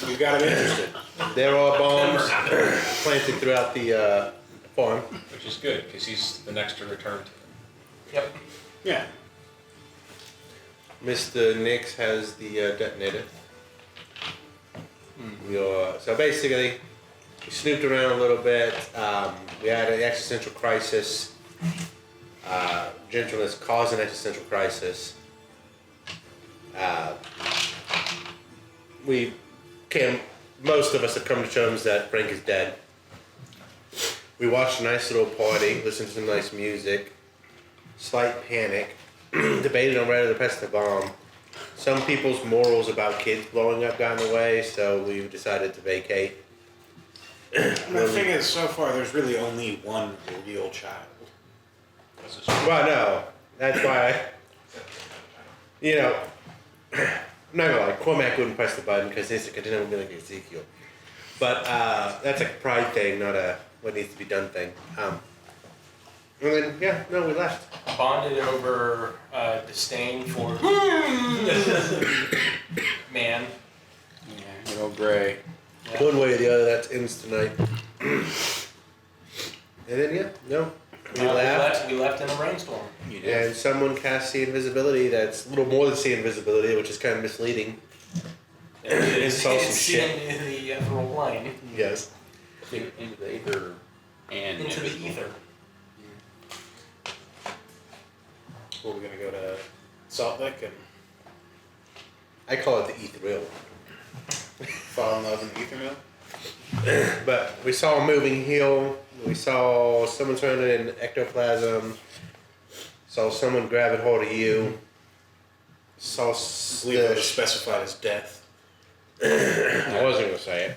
You got him interested. There are bombs planted throughout the farm. Which is good, because he's the next to return to them. Yep. Yeah. Mr. Nix has the detonator. So basically, we snooped around a little bit. We had an existential crisis. Gentleness caused an existential crisis. Most of us have come to terms that Frank is dead. We watched a nice little party, listened to some nice music, slight panic, debated on whether to press the bomb. Some people's morals about kids blowing up got in the way, so we decided to vacate. And the thing is, so far, there's really only one real child. Well, no. That's why, I'm not gonna lie, Cormac wouldn't press the button because his container would be like Ezekiel. But that's like a pride thing, not a what needs to be done thing. And then, we left. Bonded over disdain for man. Yeah, good old Gray. Yeah. One way or the other, that ends tonight. And then, we left. We left in a rainstorm. You did. And someone cast see invisibility that's a little more than see invisibility, which is kind of misleading. And saw some shit. in the ethereal plane. Yes. Into the ether and Into the ether. We're going to go to Salt Lake and I call it the ethereal. fall in love in the ether mill. But we saw a moving hill. We saw someone surrounded in ectoplasm. Saw someone grabbing hold of you. Saw I believe it was specified as death. I wasn't gonna say it.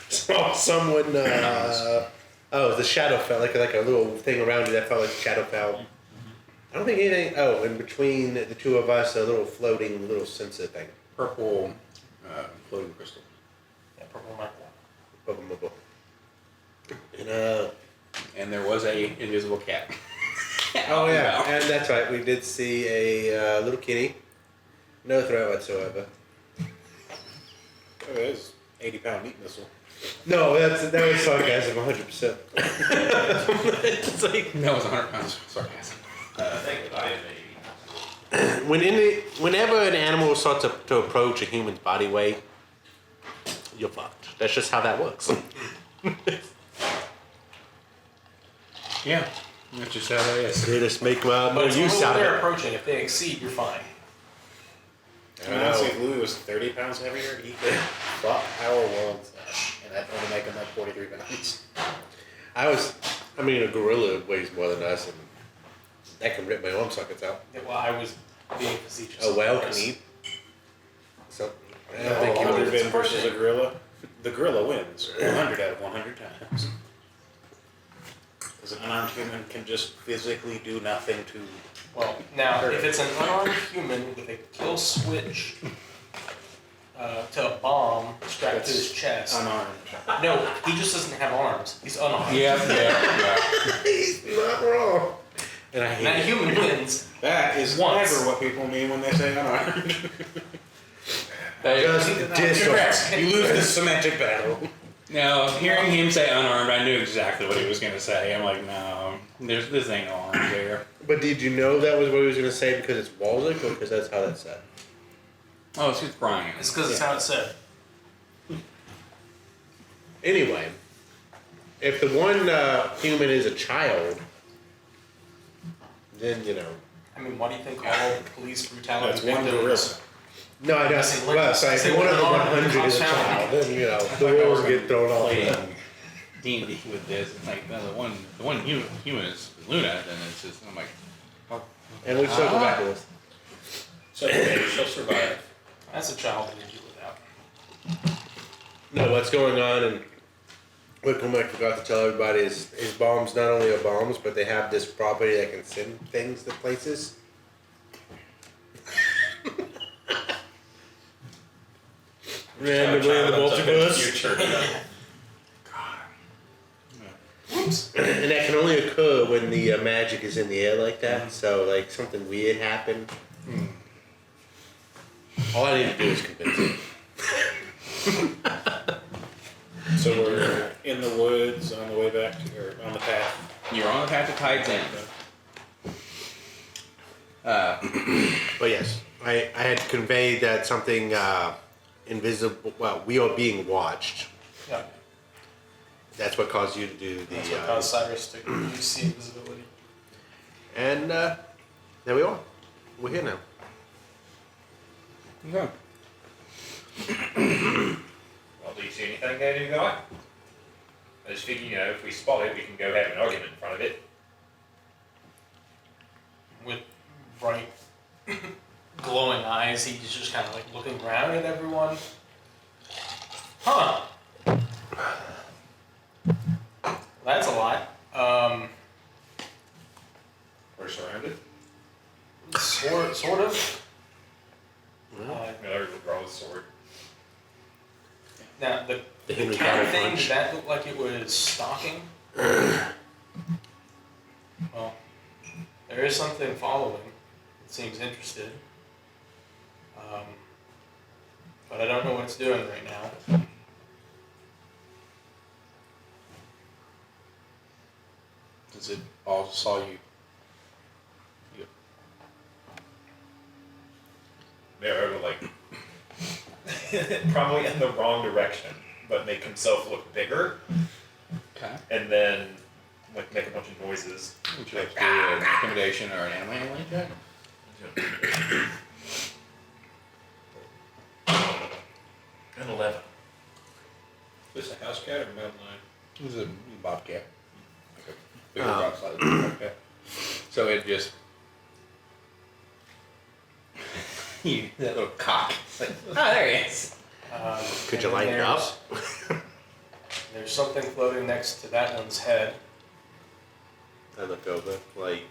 Saw someone. The shadow fell like a little thing around you that felt like shadow fell. I don't think anything. Oh, in between the two of us, a little floating little sensor thing. Purple floating crystal. Yeah, purple marble. Bubble. And there was a invisible cat. Oh yeah, and that's right. We did see a little kitty. No threat whatsoever. Oh, it is 80-pound meat missile. No, that was sarcasm, 100%. It's like That was 100 pounds of sarcasm. whenever an animal starts to approach a human's body weight, you're fucked. That's just how that works. Yeah, that's just how that is. They just make more But it's use when out of they're it. approaching. If they exceed, you're fine. I mean, honestly, if Louis was 30 pounds heavier, he could fuck our worlds up. And that'd only make him like 43 pounds. A gorilla weighs more than us, and that can rip my arm sockets out. Yeah, well, I was being facetious. A whale can eat. So, I don't think he 100 would. men versus a gorilla. The gorilla wins 100 out of 100 times. Because an unarmed human can just physically do nothing to... Well, now, if it's an unarmed human with a kill switch to a bomb strapped to his chest. Unarmed. No, he just doesn't have arms. He's unarmed. Yeah. He's not wrong. And I And that hate it. human wins. That is Once. never what people mean when they say unarmed. Just disarm. You lose the semantic battle. Now, hearing him say unarmed, I knew exactly what he was going to say. I'm like, no, this ain't no arms there. But did you know that was what he was going to say because it's Walzik or because that's how that's said? Oh, it's Brian. It's because it's how it's said. Anyway, if the one human is a child, then I mean, why do you think all police brutality That's one victims- gorilla. No, I don't. Say, Well, sorry, if say one of the one 100 is a compound. child, then the rules get thrown off. Playing D&D with this. It's like, no, the one human is Luna, then it's just, I'm like, oh. And we circle back to this. So okay, she'll survive. That's a child that you without. No, what's going on, and what Cormac forgot to tell everybody is bombs not only are bombs, but they have this property that can send things to places. Randomly in the multiverse. Whoops. And that can only occur when the magic is in the air like that. So, like, something weird happened. All I need to do is convince him. So we're in the woods on the way back to, or on the path. You're on the path to Tide's End. But yes, I had conveyed that something invisible. Well, we are being watched. Yeah. That's what caused you to do the. That's what caused Cyrus to use see invisibility. And there we are. We're here now. Okay. Well, do you see anything there, new guy? I just figure, if we spot it, we can go have an argument in front of it. With bright, glowing eyes, he's just kind of like looking around at everyone. Huh. That's a lot. We're surrounded. Sort of. Miller will draw his sword. Now, the Henry cat Cavill thing, punch. did that look like it was stalking? Well, there is something following. It seems interested. But I don't know what it's doing right now. Does it all saw you? Miller will, probably in the wrong direction, but make himself look bigger, Okay. and then, make a bunch of noises. Would you like to do an intimidation or an animal handling check? An 11. Is this a house cat or a mountain lion? It was a bobcat. Okay. Bigger Oh. bobcat. Okay. So it just you that little cock. It's like, there he is. Could And you then light it up? There's something floating next to that one's head. I look over, like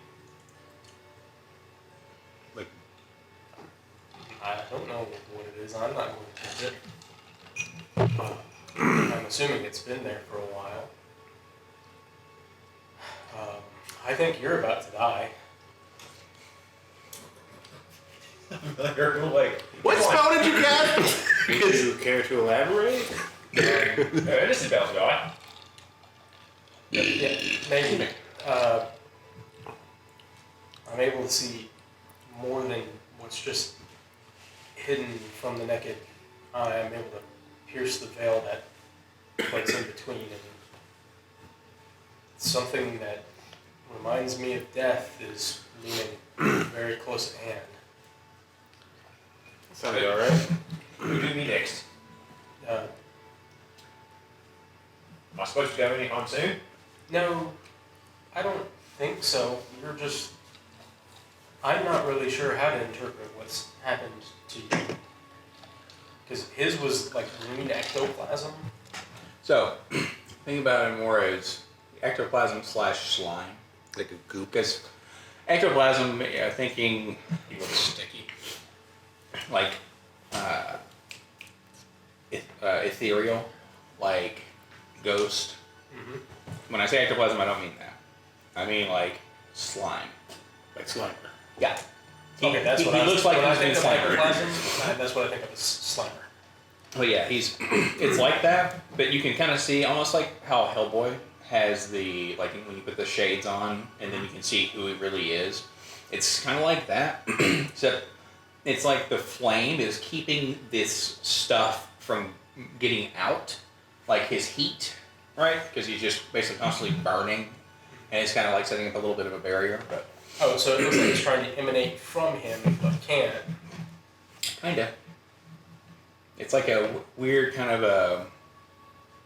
I don't know what it is. I'm not going to touch it. I'm assuming it's been there for a while. I think you're about to die. Miller will, what spell did you cast? Do you care to elaborate? this is about to die. Yeah, maybe. I'm able to see more than what's just hidden from the naked eye. I'm able to pierce the veil that plates in between, and something that reminds me of death is looming very close at hand. Sounded alright. Who do me next? Uh, Am I supposed to go anytime soon? no, I don't think so. You're just... I'm not really sure how to interpret what's happened to you. Because his was like green ectoplasm. So think about it more as ectoplasm / slime. Like a goop. Because ectoplasm, thinking he looks sticky, like ethereal, like ghost. Mm-hmm. When I say ectoplasm, I don't mean that. I mean like slime. Like Slimer. Yeah. Okay, that's what he I looks like when I he's been think of slimed. ectoplasm, that's what I think of as Slimer. But yeah, it's like that, but you can kind of see almost like how Hellboy has the, like when you put the shades on and then you can see who it really is. It's kind of like that, except it's like the flame is keeping this stuff from getting out, like his heat, right? Because he's just basically constantly burning, and it's kind of like setting up a little bit of a barrier, but Oh, so it looks like it's trying to emanate from him, but can't. kinda. It's like a weird kind of a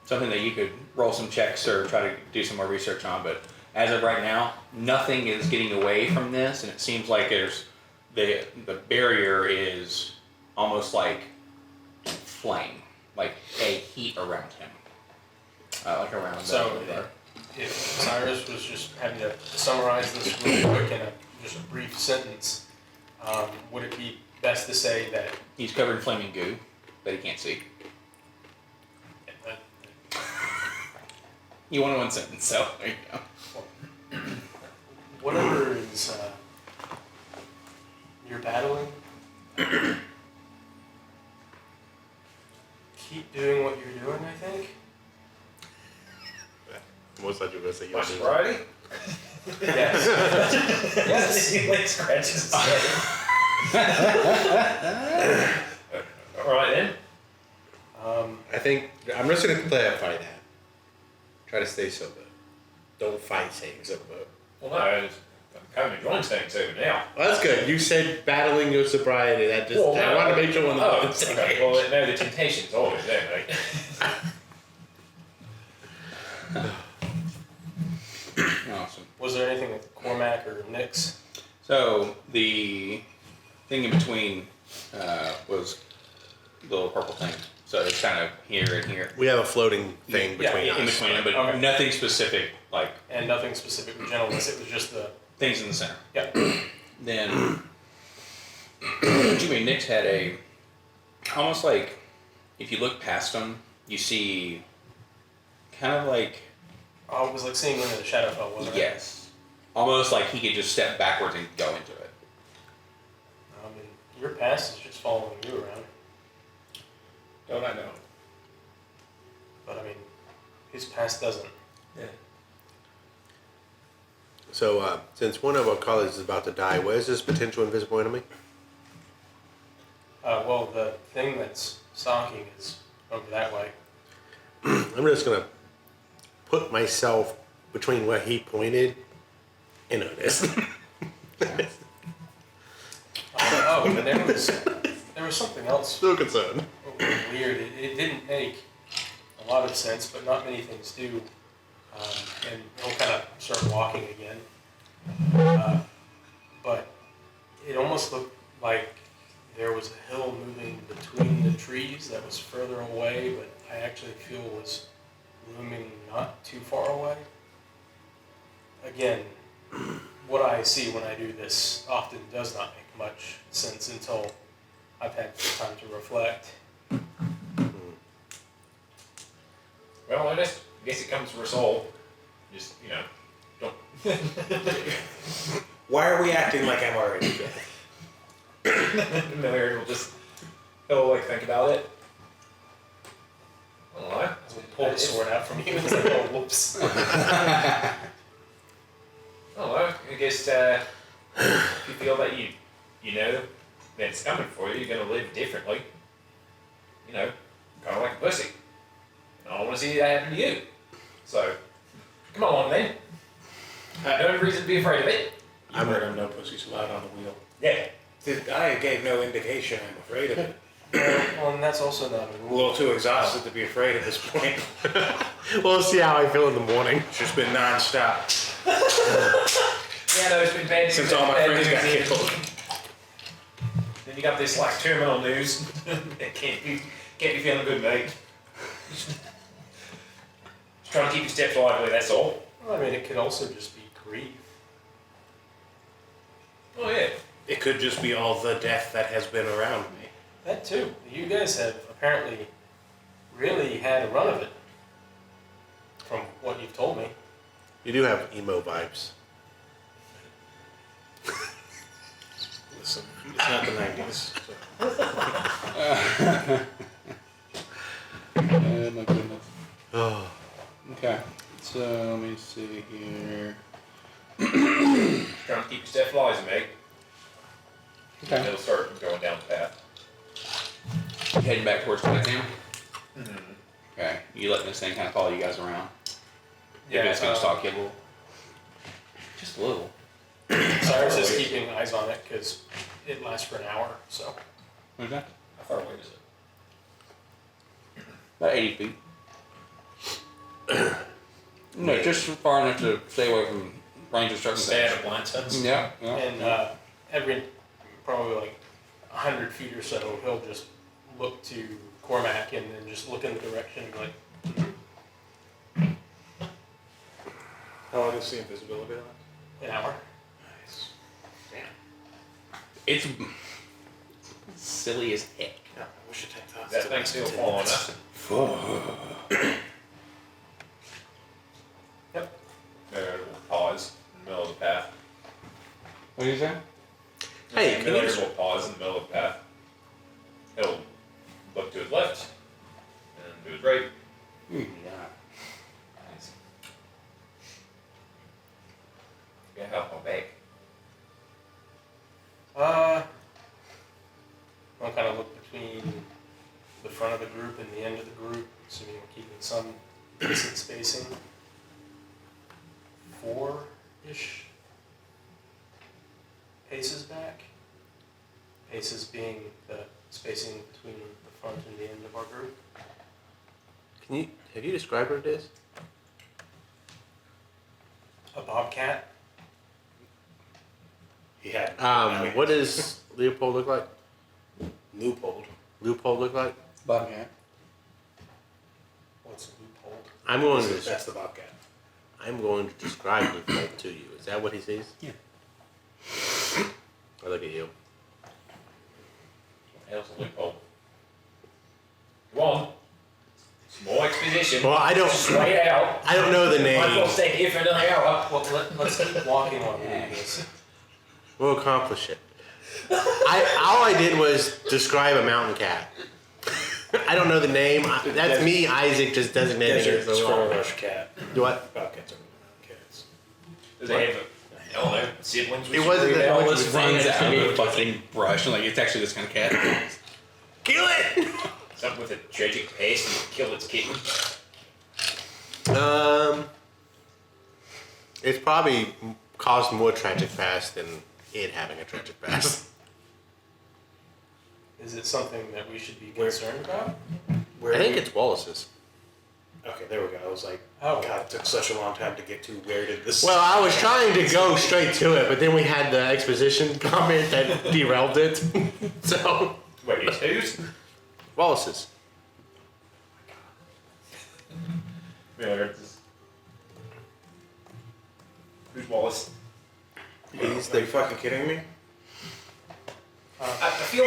something that you could roll some checks or try to do some more research on, but as of right now, nothing is getting away from this, and it seems like there's the barrier is almost like flame, like a heat around him, like around. So if Cyrus was just having to summarize this really quick in just a brief sentence, would it be best to say that he's covered in flaming goo that he can't see. You wanted one sentence, so there you go. whatever is you're battling, keep doing what you're doing, I think. Most likely going to say My yes. sobriety? Yes. Yes. He like scratches his head. Alright then. I think I'm just going to clarify that. Try to stay sober. Don't fight staying sober. Well, no, I'm kind of enjoying staying sober now. Well, that's good. You said battling your sobriety. That just Well, I no. wanted to make sure we're on Oh, the same okay. page. Well, no, the temptation's always there, mate. Awesome. Was there anything with Cormac or Nix? So the thing in between was the little purple thing. So it's kind of here and here. We have a floating thing Yeah, between In us. between, but Okay. nothing specific, like And nothing specific with gentleness. It was just the things in the center. yeah. Then Jimmy and Nick's had a almost like if you look past them, you see kind of like Oh, it was like seeing into the Shadowfell, wasn't it? yes, almost like he could just step backwards and go into it. I mean, your past is just following you around, Don't I know? but I mean, his past doesn't. Yeah. So, since one of our colleagues is about to die, where's this potential invisible enemy? Well, the thing that's stalking is over that way. I'm just gonna put myself between where he pointed and Ernest. Oh, and there was something else Still concerned. weird. It didn't make a lot of sense, but not many things do. And he'll kind of start walking again. But it almost looked like there was a hill moving between the trees that was further away, but I actually feel was looming not too far away. Again, what I see when I do this often does not make much sense until I've had time to reflect. Well, I guess it comes from us all. Just, don't. Why are we acting like I'm already dead? Miller will just, he'll like think about it. I don't know. Pull the sword out from you and say, oh, whoops. I don't know. I guess if you feel that you know that it's coming for you, you're gonna live differently. Kind of like a pussy. And I don't want to see that happen to you. So, come on then. No reason to be afraid of it. You heard him, no pussies allowed on the wheel. Yeah. I gave no indication I'm afraid of it. Well, and that's also not a I'm a rule. little too exhausted to be afraid at this point. We'll see how I feel in the morning. It's just been non-stop Yeah, no, it's been bad news since all my after friends bad got news. killed. Then you got this like terminal news. That can't be feeling good, mate. Just trying to keep your steps lively, that's all. Well, I mean, it could also just be grief. Oh yeah. It could just be all the death that has been around me. That too. You guys have apparently really had a run of it, from what you've told me. You do have emo vibes. Listen, it's not the 90s. So. Oh my goodness. Oh. Okay, so let me see here. Trying to keep your steps lively, mate. Okay, It'll start going down the path. you heading back towards Playtown? Mm-hmm. Okay, you letting this thing kind of follow you guys around? If it's gonna stalk you a little, just a little. Cyrus is keeping eyes on it because it lasts for an hour. So Okay, How far away is it? about 80 feet. No, just far enough to stay away from range of trucks. Stay out of blind spots. Yeah, yeah. and every probably like 100 feet or so, he'll just look to Cormac and then just look in the direction and be like, How long does the invisibility last? an hour. Nice. Damn. It's silly as heck. Yeah, I wish it had thought. That thing's still falling up. Yep. We'll pause in the middle of the path. What do you say? Hey, can you Miller just... will pause in the middle of the path. He'll look to his left and to his right. Yeah. front of the group and the end of the group, assuming we're keeping some decent spacing. 4-ish paces back. Paces being the spacing between the front and the end of our group. Have you described what it is? A bobcat. He had What does Leopold look like? Loopold. Loopold look like? Bobcat. What's a loophole? That's the Bobcat. I'm going to describe Loopold to you. Is that what he sees? Yeah. I look at you. Hell's a loophole. Go on. Some more exposition. Well, I don't. Just lay it out. I don't know the Might as well name. stay here for another hour. Well, let's keep walking while we do this. We'll accomplish it. All I did was describe a mountain cat. I don't know the name. That's me, Isaac, just designating it. Desert So squirrel rush cat. what? Bobcats are cats. Does it have, I don't know, siblings we It should wasn't worry that about? much This runs out of the fucking brush. And like, it's actually this kind of cat. Kill it. Something with a tragic past and kill its kitten. It's probably caused more tragic past than it having a tragic past. Is it something that we should be concerned about? Where I think it's Wallace's. Okay, there we go. I was like, Oh. God, it took such a long time to get to where did this. Well, I was trying to go straight to it, but then we had the exposition comment that derailed it. So, Wait, it's whose? Wallace's. Who's Wallace? Are you fucking kidding me? I feel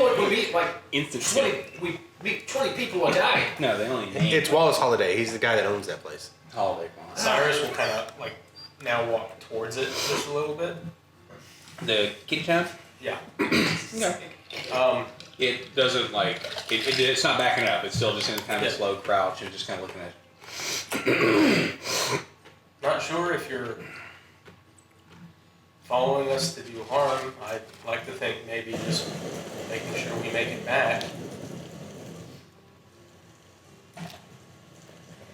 like we meet like Instant 20. We meet 20 people a day. No, they only name It's Wallace Holiday. He's the guy that owns that place. holiday farm. Cyrus will kind of like now walk towards it just a little bit. The kitty town? Yeah. No. It doesn't like, it's not backing up. It's still just in kind of a Yeah. slow crouch and just kind of looking at Not sure if you're following us to do harm. I'd like to think maybe just making sure we make it back.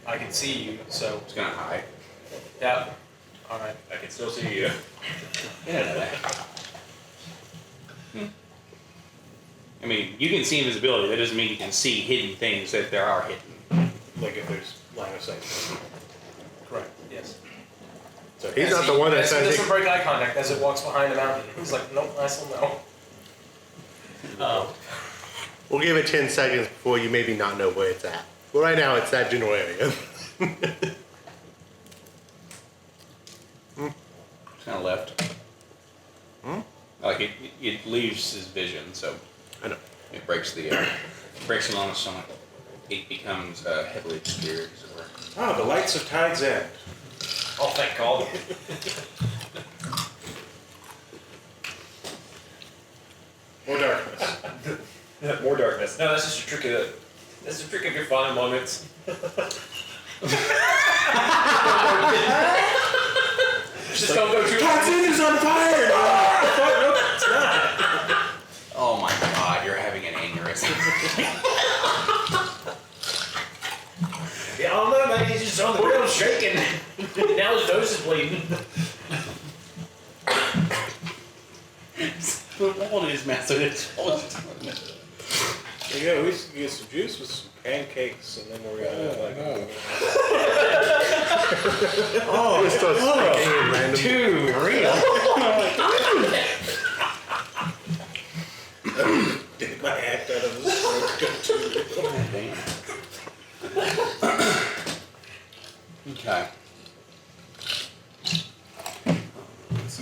I can see you, so It's gonna hide. yeah. All right. I can still see you. Yeah. I mean, you can see invisibility. That doesn't mean you can see hidden things that there are hidden. Like if there's line of sight. Correct. Yes. So He's not the one that As he says doesn't break eye contact as it walks behind the mountain. He's like, nope, I still know. we'll give it 10 seconds before you maybe not know where it's at. Well, right now it's that general area. It's kind of left. Like it leaves his vision, so I know. it breaks the breaks him on his stomach. It becomes heavily obscured, as it were. Oh, the lights of Tide's End. Oh, thank God. More darkness. More darkness. No, that's just a trick of the. That's the trick of your final moments. Just don't go too. Tide's End is on fire! Oh my God, you're having an aneurysm. Yeah, I don't know, man. He's just on the ground shaking. Now his nose is bleeding. The wall is massive. It's There you go. We should get some juice with some pancakes, and then we're gonna like. Oh, it starts speaking in random. too real. Did my act out of this throat Okay.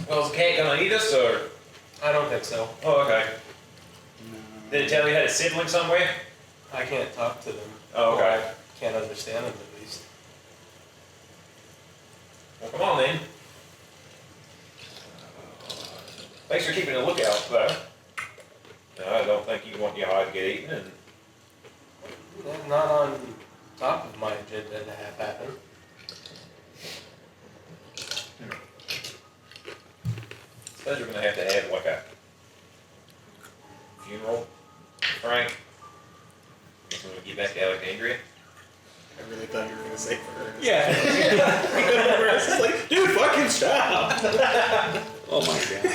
Well, is the cat gonna eat us, or? I don't think so. Oh, okay. Did it tell you had a sibling somewhere? I can't talk to them. Oh, okay. Or I can't understand them at least. Well, come on then. Thanks for keeping a lookout, though. No, I don't think you want your hide to get eaten, and Not on top of my agenda to have happen. suppose we're gonna have to have like a funeral, Frank. When we get back to Alexandria. I really thought you were gonna say for Ernest. Yeah. Ernest is like, dude, fucking stop. Oh my god.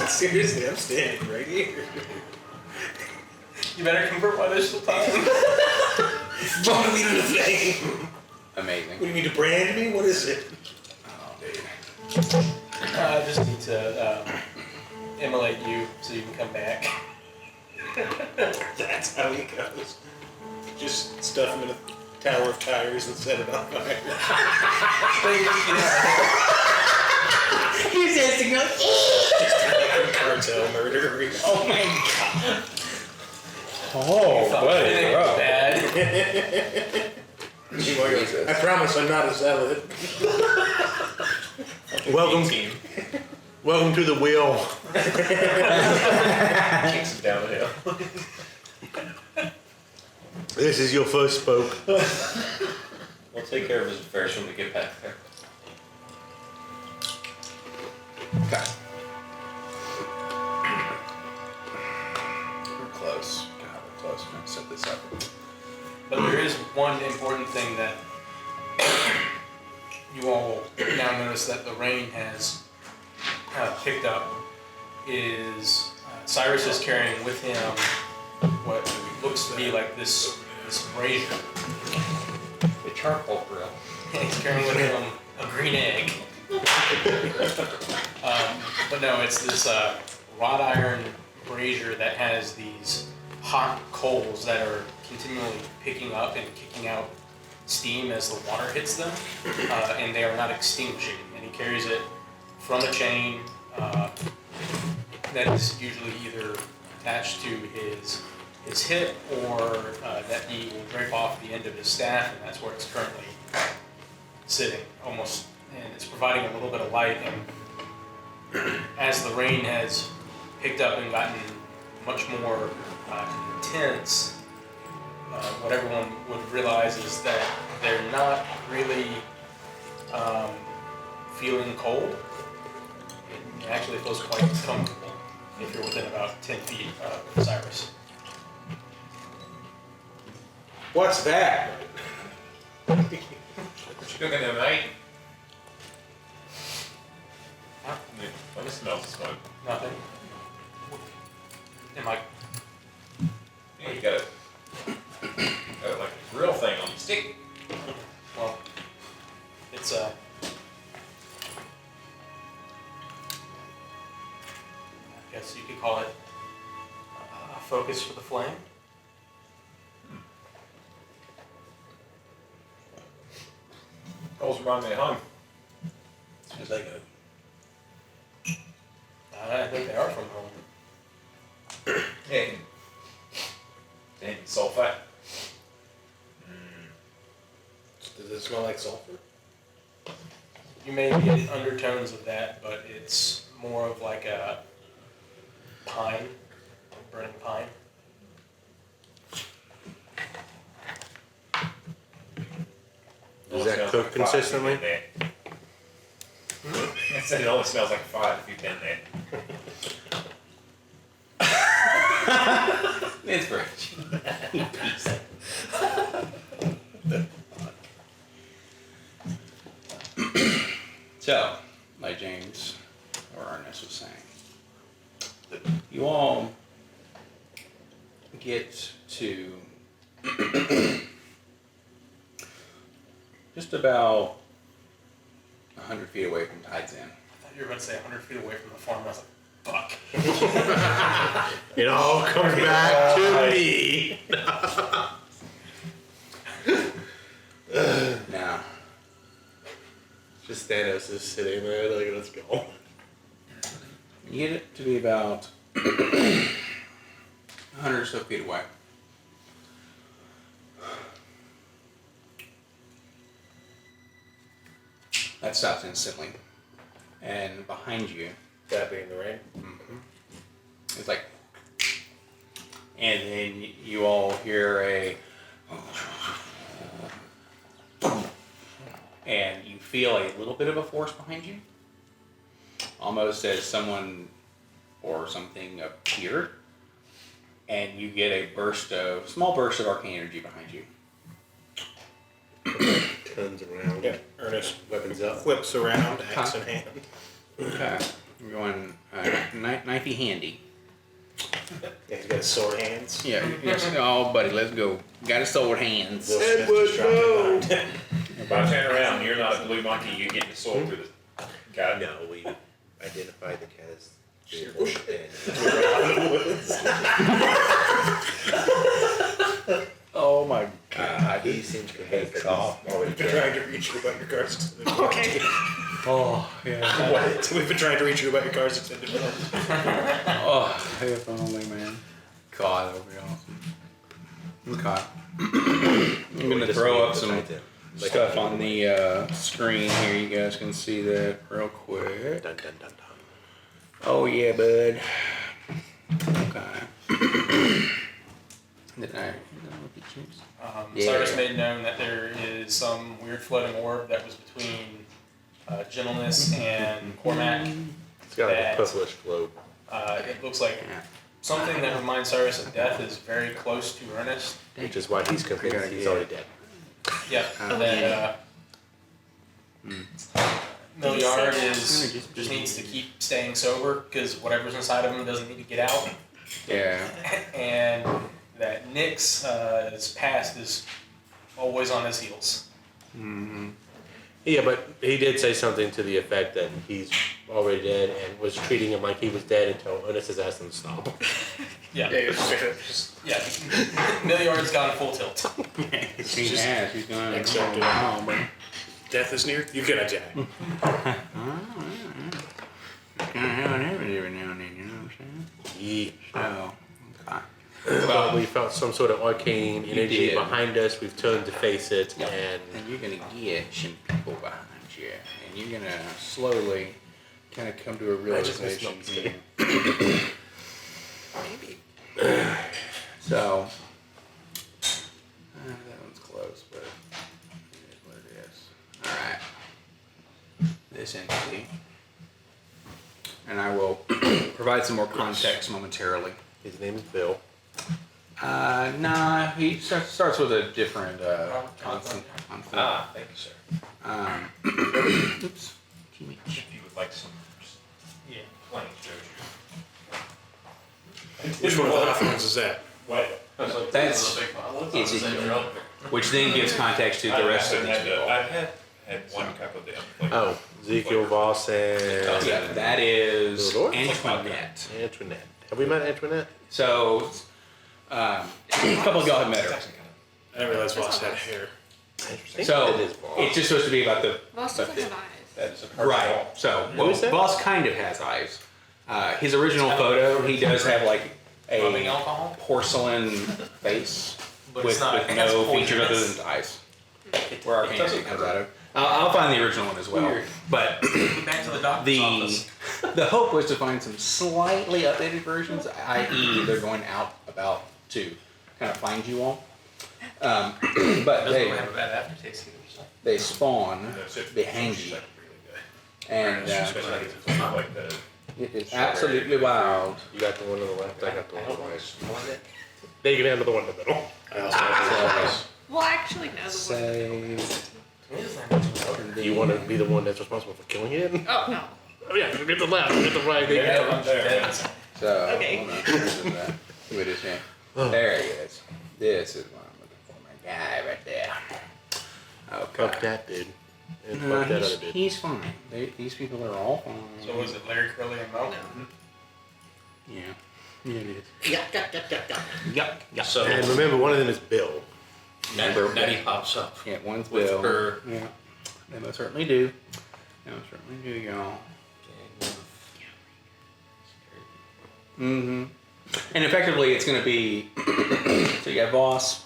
Seriously, I'm standing right here. You better convert while there's still time. What do we do the thing? Amazing. What do you mean to brand me? What is it? Oh, dude. I just need to immolate you so you can come back. That's how he goes. Just stuff him in a tower of tires and set it on fire. He's asking like, Cartel murder. oh my god. Oh, It ain't bro. bad. Jesus. I promise I'm not a zealot. Welcome, Team welcome to the wheel. kicks him down the hill. This is your first spoke. We'll take care of his affairs when we get back there. Okay. We're close. God, we're close. We're gonna set this up. But there is one important thing that you all will now notice that the rain has picked up is Cyrus is carrying with him what looks to be like this brazier. The charcoal grill. He's carrying with him a green egg. But no, it's this wrought iron brazier that has these hot coals that are continually picking up and kicking out steam as the water hits them, and they are not extinguishing. And he carries it from a chain that is usually either attached to his hip or that he will drape off the end of his staff, and that's where it's currently sitting, almost, and it's providing a little bit of light. And as the rain has picked up and gotten much more intense, what everyone would realize is that they're not really feeling cold. It actually feels quite comfortable if you're within about 10 feet of Cyrus. What's that? What you cooking there, mate? Huh? Let me smell the smoke. Nothing. Am I? Yeah, you got like a grill thing on the stick. Well, it's I guess you could call it a focus for the flame. Coals remind me of home. As I go. I think they are from home. Yeah. Damn, sulfite. Does it smell like sulfur? You may get undertones of that, but it's more of like a pine, burning pine. Does that cook consistently? I said it only smells like fire if you've been there. Inspiration. So, like James or Ernest was saying, you all get to just about 100 feet away from Tide's End. I thought you were going to say 100 feet away from the farm. I was like, fuck. It all comes back to me. Now, Just Thanos is sitting there like, let's go. you get it to be about 100 or so feet away. That stops instantly. And behind you, That being the rain. it's like, and then you all hear a, and you feel a little bit of a force behind you, almost as someone or something appeared and you get a small burst of arcane energy behind you. Turns around. Yeah, Ernest Weapons up. whips around, axe in hand. Okay. We're going knifey handy. Yeah, he's got his sword hands. Yeah. Yes. Oh, buddy, let's go. Got his sword hands. Will Smith just dropped it behind. If I turn around, you're not a blue monkey. You get the sword through the. Got it. No, we identified the cat as Oh my god. he seems convinced that he's already We've been trying to reach you about your car's extended warranty. Oh, yeah. What? We've been trying to reach you about your car's extended warranty. Oh, if only, man. God, that would be awesome. Okay. I'm going to throw up some stuff on the screen here. You guys can see that real quick. Dun, dun, dun, dun. Oh, yeah, bud. Okay. Did I look at yours? Yeah. Cyrus made known that there is some weird floating orb that was between Gentleness and Cormac. It's got like That- a purplish globe. It looks like Yeah. something that reminds Cyrus of death is very close to Ernest. Which is why he's convinced he's already dead. Yep. That Milliard just needs to keep staying sober because whatever's inside of him doesn't need to get out, Yeah. and that Nick's his past is always on his heels. Mm-hmm. Yeah, but he did say something to the effect that he's already dead and was treating him like he was dead until Ernest has asked him to stop. Yeah. Yeah, just Yeah. Milliard's gone full tilt. He has. He's going to accept it. Oh, bro. death is near. You can attack. Kind of have it every now and then, you know what I'm saying? Yeah. So, okay. Well, we felt some sort of arcane energy did. behind us. We've turned to face it, Yep. and And you're gonna get some people behind you, and you're gonna slowly kind of come to a realization here. maybe. So, that one's close, but it is what it is. All right, this entity, and I will provide some more context momentarily. His name is Bill. Nah, he starts with a different consonant. Ah, thank you, sir. Oops. Too much. If you would like some Yeah. plain Joe. Which one of the Hoffmans is that? What? That's Ezekiel, which then gives context to the rest of these people. I've had one cup of them. Oh, Ezekiel Voss and Yeah, that is Lord? Antoinette. Antoinette. Have we met Antoinette? So, a couple of y'all have met her. I didn't realize Voss had hair. So, it is Voss. it's just supposed to be about the Voss doesn't have eyes. That is a right. So, Who is that? Boss kind of has eyes. His original photo, he does have like Rubbing a alcohol, porcelain face but with, it's not. with It has no features other poisonous. than eyes. Where our It hand doesn't comes out of. I'll find the original one as well. Weird. But Back to the doctor's office. the hope was to find some slightly updated versions, i.e., they're going out about to kind of find you all. But Doesn't they have a bad aftertaste either. So. they spawn That's it. behind She's you, like really good. and Especially like it's like the. it is absolutely wild. You got the one on the left. I got the one on the right. Then you can handle the one in the middle. I also have Well, actually, no. The one. Save. Do you want to be the one that's responsible for killing it? Oh no. Oh yeah, get the left, get the right. Yeah, I'm there. So Okay. hold on, where is that? Who it is here? There he is. This is what I'm looking for. My guy right there. Okay. Fuck that dude. And No, fuck that other he's, dude. he's fine. These people are all fine. So was it Larry, Curly, and Mo? Yeah. Yeah, it is. Yup. Yep. So And remember, one of them is Bill. Natty pops up Yeah, one's with Bill. her Yeah. They most certainly do. They most certainly do, y'all. Mm-hmm. And effectively, it's going to be. So you got Voss.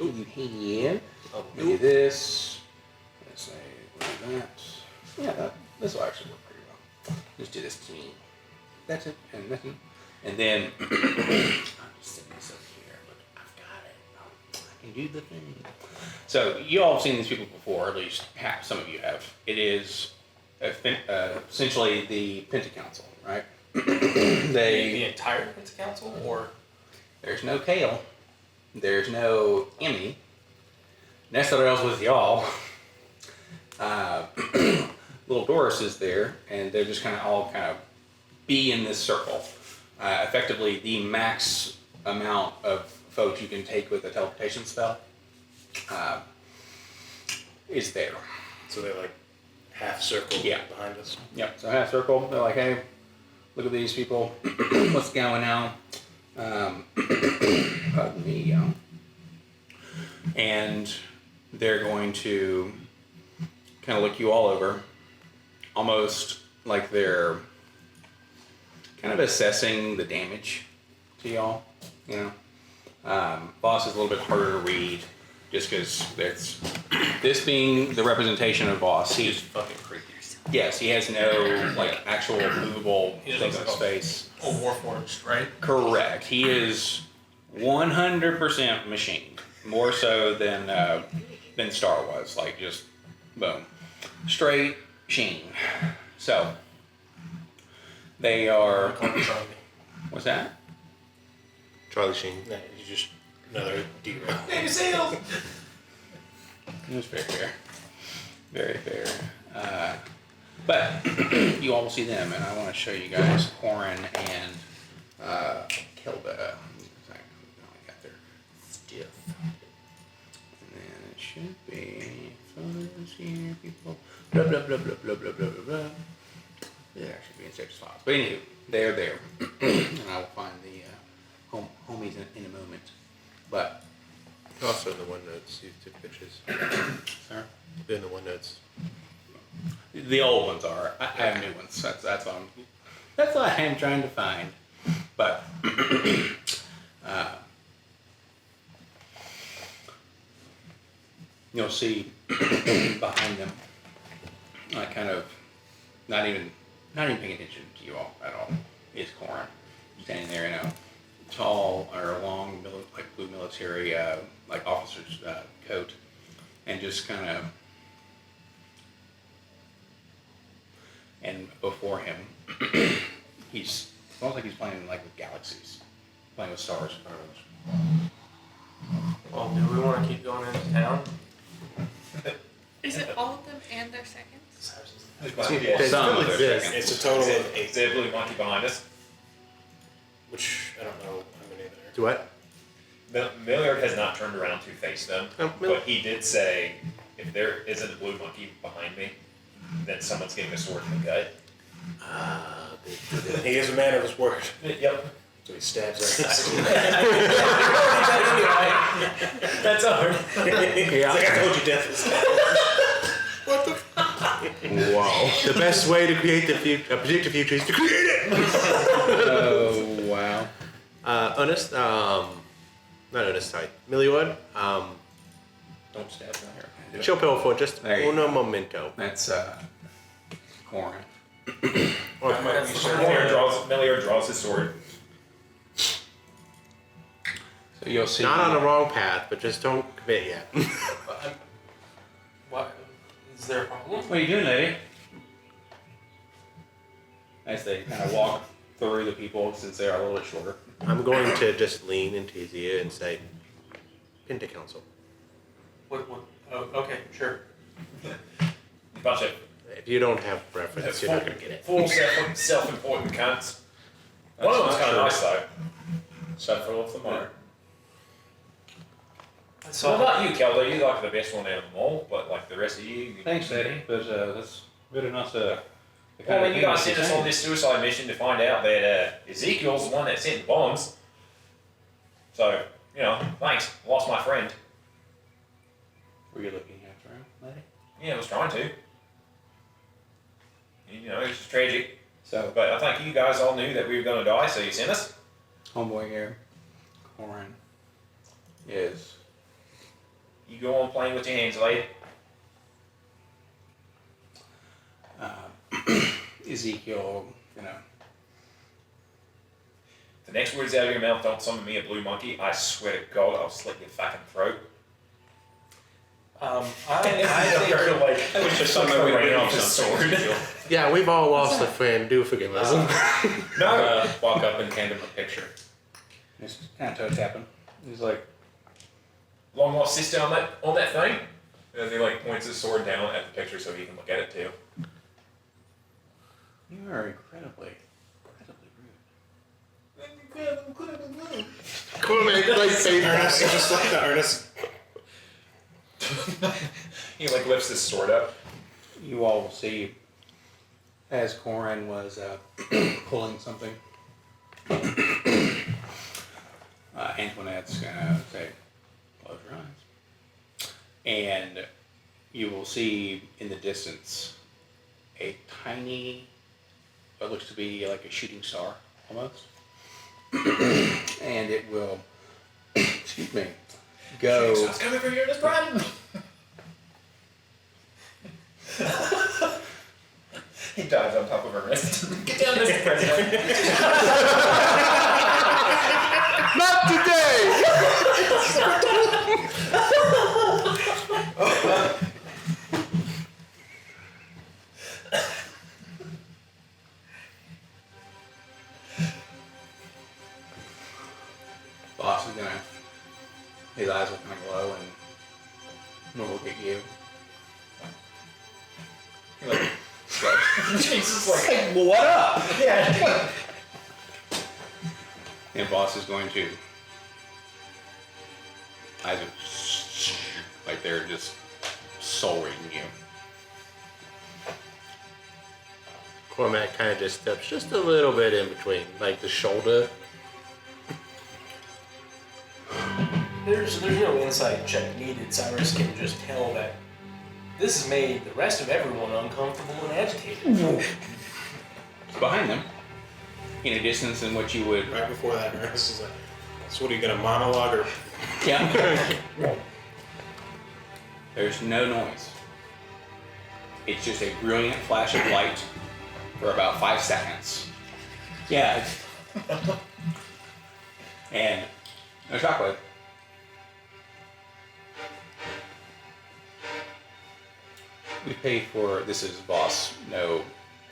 You head. You do this. Let's say that. Yeah, this will actually work pretty well. Just do this to me. That's it, and nothing. And then I'm just setting this up here, but I've got it. I can do the thing. So you all have seen these people before, or at least some of you have. It is essentially the Pentacouncil, right? The They entire Prince Council, or There's no Kale. There's no Emmy. Nestorel's with y'all. Little Doris is there, and they're just all be in this circle. Effectively, the max amount of folks you can take with a teleportation spell is there. So they're like half circle Yeah. behind us. Yep. So half circle. They're like, hey, look at these people. What's going on? Pardon me, yo. And they're going to kind of look you all over, almost like they're kind of assessing the damage to y'all. You know, Boss is a little bit harder to read, just because it's this being the representation of Boss. He's Fucking creepy. yes, he has no like actual movable He things doesn't on his have face. Oh, Warforged, right? Correct. He is 100% machine, more so than Star was. Like just boom, straight sheen. So they are. What's that? Charlie Sheen. No, you just another derail. Navy SEALs! It was very fair. Very fair. But you all will see them, and I want to show you guys Corin and Kelda. I got their stuff. And then it should be photos here, people. Blah, blah, blah, blah, blah, blah, blah, blah, blah. There should be in six files. But anywho, they're there. And I will find the homies in a moment. But, Also in the OneNotes, you took pictures. sir? They're in the OneNotes. The old ones are. I have new ones. That's what I'm trying to find. But you'll see behind them, kind of not even paying attention to you all at all, is Corin standing there in a tall or long like blue military like officer's coat, and just kind of. And before him, he's almost like he's playing like with galaxies, playing with stars. Well, do we want to keep going into town? Is it all of them and their seconds? They Some still of their exist. seconds. It's a total of 8, Is there a blue monkey behind us? which I don't know how many there Do what? Milliard has not turned around to face them, Oh, but he did say, if there isn't a blue monkey behind me, then someone's getting a sword in the gut. are. He is a man of his word. Yep. So he stabs us. That's hard. He's like, I told you death was What the Wow. The best way to create predict the future is to create it! Oh wow! Ernest, not Ernest, sorry. Milliard, Don't stab my hair. chill pill for just There you uno momento. That's Corin. Or, Milliard draws his sword. So you'll see. not on the wrong path, but just don't commit yet. What? Is there a problem? What are you doing, lady? As they kind of walk through the people, since they are a little bit shorter. I'm going to just lean into his ear and say, Pinta Council. What? Oh, okay, sure. Bunch of If you don't have preference, you're not going to get it. full self-important cunts. One of them's kind of nice though. Suffer off the mark. So Well, not you, Kelda. You like the best one out of them all, but like the rest of you. Thanks, lady. But that's good enough to. Well, I mean, you guys sent us on this suicide mission to find out that Ezekiel's the one that sent the bombs. So, you know, thanks. Lost my friend. Were you looking after him, lady? Yeah, I was trying to. You know, it's tragic. So, But I think you guys all knew that we were going to die, so you sent us. homeboy here, Corin, is You go on playing with your hands, lady. Ezekiel, The next words out of your mouth, don't summon me a blue monkey. I swear to God, I'll slit your fucking throat. I You're like, That was just something we raining did off his sword. Yeah, we've all lost a friend. Do forgive us. No. Walk up and hand him a picture. Just kind of toe tapping. He's like, Long lost sister on that thing. And he like points his sword down at the picture so he can look at it too. "You are incredibly rude." Cormac, like, say Ernest, that. just like the Ernest. He like lifts his sword up. You all will see as Corin was pulling something. Antoinette's gonna say, "Close your eyes," and you will see in the distance a tiny, what looks to be like a shooting star almost, and it will, excuse me, go. So it's coming for you, Ernest Prime. He dives on top of Ernest. Get down, Mr. President. Not today! Boss is gonna, his eyes will kind of glow and he'll look at you. He like shrugs. Jesus, like, What up? yeah. And boss is going to, eyes are like they're just soul reading you. Cormac kind of just steps just a little bit in between, like the shoulder. There's no insight check needed. Cyrus can just tell that this has made the rest of everyone uncomfortable and agitated. Behind them, in a distance in which you would, Right before that, Ernest is like, so what are you gonna monologue or? yeah, there's no noise. It's just a brilliant flash of light for about 5 seconds. Yeah. And no shockwave. We pay for, this is boss, no,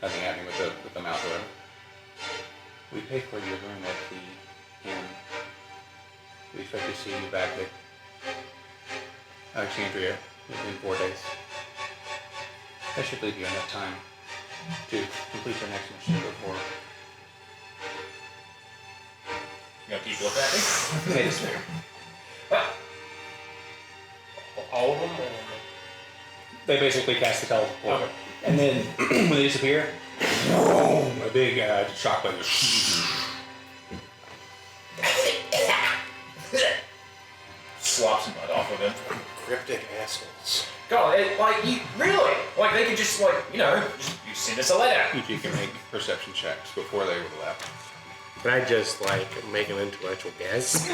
nothing happening with the mouth order. We pay for your room at the inn. We expect to see you back at Alexandria within 4 days. That should leave you enough time to complete your next mission before You gonna keep looking at me? they disappear. All of them? Or... They basically cast the teleport. Okay. And then when they disappear, a big shockwave. Slops mud off of him. Cryptic assholes. God, like, you really? Like, they could just, like, you know, you send us a letter. You two can make perception checks before they would left. Can I just like make an intellectual guess?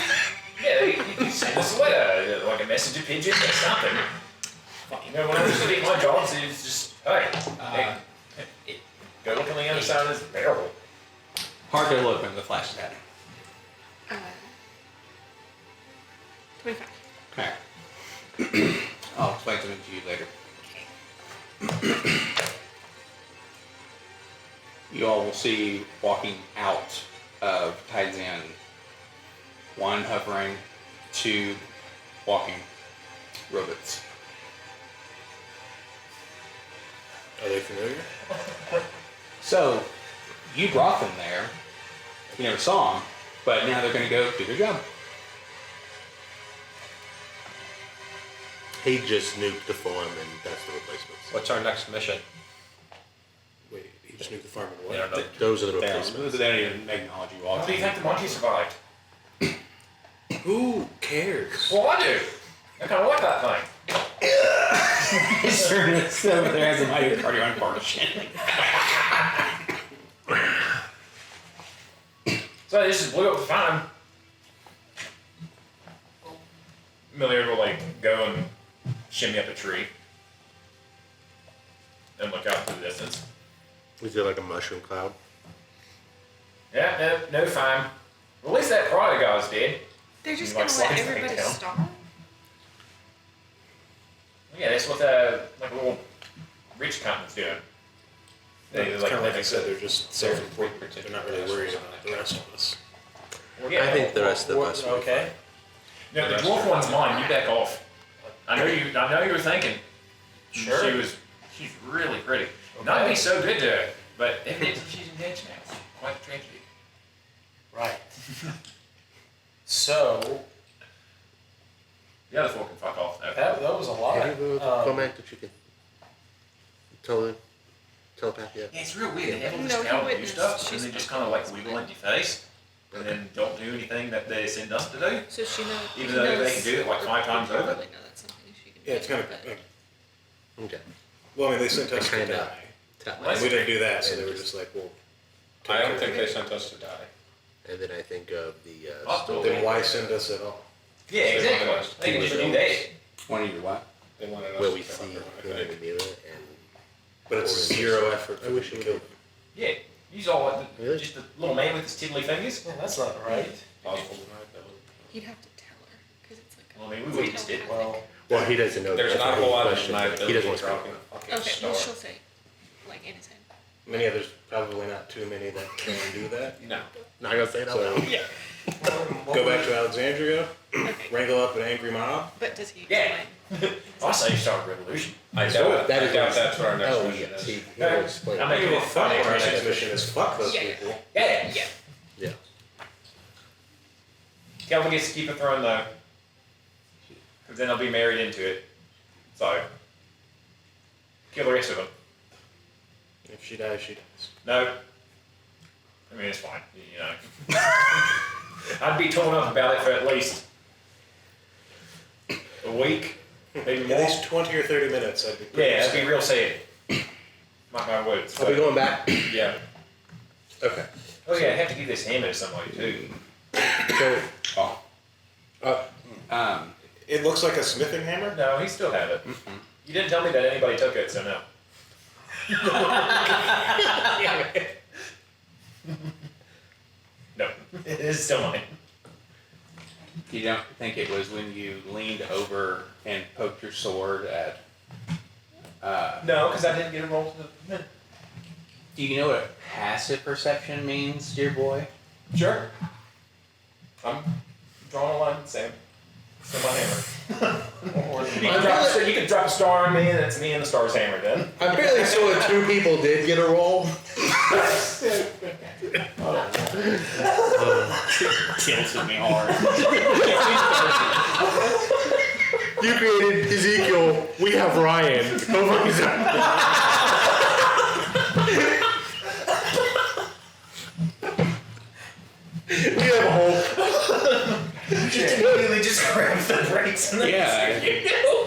Yeah, you could send us a letter, like a messenger pigeon or something. You know, when I used to get my jobs, it's just, hey, go look on the other side of this barrel. Hard to look when the flash is happening. 25. Okay. I'll explain something to you later. You all will see walking out of Tide's End, 1 hovering, 2 walking robots. Are they familiar? So, you brought them there. You never saw them, but now they're going to go do their job. He just nuked the farm and that's the replacements. What's our next mission? Wait, he just nuked the farm and what? Yeah, no. Those are the They replacements. don't even acknowledge you all. How do you think the monkey survived? Who cares? Well, I do. I kind of like that thing. He's over there has a myocardial infarction. So they just blew up the farm. Milliard will, like, go and shimmy up a tree. And look out to the distance. Is it like a mushroom cloud? Yeah, no fine. Well, at least that Prada guy's dead. They're just You like gonna let slice that everybody down? starve? Yeah, that's what like a little rich company's doing. It's kind of like I said, they're just They're self-important. They're not really worried about the rest of us. Well, yeah. I think the rest of us will be Okay. No, the dwarf one's mine. You back off. I know you were thinking. Sure. She's really pretty. Okay. Not be so good to her, but evidently she's engaged now. Quite a tragedy. Right. So The other four can fuck off though. that was a lot. Have you comment that you can telepath yet? Yeah, it's real weird. They have all this No, he power to do witnessed. stuff, and She's they just kind of like wiggle in your face, and then don't do anything that they send us to do. So she knows. Even though they can do it like 5 times over. Probably know that's something she can Yeah, it's do, kind but- of. Okay. Well, I mean, they sent us to Kinda. die. Tap And we didn't do that, so they were just like, well. I don't think they sent us to die. And then I think of the Oh, story. Then why send us at all? Yeah, exactly. I think we should do that. One of you what? They wanted us where to we fuck see her, him I in think. the mirror and But it's Or- zero effort I for wish them it to would kill be. them. Yeah, he's all Really? just a little man with his tiddly fingers. Yeah, that's not right. Possible deniability. He'd have to tell her because it's like. Well, I mean, we witnessed it. Well, well, he doesn't know. There's that's not a the whole lot of question, but deniability He doesn't in want to dropping a fucking Okay, star. well she'll say, like in his head. Many others, probably not too many that can do that. No. Not gonna say it out So, loud. Yeah. go back to Alexandria, Okay. wrangle up an angry mob. But does he? Yeah. explain? I say you start a revolution. I doubt That I is doubt what- that's what our next Oh, mission yeah. is. He No, will explain. I'm making it funny. Our Right? next mission is fuck those Yeah. people. Yeah. Yeah. Yeah. Kelvin gets to keep a throne though. Because then he'll be married into it. So, kill the rest of them. If she dies, she dies. No. I mean, it's fine. You know. I'd be torn up about it for at least a week, maybe At more. least 20 or 30 minutes, I'd be pretty Yeah, it'd be upset. real sad. Mark my words. Are we going back? Yeah. Okay. Oh yeah, I have to give this hammer to somebody too. So, It looks like a smithing hammer. No, he still had it. You didn't tell me that anybody took it, so no. No, it is still mine. You don't think it was when you leaned over and poked your sword at? No, because I didn't get a roll to the. Do you know what passive perception means, dear boy? Sure. I'm drawing a line in the sand. So my hammer. You can drop a star on me, and it's me and the star's hammer then. I'm fairly sure that 2 people did get a roll. Tilted me hard. You created Ezekiel. We have Ryan. Over his We have Hulk. Just immediately just grabs the brakes and then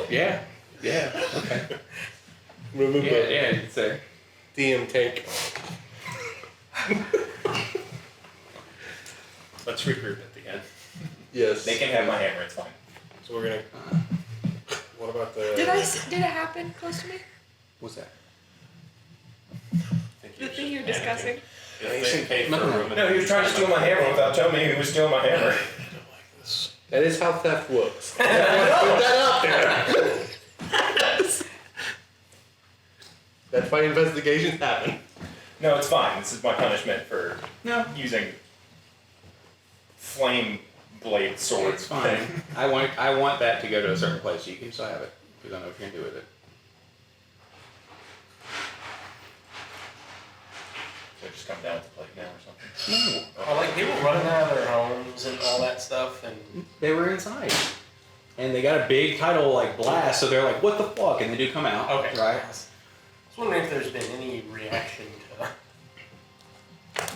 Yeah. Yeah. Okay. Remember Yeah. It's a, DM tank. Let's regroup at the end. Yes. They can have my hammer, it's fine. So we're gonna. What about the? Did it happen close to me? what's that? The thing you're discussing? If they paid for a room in No, he was trying to steal my hammer without telling me he was stealing my hammer. That is how theft works. Put that out there. That's why investigations happen. No, it's fine. This is my punishment for using flame blade swords. It's fine. I want that to go to a certain place, so you can still have it. Because I know what you're gonna do with it. So just come down to the plate now or something. Well, like people running out of their homes and all that stuff, and They were inside. And they got a big tidal like blast, so they're like, what the fuck? And they do come out. okay, Right? I was wondering if there's been any reaction to.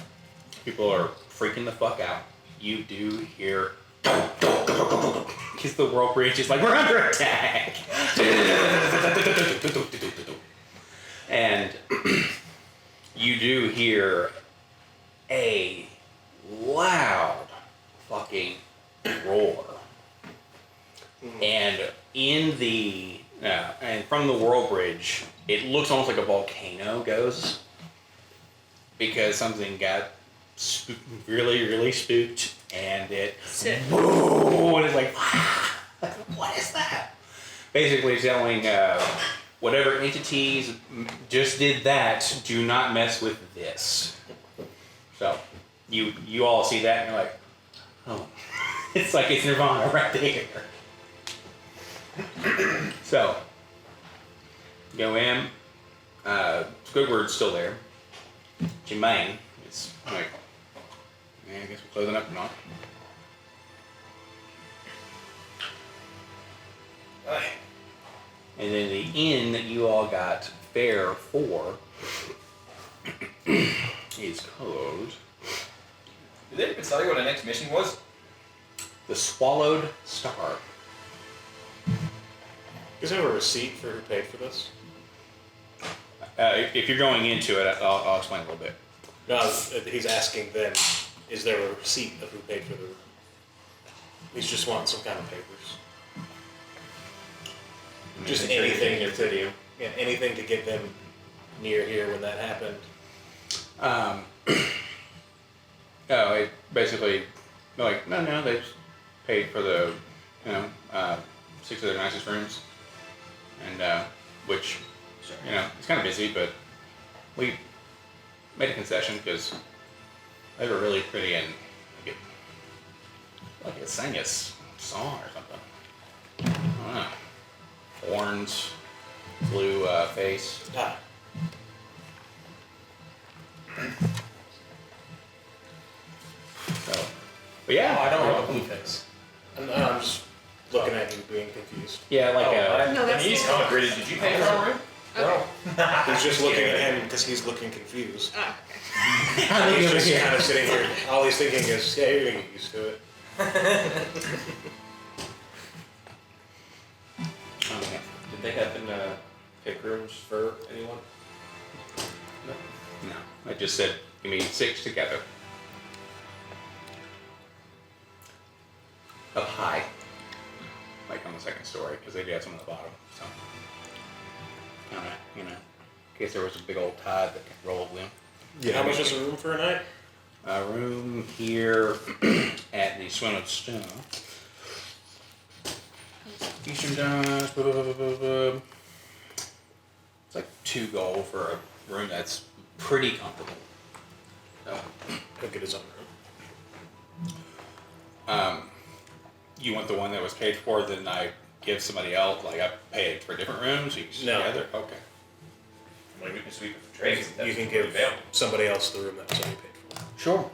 People are freaking the fuck out. You do hear because the world bridge is like, we're under attack. And you do hear a loud fucking roar. And in the and from the world bridge, it looks almost like a volcano goes because something got really spooked, and it Sick. boom, and it's like, what is that? Basically telling whatever entities just did that, do not mess with this. So you all see that and you're like, Oh, it's like it's Nirvana right there. So, go in. Squidward's still there. Jermaine is like, yeah, I guess we're closing up or not. And then the inn that you all got fare for is called Did they even tell you what the next mission was? the Swallowed Star. Is there a receipt for who paid for this? If you're going into it, I'll explain a little bit. No, he's asking them, is there a receipt of who paid for the room? He's just wanting some kind of papers. Just anything to video. Yeah, anything to get them near here when that happened. Oh, it basically, like, no, they just paid for the, 6 of their nicest rooms. And, which, it's kind of busy, but we made a concession because they were really pretty and like it sang a song or something. I don't know. Horns, blue face. Ah, So, but yeah, I don't have a blue face. I'm just looking at you being confused. Yeah, like No, that's he's the one. hungry. Did you pay for our room? Okay. He's just looking at him because he's looking confused. Ah, okay. He's just kind of sitting here. All he's thinking is, yeah, you're gonna get used to it. Did they happen to pick rooms for anyone? no, I just said give me 6 together. Up high, like on the second story, because they do have some on the bottom. So, in case there was a big old tide that could roll in. How much is a room for a night? A room here at the Swallowed Star. Eastern Downs. It's like $2 gold for a room that's pretty comfortable. So, He'll get his own room. you want the one that was paid for? Then I give somebody else. Like I paid for a different room, so you can No. together. Okay. I mean, we can sweep it for trades. You can give somebody else the room that was already paid for. Sure.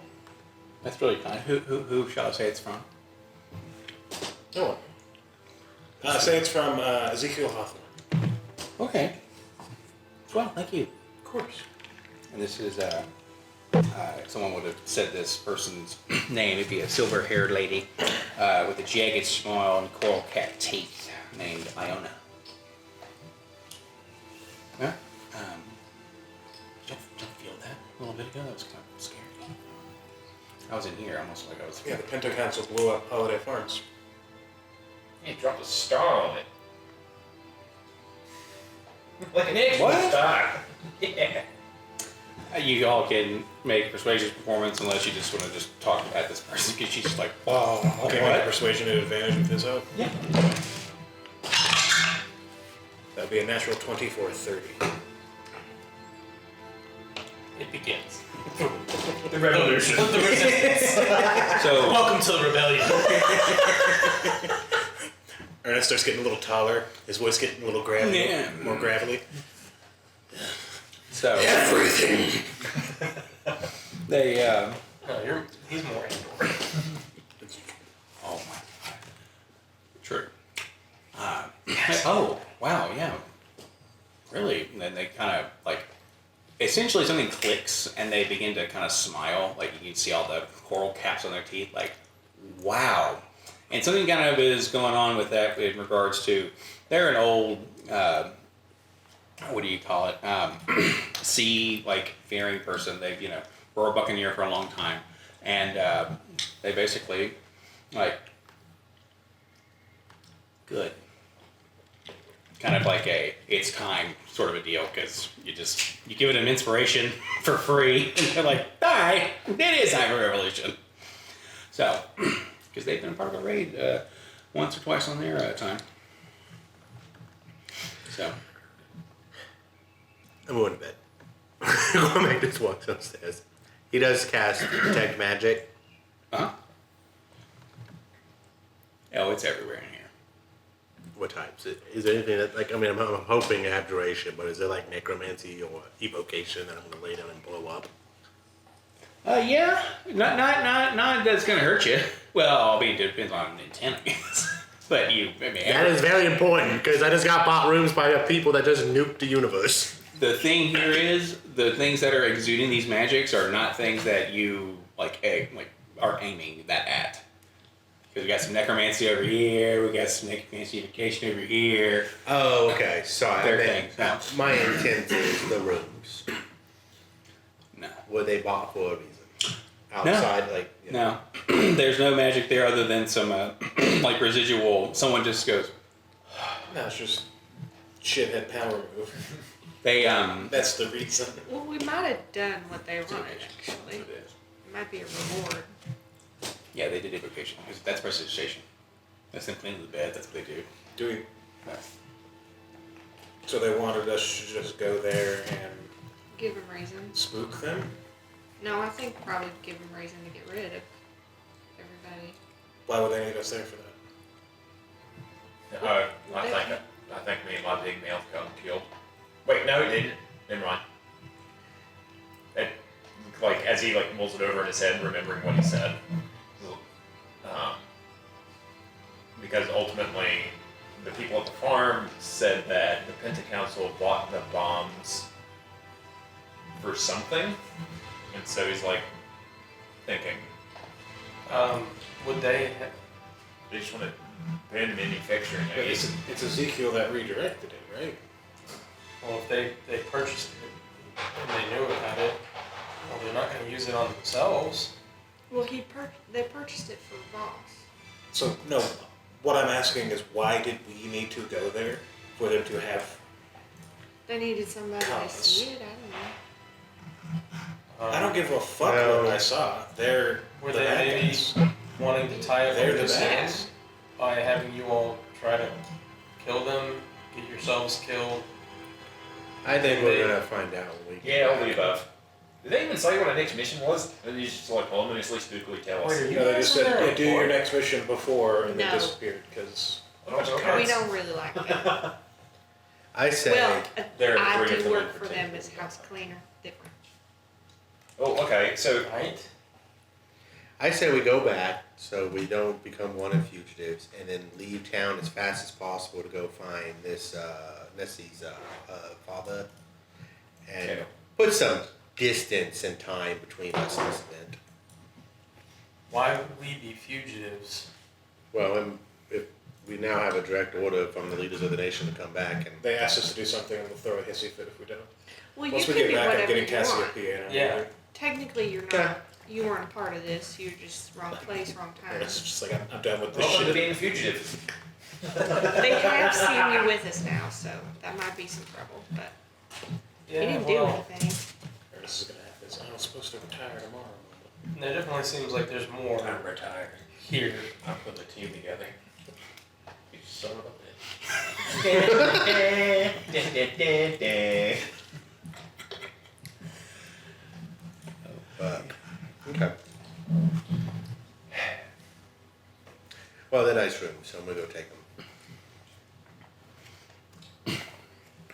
That's really kind. Who shall I say it's from? No one. Say it's from Ezekiel Hawthorne. Okay. Well, thank you. Of course. And this is, if someone would have said this person's name, it'd be a silver-haired lady with a jagged smile and coral cat teeth named Iona. Yeah? Don't feel that a little bit ago? That was kind of scary. I was in here almost like I was... Yeah, the Pinto Council blew up Holiday Farms. He dropped a star on it. Like an actual What? star. Yeah. You all can make persuasion performance unless you just want to just talk at this person because she's just like, oh, Okay, make a persuasion at advantage with his help. Yeah. That'd be a natural 20 for a 30. It begins. The revolution. So, Welcome to the rebellion. Ernest starts getting a little taller, his voice getting a little gravelly, Yeah. more gravelly. so Everything! they, No, he's more Andor. oh my God. True. Oh, wow, yeah. Really? And then they kind of like, essentially something clicks and they begin to kind of smile. Like you can see all the coral caps on their teeth. Like, wow. And something kind of is going on with that in regards to, they're an old, what do you call it? Sea, like, faring person. They've, were a buccaneer for a long time. And they basically, like, good. Kind of like it's time sort of a deal because you give it an inspiration for free and they're like, bye, it is time for revolution. So, because they've been a part of a raid once or twice on their time. So. I'm going to bed. Go make this walk downstairs. He does cast Detect Magic. Uh-huh. Oh, it's everywhere in here. What types? Is there anything that, like, I mean, I'm hoping abjuration, but is there like necromancy or evocation that I'm gonna lay down and blow up? Yeah. Not that's gonna hurt you. Well, I mean, it depends on the intent, I guess. But I mean, That is very important because I just got bought rooms by people that just nuked the universe. the thing here is the things that are exuding these magics are not things that you are aiming that at. Because we got some necromancy over here, we got some necromancy over here. Oh, okay. Sorry. They're I meant, things. my intent is the rooms. No. Were they bought for a reason? Outside, like. You know. No. There's no magic there other than some like residual. Someone just goes. No, it's just shithead power move. They That's the reason. Well, we might have done what they wanted, actually. It might be a reward. Yeah, they did evocation. That's prestidigitation. That's them cleaning the bed. That's what they do. Do we? So they wanted us to just go there and Give them reasons. spook them? No, I think probably give them reason to get rid of everybody. Why would they need us there for that? I think me and my big mouth got him killed. Wait, no, he didn't. Never mind. It, like as he mulls it over in his head, remembering what he said. Because ultimately, the people at the farm said that the Penta Council bought the bombs for something, and so he's thinking, Would they? they just want to ban manufacturing. I guess. It's Ezekiel that redirected it, right? Well, if they purchased it and they knew about it, well, they're not going to use it on themselves. Well, they purchased it for Voss. So, no, what I'm asking is why did we need to go there for them to have... They needed somebody to Cause. see it. I don't know. I don't give a fuck No. what I saw. They're Were the they bad maybe guys. wanting to tie up They're the loose bad ends by having you all try to kill them, get yourselves killed? I think we're gonna find out when we. Yeah, all the above. Did they even say what our next mission was? Or did they just ominously, spookily tell us? Wait, are you No, they guys just in said, there yeah, do your before? next mission before, and they No. disappeared, because... Okay. We don't really like them. I say. Well, There are I three of do them work in for them particular. as house cleaner. Different. Oh, okay. So Right? I say we go back so we don't become wanted fugitives, and then leave town as fast as possible to go find this Nessie's father, and Okay. put some distance and time between us and this event. Why would we be fugitives? Well, if we now have a direct order from the leaders of the nation to come back, and They asked us to do something, and we'll throw a hissy fit if we don't. Well, Once you we can get do back, I'm whatever getting you want. Cassiopeia and Yeah. everything. Technically, you're Yeah. not. You weren't a part of this. You're just wrong place, wrong And time. it's just like, I'm done with this welcome to shit. being a fugitive. They have seen you with us now, so that might be some trouble. But Yeah, you didn't well, do anything. Or this is gonna happen. So I'm supposed to retire tomorrow. there definitely seems like there's more I'm retired. here. I'm putting the team together. You son of a bitch. okay. Well, they're nice rooms, so I'm gonna go take them.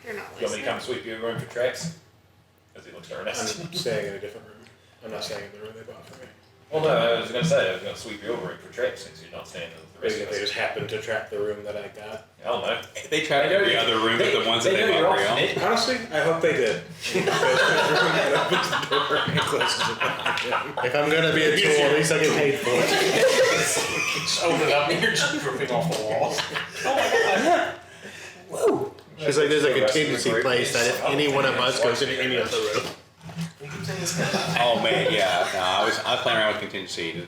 They're not You want me to listening. come sweep your room for tracks? As he looks earnest. I'm staying in a different room. I'm not staying in the room they bought for me. Well, no, I was going to sweep your room for tracks since you're not staying with the rest Maybe of they us. just happened to track the room that I got. I don't know. They tried every other room but the ones that they know bought you're real. off it. Honestly, I hope they did. Because the room that opens the door and closes it behind him. If I'm gonna be a tool, at least I get paid for it. Just open it up and you're just dripping off the walls. It's like there's a contingency place that if any one of us goes into any other room. Oh man, yeah. No, I was playing around with contingency,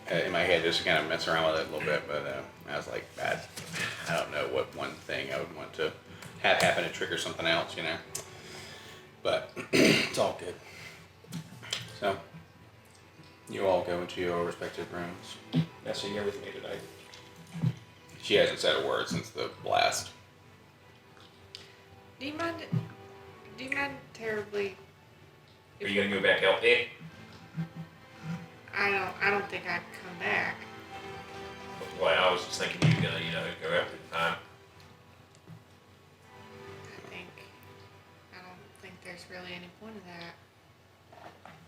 in my head, just to kind of mess around with it a little bit. But I was like, I don't know what one thing I would want to have happen to trigger something else, you know. But it's all good. So you all go into your respective rooms. That's in here with me today. She hasn't said a word since the blast. Do you mind terribly? Are you going to go back out there? I don't think I'd come back. Well, I was just thinking you were gonna, go out to the time. I don't think there's really any point of that.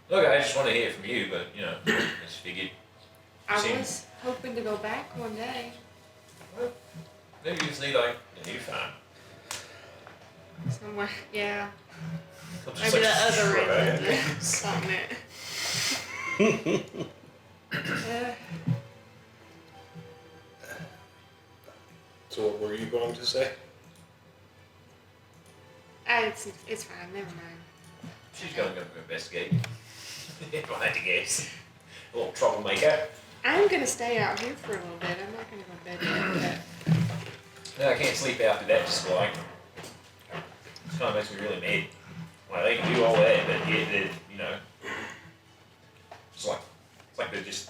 Look, I just want to hear from you, but I just figured I Same. was hoping to go back one day. maybe you just need like a new fine. Somewhere, yeah. I'm just Maybe like, the other right. end of something. So what were you going to say? It's fine, never mind. She's gonna go investigate. If I had to guess. A little troublemaker. I'm gonna stay out here for a little bit. I'm not gonna go to bed yet, but No, I can't sleep after that, just like, it kind of makes me really mad. Like, they can do all that, but yet they're, it's like they're just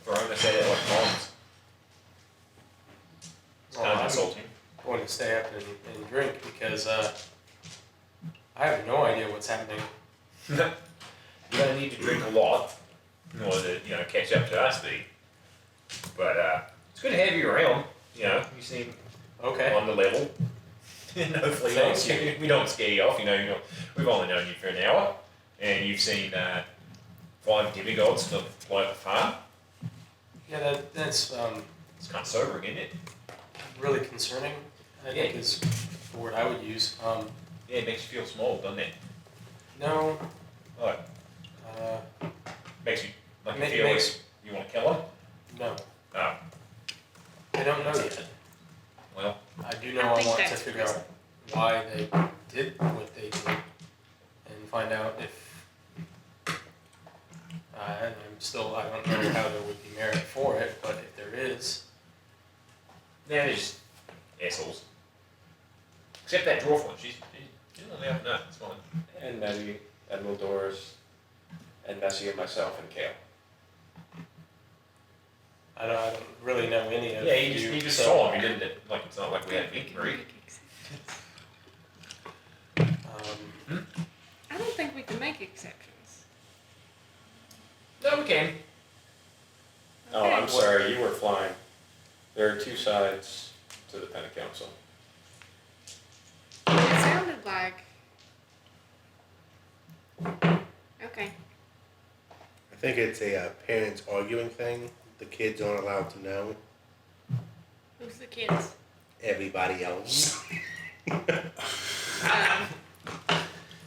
throwing us at it like bombs. It's kind of I'm insulting. going to stay up and drink because I have no idea what's happening. You don't need to drink a lot in order to, catch up to our speed. But it's good to have you around. You seem Okay. on the level. And hopefully Thank we don't scare you off. We've only known you for an hour, and you've seen 5 demigods fly up the farm. Yeah, that's It's kind of sobering, isn't it? really concerning. I think Yeah. is the word I would use. Yeah, it makes you feel small, doesn't it? No. Like, makes you Ma- feel makes- like you want to kill him. No. Oh, I don't know yet. well, I do know I I think want to that's figure out why they did what they did and find out if and I don't know how there would be merit for it, but if there is, they're just assholes. Except that dwarf one. She's only up nut. It's fine. And Nettie, Admiral Doris, and Nessie and myself and Kale. I don't really know any of Yeah, you just so, saw him. You didn't. Like, it's not like we had a meet and greet. I don't think we can make exceptions. No, we can. Oh, Okay. I'm sorry, you were flying. There are 2 sides to the Penta Council. It sounded like. Okay. I think it's a parents arguing thing. The kids aren't allowed to know. Who's the kids? Everybody else. Um,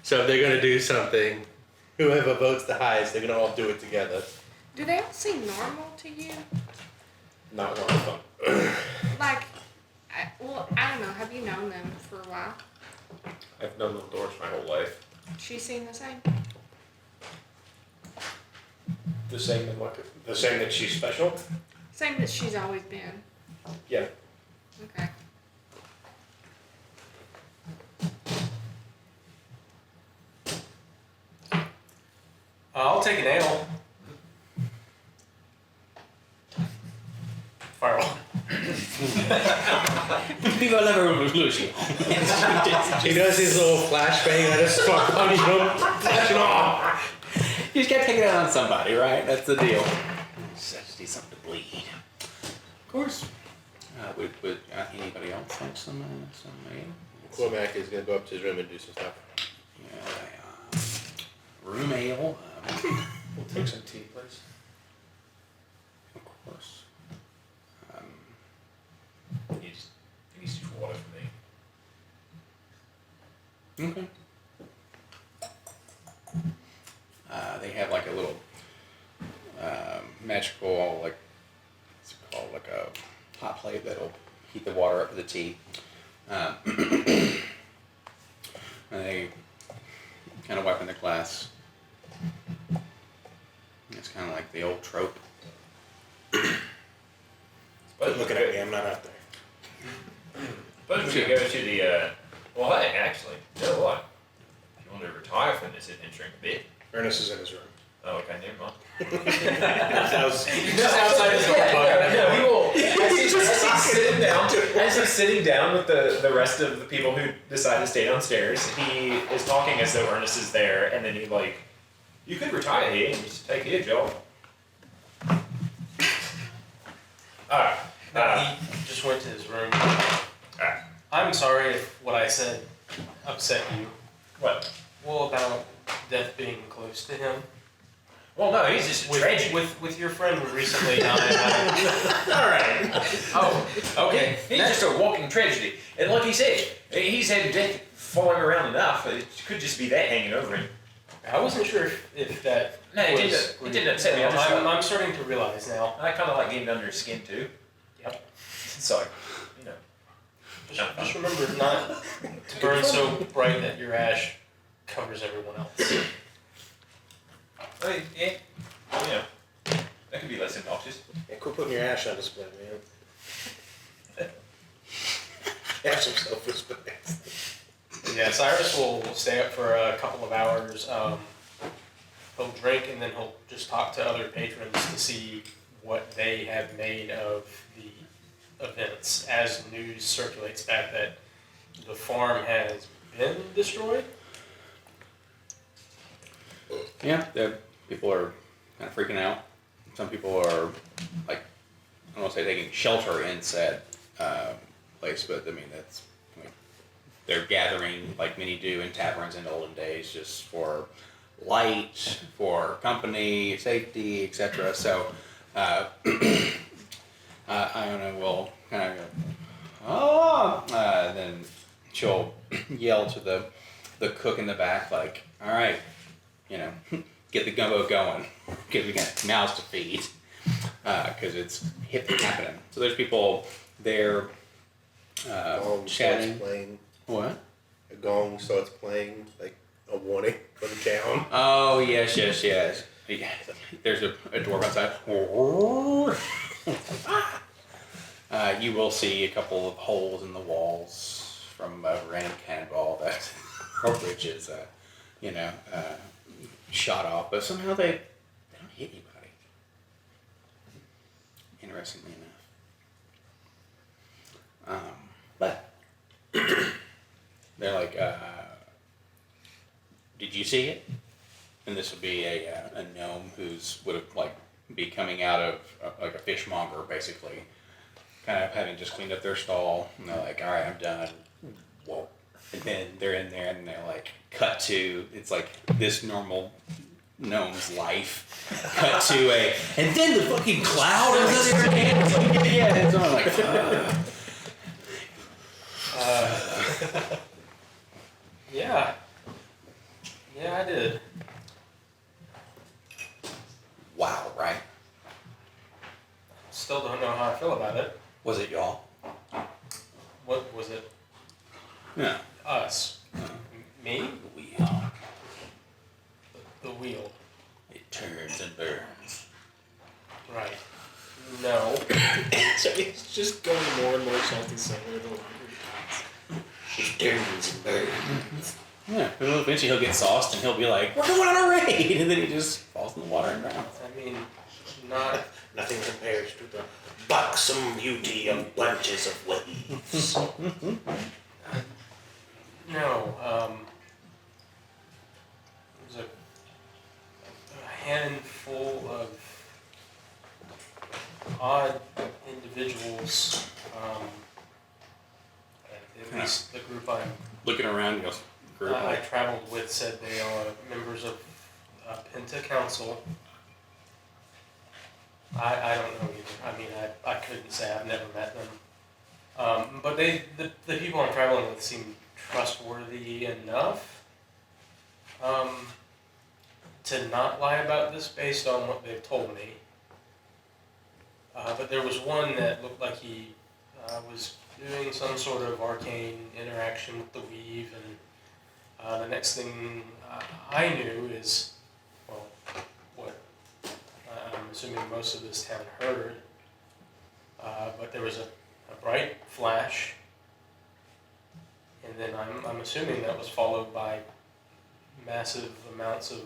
So if they're gonna do something, whoever votes the highest, they're gonna all do it together. do they all seem normal to you? Not one of them. Like, I don't know. Have you known them for a while? I've known Little Doris my whole life. She seem the same? The same that she's special? Same that she's always been. Yeah. Okay. I'll take an ale. Fireball. Viva la revolution. He does his little flashbang. I just start punching him, flashing off. You just gotta take it out on somebody, right? That's the deal. Just need something to bleed. Of course. Would anybody else like some ale? Cormac is gonna go up to his room and do some stuff. Yeah, room ale. We'll take some tea, please. Of course. He needs some water for me. Okay. They have like a little magical, like, what's it called, like a hot plate that'll heat the water up for the tea. And they kind of wipe in the glass. It's kind of like the old trope. But looking at me, I'm not out there. But we could go to the, well, hey, actually, you know what? If you want to retire from this adventuring bit. Ernest is in his room. Oh, okay, never mind. That was Just outside his door. No, he will. As he's sitting down with the rest of the people who decide to stay downstairs, he is talking as though Ernest is there, and then he you could retire here and just take your job. Alright. He just went to his room. I'm sorry if what I said upset you. What? Well, about death being close to him. Well, no, he's just a tragedy. With your friend who recently died. Alright. Oh, okay. He's just a walking tragedy. And like he said, he's had death following around enough. It could just be that hanging over him. I wasn't sure if that. No, it didn't upset me. I'm starting to realize now. I kind of like getting under his skin too. Yep. So, you know. Just remember not to burn so bright that your ash covers everyone else. Well, yeah. You know. That could be less obnoxious. Yeah, quit putting your ash on display, man. Have some self-respect. Yeah, Cyrus will stay up for a couple of hours. He'll drink and then he'll just talk to other patrons to see what they have made of the events as news circulates back that the farm has been destroyed. Yeah, people are kind of freaking out. Some people are like, I don't want to say taking shelter in said place, but I mean that's like, they're gathering like many do in taverns in the olden days, just for light, for company, safety, etc. So I don't know. We'll kind of go, oh, then she'll yell to the cook in the back, like, all right, you know, get the gumbo going, because we got mouths to feed, because it's happening. So there's people there Gong chatting. starts playing. What? A gong starts playing, like a warning for the town. Oh, yes. Yeah, there's a dwarf outside. You will see a couple of holes in the walls from a random cannonball that Oakridge is, shot off, but somehow they don't hit anybody. Interestingly enough. But they're like, did you see it? And this would be a gnome would have like be coming out of like a fishmonger, basically, kind of having just cleaned up their stall, and they're like, all right, I'm done. Whoa. And then they're in there and they're like, cut to, it's like this normal gnome's life. Cut to and then the fucking cloud is on their hands. Like, yeah, it's on like, Yeah. Yeah, I did. wow, right? Still don't know how I feel about it. Was it y'all? What was it? Yeah. Us. Me? We, The wheel. it turns and burns. Right. No. So it's just going more and more salty sour the longer it goes. It turns and burns. Yeah, well, eventually he'll get sauced and he'll be like, we're going on a raid! And then he just falls in the water and drowns. I mean, not. Nothing compares to the buxom beauty of bunches of waves. No. It was a handful of odd individuals. At least the group Looking around, goes, group I like, traveled with said they are members of Penta Council. I don't know either. I mean, I couldn't say. I've never met them. But the people I'm traveling with seem trustworthy enough to not lie about this based on what they've told me. But there was one that looked like he was doing some sort of arcane interaction with the weave, and the next thing I knew is, well, what I'm assuming most of this town heard, but there was a bright flash, and then I'm assuming that was followed by massive amounts of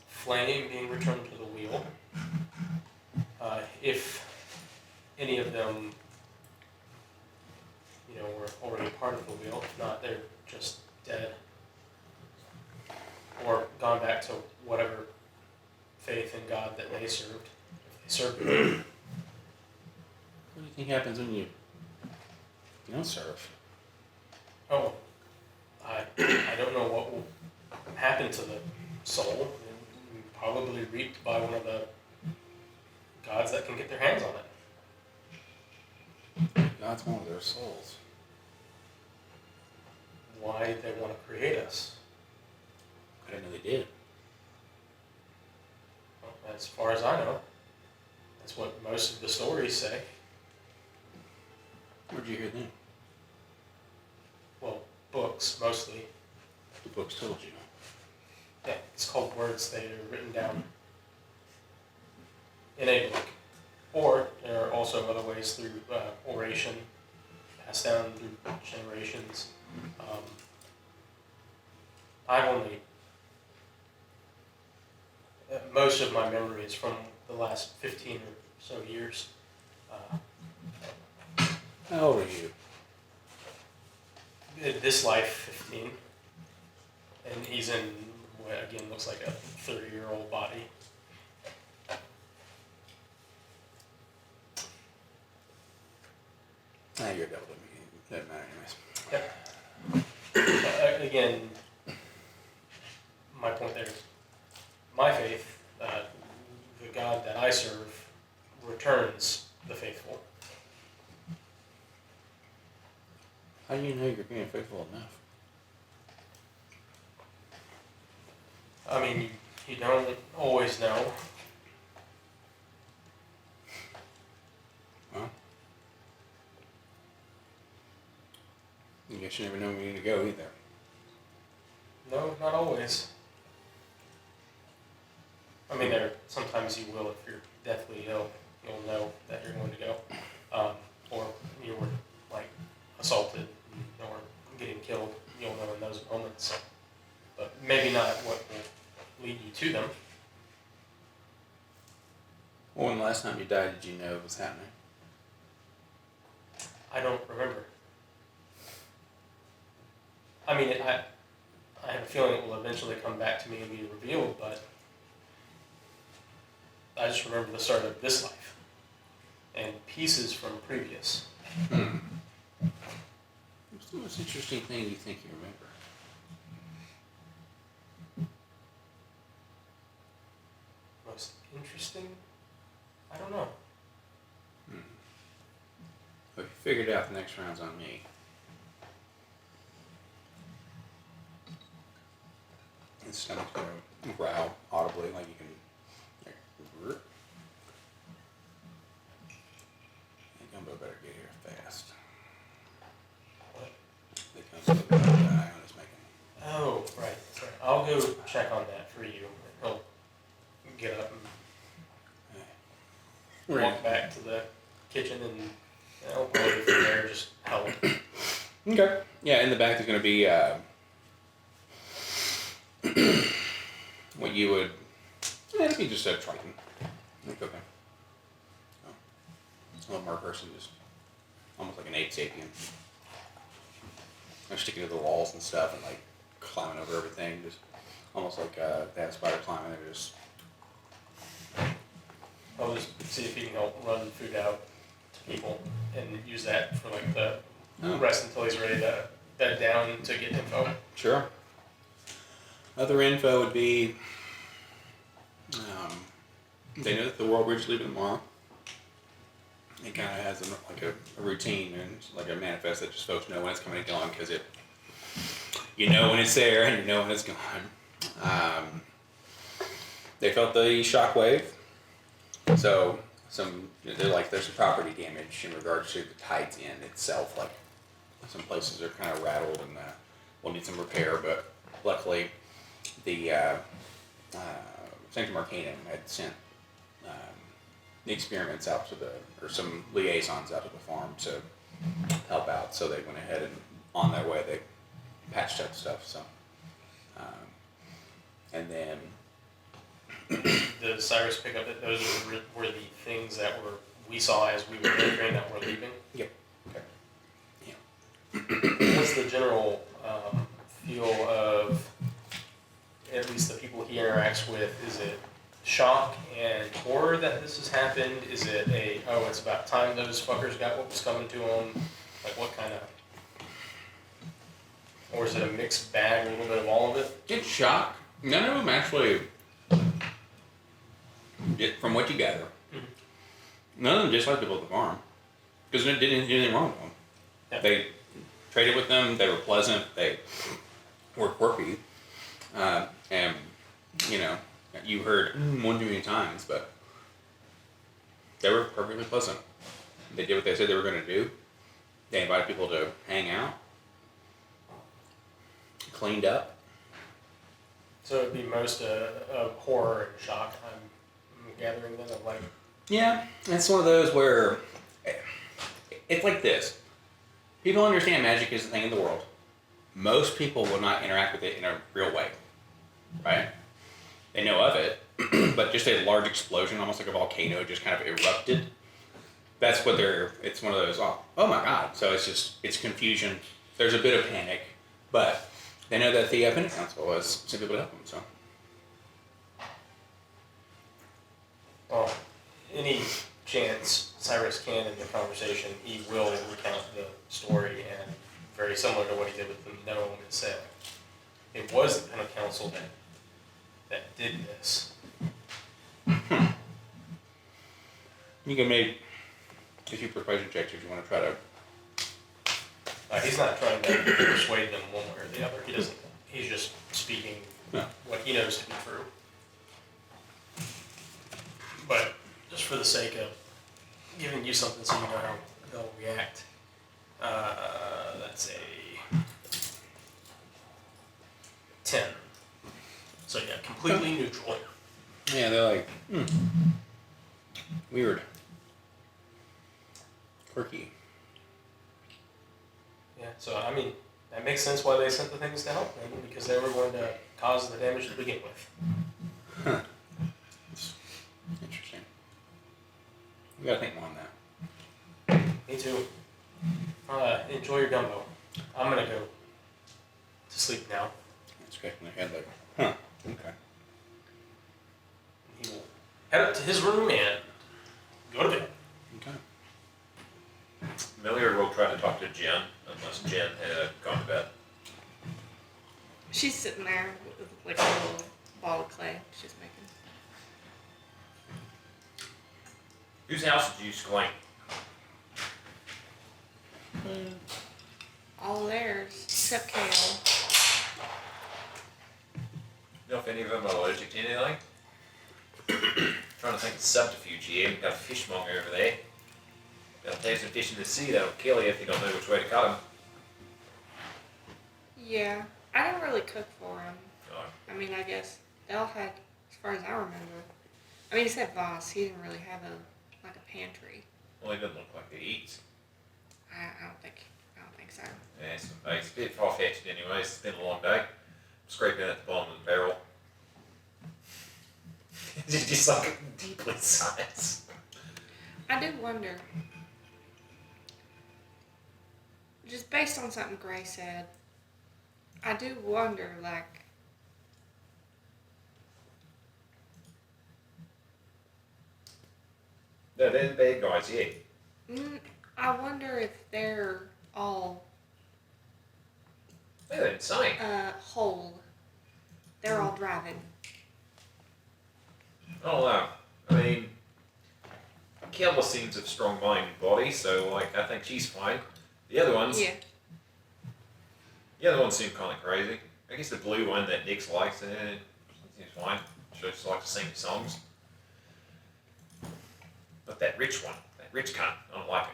flame being returned to the wheel. If any of them, were already part of the wheel, if not, they're just dead. Or gone back to whatever faith in God that they served, if they served Him. think happens when you don't serve? Oh, I don't know what will happen to the soul. Probably reaped by one of the gods that can get their hands on it. God's one of their souls. Why they want to create us? I didn't know they did. Well, as far as I know, that's what most of the stories say. Where'd you hear them? Well, books mostly. The books told you. Yeah, it's called words. They are written down in a book. Or there are also other ways through oration, passed down through generations. I've only, most of my memory is from the last 15 or so years. How old are you? This life, 15. And he's in what again looks like a 30-year-old body. You're a devil to me. Doesn't matter anyways. Again, my point there is my faith, the God that I serve, returns the faithful. How do you know you're being faithful enough? I mean, you don't always know. Well, I guess you never know where you need to go either. No, not always. I mean, sometimes you will if you're deathly ill. You'll know that you're going to go. Or you were, like, assaulted or getting killed. You'll know in those moments. But maybe not what will lead you to them. Well, when the last time you died, did you know it was happening? I don't remember. I mean, I have a feeling it will eventually come back to me and be revealed, but I just remember the start of this life and pieces from previous. What's the most interesting thing you think you remember? Most interesting? I don't know. Well, if you figured out, the next round's on me. His stomach's gonna growl audibly, like you can. Like, brr. The gumbo better get here fast. What? The gumbo that Ion is making. Oh, right. Sorry. I'll go check on that for you. He'll get up and walk back to the kitchen and I'll probably from there just help. Okay. Yeah, in the back there's gonna be what you would. It'd be just a Triton. Like, okay. Oh. A little more person, just almost like an ape sapien. They're sticking to the walls and stuff and like climbing over everything, just almost like they have spider climbing. They're just. I'll just see if he can help run food out to people and use that for like the rest until he's ready to bed down to get info. Sure. Other info would be, they know that the World Bridge leaving tomorrow. It kind of has a routine and like a manifest that just folks know when it's coming and going because you know when it's there and you know when it's gone. They felt the shockwave, so there's some property damage in regards to the Tides Inn itself. Like some places are kind of rattled and will need some repair, but luckily the Sanctum Arcanum had sent the experiments out to or some liaisons out to the farm to help out. So they went ahead and on their way they patched up stuff. So, and then Did Cyrus pick up that those were the things that we saw as we were entering that were leaving? Yep. Okay. Yeah. What's the general feel of at least the people he interacts with? Is it shock and horror that this has happened? Is it it's about time those fuckers got what was coming to them? Like, what kind of... Or is it a mixed bag, a little bit of all of it? It's shock. None of them actually, from what you gather, none of them disliked people at the farm. Because they didn't do anything wrong with them. Yeah. They traded with them, they were pleasant, they were quirky. And, you know, you heard one too many times, but they were perfectly pleasant. They did what they said they were going to do. They invited people to hang out. Cleaned up. So it'd be most of horror and shock, I'm gathering then, of like... Yeah, it's one of those where it's like this. People understand magic is the thing in the world. Most people will not interact with it in a real way, right? They know of it, but just a large explosion, almost like a volcano, just kind of erupted. That's what it's one of those, oh my God. So it's confusion. There's a bit of panic, but they know that the Pennant Council was sent people to help them, so. Well, any chance Cyrus can in the conversation, he will recount the story, and very similar to what he did with the gnome, and said it was the Pennant Council that did this. You can make a few persuasion checks if you want to try to. He's not trying to persuade them one way or the other. He doesn't. He's just speaking what he knows to be true. But just for the sake of giving you something so you know how they'll react, that's a 10. So yeah, completely neutral. Yeah, they're like, weird. Quirky. Yeah, so I mean, that makes sense why they sent the things to help them, because they were going to cause the damage to begin with. Huh. It's interesting. We gotta think more on that. Me too. Enjoy your gumbo. I'm gonna go to sleep now. Scratching my head like, huh, okay. He will head up to his room and go to bed. Okay. Milliard will try to talk to Jen, unless Jen had gone to bed. She's sitting there with like a little ball of clay she's making. Whose house did you claim? All theirs, except Kale. You know if any of them are allergic to anything? Trying to think of subterfuge here. We've got a fishmonger over there. They'll take some fish in the sea that'll kill you if you don't know which way to cut them. Yeah, I didn't really cook for him. Oh. I mean, I guess Dell had, as far as I remember. I mean, except Voss, he didn't really have a pantry. Well, he doesn't look like he eats. I don't think so. Yeah, it's a bit far-fetched anyway. It's been a long day. Scraping at the bottom of the barrel. Just like deeply science. I do wonder, just based on something Gray said, I do wonder, like, No, they're the bad guys, yeah. I wonder if they're all They're insane. whole. They're all driving. I don't know. I mean, Kelma seems a strong mind and body, so like I think she's fine. The other ones, Yeah. the other ones seem kind of crazy. I guess the blue one that Nix likes, seems fine. She just likes to sing songs. But that rich one, that rich cunt, I don't like it.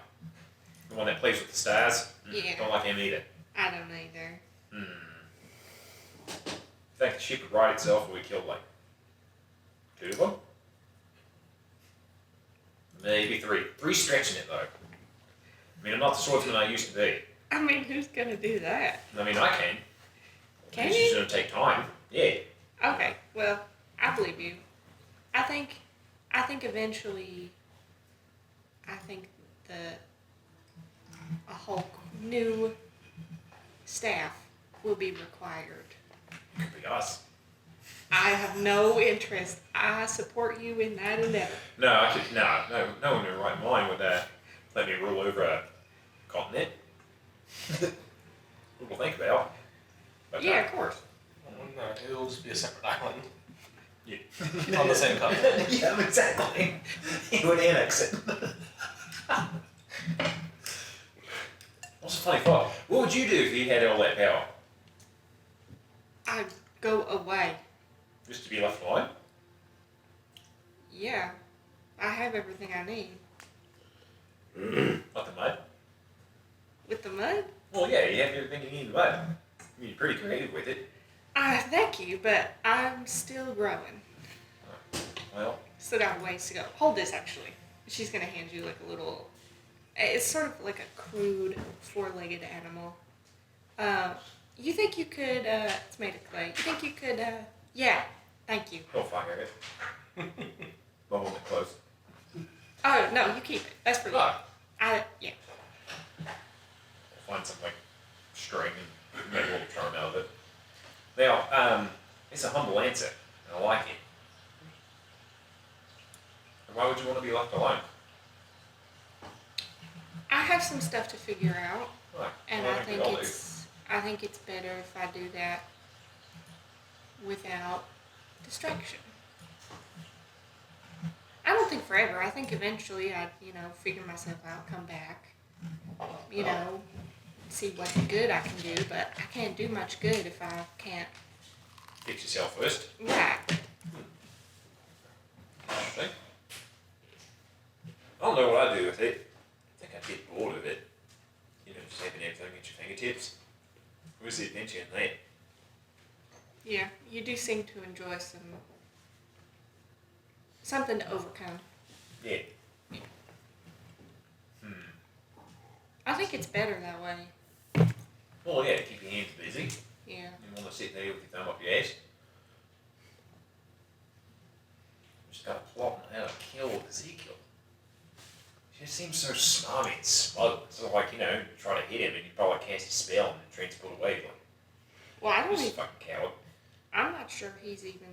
The one that plays with the stars, Yeah. don't like him either. I don't either. Think the ship would right itself if we killed like 2 of them? Maybe 3. 3 stretching it though. I mean, I'm not the swordsman I used to be. I mean, who's gonna do that? I mean, I can. Can It's you? just gonna take time. Yeah. Okay, well, I believe you. I think eventually, a whole new staff will be required. Could be us. I have no interest. I support you in that endeavor. No, no one in their right mind would let me rule over a continent. People think about. But Yeah, of course. No, it'll just be a separate island Yeah. on the same continent. Yeah, exactly. He would annex it. What's a funny thought? What would you do if you had all that power? I'd go away. Just to be left alone? Yeah. I have everything I need. Like the mud? With the mud? Well, yeah, you have everything you need in the mud. I mean, you're pretty creative with it. Thank you, but I'm still growing. Well, Still got a ways to go. Hold this, actually. She's gonna hand you like a little. It's sort of like a crude four-legged animal. You think you could? It's made of clay. You think you could? Yeah. Thank you. oh fuck it. I want it close. Oh no, you keep it. That's for you. Ah, Yeah. I'll find some like string and make a little charm out of it. Now, it's a humble answer, and I like it. Why would you want to be left alone? I have some stuff to figure out, Right. and well, I think we all do. I think it's better if I do that without distraction. I don't think forever. I think eventually I'd, figure myself out, come back, see what good I can do, but I can't do much good if I can't. Fix yourself first. Right. Interesting. I don't know what I'd do with it. I think I'd get bored of it. Just having everything at your fingertips. Where's the adventure in that? Yeah, you do seem to enjoy something to overcome. Yeah. I think it's better that way. Well, yeah, keep your hands busy. Yeah. You want to sit there with your thumb up your ass. Just got a plot on how to kill Ezekiel. He just seems so smarmy and smug. So try to hit him and he'd probably cast a spell and transport away. Like, Well, I don't this even. fucking coward. I'm not sure he's even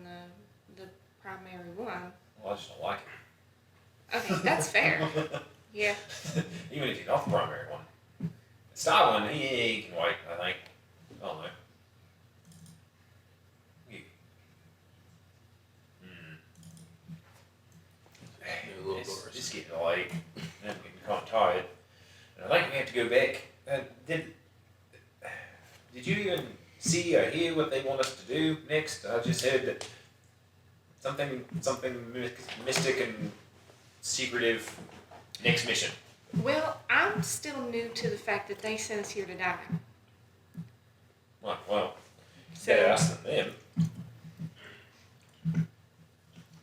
the primary one. Well, I just don't like him. Okay, that's fair. Yeah. Even if he's not the primary one. The star one, he can wait, I think. I don't know. You. It's getting late, and I'm getting kind of tired. And I think we have to go back. Did you even see or hear what they want us to do next? I just heard that something mystic and secretive next mission. Well, I'm still new to the fact that they sent us here to die. Well, So better us than them.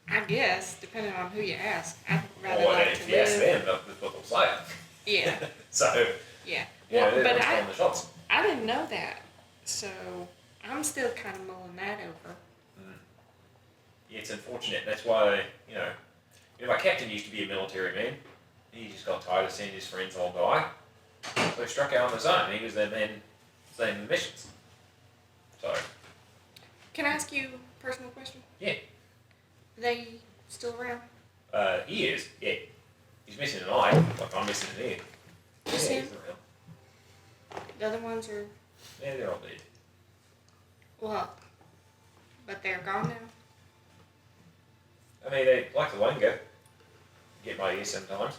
I guess, depending on who you ask, I'd rather Well, like if to you ask live. them, that's what they'll say. Yeah, So, yeah. yeah, Well, they're but calling the shots. I didn't know that, so I'm still kind of mulling that over. Yeah, it's unfortunate. That's why, my captain used to be a military man. He just got tired of seeing his friends all die. So he struck out on his own. He was their man saying the missions. So, Can I ask you a personal question? yeah. They still around? He is, yeah. He's missing an eye, like I'm missing an ear. Just Yeah, him? he's around. The other ones are, Yeah, they're all dead. well, but they're gone now? I mean, they like to linger. Get my ear sometimes.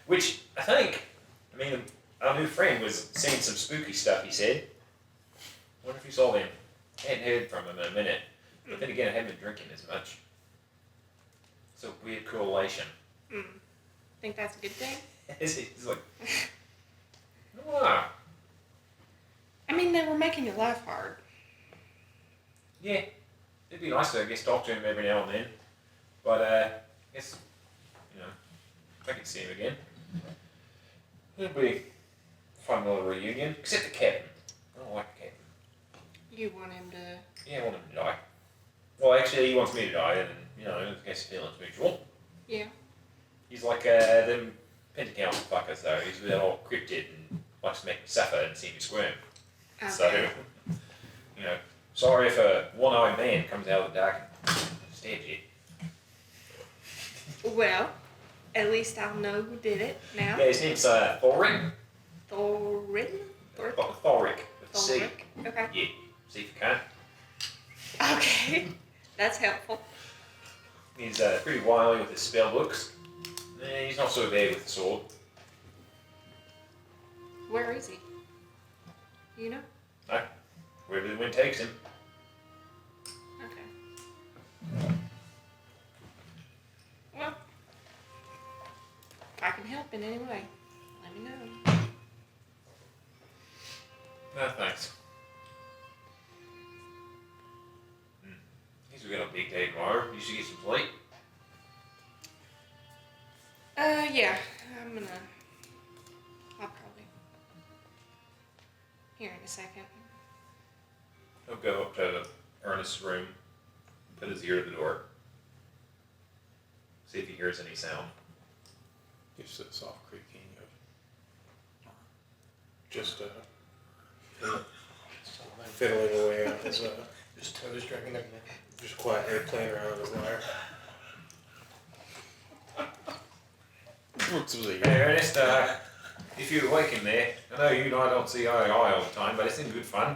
Which, our new friend was seeing some spooky stuff, he said. Wonder if you saw him. Hadn't heard from him in a minute. But then again, I haven't been drinking as much. It's a weird correlation. Think that's a good thing? He's like, ah, I mean, they were making your life hard. yeah. It'd be nice to, talk to him every now and then. But, I guess, I can see him again. It'll be a fun little reunion. Except the captain. I don't like the captain. You want him to... Yeah, I want him to die. Well, actually, he wants me to die, and, I guess feelings mutual. Yeah. He's like them Pentacount fuckers, though. He's a bit all cryptid and likes to make me suffer and see me squirm. Okay. So, sorry if a one-eyed man comes out of the dark and Stabbed you. Well, at least I'll know who did it now. Yeah, his name's Thoric. Thorin? Thoric. With a C. Thoric. Okay. Yeah. See if you can. Okay. That's helpful. He's pretty wily with his spell books. He's not so bad with the sword. Where is he? You know? Wherever the wind takes him. Okay. Well, if I can help in any way, let me know. No, thanks. Guess we got a big day tomorrow. You should get some sleep. Yeah. I'll probably. Here in a second. He'll go up to Ernest's room, put his ear to the door, see if he hears any sound. Just a soft creaking of just fiddling away on his Just toes dragging their neck. just quietly playing around with his lyre. Brooks was a Hey Ernest, if you awaken there, I know you and I don't see eye to eye all the time, but it's in good fun.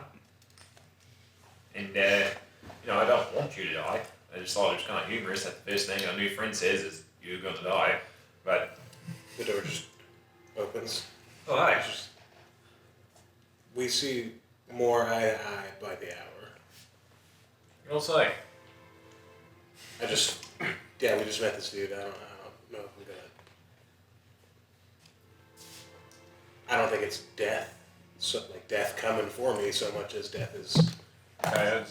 And I don't want you to die. I just thought it was kind of humorous that the first thing a new friend says is you're gonna die. But The door just opens. oh hi. We see more eye to eye by the hour. You don't say. We just met this dude. I don't know if I'm gonna. I don't think it's death, so like death coming for me so much as death is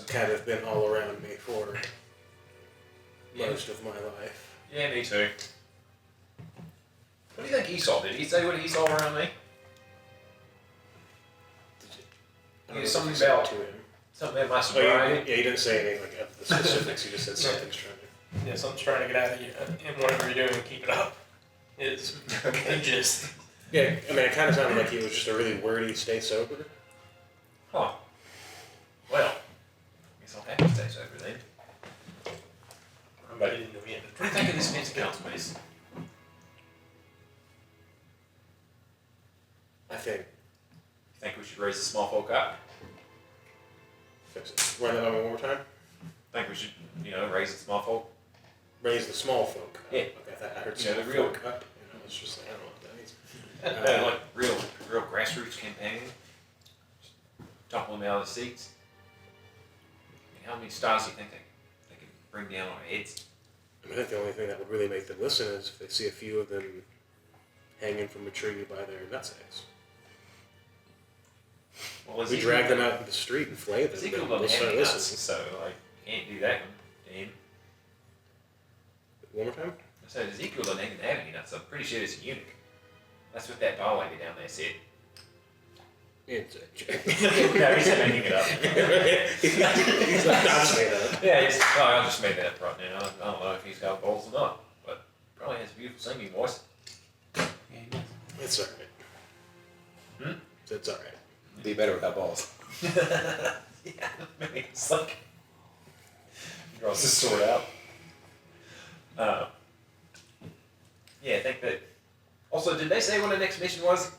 kind of been all around me for most of my life. Yeah, me too. What do you think he saw? Did he say what he saw around me? I don't know if something you said about- to him. Something about my Oh, sobriety? you didn't say anything like of the specifics. You just said something's trying to. Yeah, something's trying to get out of you, and whatever you're doing, keep it up. It's the gist. Yeah, I mean, it kind of sounded like he was just a really wordy stay sober. Huh. Well, I guess I'll have to stay sober then. But I didn't know he had What do you think of this fancy council, Mason? I think. You think we should raise the small folk up? Fix it. Run that on one more time. Think we should, raise the small folk? Raise the small folk. Yeah. Okay, I heard Yeah, small the real- folk up. It's just like, I don't know what that means. Like real grassroots campaign. Topple them out of the seats. How many stars do you think they could bring down on our heads? I think the only thing that would really make them listen is if they see a few of them hanging from a tree by their nutsacks. Well, We drag them out in the street and flay them. Ezekiel Then doesn't they'll have start any nuts, listening. so can't do that one to him. One more time? I said Ezekiel doesn't even have any nuts. I'm pretty sure it's a eunuch. That's what that doll lady down there said. It's No, he's making it up. He's like, I'll just make that up. Yeah, I just made that up right now. I don't know if he's got balls or not, but probably has a beautiful singing voice. It's alright. It's alright. Be better without balls. Yeah, maybe it's like he draws his sword out. Yeah, I think that. Also, did they say what the next mission was?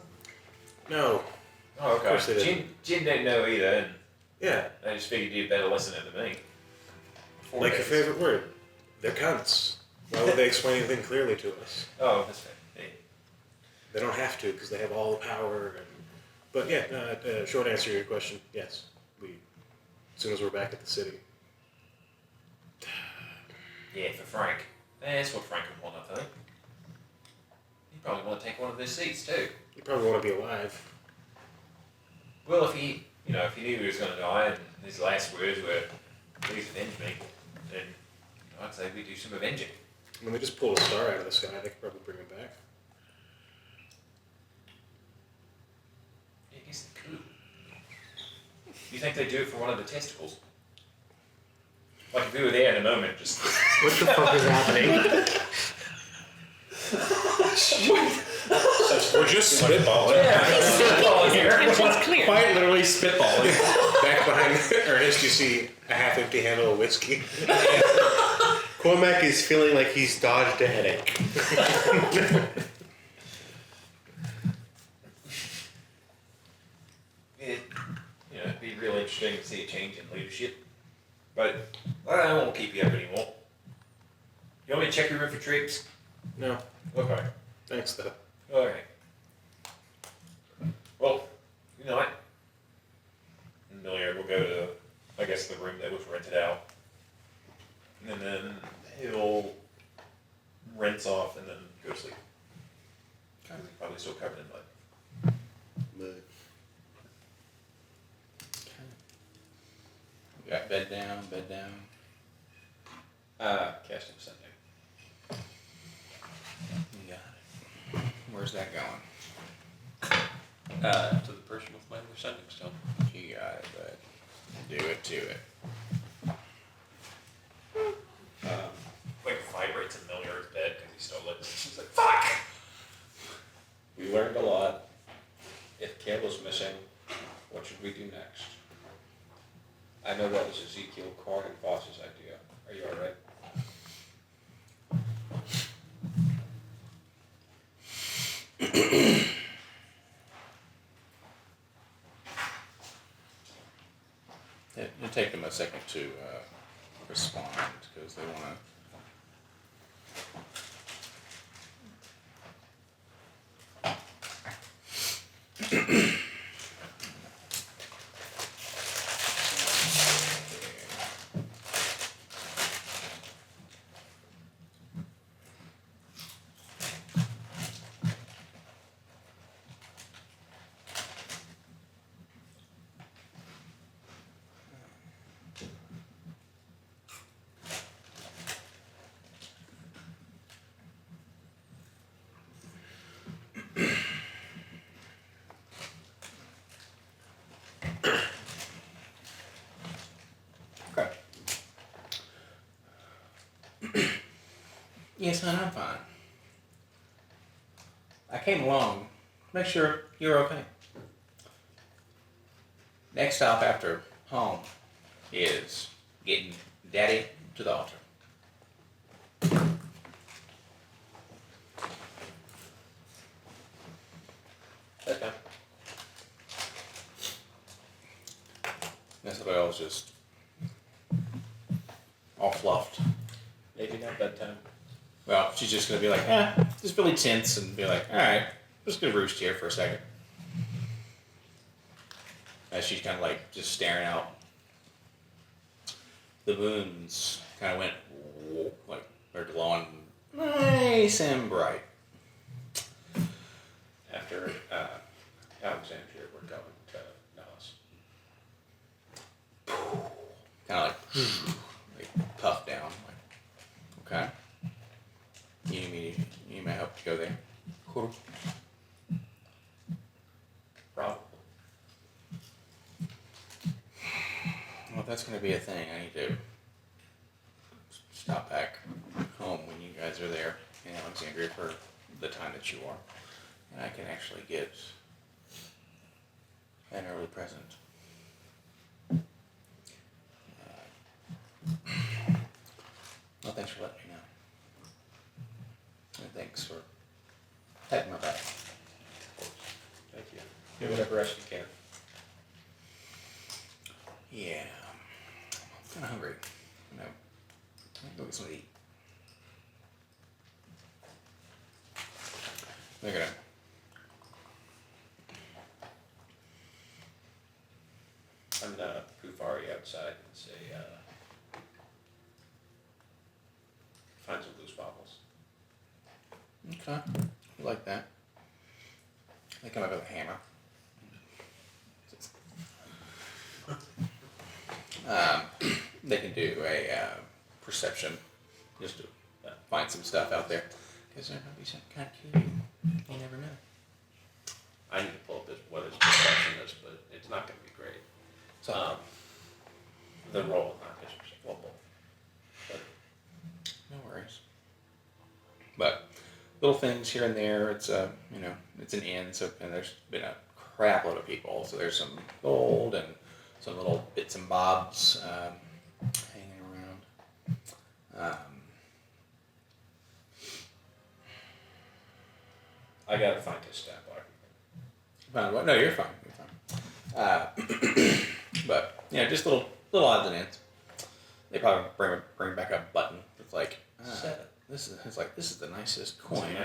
No. Oh, okay. Of course they didn't. Jin didn't know either, and Yeah. I just figured you'd better listen to me. Like your favorite word. They're cunts. Why would they explain anything clearly to us? Oh, that's fair. Yeah. They don't have to because they have all the power. But yeah, short answer to your question, yes. As soon as we're back at the city. Yeah, for Frank. That's what Frank would want, I think. He'd probably want to take one of those seats too. You probably want to be alive. Well, if he knew he was going to die and his last words were, "Please avenge me," then I'd say we do some avenging. When they just pull a star out of the sky, they could probably bring it back. Yeah, I guess they could. You think they'd do it for one of the testicles? Like if we were there in a moment, just What the fuck is happening? We're just spitballing. yeah, here. Entrance clear. Quite literally spitballing. Back behind Ernest, you see a half-empty handle of whiskey. Cormac is feeling like he's dodged a headache. It'd be really interesting to see a change in leadership. But I won't keep you up anymore. You want me to check your room for tricks? No, Okay. thanks though. Okay. Well, good night. And Milliard will go to, I guess, the room that was rented out. And then he'll rinse off and then go to sleep. He's probably still covered in mud. But We got bed down, bed down. Casting Sunday. You got it. Where's that going? To the person with my understanding still. You got it, bud. Do it to it. Like vibrates in Milliard's bed because he stole it. She's like, fuck! We learned a lot. If Caleb's missing, what should we do next? I know that was Ezekiel Corn and Voss's idea. Are you alright? It'll take them a second to respond because they want to. Okay. Yes, hon, I'm fine. I came along to make sure you're okay. Next stop after home is getting Daddy to the altar. Bedtime? Isabel's just all fluffed. Maybe not bedtime. Well, she's just gonna be like, just really tense and be like, all right, I'm just gonna roost here for a second. As she's kind of like just staring out. The moons kind of went like they're glowing nice and bright. After Alexandria, we're going to Nellis. Kind of like puff down. Like, okay. You need my help to go there? Cool. Probably. Well, if that's going to be a thing, I need to stop back home when you guys are there in Alexandria for the time that you are. And I can actually get an early present. Well, thanks for letting me know. And thanks for taking my back. Thank you. Do whatever rest you can. Yeah. I'm kind of hungry. You know, I'm gonna go get something to eat. They're gonna. I'm gonna Pufari outside and say, find some loose bottles. Okay. I like that. They come up with a hammer. They can do a perception just to find some stuff out there. Because there might be something kind of cute. You never know. I need to pull up what his perception is, but it's not gonna be great. So, The roll, not his perception. Well, but no worries. But little things here and there. It's you know, it's an inn, so and there's been a crap load of people. So there's some gold and some little bits and bobs hanging around. I gotta find his stat block. Fine. What? No, you're fine. You're fine. But yeah, just little odds and ends. They probably bring back a button. It's like this is the nicest coin.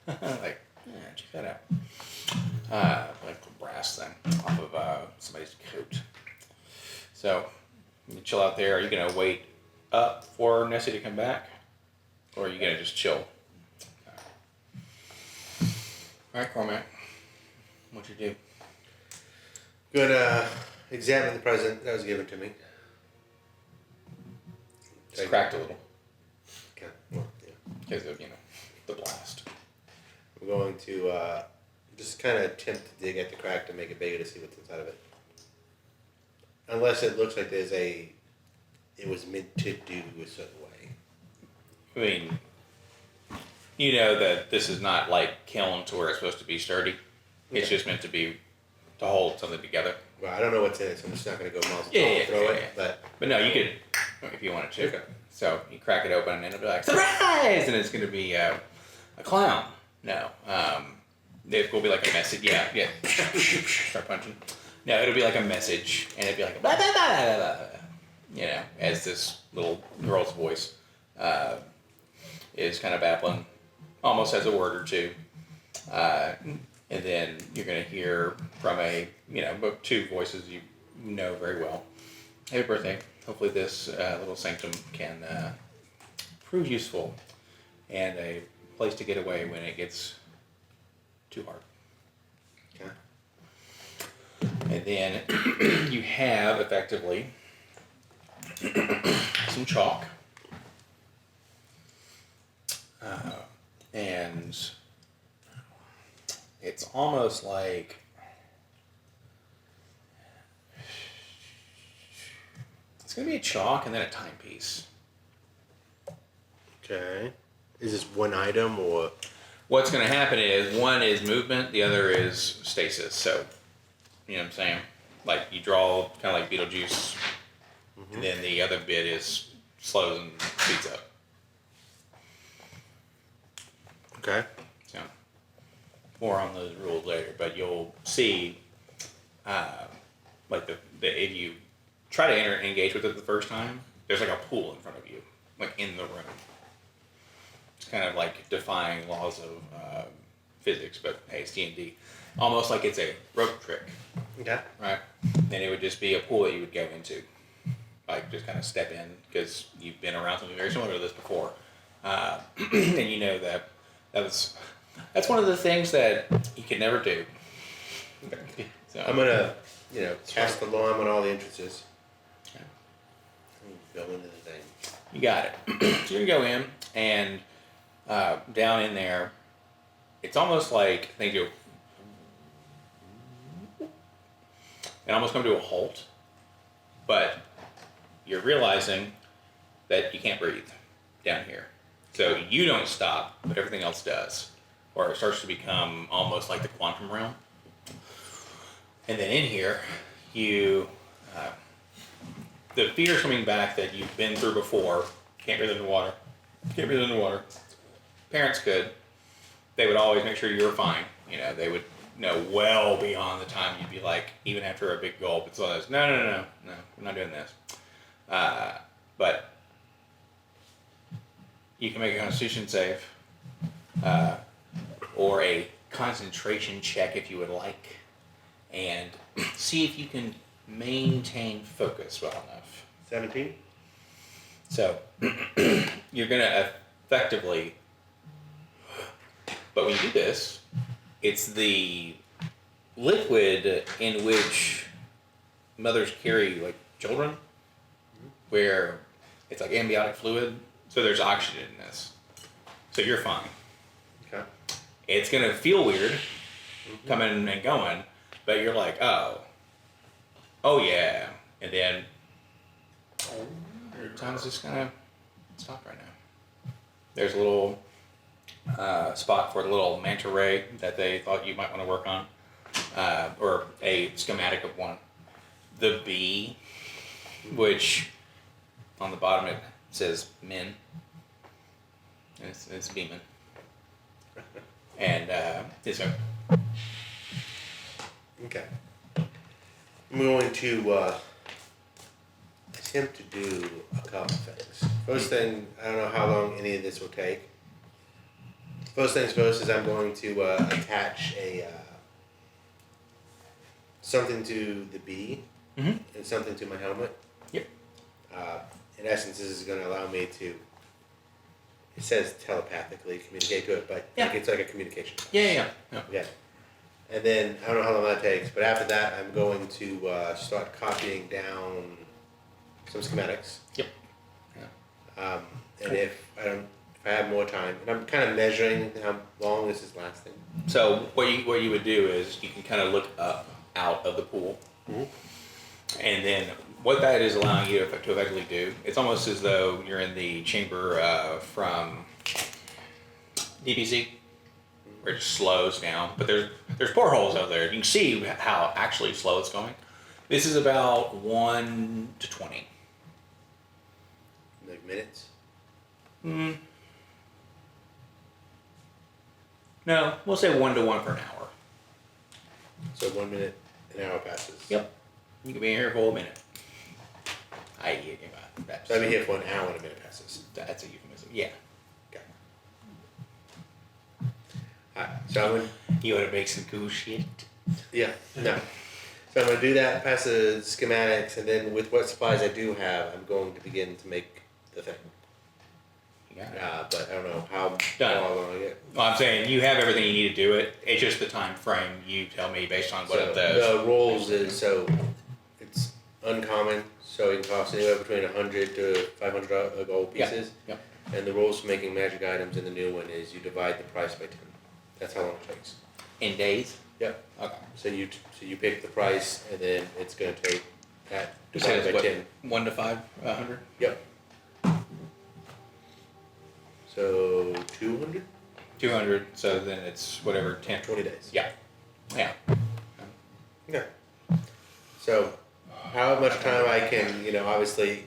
Like, yeah, check that out. Like the brass thing off of somebody's coat. So you chill out there. Are you gonna wait up for Nessie to come back, or are you gonna just chill? All right, Cormac. What'd you do? Gonna examine the present that was given to me. It's cracked a little Okay. Well, yeah. because of the blast. I'm going to just kind of attempt to dig at the crack to make it bigger to see what's inside of it. Unless it looks like it was meant to do a certain way. I mean, you know that this is not like kiln to where it's supposed to be sturdy. It's Okay. just meant to hold something together. Well, I don't know what's in it, so I'm just not going to go miles Yeah, tall yeah, throw yeah, it. yeah. But But no, you could, if you wanted to. Okay. So you crack it open and it'll be like, surprise! And it's going to be a clown. No. It will be like a message. Yeah. Start punching. No, it'll be like a message. And it'll be like, blah, blah, blah, blah, blah, blah. As this little girl's voice is kind of babbling. Almost has a word or two. And then you're going to hear from two voices you know very well. Happy birthday. Hopefully this little sanctum can prove useful and a place to get away when it gets too hard. okay. And then you have effectively some chalk. And it's almost like it's going to be a chalk and then a timepiece. Okay. Is this one item or? What's going to happen is one is movement, the other is stasis. So, you know what I'm saying? Like you draw kind of like Beetlejuice, and then the other bit is slows and speeds up. Okay. So, more on those rules later, but you'll see, like if you try to engage with it the first time, there's like a pool in front of you, like in the room. It's kind of like defying laws of physics, but hey, it's D&D. Almost like it's a rope trick, Okay. right? And it would just be a pool that you would go into, like just kind of step in because you've been around something very similar to this before, and you know that's one of the things that you can never do. So, I'm gonna, cast the alarm on all the entrances. Okay. Go into the thing. You got it. So you're gonna go in, and down in there, it's almost like things go and almost come to a halt, but you're realizing that you can't breathe down here. So you don't stop, but everything else does. Or it starts to become almost like the quantum realm. And then in here, the fear coming back that you've been through before, can't breathe underwater. Parents could. They would always make sure you were fine. They would know well beyond the time you'd be like, even after a big gulp, it's always, no, we're not doing this. But you can make a constitution save, or a concentration check if you would like, and see if you can maintain focus well enough. 17. So you're gonna effectively, but when you do this, it's the liquid in which mothers carry like children, where it's like amniotic fluid. So there's oxygen in this. So you're fine. Okay. It's gonna feel weird coming and going, but you're like, oh yeah, and then time's just gonna stop right now. There's a little spot for the little manta ray that they thought you might want to work on. or a schematic of one. The B, which on the bottom it says men. It's Beeman. And it's a Okay. I'm going to attempt to do a couple things. First thing, I don't know how long any of this will take. First things first is I'm going to attach a something to the bee Mhm. and something to my helmet. Yep. In essence, this is going to allow me to. It says telepathically communicate to it, but Yeah. like it's like a communication. yeah. Yeah. And then I don't know how long that takes, but after that, I'm going to start copying down some schematics. Yep. And if I have more time, and I'm kind of measuring how long this is lasting. So what you would do is you can kind of look up out of the pool, Mhm. and then what that is allowing you to effectively do, it's almost as though you're in the chamber from DBZ, where it just slows down. But there's portholes out there. You can see how actually slow it's going. This is about 1 to 20. Like minutes. No, we'll say 1 to 1 for an hour. So 1 minute, an hour passes. Yep. You can be here for a minute. So I'll be here for an hour and a minute passes. That's a euphemism. Yeah. Okay. Alright, so I'm gonna, You want to make some cool shit? yeah, no. So I'm gonna do that, pass the schematics, and then with what supplies I do have, I'm going to begin to make the thing. You got it. But I don't know how Done. long I get. Well, I'm saying you have everything you need to do it. It's just the time frame. You tell me based on what So it does. the rolls is so it's uncommon, so it can cost anywhere between 100 to 500 gold Yeah. pieces. Yep. And the rules for making magic items in the new one is you divide the price by 10. That's how long it takes. In days. Yep. Okay. So you pick the price, and then it's going to take that You said divided it's by what? 10. 1 to 500. Yep. So 200, 200. So then it's whatever 10. 20 days. Yeah. Yeah. Yeah. So how much time I can, obviously,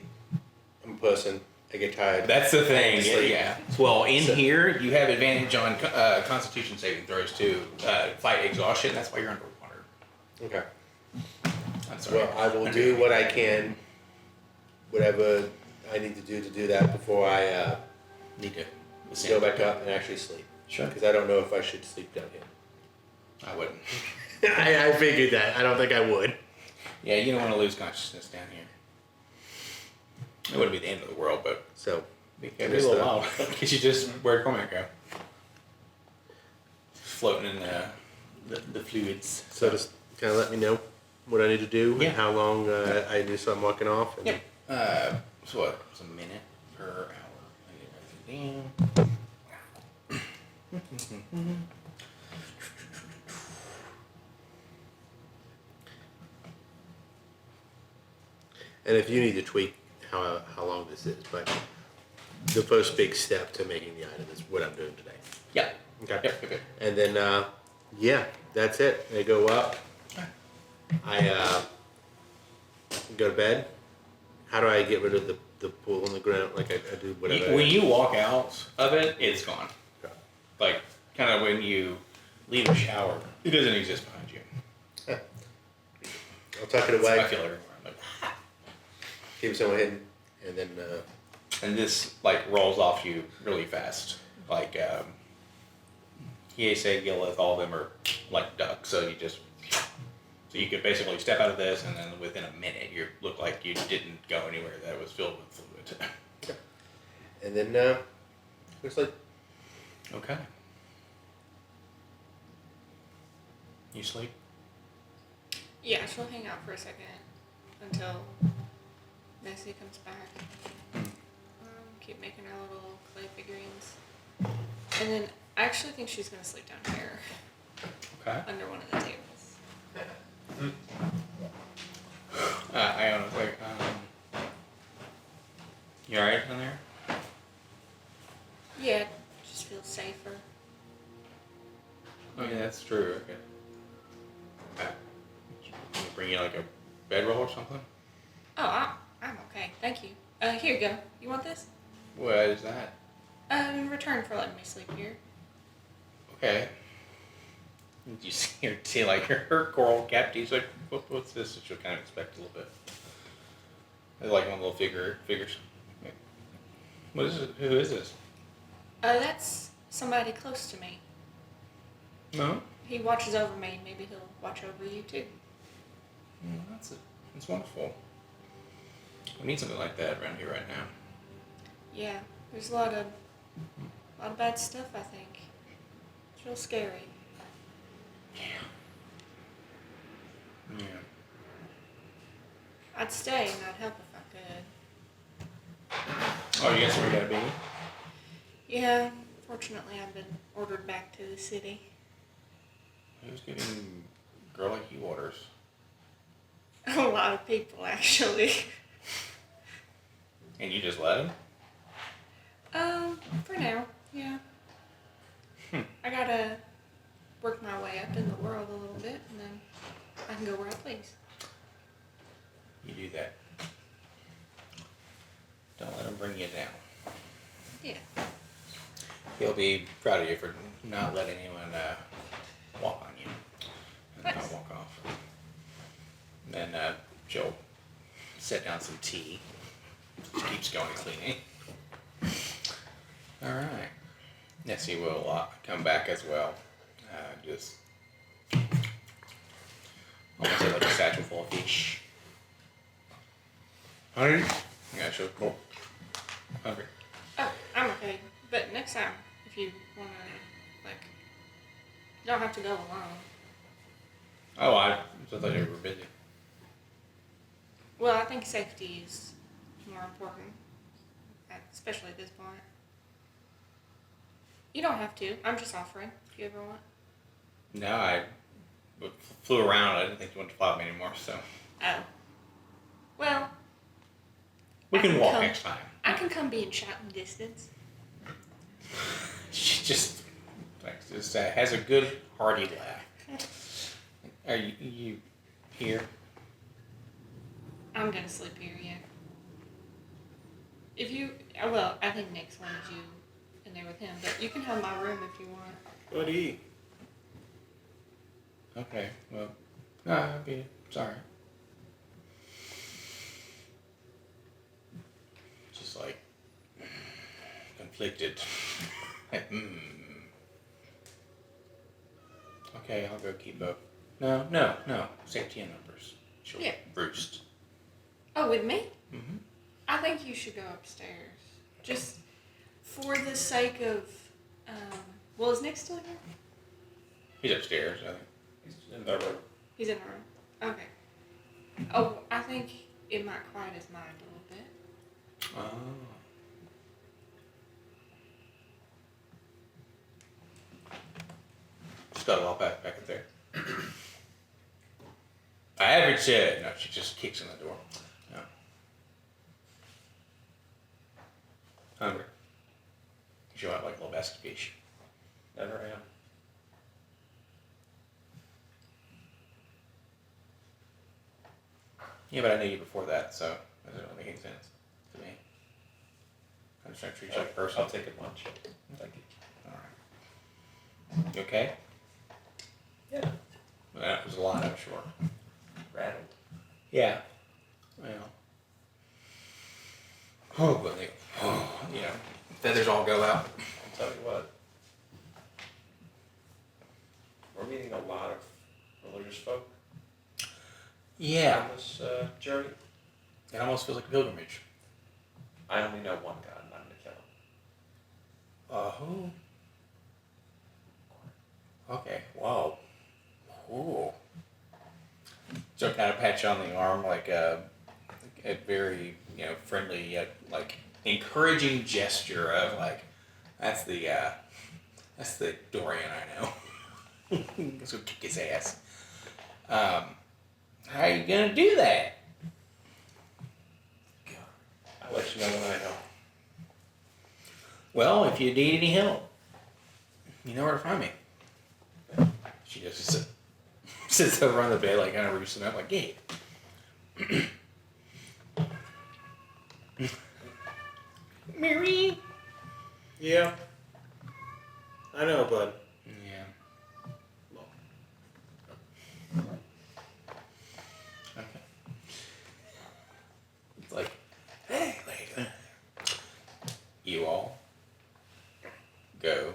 I'm a person. I get tired. That's the thing. Obviously. Yeah. Well, in So- here you have advantage on Constitution saving throws to fight exhaustion. That's why you're underwater. Okay. I'm sorry. Well, I will do what I can, whatever I need to do that before I Need to go back up and actually sleep. Sure. Because I don't know if I should sleep down here. I wouldn't. I figured that. I don't think I would. Yeah, you don't want to lose consciousness down here. It wouldn't be the end of the world, but So, it'd be a little wild. Because you just, where'd Cormac go? Floating in the fluids. so just kind of let me know what I need to do Yeah. and how long I do. So I'm walking off. And Yep. So what? It's a minute per hour. I get everything down. And if you need to tweak how long this is, but the first big step to making the item is what I'm doing today. Yeah. Okay. Yep. And then, yeah, that's it. I go up. I go to bed. How do I get rid of the pool on the ground? Like I do whatever. When you walk out of it, it's gone. Okay. Like, kind of when you leave the shower, it doesn't exist behind you. I'll tuck it I away, feel everywhere. I'm like, keep it somewhere hidden, and then and this like rolls off you really fast. Like Hiese, Gilith, all of them are like ducks, so so you could basically step out of this, and then within a minute you look like you didn't go anywhere that was filled with fluid. and then looks like Okay. You sleep? Yeah, she'll hang out for a second until Nessie comes back. Keep making her little clay figurines. And then I actually think she's going to sleep down here Okay. under one of the tables. I was like, you alright down there? Yeah, just feels safer. Oh yeah, that's true. Okay. bring you like a bedroll or something? Oh, I'm okay. Thank you. Here you go. You want this? What is that? In return for letting me sleep here. Okay. Did you see her see like her coral cap? He's like, what's this? She'll kind of expect a little bit. It's like one little figures. What is it? Who is this? That's somebody close to me. No. He watches over me. Maybe he'll watch over you too. That's wonderful. We need something like that around here right now. Yeah, there's a lot of bad stuff. I think it's real scary. Yeah. I'd stay and I'd help if I could. Oh, you guys where you gotta be? Yeah, fortunately I've been ordered back to the city. Who's giving a girl like you orders? A lot of people, actually. And you just let him? For now, yeah. I gotta work my way up in the world a little bit, and then I can go where I please. You do that. Don't let him bring you down. Yeah. He'll be proud of you for not letting anyone walk on you. And Nice. not walk off. And then she'll set down some tea. She keeps going cleaning. Alright. Nessie will come back as well. Just almost like a satchel full of fish. Hungry? Yeah, she'll go. Hungry. Oh, I'm okay. But next time, if you wanna, like, you don't have to go alone. Oh, I thought you were busy. Well, I think safety is more important, especially at this point. You don't have to. I'm just offering, if you ever want. No, I flew around. I didn't think you wanted to fly with me anymore, so. Oh. Well, We I can can walk come. next time. I can come be in shouting distance. She just has a good hearty laugh. Are you here? I'm gonna sleep here, yeah. If you, well, I think Nick's wanted you in there with him, but you can have my room if you want. Buddy. Okay, well, no, I'll be sorry. Just like conflicted. Okay, I'll go keep up. No. Safety in numbers. She'll Yeah. roost. Oh, with me? Mm-hmm. I think you should go upstairs. Just for the sake of, well, is Nick still here? He's upstairs, I think. He's in the room. He's in the room. Okay. Oh, I think it might quiet his mind a little bit. Oh. Just got a lot back up there. Average said, no, she just kicks in the door. No. Hungry. You want like a little basket of fish. Never am. Yeah, but I knew you before that, so that doesn't make any sense to me. I'm just trying to treat you like a person. I'll take a lunch. Thank you. Alright. You okay? Yeah. Well, that was a lot, I'm sure. Rattled. Yeah. Well. Oh, but they, feathers all go out. I'll tell you what. We're meeting a lot of religious folk Yeah. on this journey. It almost feels like a pilgrimage. I only know one God, and I'm gonna kill him. Who? Okay. Wow. Ooh. So kind of pat you on the arm, like a very friendly yet like encouraging gesture of like that's the Dorian I know. Let's go kick his ass. How are you gonna do that? I'll let you know when I know. Well, if you need any help, you know where to find me. She just Sits over on the bed, like kind of roosting up, like, yeah. Mary. Yeah. I know, bud. Yeah. Okay. It's like, hey, lady. You all go.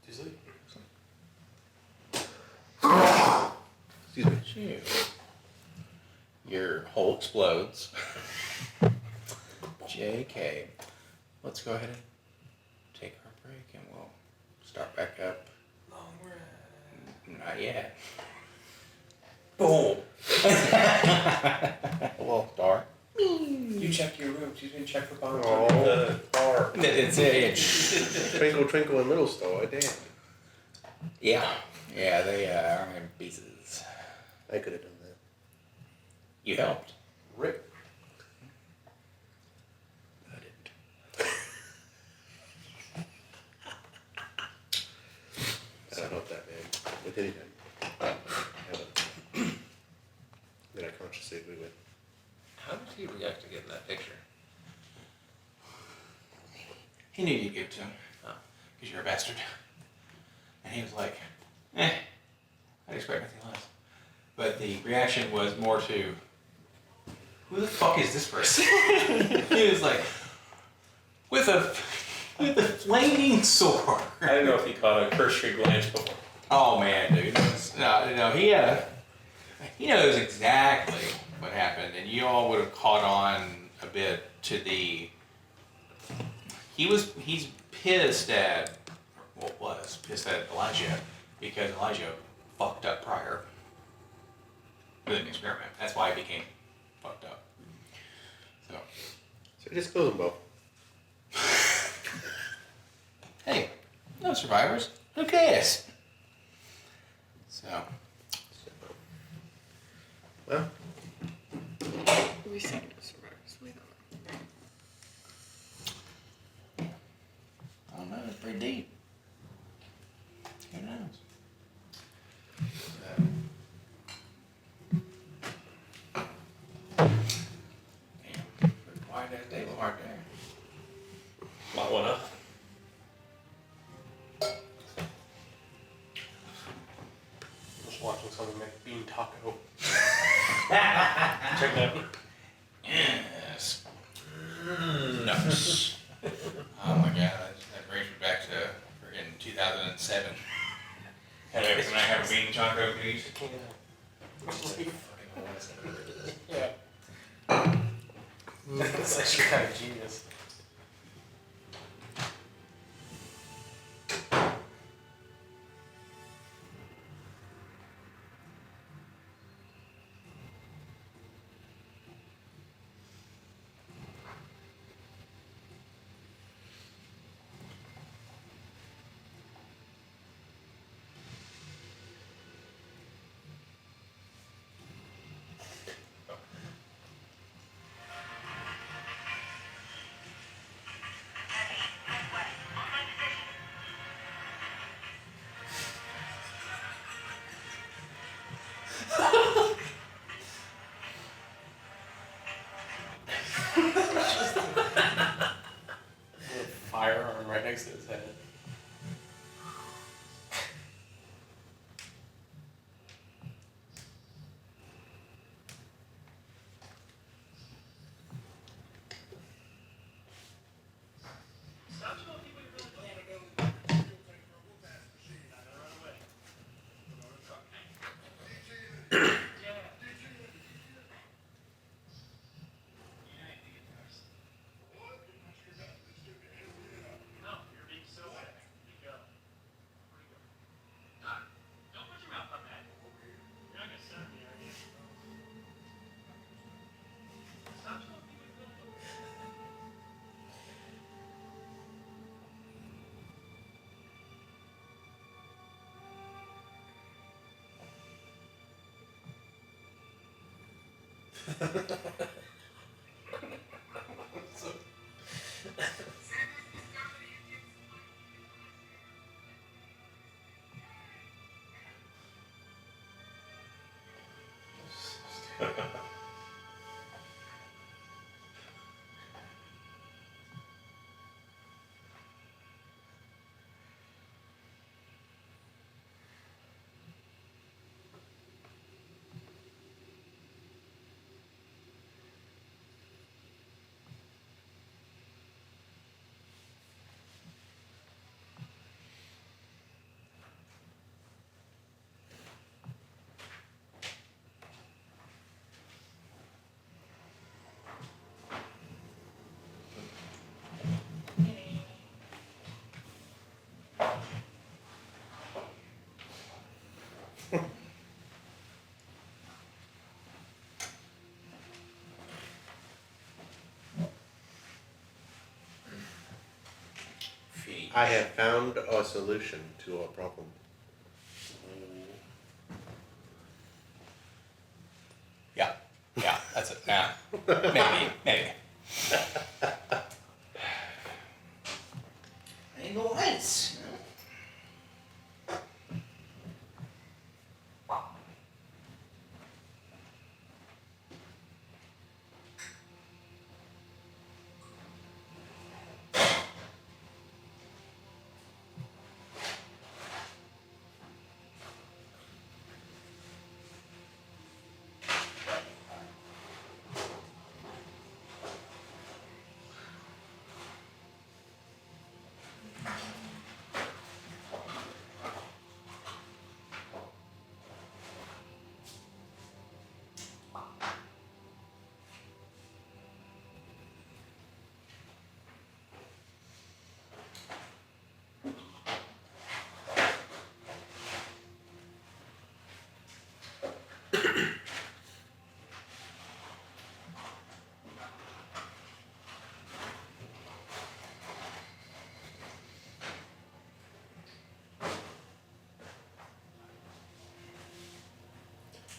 Do sleep. Excuse me. Chew. Your hole explodes. JK. Let's go ahead and take our break and we'll start back up. Long rest. Not yet. Boom. We'll start. You check your room. She's been checked for bombs Oh. under the bar. It's a Twinkle, twinkle in Little Star. Damn. yeah. Yeah, they are in pieces. I could have done that. You helped. Rip. I didn't. I don't help that man with anything. Then I consciously agree with. How did he react to getting that picture? He knew you'd give it to him. Oh. Because you're a bastard. And he was like, I'd expect nothing less. But the reaction was more to, who the fuck is this person? He was like, with a flaming sword. I didn't know if he caught a cursory glance before. Oh man, dude. No, he knows exactly what happened, and you all would have caught on a bit to the. He's pissed at, was pissed at Elijah because Elijah fucked up prior with an experiment. That's why he became fucked up. So just kill them both. Hey, no survivors. Who cares? So. Well, We say no survivors. We don't know. I don't know, it's pretty deep. Who knows? Damn, quiet as table right there. Might wanna. Just watching someone make bean taco. Check that. Yes. Nuts. Oh my god, that brings me back to freaking 2007. Can I have a bean taco, please? Yeah. That's actually kind of genius. Firearm right next to his head. I have found a solution to a problem. Yeah, that's it. Yeah, maybe. Ain't no lights.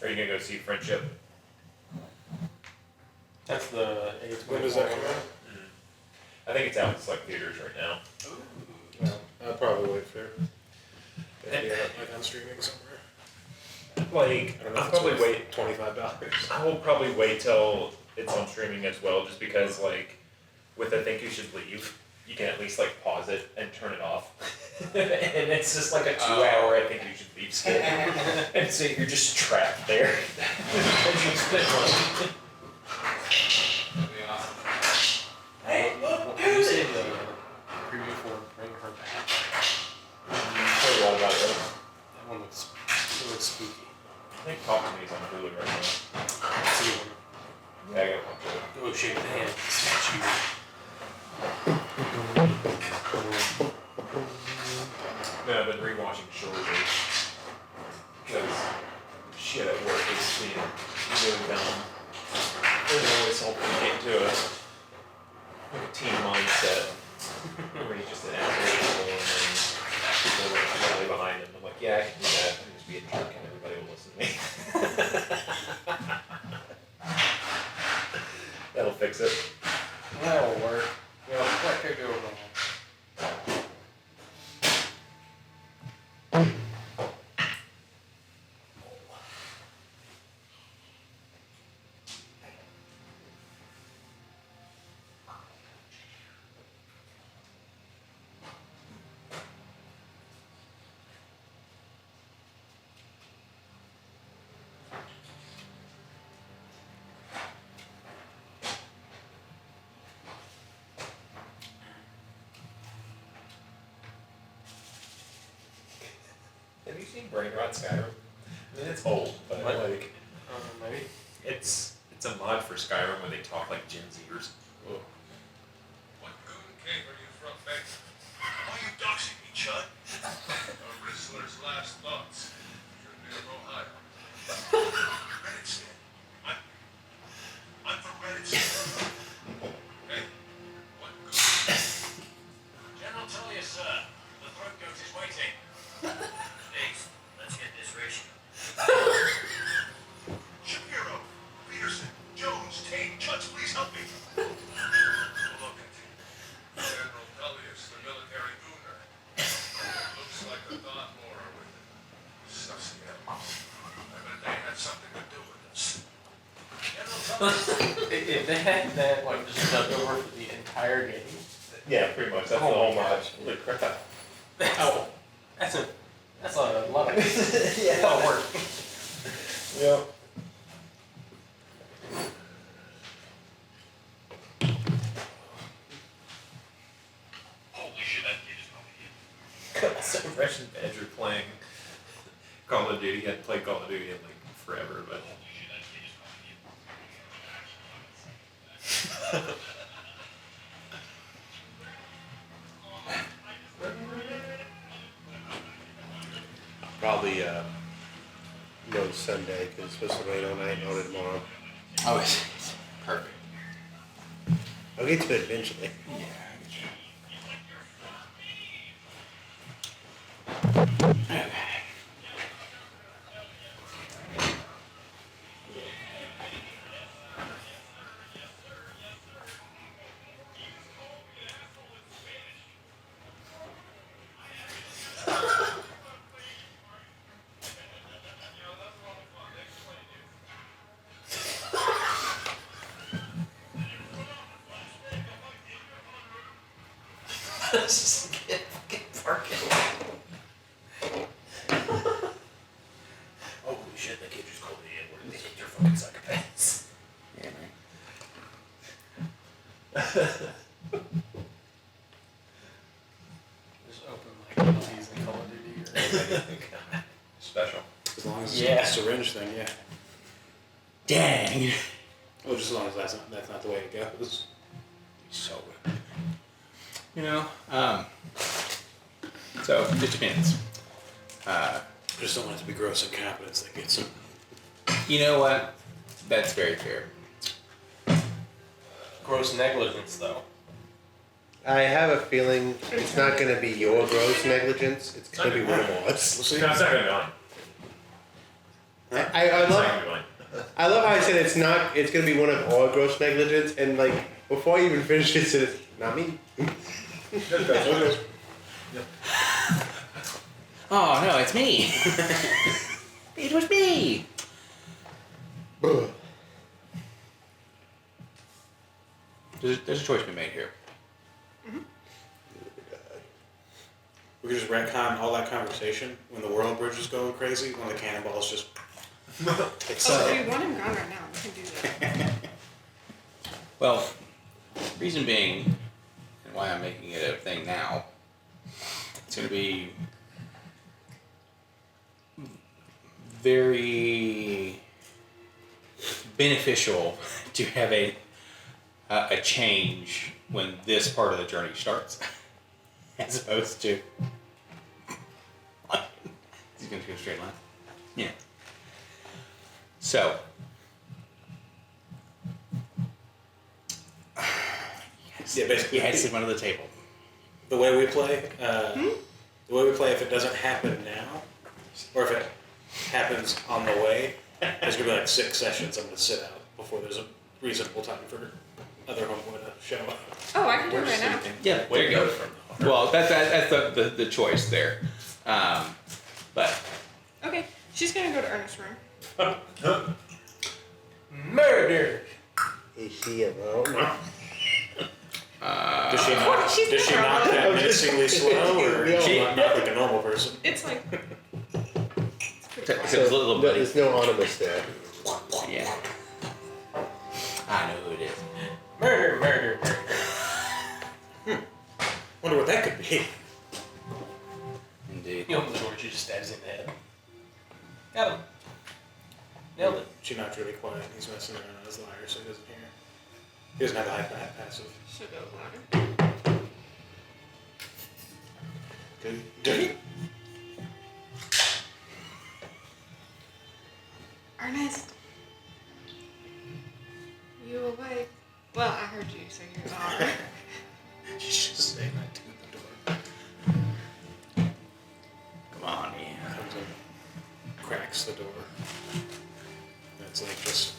Are you gonna go see Friendship? That's the AIDS. When does that come out? I think it's out in select theaters right now. Well, I'll probably wait for it. It'll be out, like on streaming somewhere. Like, I don't know. I'll if it's probably worth wait. $25. I will probably wait till it's on streaming as well, just because like with I Think You Should Leave, you can at least like pause it and turn it off. And it's just like a 2-hour I Think You Should Leave skit. And so you're just trapped there. And you spend money. Hey, look, You said the preview for Bring Her Back. Tell you what about it. That one looks spooky. I think Talk to Me is on Hulu right now. That's the one. Yeah, I gotta watch it. Go shake the hand. Statue. No, I've been rewatching Shorty. Because shit at work is being really dumb. There's always helping to get into a team mindset. Where he's just an asshole and then people are rally behind him. I'm like, yeah, I can do that. I can just be a jerk and everybody will listen to me. That'll fix it. That'll work. Yeah, what could go wrong? Have you seen Brain Rot Skyrim? I mean, it's old, but What? like, Maybe. it's a mod for Skyrim where they talk like Gen Zers. Ugh. What goon cave are you from, Bex? Why are you doxing me, Chud? A Rizzler's last thoughts. You're near Ohio. Reddit's dead. I'm from Reddit's. Hey, what goon? General Tullius, sir. The throat goat is waiting. Thanks. Let's get this ratio. Shapiro, Peterson, Jones, Tate, Chutz, please help me. Look at General Tullius, the military gooner. Looks like the Thought-Morer with sussy elves. I bet they had something to do with this. General Tullius. If they had that like just dubbed over for the entire game, Yeah, pretty much. That's Oh the whole my mod. gosh. Holy crap. that's a lot of Yeah. a lot of work. Yep. Holy shit, that kid is probably here. So Russian Badger playing Call of Duty. He hadn't played Call of Duty in like forever, but Holy shit, that kid is probably here. Probably no Sunday because it's supposed to rain all night and all day tomorrow. Oh, it's perfect. I'll get to it eventually. Yeah. Just get parking. Holy shit, that kid just called me in. They think they're fucking psychopaths. Yeah, man. Just open like movies and Call of Duty or Special. As long as it's Yeah. not a syringe thing, yeah. Dang. Well, just as long as that's not the way it goes. So good. You know, so it depends. I just don't want it to be gross incompetence that gets him. You know what? That's very fair. gross negligence though. I have a feeling it's not going to be your gross negligence. It's going to be one of ours. We'll see. No, it's not gonna be mine. I It's not love gonna be mine. I love how I said it's not. It's going to be one of our gross negligence, and like before I even finished it, said it's not me. Oh no, it's me. It was me. There's a choice to be made here. We could just retcon all that conversation when the world bridge is going crazy, when the cannonballs just Oh, if you want him gone right now, we can do that. Well, reason being, and why I'm making it a thing now, it's going to be very beneficial to have a change when this part of the journey starts, as opposed to he's going to go straight line. Yeah. So. Yeah, basically. You had to sit under the table. the way we play. If it doesn't happen now, or if it happens on the way, there's gonna be like 6 sessions I'm gonna sit out before there's a reasonable time for other homeboy to show up. Oh, I can do it right now. Yeah, there you go. Well, that's the choice there. But Okay, she's gonna go to Ernest's room. Murder! Is she alone? Does she knock? She's Does she never knock alone. that menacingly slow, or does she knock like a normal person? It's like. It's pretty quiet. so little buddy. There's no ornaments there. Yeah. I know who it is. Murder, murder, murder. Wonder what that could be. Indeed. Oh. You open the door, she just stabs him in the head. Got him. Nailed it. She knocked really quiet. He's messing around on his lyre, so he doesn't hear. He doesn't have a high passive. Should go louder. Good. Ernest. You awake? Well, I heard you, so you are. She's just saying that to the door. Come on, man. Comes in, cracks the door. That's like just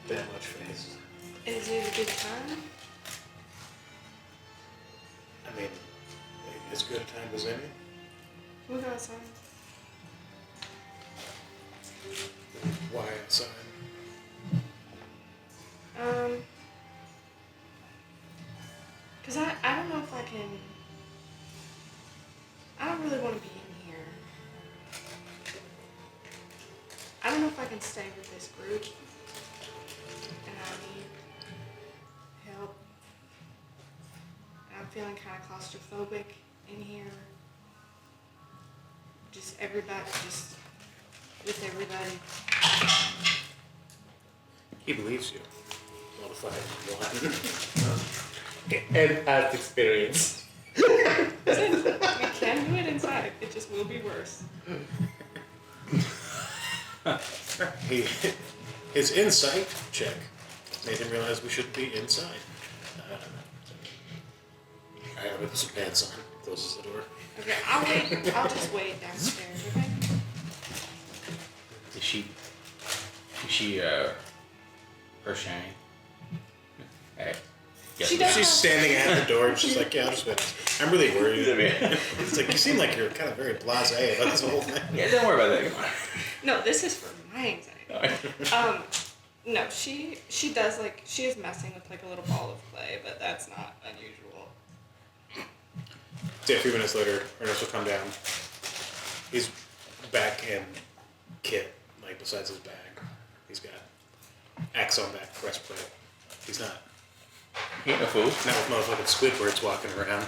that much face. Is it a good time? I mean, as good a time as any. We'll go outside. Why outside? Cause I don't know if I can. I don't really want to be in here. I don't know if I can stay with this group. And I need help. I'm feeling kind of claustrophobic in here. Just everybody, just with everybody. He believes you. And past experience. Listen, we can do it inside. It just will be worse. His insight check made him realize we shouldn't be inside. I have put some pants on. Closes the door. Okay, I'll wait. I'll just wait downstairs. Okay. Is she crocheting? Hey. Guess She what? does. She's standing at the door and she's like, yeah, I'll just wait. I'm really worried. It's like, you seem like you're kind of very blasé about this whole thing. Yeah, don't worry about that. Come No, this is for my anxiety. on. No, she does like she is messing with like a little ball of clay, but that's not unusual. See, a few minutes later, Ernest will come down. He's back in kit, like besides his bag. He's got axe on back, breastplate. He's not. He ain't no fool. Not with motherfucking Squidwards walking around.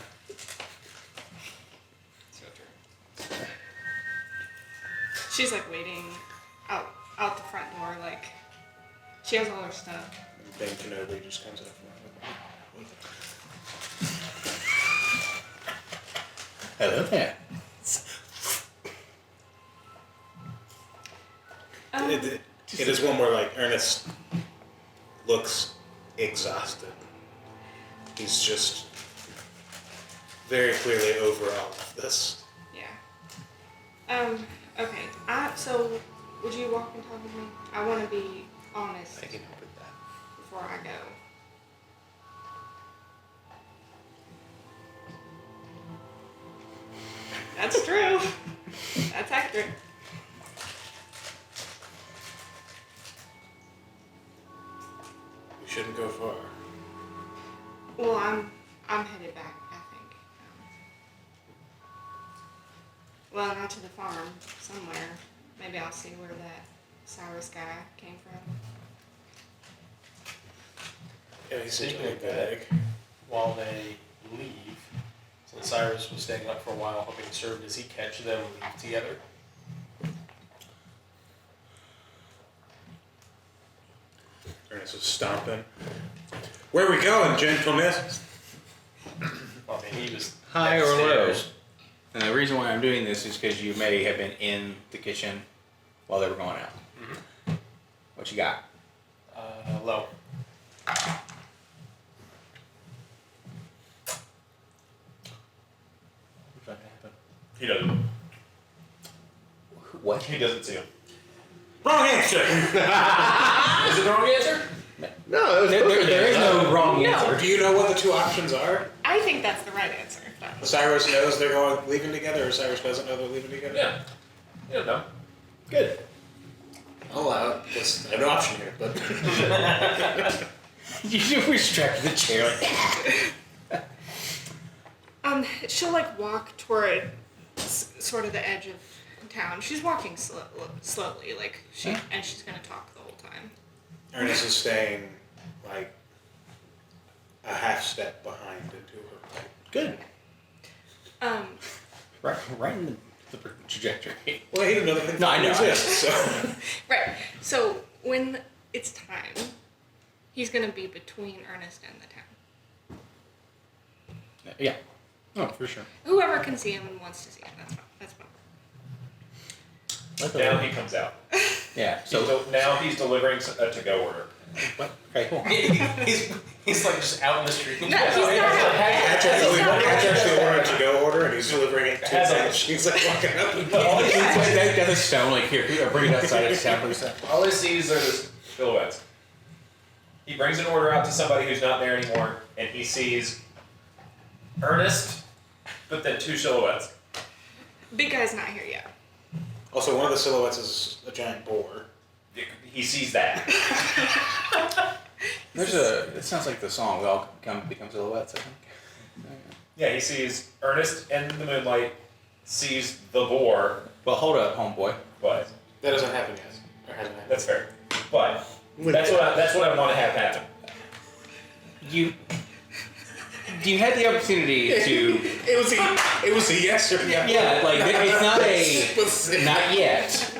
She's like waiting out the front door, like she has all her stuff. And Ben Kenobi just comes up. Hello there. It is one where like Ernest looks exhausted. He's just very clearly over all of this. Yeah. Okay. So would you walk and talk with me? I want to be honest I can help with that. before I go. That's true. That's accurate. We shouldn't go far. Well, I'm headed back, I think. Well, not to the farm, somewhere. Maybe I'll see where that Cyrus guy came from. Yeah, he seems Speaking like of a that, bag. while they leave, since Cyrus was staying up for a while hoping to serve, does he catch them leave together? Ernest was stomping. Where we going, gentleness? I mean, he was High or low? upstairs. And the reason why I'm doing this is because you may have been in the kitchen while they were going out. Mm-hmm. What you got? Low. What's going to happen? He doesn't. What? He doesn't see him. Wrong answer! Is it the wrong answer? No, it was There is no wrong No. answer. Do you know what the two options are? I think that's the right answer. But Cyrus knows they're leaving together, or Cyrus doesn't know they're leaving together? Yeah. You don't know. Good. I'll allow it, because I have no option here, but... You should restract the chair. she'll like walk toward sort of the edge of town. She's walking slowly, like and she's gonna talk the whole time. Ernest is staying, like, a half step behind into her. Good. Um, Right in the trajectory. Well, he didn't know that No, I know. exists, so... right. So when it's time, he's gonna be between Ernest and the town. Yeah. Oh, for sure. Whoever can see him and wants to see him, that's fine. That's fine. Now he comes out. Yeah. So Now he's delivering a to-go order. what? Okay, cool. He's like just out in the street. No, he's not. Hatch actually ordered a to-go order, and he's delivering it to Has a- them. She's like walking up. That got a stone like here. Bring it outside. It's down. All he sees are the silhouettes. He brings an order out to somebody who's not there anymore, and he sees Ernest, but then two silhouettes. Big guy's not here yet. Also, one of the silhouettes is a giant boar. He sees that. It sounds like the song. We all become silhouettes. I think. Yeah, he sees Ernest in the moonlight, sees the boar, Well, hold up, homeboy. but That doesn't happen yet. Or hasn't happened. that's fair. But that's what I want to have happen. You had the opportunity to. It was a yes or no. Yeah, like it's not a. Specific. Not yet.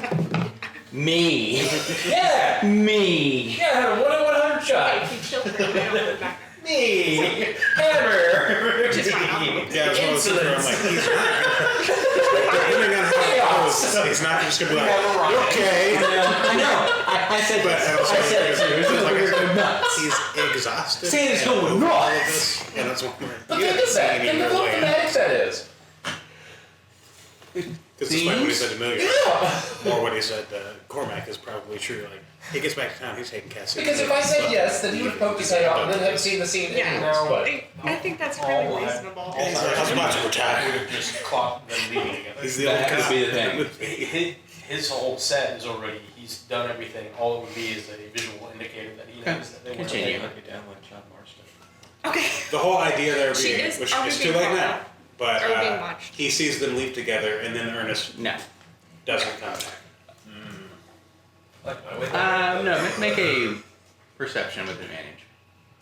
Me. Yeah! Me. Yeah, I had a 1 in 100 Hey, shot. if you chill for a minute, I'll be back. Me! Hammer! Which is fine. I'll go. Yeah, it's one of those things where I'm like, depending on how it goes, he's not just gonna be like, okay. I know. I said But this. also, I said it too. This is like I weird said, and nuts. he's exhausted. Santa's and going with all of nuts. this, and that's what we're. But you think haven't of that. seen any Think of real how way. thematic that is. Because despite what he said to Milligan, or what he said to Cormac is probably true. Like, he gets back to town, he's taking Cassidy. Because if I said yes, then he would poke his head out and then have seen the scene Yeah. anyways. But I think that's All really I- reasonable. all He's like, I was about to retire. would have just clocked them leaving together. He's the old That cop. would be the thing. his whole set is already, he's done everything. All it would be is a visual indicator that he knows that they want to Continue. play. Look it down like John Marston. Okay. The whole idea there She being, is which already is being too late followed. now, but Or being watched. he sees them leave together, and then Ernest No. doesn't come back. No, make a perception with advantage.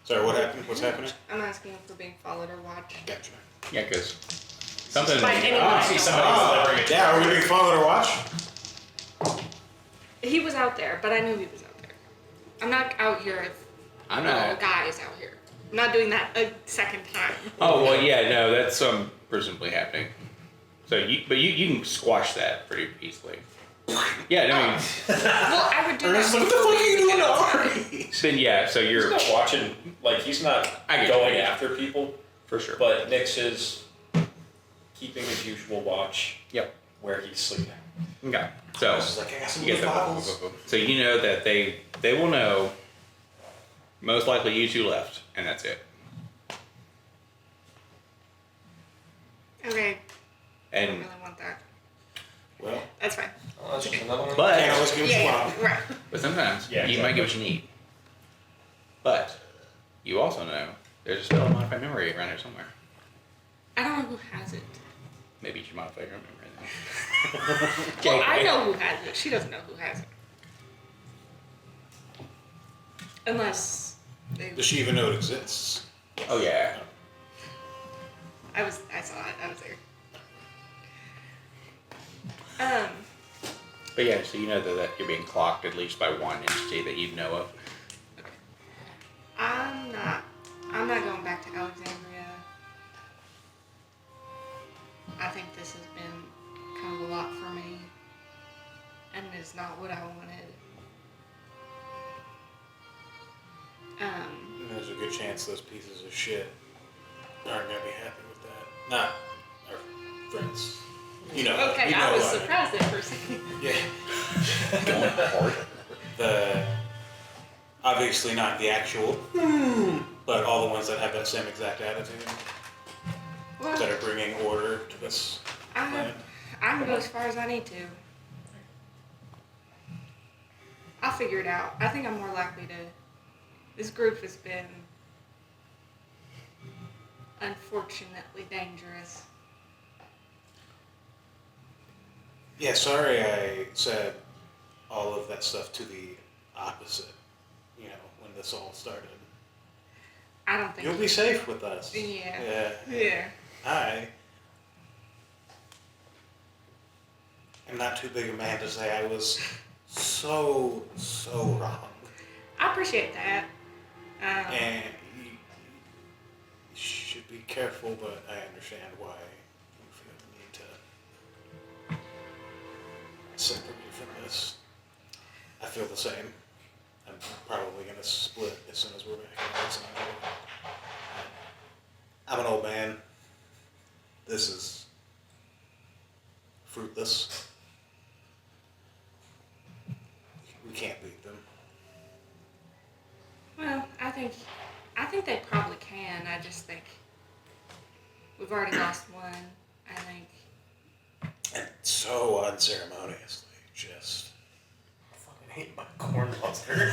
Sorry, what happened? What's happening? I'm asking for being followed or watched. Gotcha. Yeah, because something. By anyone. I see somebody delivering a Yeah, are we being followed or watched? He was out there, but I knew he was out there. I'm not out here if I'm little not. guy is out here. I'm not doing that a second time. Oh well, yeah, no, that's presumably happening. So you can squash that pretty easily. Yeah, I mean, Well, I would do Ernest, that. what the fuck are you doing to before Ari? then yeah, so He's you're not watching, like, he's not I get going you. after people, for sure. but Nix is keeping his usual watch Yep. where he's sleeping. Okay. So This is like, I got some you get blue that. bottles. So you know that they will know. Most likely, you two left, and that's it. Okay, I don't And really want that. Well, That's fine. Oh, that's just another one. can't but always give what you Yeah, want. yeah, right. sometimes Yeah, you might get what you need. But you also know there's a spell of modified memory around here somewhere. I don't know who has it. Maybe you should modify your memory then. Well, I know who has it. She doesn't know who has it. Unless they. Does she even know it exists? Oh yeah. I saw it. I was there. But yeah, so you know that you're being clocked at least by one entity that you know of. I'm not going back to Alexandria. I think this has been kind of a lot for me. And it's not what I wanted. There's a good chance those pieces of shit aren't gonna be happy with that. Not our friends. You know. Okay, you know I was what surprised there for a second. Yeah. Going hard. The obviously not the actual, but all the ones that have that same exact attitude that Well, are bringing order to this planet. I can go as far as I need to. I'll figure it out. I think I'm more likely to. This group has been unfortunately dangerous. Yeah, sorry I said all of that stuff to the opposite. You know, when this all started. I don't think You'll be safe with us. Yeah. Yeah. Yeah. I am not too big a man to say I was so wrong. I appreciate that. And you should be careful, but I understand why you feel the need to separate you from this. I feel the same. I'm probably going to split as soon as we're back in Alexandria. I'm an old man. This is fruitless. We can't beat them. Well, I think they probably can. I just think we've already lost one. I think. And so unceremoniously, just. I fucking hate my corn mustard.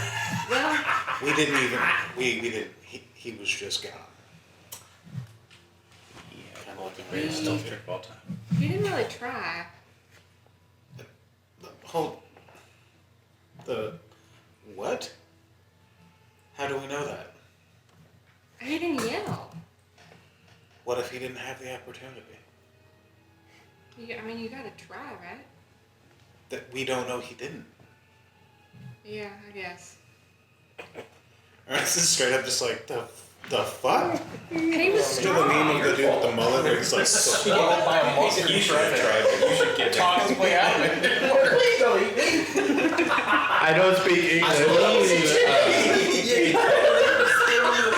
Well, We didn't even. We didn't. He was just gone. Yeah, Kind of like the a greatest stealth trick of all time. we didn't really try. The whole. The. What? How do we know that? He didn't yell. What if he didn't have the opportunity? I mean, you gotta try, right? That we don't know he didn't. Yeah, I guess. Or is this straight up just like the fuck? He was Do the meme strong. of the dude with the mullet where he's like, so Well, by a monster. You should have tried, but you should get Talk his way out of it. Please don't eat me. I don't speak English.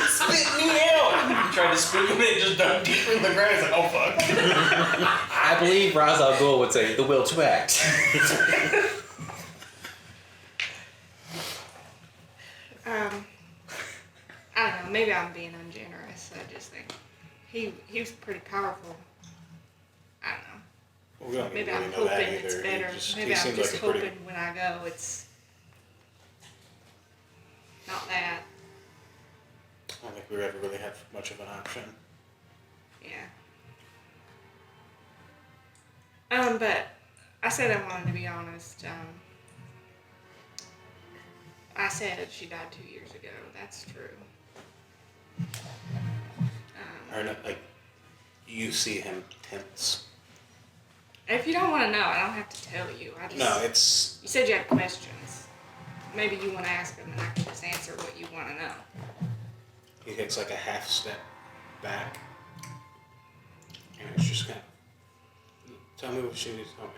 Spit me out. He tried to spit him and it just dug deeper in the ground. He's like, oh fuck. I believe Ra's al Ghul would say the will to act. I don't know. Maybe I'm being ungenerous. I just think he was pretty powerful. I don't know. We don't Maybe really I'm know that hoping it's either. better. He Maybe I'm seems just like a hoping pretty. when I go it's not that. I don't think we ever really have much of an option. Yeah. But I said I wanted to be honest. I said she died 2 years ago. That's true. Or not, like, you see him tense. If you don't want to know, I don't have to tell you. I just. No, it's. You said you had questions. Maybe you want to ask them, and I can just answer what you want to know. He takes like a half step back. And it's just kind of. Tell me what she needs to tell me.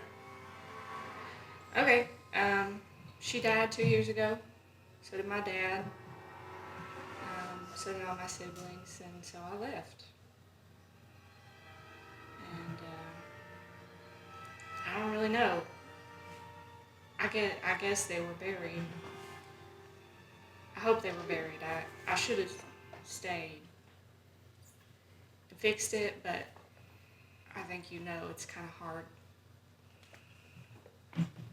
Okay. She died 2 years ago. So did my dad. So did all my siblings, and so I left. And I don't really know. I guess they were buried. I hope they were buried. I should have stayed and fixed it, but I think it's kind of hard.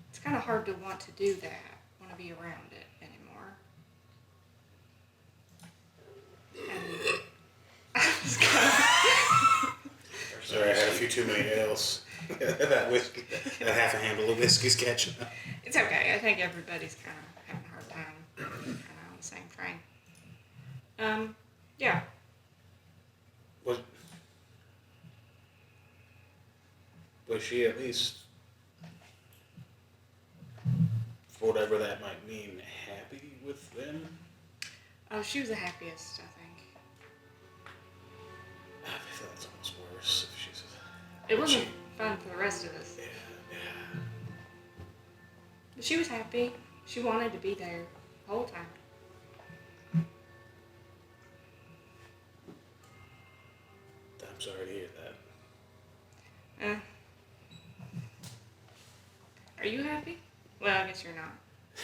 It's kind of hard to want to do that, want to be around it anymore. And I was kind of... Sorry, I had a few too many ales. That whiskey, that half a handle of whiskey's catching up. It's okay. I think everybody's kind of having a hard time, kind of on the same train. Yeah. Was she at least, for whatever that might mean, happy with them? Oh, she was the happiest, I think. I feel that's almost worse if she's. It wasn't fun for the rest of us. Yeah. But she was happy. She wanted to be there the whole time. I'm sorry to hear that. Are you happy? Well, I guess you're not.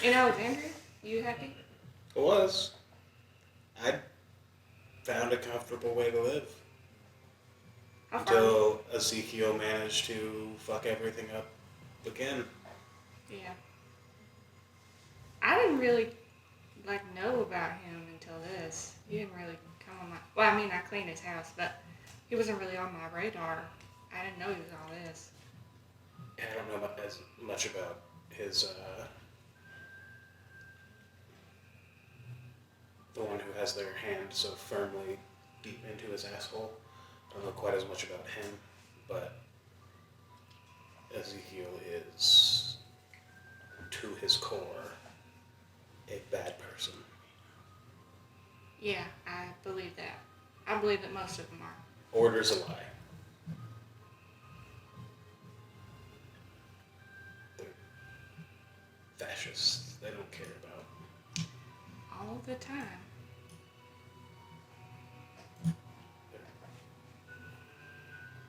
In Alexandria, you happy? It was. I found a comfortable way to live. How far? Until Ezekiel managed to fuck everything up again. Yeah. I didn't really know about him until this. He didn't really come on my. Well, I mean, I cleaned his house, but he wasn't really on my radar. I didn't know he was all this. I don't know as much about his. The one who has their hand so firmly deep into his asshole. I don't know quite as much about him, but Ezekiel is, to his core, a bad person. Yeah, I believe that. I believe that most of them are. Order's a lie. They're fascists. They don't care about. All the time.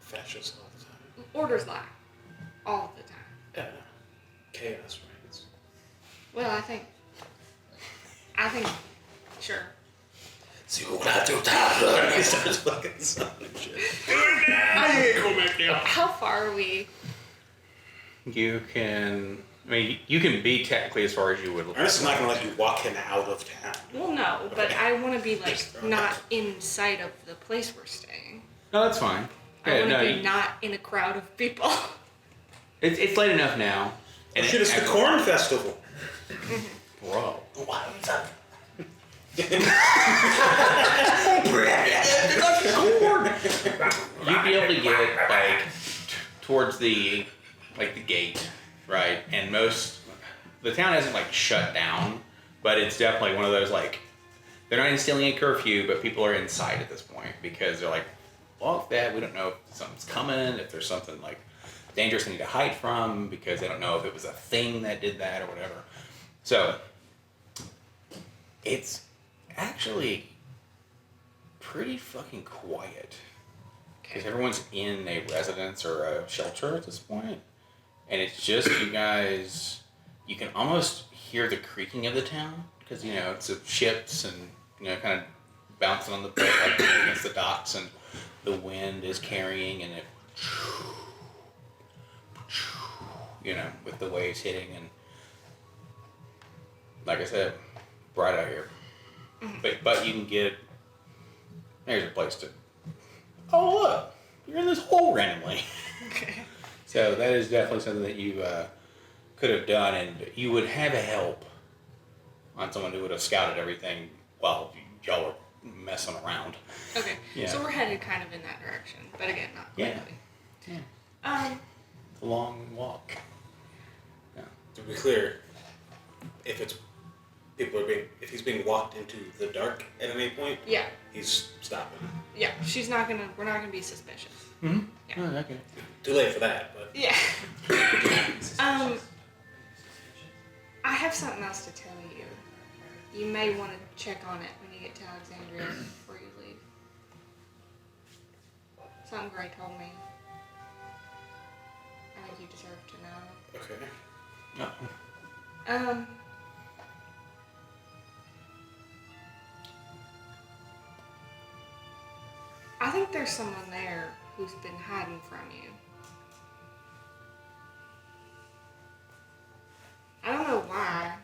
Fascists all the time. Orders lie. All the time. Yeah. Chaos reigns. Well, I think, sure. See who got to top. He starts fucking something shit. I ain't gonna make you. How far are we? You can be technically as far as you would. Ernest is not gonna let you walk him out of town. Well, no, but I want to be not in sight of the place we're staying. No, that's fine. I want to be you- not in a crowd of people. It's late enough now. Oh, shit, it's the corn festival. Bro. What's up? You'd be able to get towards the gate, right? And the town hasn't shut down, but it's definitely one of those they're not instilling a curfew, but people are inside at this point because they're well, Dad, we don't know if something's coming, if there's something dangerous they need to hide from, because they don't know if it was a thing that did that or whatever. So it's actually pretty fucking quiet because everyone's in a residence or a shelter at this point, and it's just you guys. You can almost hear the creaking of the town because it's of ships and kind of bouncing on the boat against the docks, and the wind is carrying, and it with the waves hitting and, like I said, bright out here. But you can get, there's a place to, oh look, you're in this hole randomly. Okay. So that is definitely something that you could have done, and you would have a help on someone who would have scouted everything while y'all were messing around. Okay. Yeah. So we're headed kind of in that direction, but again, not Yeah. quickly. It's a long walk. Yeah. To be clear, if he's being walked into the dark at any point, Yeah. he's stopping. Yeah. We're not gonna be suspicious. Mm-hmm. Yeah. Oh, okay. Too late for that, but Yeah. I have something else to tell you. You may want to check on it when you get to Alexandria before you leave. Something Gray told me. I think you deserve to know. okay. No. I think there's someone there who's been hiding from you. I don't know why.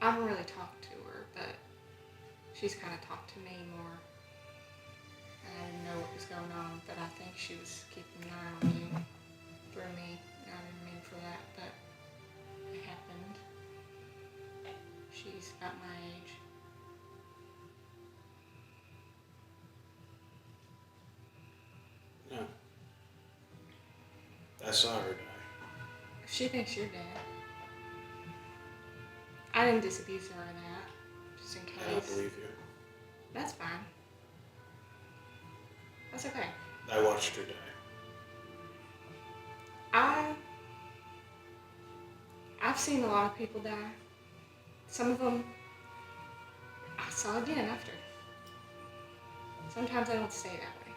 I haven't really talked to her, but she's kind of talked to me more. And I didn't know what was going on, but I think she was keeping an eye on you through me. And I didn't mean for that, but it happened. She's about my age. No. I saw her die. She thinks you're dead. I didn't disabuse her of that, just in case. I don't believe you. That's fine. That's okay. I watched her die. I've seen a lot of people die. Some of them I saw again after. Sometimes I don't stay that way.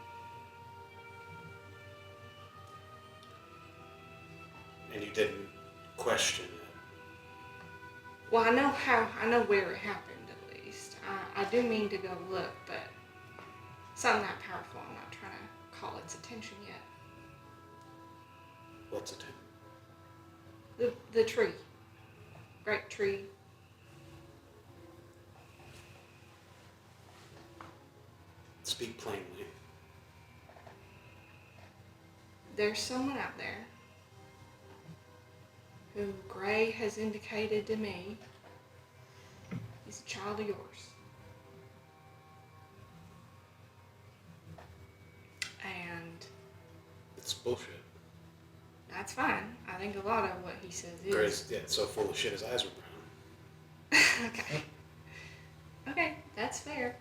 And you didn't question it. Well, I know where it happened at least. I do mean to go look, but something that powerful, I'm not trying to call its attention yet. What's it? The tree. Great tree. Speak plainly. There's someone out there who Gray has indicated to me is a child of yours. And It's bullshit. that's fine. I think a lot of what he says is. Gray's so full of shit his eyes were brown. Okay. Okay, that's fair.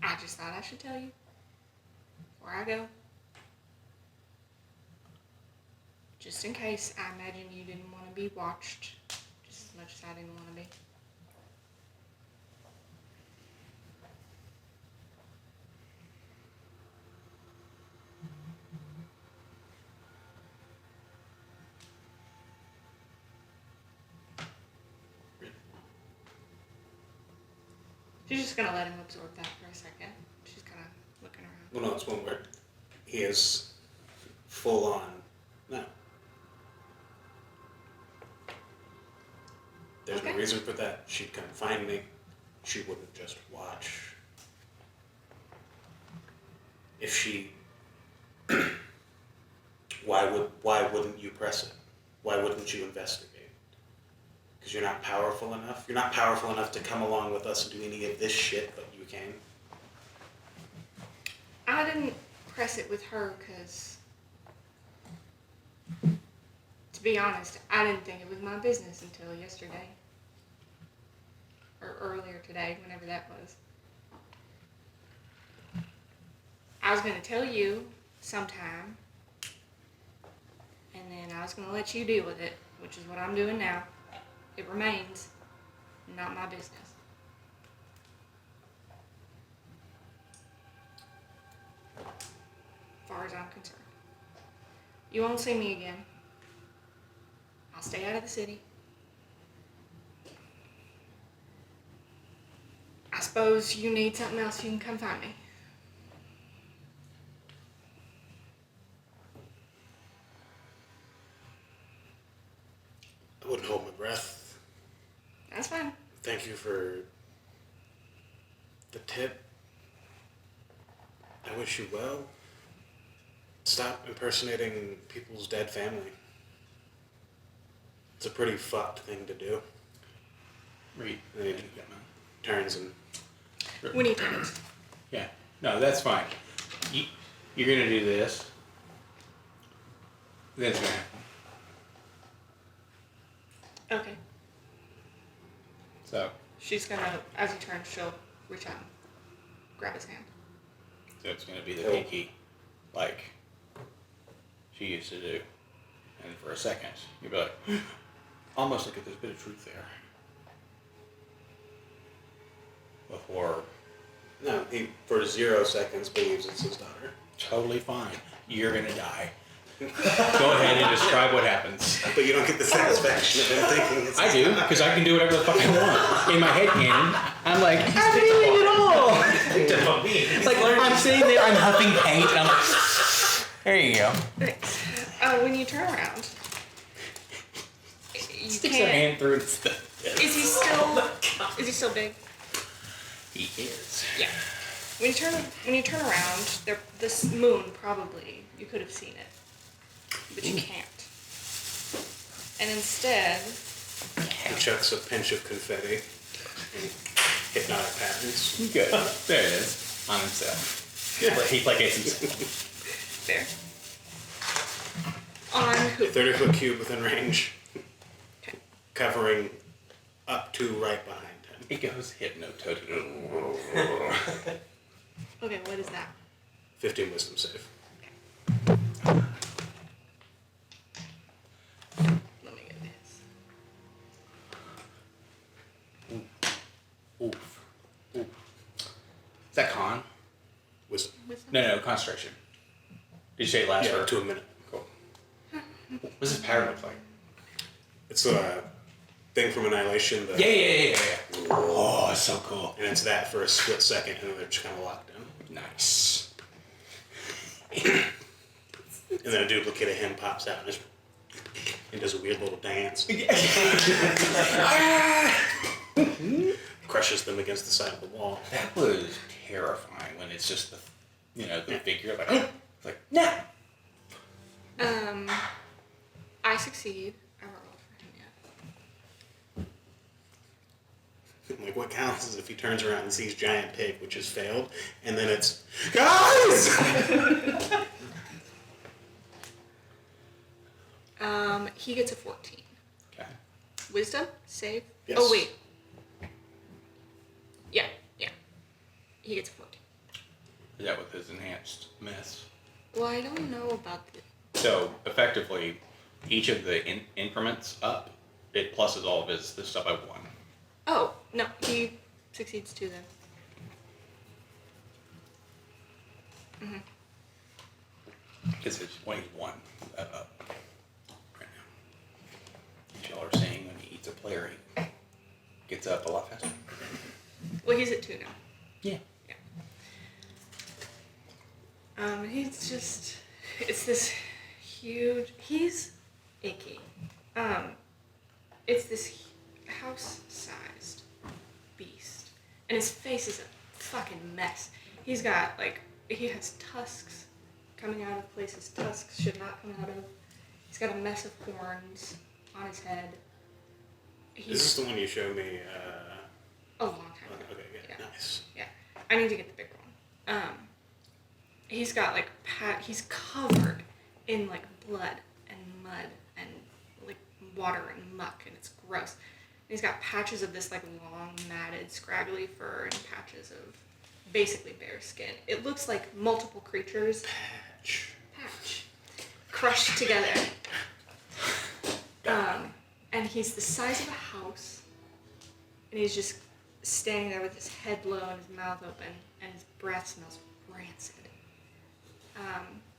I just thought I should tell you before I go. Just in case. I imagine you didn't want to be watched just as much as I didn't want to be. She's just gonna let him absorb that for a second. She's kind of looking around. Well, no, it's one where he is full on. No. There's Okay. no reason for that. She'd come find me. She wouldn't just watch. If she, why wouldn't you press it? Why wouldn't you investigate? Because you're not powerful enough. You're not powerful enough to come along with us and do any of this shit, but you can. I didn't press it with her because, to be honest, I didn't think it was my business until yesterday. Or earlier today, whenever that was. I was going to tell you sometime, and then I was going to let you deal with it, which is what I'm doing now. It remains not my business. As far as I'm concerned. You won't see me again. I'll stay out of the city. suppose you need something else, you can come find me. I wouldn't hold my breath. That's fine. Thank you for the tip. I wish you well. Stop impersonating people's dead family. It's a pretty fucked thing to do. Read. And he turns and... We need turns. Yeah. No, that's fine. You're gonna do this. Then it's gonna happen. Okay. So She's gonna, as he turns, she'll reach out and grab his hand. it's gonna be the pinky, like she used to do. And for a second, you'll be like, almost like there's a bit of truth there. Before, No, he, for 0 seconds, believes it's his daughter. totally fine. You're gonna die. Go ahead and describe what happens. But you don't get the satisfaction of him thinking it's I do, because I can do whatever the fuck I want. In my head canon, I'm like, I'm doing it all. Like, I'm sitting there, I'm huffing paint, and I'm like, there you go. Thanks. When you turn around, you Sticks a can't. hand through the stuff. Is he still big? He is. Yeah. When you turn around, this moon probably you could have seen it, but you can't. And instead, He chucks a pinch of confetti in hypnotic patterns. Good. There it is. On himself. He placates himself. there. On who? 30-foot cube within range, Okay. covering up to right behind him. He goes hypnotoad. Okay, what is that? 15 wisdom save. Let me get this. Oof. Oof. Is that con? Wisdom. Wisdom? No, concentration. Did you say it last Yeah, for? up to a minute. Cool. What does his power look like? It's a thing from Annihilation. That, Yeah. Oh, it's so cool. And it's that for a split second, and then they're just kind of locked in. Nice. And then a duplicate of him pops out and does a weird little dance. Crushes them against the side of the wall. That was terrifying when it's just the figure like, it's like, no. I succeed. I haven't rolled for him yet. Like, what counts is if he turns around and sees Giant Pig, which has failed, and then it's, guys! He gets a 14. Okay. Wisdom? Save? Yes. Oh, wait. Yeah. He gets a 14. Is that with his enhanced mess? Well, I don't know about the... So effectively, each of the increments up, it pluses all of this stuff by 1. Oh, no. He succeeds too, then. Because it's when he's 1 up right now. As y'all are saying, when he eats a player, he gets up a lot faster. Well, he's at 2 now. Yeah. He's just... It's this huge... He's icky. It's this house-sized beast. And his face is a fucking mess. He's got, he has tusks coming out of places tusks should not come out of. He's got a mess of horns on his head. Is this the one you showed me? A long time ago. Okay, yeah, nice. Yeah. I need to get the big one. He's got, he's covered in, blood and mud and, water and muck, and it's gross. And he's got patches of this, long, matted, scraggly fur and patches of basically bare skin. It looks like multiple creatures. Patch. Crushed together. And he's the size of a house. And he's just standing there with his head low and his mouth open, and his breath smells rancid.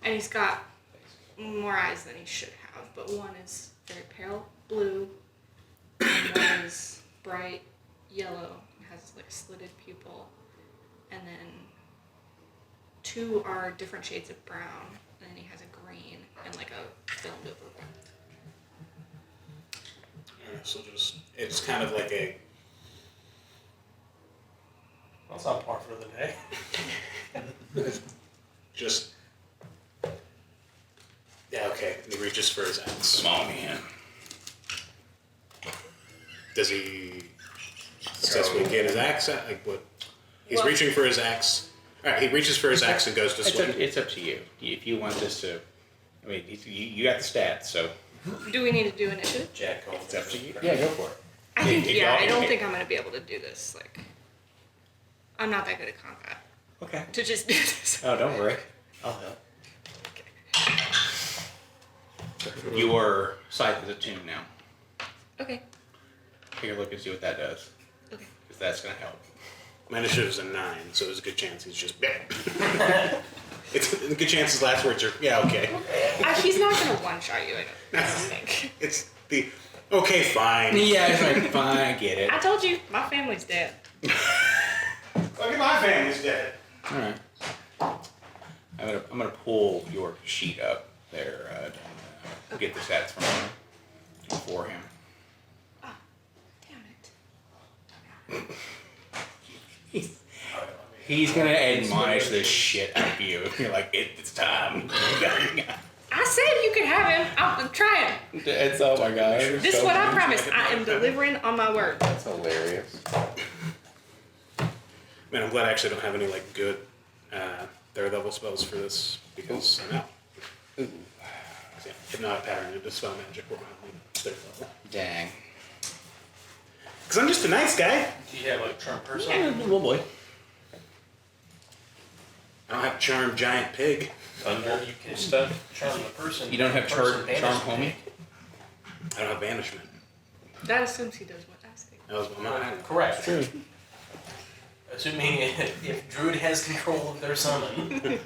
And he's got more eyes than he should have, but one is very pale blue, and one is bright yellow and has like a slitted pupil, and then 2 are different shades of brown, and then he has a green and like a filmed over one. Alright, so it's kind of like a. That's not par for the day. Just. Yeah, okay. And he reaches for his axe. Small man. Does he successfully get his axe out? Like what? He's Well- reaching for his axe. Alright, he reaches for his axe and goes to swing. It's up to you. If you want this to, I mean, you got the stats, so Do we need to do initiative? Jack Cole. it's up to you. Yeah, go for it. I think, if yeah, y'all- I don't think I'm gonna be able to do this. Like, I'm not that good at combat Okay. to just do this. Oh, don't worry. I'll help. Your scythe is attuned now. Okay. Take a look and see what that does, Okay. because that's gonna help. My initiative's a 9, so there's a good chance he's just. It's a good chance his last words are, yeah, okay. He's not gonna one-shot you, I don't think. It's the, okay, fine. Yeah, it's like fine, I get it. I told you, my family's dead. Look at my family's dead. All right. I'm gonna pull your sheet up there. Get the stats from him for him. Ah, damn it. He's gonna admonish the shit out of you. You're like, it's time. I said you could have him. I'm trying. It's oh my god. This is what I promised. I am delivering on my word. That's hilarious. Man, I'm glad I actually don't have any like good third level spells for this because I'm out. Yeah, hypnotic pattern and dispel magic were my only third level. Dang. Because I'm just a nice guy. Do you have like charm person? Little boy. I don't have charm giant pig. Thunder. You can stun charm the person. You don't have person charm banished. homie? I don't have banishment. That assumes he does what I say. That was my mind. Correct. Assuming if Druid has control of their summon.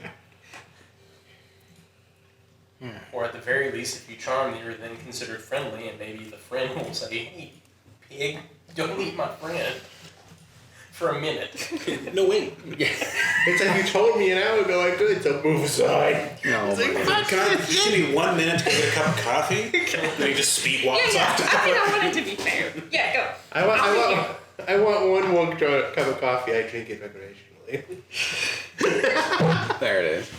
Or at the very least, if you charm, you're then considered friendly, and maybe the friend will say, "Hey, pig, don't eat my friend." For a minute. No, wait. It's like you told me an hour ago I could, so move aside. No. Can I just give me 1 minute to get a cup of coffee? Then he just speed walks Yeah, off to the I mean, I want it to be fair. Yeah, go. I want one more cup of coffee. I drink it recreationally. There it is.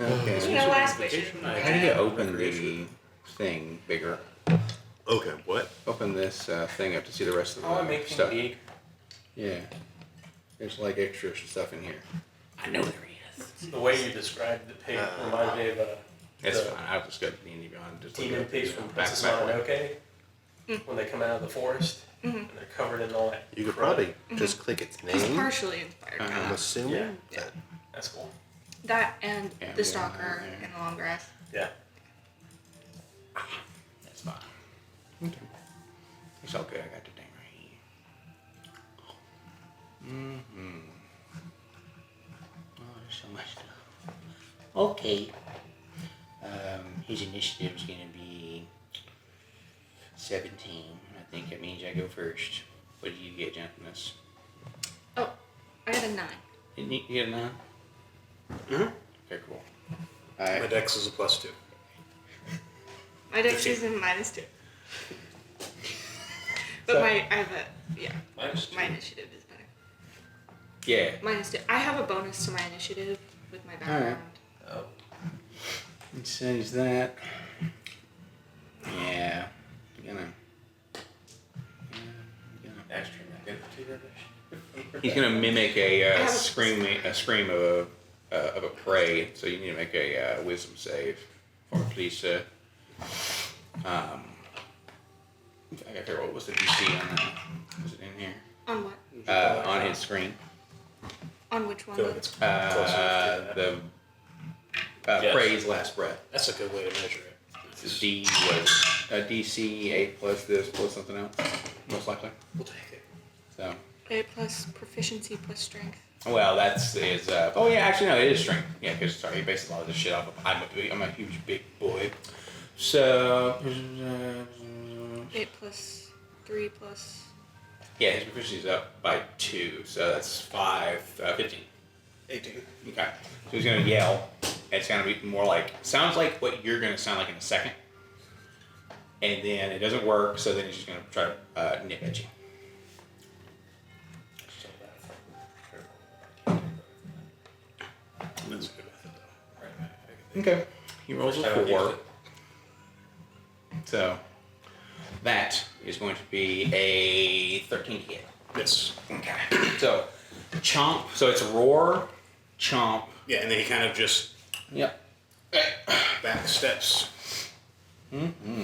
Okay. You know, last wish. How do you open the thing bigger? Okay, what? Open this thing up to see the rest of the Oh, I make stuff. big. Yeah. There's like extra stuff in here. I know there is. The way you described the pig reminded me of It's the fine. I'll just go to D&D Beyond. Just demon look pigs up, from back Princess way. Mononoke. When they come out of the forest and they're covered in all that. You could crud. probably just click its He's name. partially inspired by I'm that. assuming. Yeah. That That's cool. That and Yeah, the yeah, stalker yeah. in the long grass. Yeah. That's fine. Okay. It's all good. I got the thing right here. Mm-hmm. Oh, there's so much stuff. Okay. His initiative is going to be 17. I think that means I go first. What did you get, gentleness? Oh, I got a 9. Didn't you get a 9? Mm-hmm. Okay, cool. My dex is a +2. My dex is in -2. But So- I have a, yeah, Minus my 2. initiative is better. Yeah. -2. I have a bonus to my initiative with my background. Oh. It says that. Yeah. I'm gonna. Extra negative 2. He's gonna mimic I a have a- scream of a prey. So you need to make a wisdom save for it, please, sir. I gotta figure out what was the DC on that. Was it in here? On what? On his screen. On which I one? feel like it's close enough to that. The Yes. prey's last breath. That's a good way to measure it. D was a DC 8 plus this plus something else, most likely. We'll take it. So. 8 plus proficiency plus strength. Well, that's is. Oh yeah, actually no, it is strength. Yeah, because sorry, he bases a lot of this shit off of. I'm a huge big boy. So. 8 plus 3 plus Yeah, his proficiency is up by 2, so that's 5, 15. 18. Okay. So he's gonna yell. It's gonna be more like, sounds like what you're gonna sound like in a second. And then it doesn't work, so then he's just gonna try to nip at you. That's a good method, though. Right. Okay. He rolls a First time I've 4. used it. So that is going to be a 13 hit. Yes. Okay. So chomp. So it's roar, chomp. Yeah, and then he kind of just Yep. back steps. Mm-hmm.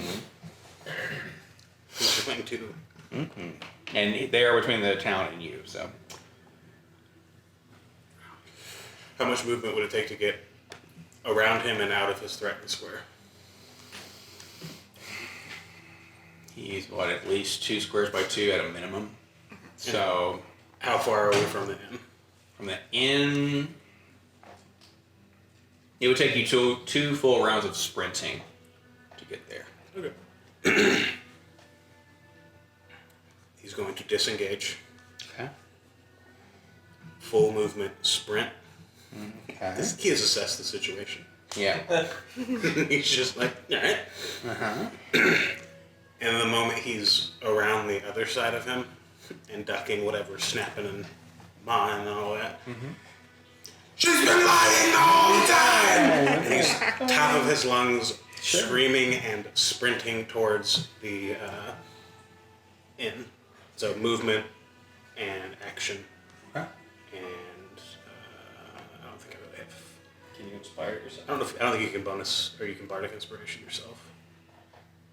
He's going to. Mm-hmm. And they are between the town and you. So How much movement would it take to get around him and out of his threatened square? he's what, at least 2 squares by 2 at a minimum. So How far are we from the inn? from the inn, it would take you two full rounds of sprinting to get there. Okay. He's going to disengage. Okay. Full movement sprint. Okay. He has assessed the situation. Yeah. He's just like, alright. Uh-huh. And the moment he's around the other side of him and ducking whatever's snapping and mawing and all that, she's been lying the whole time! And he's top of his lungs, screaming and sprinting towards the inn. So movement and action. Okay. And I don't think I really have. Can you inspire yourself? I don't think you can bonus or you can bardic inspiration yourself.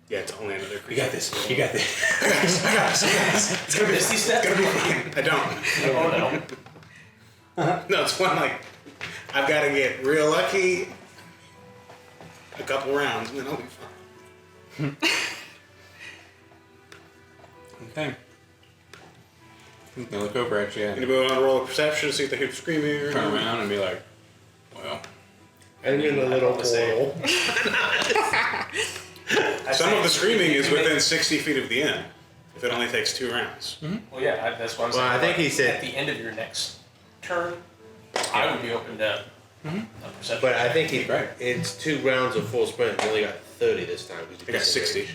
Yeah, it's only another creature. You got this. You got this. I got this. It's gonna be Misty step? It's gonna be fine. I don't. Oh no. No, it's one like I've got to get real lucky. A couple rounds and then I'll be fine. Okay. They look over at you and Anybody want to roll a perception to see if they hear screaming? turn around and be like, well, I'm in a little portal. Some of the screaming is within 60 feet of the inn. If it only takes 2 rounds. Well, yeah, that's what I'm Well, saying. I think he Like, said- at the end of your next turn, I would be open to a perception. But I think Right. it's 2 rounds of full sprint. You only got 30 this time. I got 60.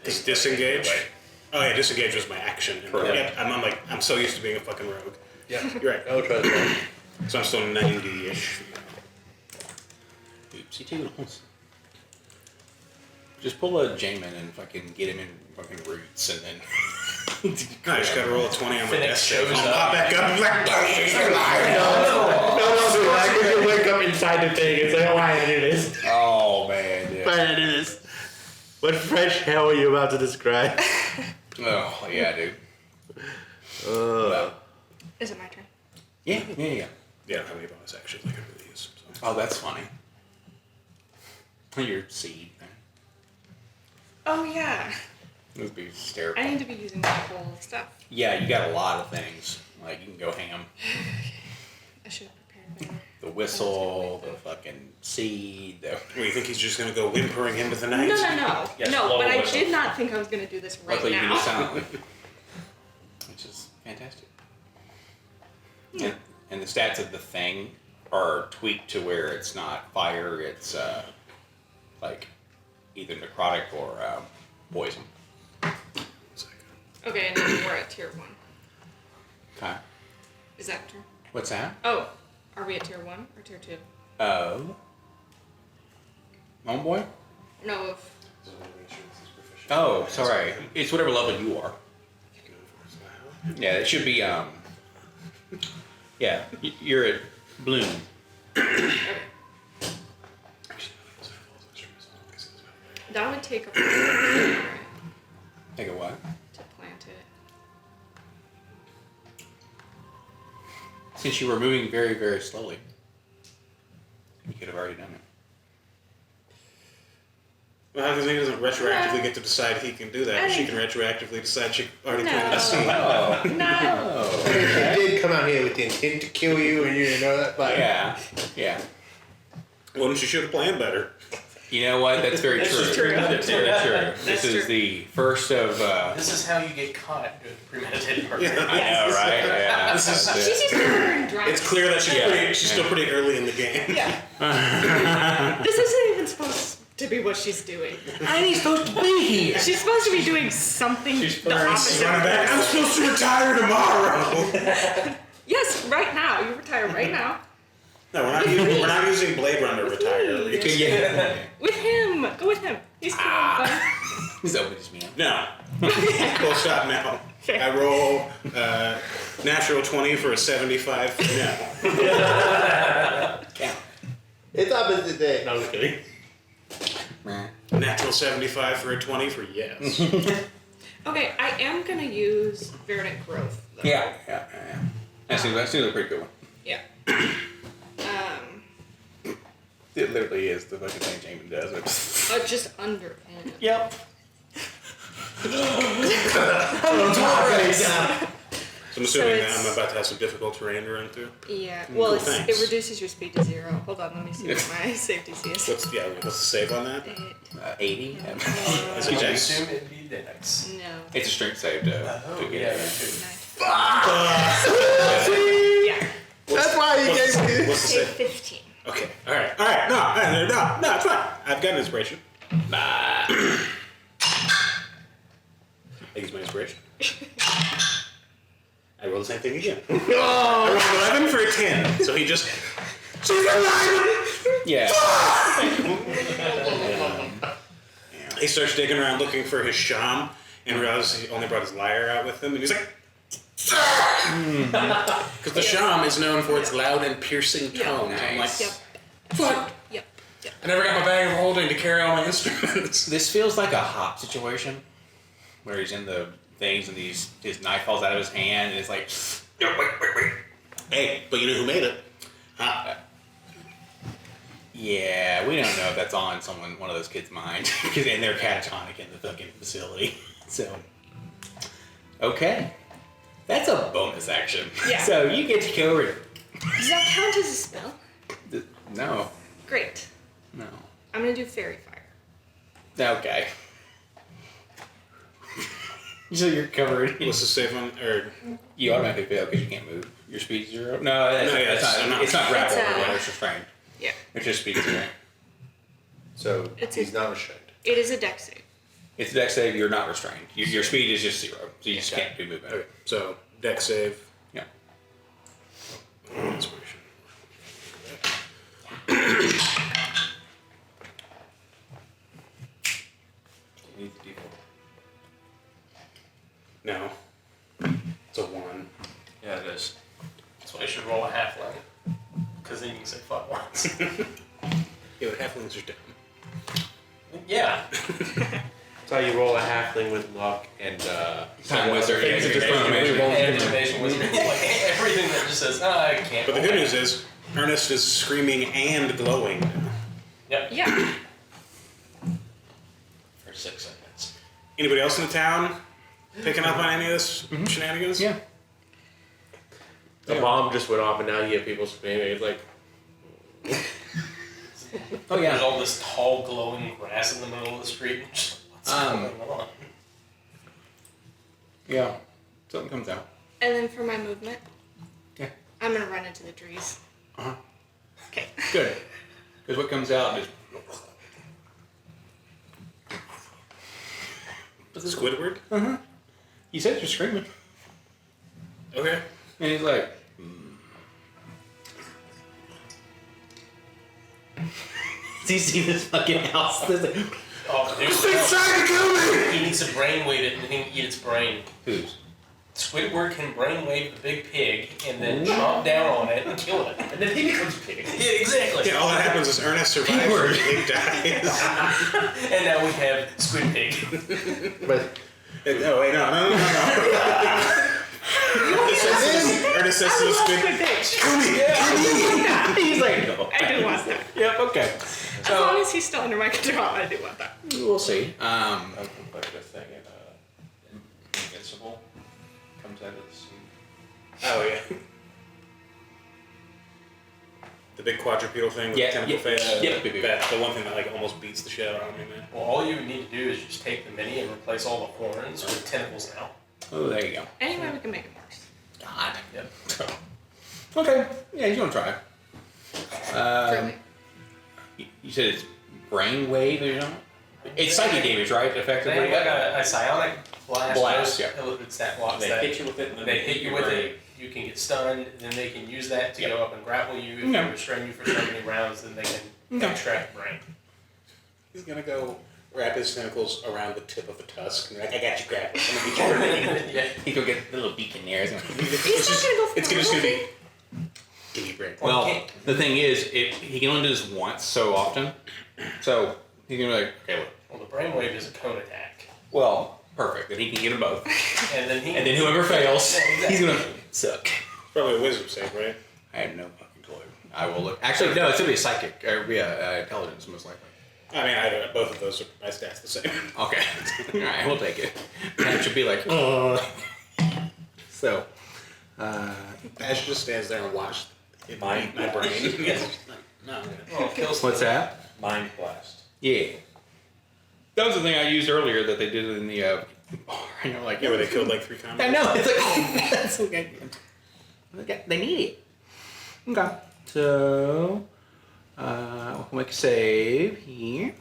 Does disengage? Oh yeah, disengage was my action. Correct. Yeah, I'm so used to being a fucking rogue. Yeah. You're right. I'll try that. So I'm still 90-ish. oopsie toodles. Just pull a Jamin and fucking get him in fucking roots and then. No, I just gotta roll a 20 on my Phoenix death save. shows I'll up. pop back up and be like, "Oh, she's alive." No, I can wake up inside the thing and say, oh, I had to do this. Oh man, dude. I had to do this. What fresh hell are you about to describe? Oh yeah, dude. Is it my turn? Yeah. Yeah, I don't have any bonus actions I can really use. So. Oh, that's funny. Your seed thing. Oh yeah. It would be hysterical. I need to be using my whole stuff. Yeah, you got a lot of things. Like you can go ham. I should have prepared better. The whistle, the fucking seed. The... Well, you think he's just gonna go whimpering into the night? No. Yes, No, blow but a I whistle. did not think I was gonna do this right Luckily, you can now. do silently, which is fantastic. Yeah. And the stats of the thing are tweaked to where it's not fire; it's like either necrotic or poison. Okay, and then we're at tier 1. Okay. Is that turn? What's that? Oh, are we at tier 1 or tier 2? Oh. Homeboy? No, of Oh, sorry. It's whatever level you are. Yeah, it should be, yeah, you're at Bloom. that would take a plant Take a what? to plant it. Since you were moving very, very slowly, you could have already done it. Well, how come he doesn't retroactively get to decide he can do that? She can retroactively decide she already planted a seed. Oh. No. He did come out here with the intent to kill you, and you didn't know that. But Yeah, yeah. Well, then she should have planned better. You know what? That's very That's true. true. That's very true. This That's is true. the first of. This is how you get caught doing premeditated murder. I know, right? Yeah. This is- that's She's it. just murdering drunk. It's clear that she's, Yeah. she's still pretty early in the game. Yeah. This isn't even supposed to be what she's doing. I ain't supposed to be here. She's supposed to be doing something the opposite. Running back. I'm supposed to retire tomorrow. Yes, right now. You retire right now. No, we're not using Blade Runner to retire. We can- Yeah. With him. Go with him. He's cool. Fun. Is that what this means? No. Full stop now. Fair. I roll natural 20 for a 75. No. It's opposite day. No, I'm just kidding. Natural 75 for a 20 for yes. Okay, I am gonna use Verdant Growth. Though. Yeah. That seems like a pretty good one. Yeah. It literally is the fucking thing Jamin does. Just under him. Yep. So I'm assuming that it's- I'm about to have some difficult terrain to run through. Yeah. Well, Cool, thanks. it reduces your speed to 0. Hold on, let me see what my safety is. What's the save on that? 80. Is I it Dex? assume it'd be Dex. No. It's a strength save to get Yeah, it. me too. Yeah. That's why he What's, gave me. what's the Save save? 15. Okay. All right. No, it's fine. I've got an inspiration. I use my inspiration. I roll the same thing again. I rolled 11 for a 10. So he just. She's alive! Yeah. He starts digging around looking for his sham and realizes he only brought his lyre out with him. And he's like. Because the sham is known for its loud and piercing tones. I'm like, Yep. fuck. Yep. Yep. I never got my bag of holding to carry all my instruments. This feels like a Hop situation, where he's in the things and his knife falls out of his hand and it's like, Wait. Hey, but you know who made it? yeah, we don't know if that's on one of those kids' mind, because and they're catatonic in the fucking facility. So, okay, that's a bonus action. Yeah. So you get to go over. Does that count as a spell? No, Great. no. I'm gonna do Fairy Fire. Okay. So you're covered. What's the save on? Or You automatically fail because you can't move. Your speed's 0. No, that's No, not, yeah, that's I'm not. not- It's not grapple. It's, Yeah, it's restrained. Yeah. It's just speed 0. So It's he's a- not restrained. It is a dex save. It's a dex save. You're not restrained. Your speed is just 0, so you just Okay. can't do movement. okay, so dex save. Yeah. Inspiration. You need the default. No. It's a 1. Yeah, it is. That's why I should roll a halfling. Because then you can say fuck once. Yeah, but halflings are dumb. Yeah. That's how you roll a halfling with luck and Time wizard. things that just don't Information. really won't And do. information was like everything that just says, I can't. But the good news is, Ernest is screaming and glowing now. Yep. Yeah. For 6 seconds. Anybody else in the town picking up on any of this shenanigans? Yeah. The bomb just went off and now you have people screaming. It's like, Oh There's yeah. all this tall, glowing grass in the middle of the street. Just, what's going on? Yeah. Something comes out. And then for my movement, Yeah. I'm gonna run into the trees. Uh-huh. Okay. Good. Because what comes out is. Squidward? He says you're screaming, Okay. and he's like. Do you see this fucking house? There's like, Oh, dude. trying to kill me! He needs to brainwave it and he can eat its brain. who's? Squidward can brainwave the big pig and then chomp down on it and kill it. And then he becomes pig. Yeah, exactly. Yeah, all that happens is Ernest survives Pigward. and the pig dies. And now we have Squid Pig. but Oh, wait, no. Ernest says to the squid, kill me! He's like, no. I do want that. Yep. Okay. As long as he's still under my control, I do want that. We'll see. I can put this thing in Invincible. Comes out of the sea. Oh, yeah. The big quadrupedal thing with Yeah, the tentacle yeah, face. yeah, big. That's the one thing that like almost beats the shit out of me, man. Well, all you would need to do is just take the mini and replace all the horns with tentacles now. Oh, there you go. Anyway, we can make it worse. God. Yep. Okay. Yeah, he's gonna try. Truly. You said it's brainwave, you know? It's psychic damage, right? They Effectively. have like a psionic blast. Blast, those yeah. Limited stat blocks They that hit you with it and then they hit you with brain. it. You can get stunned, then they can use that to Yep. go up and grapple you. If Okay. they restrain you for so many rounds, then they can Okay. extract brain. He's gonna go wrap his tentacles around the tip of a tusk and be like, I got you grappled. I'm gonna beat your brain. Yeah. He go get the little beak in there. He's gonna- He's not gonna go for It's a just gonna little be. Give me brain. Well, the thing is, he can only do this once so often. So he's gonna be like, okay, look. Well, the brainwave is a cone attack, Well, perfect. Then he can get them both. and then he. And then whoever fails, Yeah, he's gonna suck. Probably a wisdom save, right? I have no fucking clue. I will look. Actually, no, it's gonna be a psychic. Or intelligence, most likely. I mean, either both of those are my stats the same. Okay. All right, we'll take it. That should be like, So, Ash just stands there and watches it eat my brain. No, Well, it kills what's them. that? Mind blast. Yeah. That was the thing I used earlier that they did in the bar. And you're like, yeah, where they killed like 3 I combos. know. It's like, that's okay. They need it. Okay. So, we'll make a save here.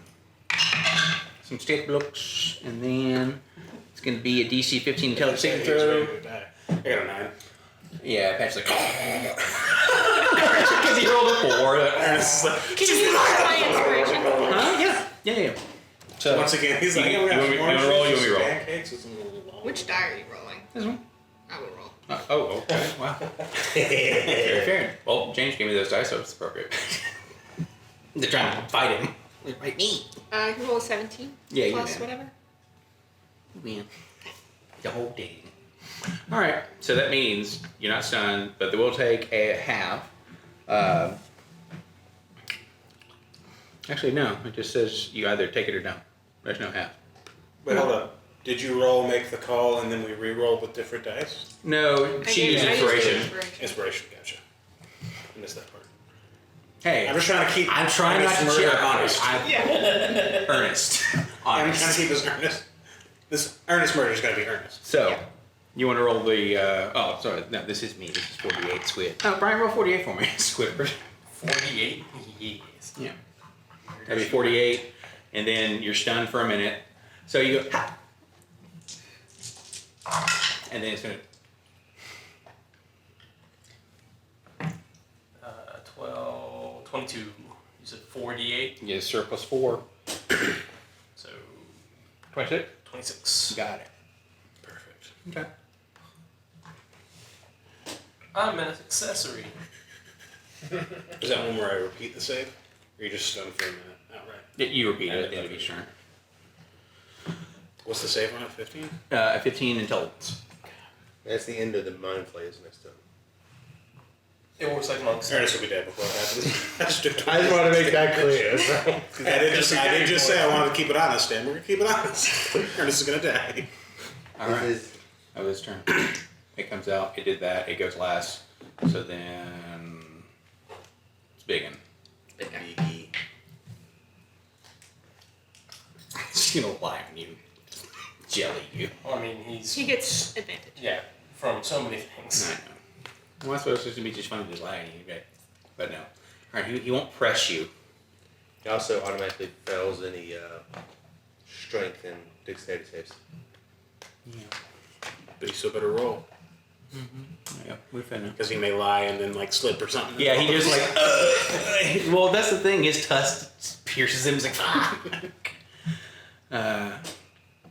Some stat blocks, and then it's going to be a DC 15 intelligence saving throw. I got a 9. Yeah, Pat's like, because he rolled a 4. Can you use my inspiration? Huh? Yeah. So, Once again, he's like, you "Oh, we got want me- some you wanna roll, orange you want me to juice, roll?" pancakes with some little long- Which die are you rolling? this one. I will roll. Oh, okay. Wow. Very fair. Well, James gave me those dice, so it's appropriate. They're trying to fight him. Fight me. You roll a 17? Yeah, you Plus win. whatever? Win. The whole day. All right. So that means you're not stunned, but they will take a half. Actually, no. It just says you either take it or don't. There's no half. Wait, hold up. Did you roll, make the call, and then we re-roll with different dice? No, she used inspiration. Inspiration, gotcha. I missed that part. Hey, I'm just trying to keep. I'm trying not to Ernest cheer. Murder honest. Earnest. I'm Honest. trying to keep this earnest. This earnest murder is gonna be earnest. So, you want to roll the? Oh, sorry. No, this is me. This is 48 squid. Oh, Brian, roll 48 for me. Squid. 48? Yes. Yeah. That'd be 48, and then you're stunned for a minute. So you go, ha! And then it's gonna. 12, 22. You said 48, You get a surplus 4. so 26. 26. Got it. Perfect. Okay. I'm an accessory. Is that one where I repeat the save? Or you just stun for a minute outright? You repeat it at the end of each turn. What's the save on it? 15? 15 intelligence. That's the end of the mind play, isn't it? Still. It works like monks. Ernest will be dead before it happens. I just I just want to make that clear. So. I didn't just say I wanted to keep it honest, Dan. We're gonna keep it honest. Ernest is gonna die. All right. This is That was his turn. It comes out. It did that. It goes last. So then it's Biggin. Biggie. It's gonna lie on you, jelly you. Well, I mean, He gets advantage. yeah, from so many things. I know. Well, I suppose it's gonna be just fun to just lie on you, but no. All right, he won't press you. He also automatically fails any strength and dexterity saves. Yeah. But he still better roll. Yeah, we're finna. Because he may lie and then like slip or something. Yeah, he just like. Well, that's the thing. His tusk pierces him. He's like, fuck.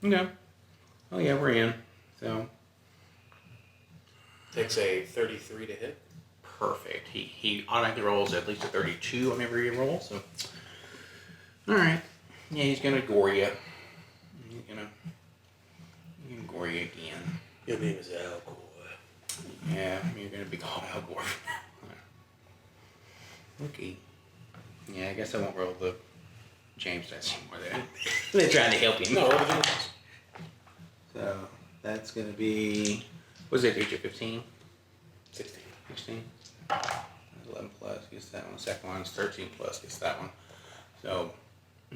Okay. Oh yeah, we're in. So Takes a 33 to hit. perfect. He automatically rolls at least a 32 on every roll. So. All right. Yeah, he's gonna gore you. He's gonna gore you again. Your name is Al Gore. Yeah, you're gonna be called Al Gore. Okay. Yeah, I guess I won't roll the James dice anymore. They're trying to help you. No, roll the James. So that's gonna be. What's it? Age of 15? 16. 16? A 11 plus gets that one. Second one's 13 plus gets that one. So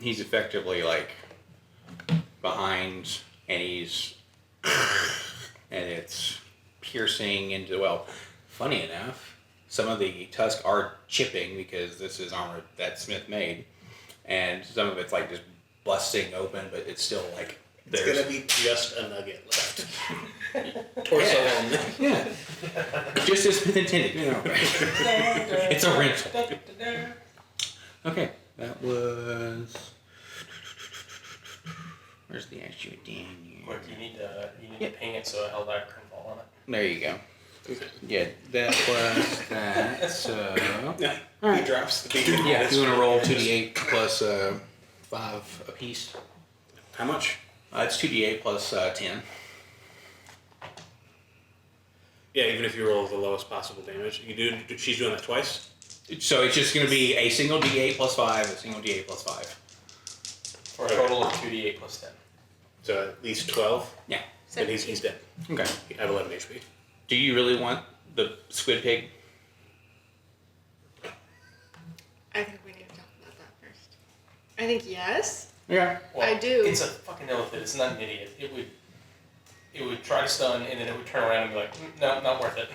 he's effectively like behind, and it's piercing into, well, funny enough, some of the tusk are chipping because this is armor that Smith made, and some of it's like just busting open, but it's still like It's there's gonna be just a nugget left. Torso only. yeah, just as Smith intended. You know, it's a rental. Okay, that was. Where's the extra Dan? Quick, you need to ping it so a Helldiver can fall on it. There you go. Yeah, that was that. So. He drops the beacon. Yeah, if you want to roll 2d8 plus 5 apiece. How much? It's 2d8 plus 10. Yeah, even if you roll the lowest possible damage, she's doing that twice. So it's just going to be a single d8 plus 5, a single d8 plus 5. For a total of 2d8 plus 10. So at least 12. Yeah. And he's dead. Okay. I have 11 HP. Do you really want the squid pig? I think we need to talk about that first. I think yes. Yeah. Well, I do. It's a fucking elephant. It's not an idiot. It would try to stun, and then it would turn around and be like, no, not worth it.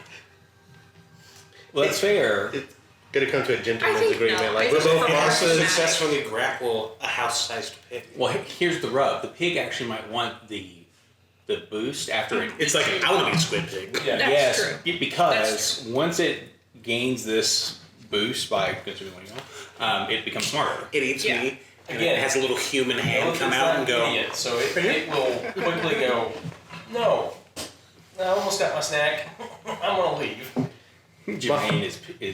Well, that's fair. It's gonna come to a I gentleman's think agreement. no, Like I we're think both for bosses. Marcus- Successfully grapple a house-sized pig. Well, here's the rub. The pig actually might want the boost after it. It's like, I want to be a squid pig. Yeah. That's Yes, true. because once it gains this boost by consuming what you want, it becomes smarter. It eats Yeah. me, and Again, it has a little human The hand come elephant's out not and go, an idiot, so it will quickly go, no, I almost got my snack. I'm going to leave. Jermaine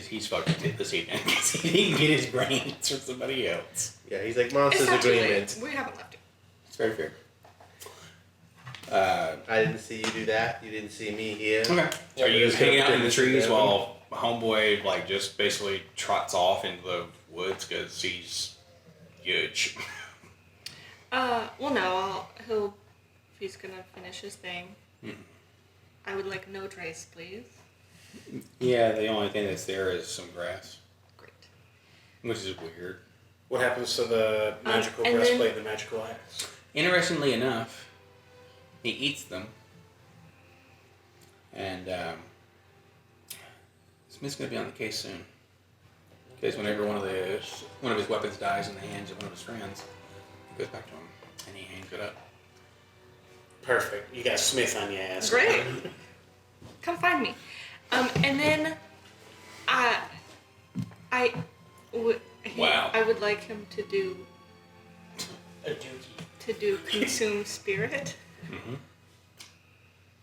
he's fucked this evening because he didn't get his brains from somebody else. Yeah, he's like It's monsters not too agreement. late. We haven't left it. It's very fair. I didn't see you do that. You didn't see me here. Okay. Yeah, Are you it's hanging gonna out in the fit trees together. while homeboy like just basically trots off into the woods because he's huge? Well, no, if he's gonna finish his thing. I would like no trace, please. Yeah, the only thing that's there is some grass, Great. which is weird. what happens to the magical and then- breastplate and the magical axe? Interestingly enough, he eats them, and Smith's gonna be on the case soon. Because whenever one of his weapons dies in the hands of one of his friends, it goes back to him, and he hangs it up. Perfect. You got Smith on your ass. Great. Come find me. And then Wow. I would like him to do A dookie. consume spirit,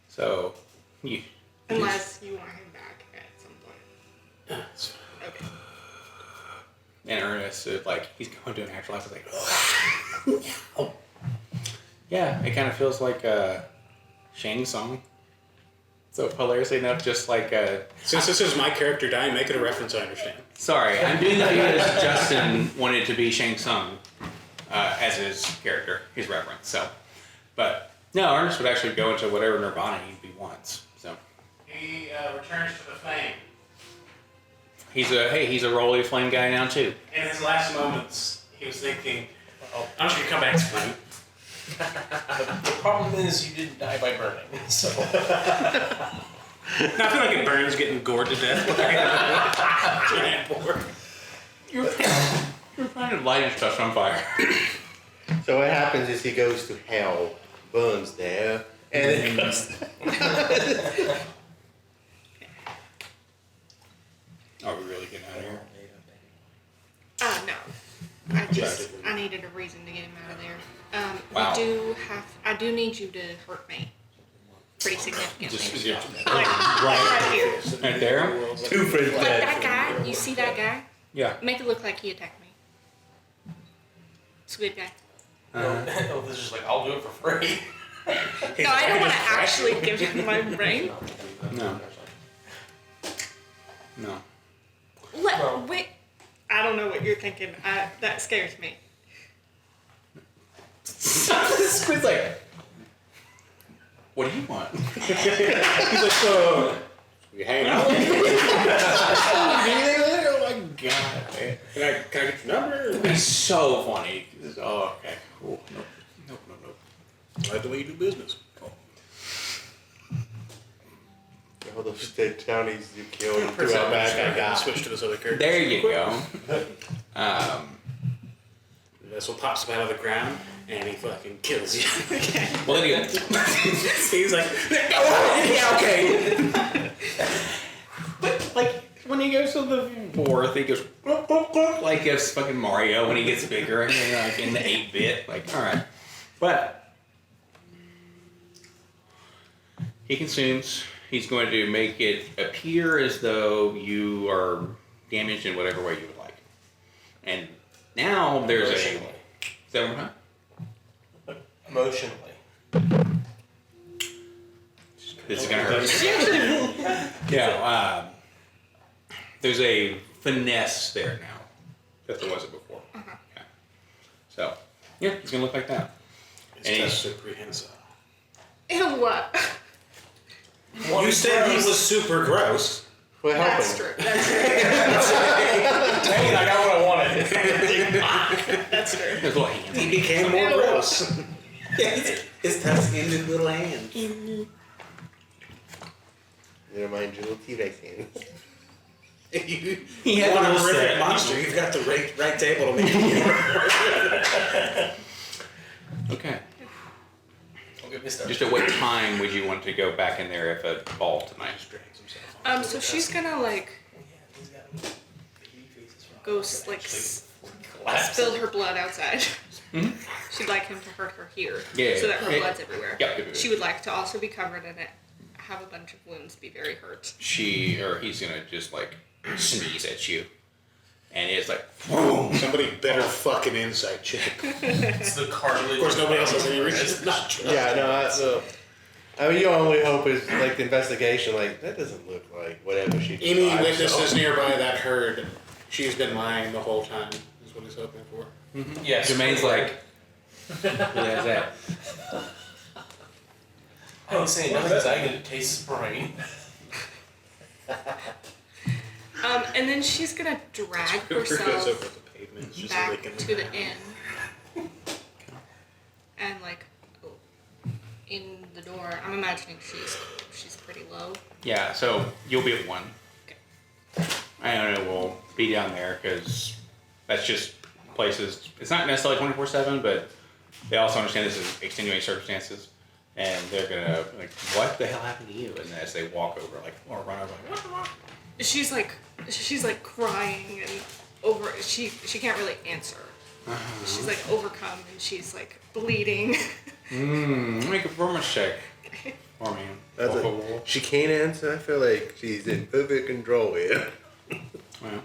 So, you. unless you want him back at some point. It's fine. Okay. And Ernest, like, he's going to an actual life, like, yeah, it kind of feels like a Shang song. So hilariously enough, just like Since this is my character dying, make it a reference I understand. sorry, I'm doing the because Justin wanted to be Shang Tsung as his character, his reference. So, but no, Ernest would actually go into whatever Nirvana he wants. So He returns to the flame. he's a Rolly Flame guy now too. In his last moments, he was thinking, I'm just going to come back to flame. The problem is you didn't die by burning, so. I feel like it burns getting gored to death by a giant boar. You're trying to light his stuff on fire. So what happens is he goes to hell, burns there, and then comes. Are we really getting out of here? No. I needed a reason to get him out of there. Wow. I do need you to hurt me. Pretty significantly. Just right here. right there. Two friends Like dead. that guy, you see that guy? Yeah. Make it look like he attacked me. Squid guy. No, this is just like, I'll do it for free. No, I don't want to actually give him my brain. No. No. Wait. I don't know what you're thinking. That scares me. Squid's like, what do you want? He's like, so, you hanging out? god, man. Can I get your number? He's so funny. Oh, okay, cool. Nope. I like the way you do business. All those dead townies you killed and threw Percent out back, I got. Switch to this other character. There you go. The vessel pops up out of the ground and he fucking kills you. Well, then you He's like, yeah, okay. But like when he goes to the fourth, he goes like it's fucking Mario when he gets bigger and like in the 8-bit. Like, all right, but he consumes. He's going to make it appear as though you are damaged in whatever way you would like. And now there's Emotionally. Is that one, huh? Emotionally. This is gonna hurt. Yeah. There's a finesse there now that there wasn't before. Yeah. So, yeah, he's gonna look like that. It's And just he's- super prehensile. Ew, what? You said he was super gross. What That's happened? true. That's true. Dang it, I got what I wanted. That's true. His little hands. He became more Ew. gross. His tough-ended little hands. Never mind your little T-Rex hands. You had want a a little horrific set. monster, you've got the right table to make it. Okay. Don't get me started. Just at what time would you want to go back in there if a ball tonight? So she's gonna like go spill her blood outside. She'd like him to hurt her here, Yeah, so that her yeah. blood's everywhere. Yep. She would like to also be covered in it, have a bunch of wounds, be very hurt. He's gonna just like sneeze at you, and it's like, boom. Somebody better fucking insight check. It's the cartilage. Of course, nobody else has any reason not to. Yeah, no, that's I mean, your only hope is like the investigation. Like that doesn't look like whatever she. Any described, witnesses so- nearby that heard she's been lying the whole time is what he's hoping for. Yes. Jermaine's like, yeah, that. I ain't saying nothing because I get to taste his brain. And then she's gonna drag Whoever goes herself over the pavement is just back licking to the inn, and like in the door. I'm imagining she's pretty low. Yeah, so you'll be at 1. Okay. I don't know, we'll be down there because that's just places. It's not necessarily 24/7, but they also understand this is extenuating circumstances, and they're gonna like, what the hell happened to you? And as they walk over, like, or run over, like, what the fuck? She's like crying and over. She can't really answer. She's like overcome and she's like bleeding. Make a performance check for me. That's she can't answer. I feel like she's in perfect control here. Well,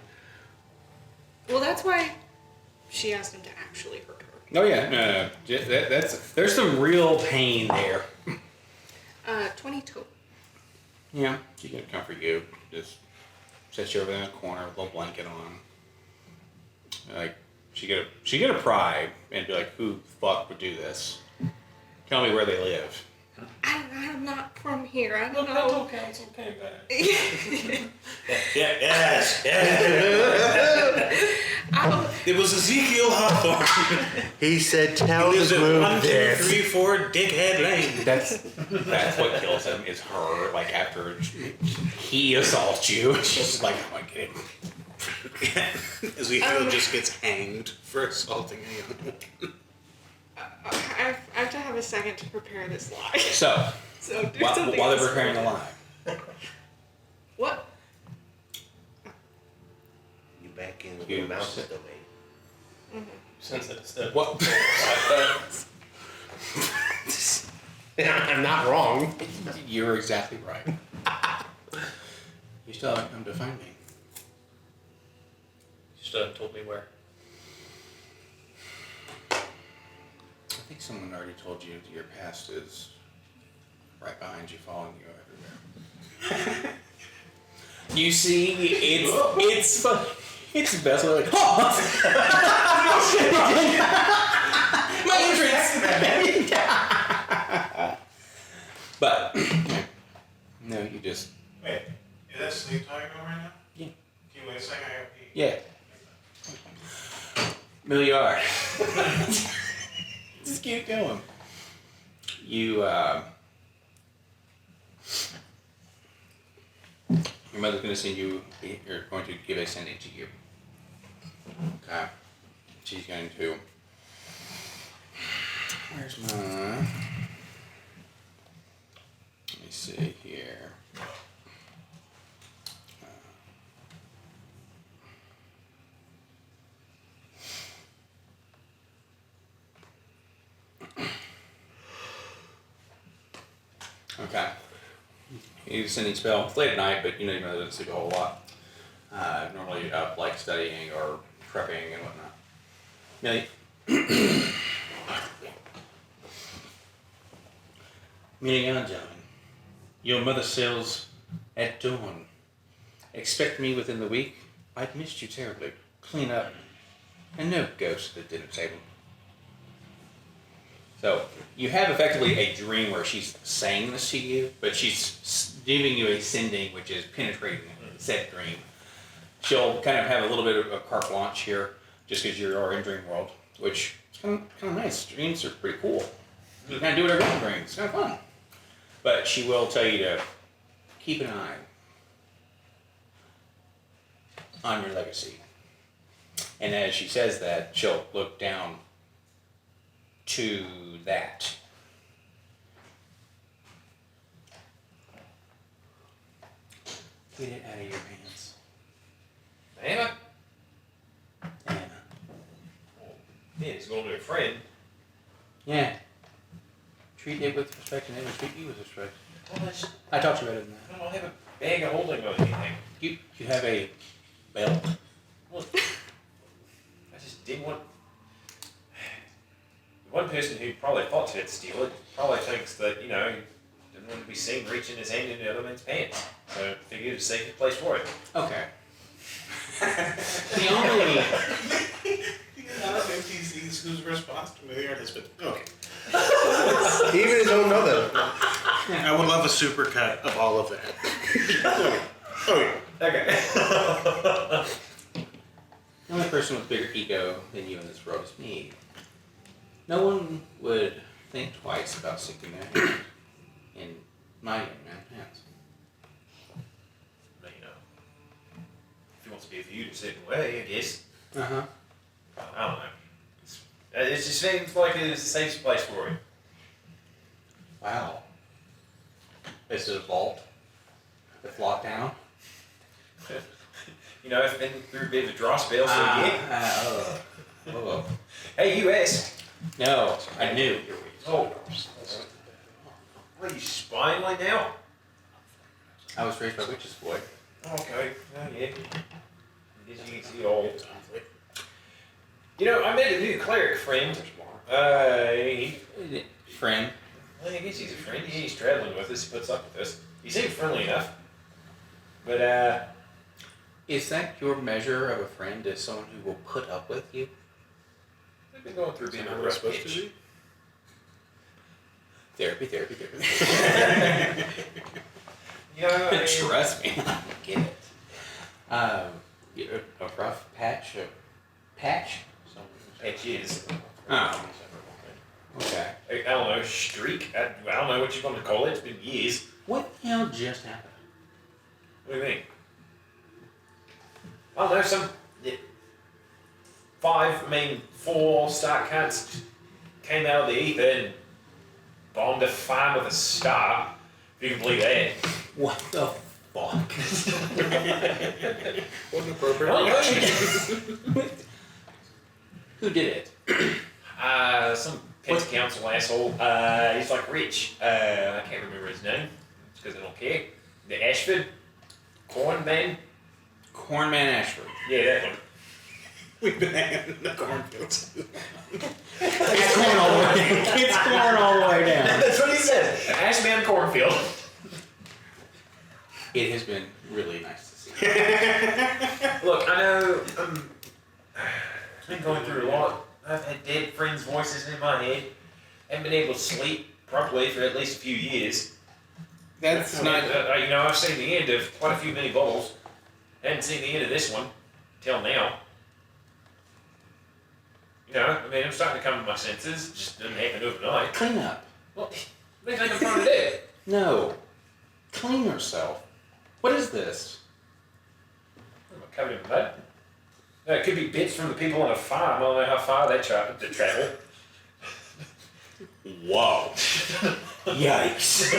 Well, that's why she asked him to actually hurt her. oh yeah, no. There's some real pain there. 22. Yeah, she can comfort you. Just sets you over there in the corner with a little blanket on. Like she get a pry and be like, "Who the fuck would do this? Tell me where they live." I'm not from here. I don't Local know. council came back. Yes. It was Ezekiel Hawthorne. He said, He "Tell lives the at group 1, 2, this." 3, 4 Dickhead Lane. That's what kills him is her. Like after he assaults you, she's just like, "Oh my god." Ezekiel just gets hanged for assaulting him. I have to have a second to prepare this lie. So So do while something they're else. preparing the lie, What? You back in You the mountain sit- domain. Since it's the what? I'm not wrong. You're exactly right. You still haven't come to find me. You still haven't told me where. I think someone already told you your past is right behind you, following you everywhere. You see, it's the best way. Like, my entrance. But no, you just Wait, is that sleep talking about right now? Yeah. Can you wait a second? I gotta pee. yeah. Milliard. Just keep going. You, your mother's going to send you, you're going to give a sending to you. Okay. She's going to, where's my, let me see here. Okay. You sending spell. It's late at night, but you know doesn't sleep a whole lot. Normally up like studying or prepping and whatnot. Millie. Meeting young gentlemen. Your mother sails at dawn. Expect me within the week. I've missed you terribly. Clean up. And no ghost at the dinner table. So, you have effectively a dream where she's saying this to you, but she's giving you a sending, which is penetrating said dream. She'll kind of have a little bit of a carte blanche here, just because you are in dream world, which is kind of nice. Dreams are pretty cool. You can kind of do whatever you want in dreams. It's kind of fun. But she will tell you to keep an eye on your legacy. And as she says that, she'll look down to that. Get it out of your hands. Anna? Anna. Yeah, he's going to a friend. Yeah. Treat it with respect and they will treat you with respect. Well, I talked to you better than that. I don't have a bag of holding or anything. You have a belt. Well, I just didn't want... The one person who probably thought to steal it probably thinks that, you know, he didn't want to be seen reaching his hand into the other man's pants. So I figured it's a safe place for it. Okay. The only... I don't think he's whose responsibility it is, but okay. Even his own mother. I would love a supercut of all of that. Oh yeah. Okay. The only person with bigger ego than you in this world is me. No one would think twice about sticking their hand in my young man's hands. You know, if he wants to be viewed a certain way, I guess. Uh-huh. I don't know. It just seems like it's a safe place for him. Wow. Is it a vault? It's locked down? You know, I've been through a bit of a dry spell, so yeah. Oh. Hey, you asked. No, I knew. Oh. What are you spying right now? I was raised by witches, boy. Okay. Oh, yeah. I guess you can see it all. You know, I met a new cleric friend. Friend. Well, I guess he's a friend. He's traveling with us. He puts up with us. He seems friendly enough. But, Is that your measure of a friend as someone who will put up with you? I've been going through a bit of a Am I rough supposed patch. to be? Therapy. You know, I mean, Trust me, I get it. A rough patch? Patch? patches. Oh. Okay. I don't know, streak. I don't know what you're going to call it. It's been years. What the hell just happened? What do you mean? I don't know, some 4 Stark cards came out of the ether and bombed a farm with a star. If you can believe that. What the fuck? What an appropriate Oh, reaction. Who did it? Some petty council asshole. He's like rich. I can't remember his name. It's because I don't care. The Ashford. Corn man. Cornman Ashford. Yeah, that one. We've been hanging in the cornfields. It's corn all the way down. It's corn all the way down. That's what he said. Ashman Cornfield. It has been really nice to see. Look, I know I've been going through a lot. I've had dead friends' voices in my head. Haven't been able to sleep properly for at least a few years. That's not. You know, I've seen the end of quite a few mini bubbles. Hadn't seen the end of this one till now. You know, I mean, I'm starting to come to my senses. It just doesn't happen overnight. Clean up. What do you think I'm trying to do? No. Clean yourself. What is this? Am I covered in mud? No, it could be bits from the people on a farm. I don't know how far they travel. Whoa. Yikes.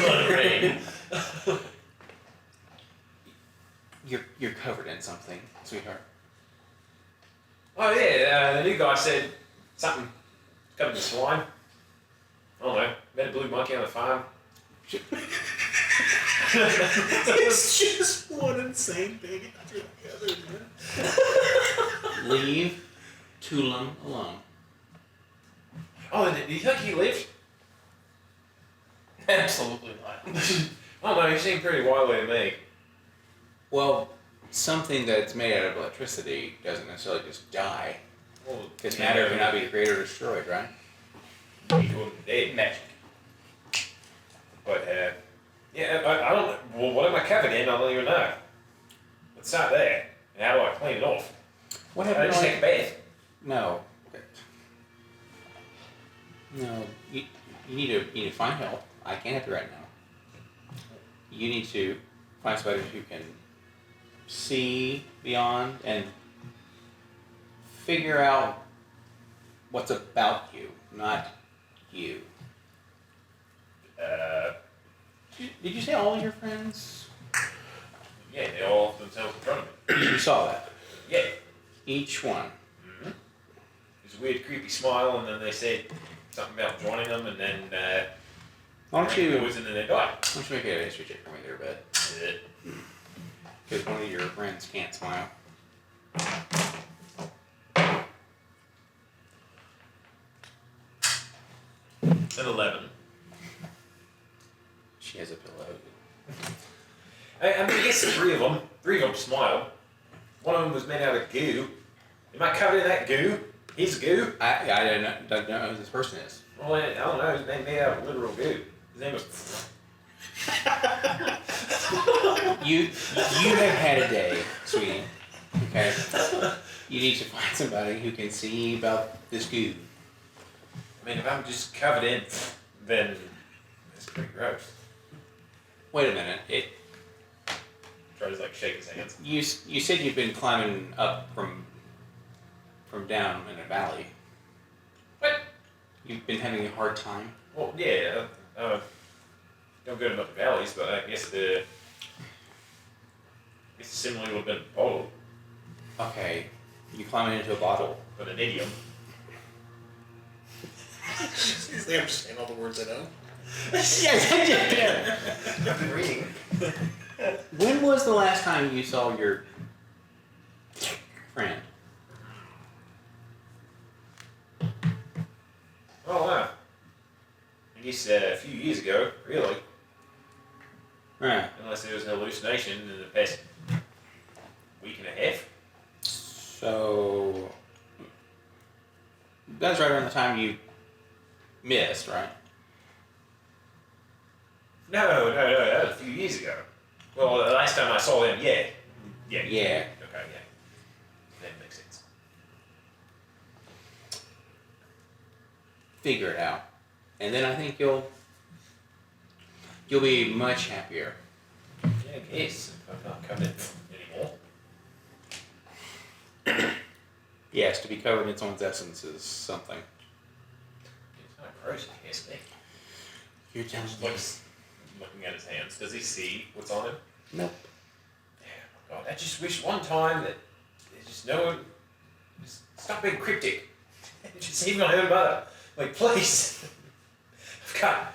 You're covered in something, sweetheart. Oh yeah, the new guy said something covered in swine. I don't know. Met a blue monkey on the farm. It's just one insane thing after the other, man. Leave Tulum alone. Oh, and do you think he lived? Absolutely not. I don't know, he seemed pretty wily to me. Well, something that's made out of electricity doesn't necessarily just die. Well, It's matter cannot be created or destroyed, right? He wouldn't dead. Magic. But, yeah, I don't, well, what am I covered in? I don't even know. Let's start there. And how do I clean it off? What I happened? just take a bath. No. No. You need to find help. I can't help you right now. You need to find somebody who can see beyond and figure out what's about you, not you. Did you say all of your friends? Yeah, they all off themselves in front of me. You saw that. Yeah. Each one. Mm-hmm. There's a weird, creepy smile, and then they said something about joining them, and then, Why don't you and then they died. Why don't you make a history check for me there, bud? Because one of your friends can't smile. It's an 11. She has a pillow. I mean, I guess three of them smiled. One of them was made out of goo. Am I covered in that goo? His goo? I don't know who this person is. Well, I don't know. His name made out of literal goo. His name was... You have had a day, sweetie. Okay? You need to find somebody who can see about this goo. I mean, if I'm just covered in, then it's pretty gross. Wait a minute. Tries to, like, shake his hands. You said you've been climbing up from down in a valley. What? You've been having a hard time? Well, yeah. Don't go to enough valleys, but I guess the simile would have been a bottle, Okay. You climbing into a bottle. but an idiom. I'm just saying all the words I know. I've been reading. When was the last time you saw your friend? Oh, wow. I guess a few years ago, really. Right. Unless there was an hallucination in the past week and a half. So that's right around the time you missed, right? No, that was a few years ago. Well, the last time I saw them, yeah. Yeah. Yeah. Okay, yeah. That makes sense. Figure it out, and then I think you'll be much happier. Yeah, I guess. If I'm not coming anymore. Yes, to be covered in someone's essence is something. It's kind of gross, if you ask me. You're telling Just me? looking at his hands. Does he see what's on him? Nope. Yeah, God, I just wish one time that there's just no one. Just stop being cryptic. Just leave my own mother. Like, please. I've got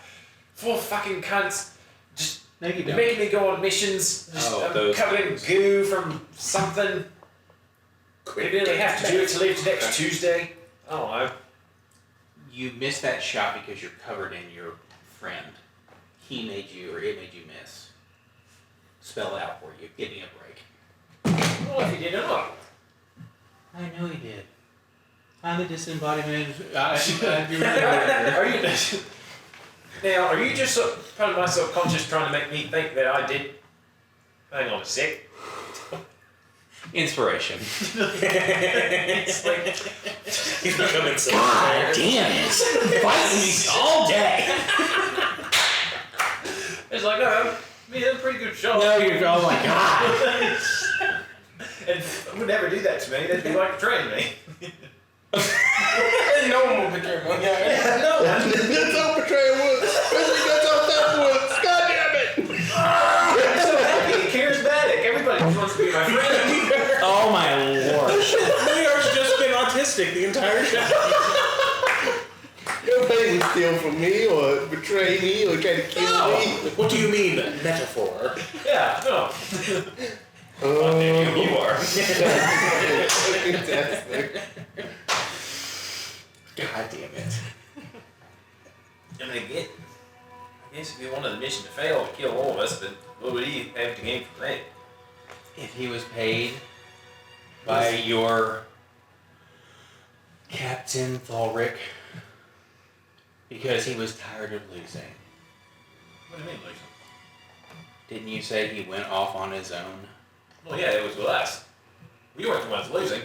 4 fucking cunts just No, you don't. making me go on missions. Just Oh, I'm those covered in things. goo from something. We really have to do it to live next Tuesday. I don't know. You missed that shot because you're covered in your friend. He made you, or it made you miss. Spell it out for you. Give me a break. I don't know if he did or not. I know he did. I'm the disembodiment. Are you now? Are you just part of my subconscious trying to make me think that I did? Hang on a sec. Inspiration. It's like, He's becoming so God damn it! Fighting me all day. it's like, oh, me, that's a pretty good shot. No, you're. Oh my god. And would never do that to me. That'd be like betraying me. No one will betray one guy. No. That's how betrayal works. That's how that works. God damn it! I'm so happy and charismatic. Everybody just wants to be my friend. Oh my lord. Lear's just been autistic the entire show. Nobody would steal from me or betray me or try to kill me. What do you mean, metaphor? Yeah, no. Oh, You are. fantastic. God damn it. I mean, I guess if you wanted the mission to fail to kill all of us, then what would he have to gain from that? If he was paid by your Captain Thalric because he was tired of losing. What do you mean, losing? Didn't you say he went off on his own? Well, yeah, it was with us. We weren't the ones losing.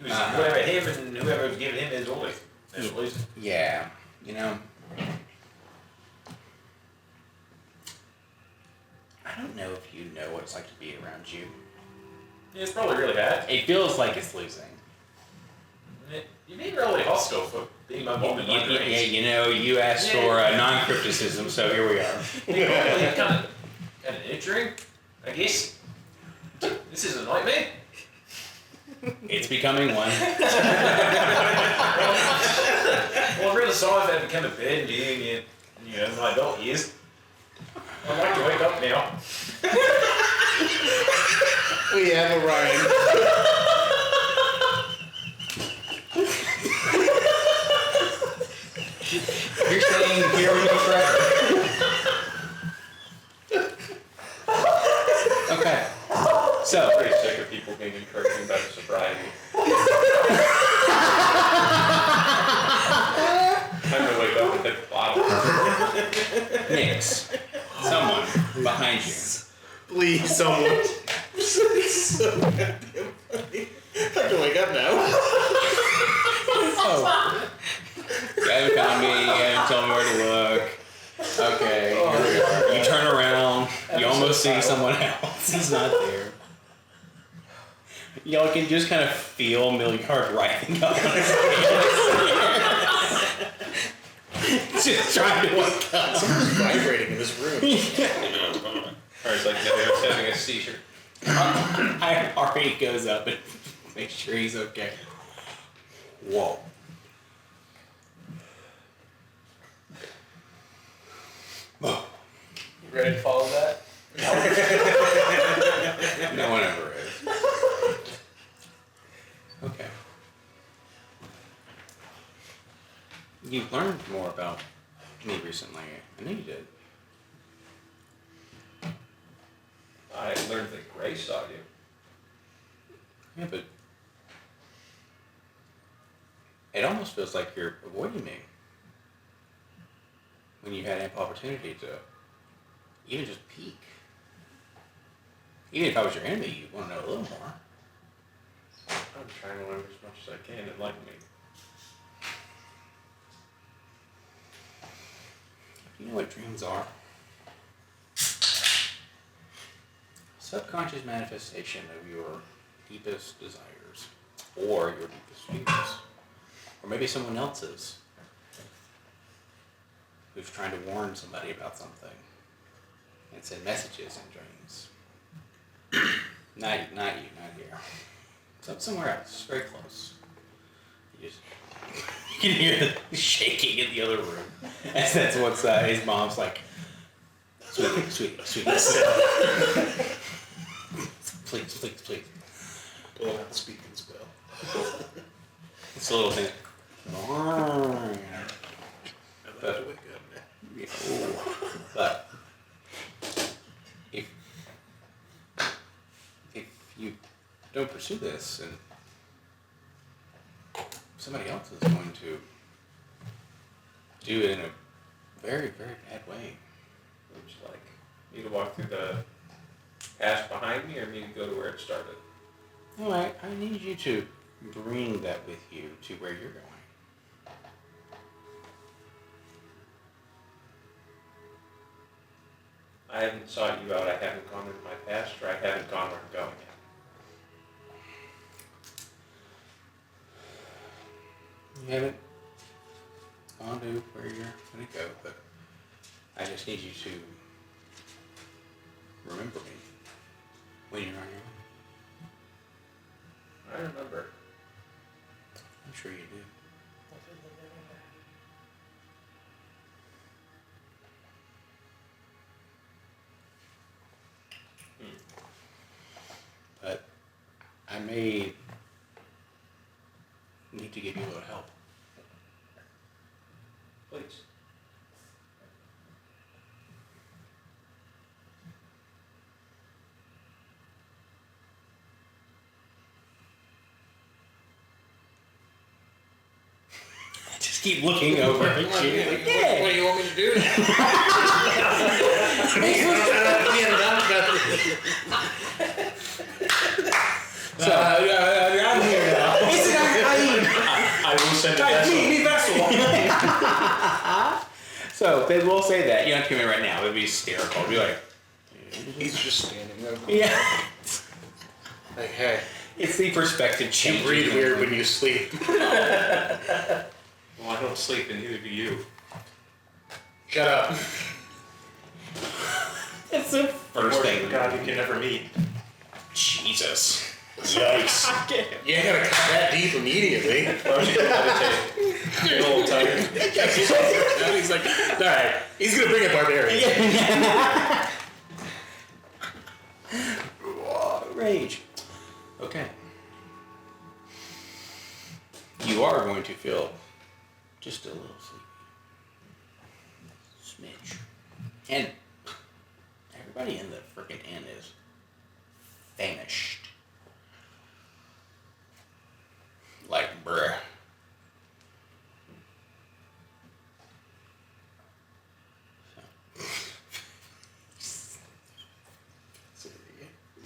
It was whoever him and whoever was giving him his voice. They were losing. Yeah, you know. I don't know if you know what it's like to be around you. Yeah, it's probably really bad. It feels like it's losing. You're being really hostile for being my mom and my Yeah, friends. you know, you asked for non-crypticism, so here we are. You're probably kind of entering, I guess. This is a nightmare. It's becoming one. Well, I'm really sorry if I become a burden to you in my adult years. I'd like to wake up now. We have a Ryan. You're saying here we go forever. Okay. So, I'm pretty sick of people being encouraging about sobriety. Time to wake up and hit the bottle. Nix, someone behind you. Please, someone. So goddamn funny. I have to wake up now. Oh. You haven't found me, you haven't told me where to look. Okay, here we are. You turn around, you almost see someone else. He's not there. Y'all can just kind of feel Milliard writhing up on his hands. Just trying to wake up. Something's vibrating in this room. Or it's like Neo's having a seizure. Ari goes up and makes sure he's okay. Whoa. You ready to follow that? No one ever is. Okay. You've learned more about me recently. I know you did. I learned that Grace saw you. Yeah, but it almost feels like you're avoiding me. When you had ample opportunity to even just peek. Even if I was your enemy, you'd want to know a little more. I'm trying to learn as much as I can and like me. You know what dreams are? Subconscious manifestation of your deepest desires, or your deepest fears, or maybe someone else's who's trying to warn somebody about something and send messages in dreams. Not you, not here. Somewhere else, very close. You just you can hear the shaking in the other room. And that's what's his mom's like, sweetie. Please. Pull out the speaking spell. It's a little thing. I'm about to wake up now. Yeah, ooh. But if you don't pursue this, and somebody else is going to do it in a very, very bad way. Would you like me to walk through the past behind me or me to go to where it started? All right, I need you to bring that with you to where you're going. I haven't sought you out. I haven't gone into my past, or I haven't gone where I'm going yet. You haven't gone to where you're going to go, but I just need you to remember me when you're on your own. I remember. I'm sure you do. But I may need to give you a little help. Please. Just keep looking over at you. What do you want me to do now? So, I'm here now. I will send a vessel. So, then we'll say that. You don't have to come in right now. It would be hysterical. It'd be like, He's just standing there. yeah. Like, hey, It's the perspective you change. breathe weird when you sleep. Well, I don't sleep, and neither do you. Shut up. It's the first thing. God, you can never meet. Jesus. Yikes. You ain't gotta cut that deep immediately. You're a little tired. Now he's like, alright, he's gonna bring a barbarian. Rage. Okay. You are going to feel just a little sleepy. Smidge. And everybody in the frickin' inn is famished. Like, bruh.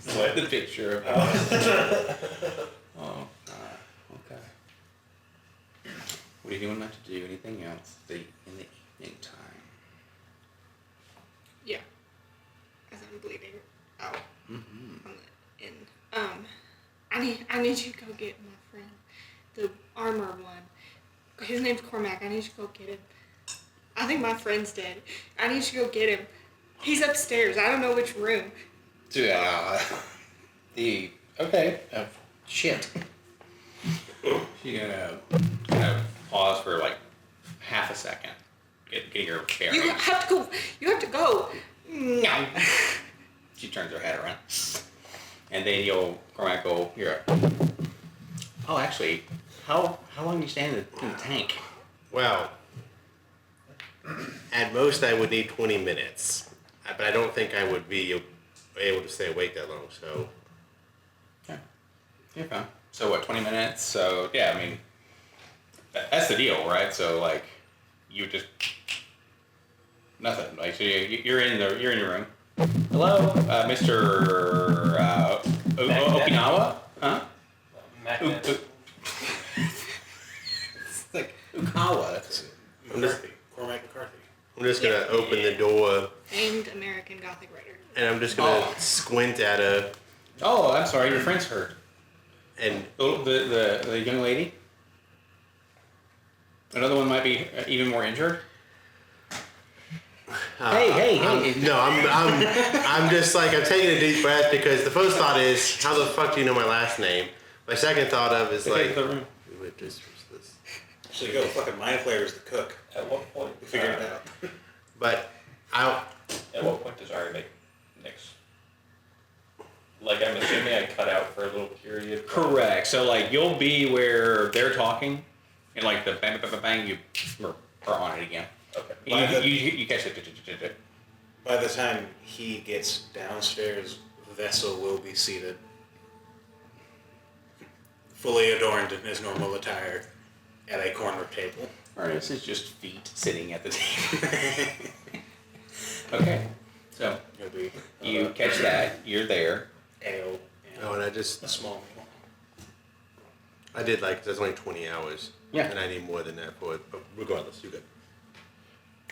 So. The picture of oh, okay. What do you want to do? Anything else in the evening time? Yeah. As I'm bleeding out Mm-hmm. on the end. I need you to go get my friend, the armor one. His name's Cormac. I need you to go get him. I think my friend's dead. I need you to go get him. He's upstairs. I don't know which room. Okay. Shit. You gotta pause for like half a second. Get your bearings. You have to go. You have to go. No. She turns her head around. And then Cormac go, you're up. Oh, actually, how long do you stay in the tank? Well, at most I would need 20 minutes, but I don't think I would be able to stay awake that long. So. Yeah, you're fine. So what? 20 minutes. So yeah, I mean, that's the deal, right? So like, you just nothing. Like, so you're in your room. Hello, Mr. Okinawa, huh? Magnet. It's like Ukawa. McCarthy. Cormac McCarthy. I'm just gonna open the door Famed American Gothic writer. and I'm just gonna squint at her Oh, I'm sorry, your friend's hurt. and The young lady. Another one might be even more injured. Hey! I'm just like I'm taking a deep breath because the first thought is how the fuck do you know my last name? My second thought of is like the room. we would just this. So you go, fucking mind flayer's the cook. At what point? We figured it out. But I At what point does Ari make Nick's? Like, I'm assuming I cut out for a little period. Correct. So like you'll be where they're talking, and like the bang bang bang bang, you are on it again. Okay. You catch it. By the time he gets downstairs, Vessel will be seated, fully adorned in his normal attire, at a corner table. Artis is just feet sitting at the table. Okay. So He'll be you catch that. You're there. ale and and I just a small meal. I did that's only 20 hours. Yeah. And I need more than that for it. But regardless, you're good.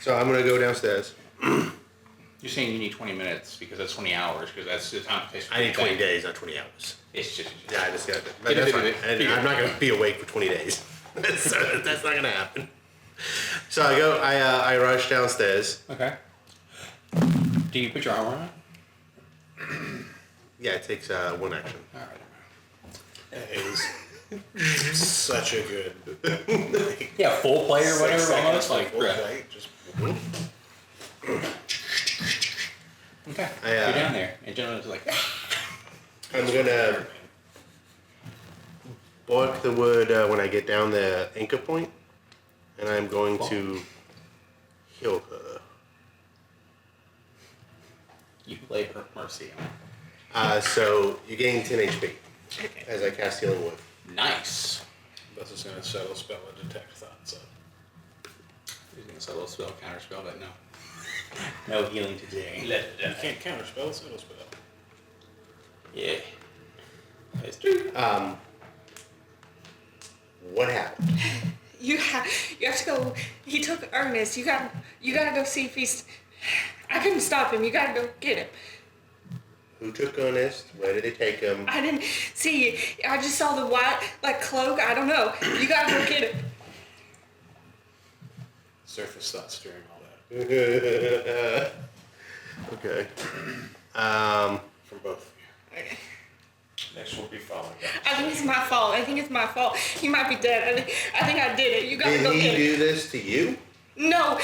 So I'm gonna go downstairs. You're saying you need 20 minutes because that's 20 hours because that's the time it takes. I need 20 days, not 20 hours. It's just. Yeah, I just got it. But that's fine. And I'm not gonna be awake for 20 days. So that's not gonna happen. So I rush downstairs. Okay. Do you put your armor on? Yeah, it takes one action. All right. It is such a good. Yeah, full play or whatever. 6 seconds Almost like. full Right. play, just Okay. I, You're down there, and gentleman's like. I'm gonna bark the word when I get down the anchor point, and I'm going to heal her. You play her mercy. So you gain 10 HP as I cast Healing Word. Nice. This is gonna settle spell and detect thoughts. He's gonna settle a spell, counter spell, but no. No healing today. You can't counter spell, settle spell. Yeah. That's true. What happened? You have to go. He took Ernest. You gotta go see if he's. I couldn't stop him. You gotta go get him. Who took Ernest? Where did they take him? I didn't see. I just saw the white cloak. I don't know. You gotta go get him. Surface thoughts during all that. Okay. From both of you. Okay. Next will be following I think it's my fault. He might be dead. I think I did it. You gotta Did go he get him. do this to you? No.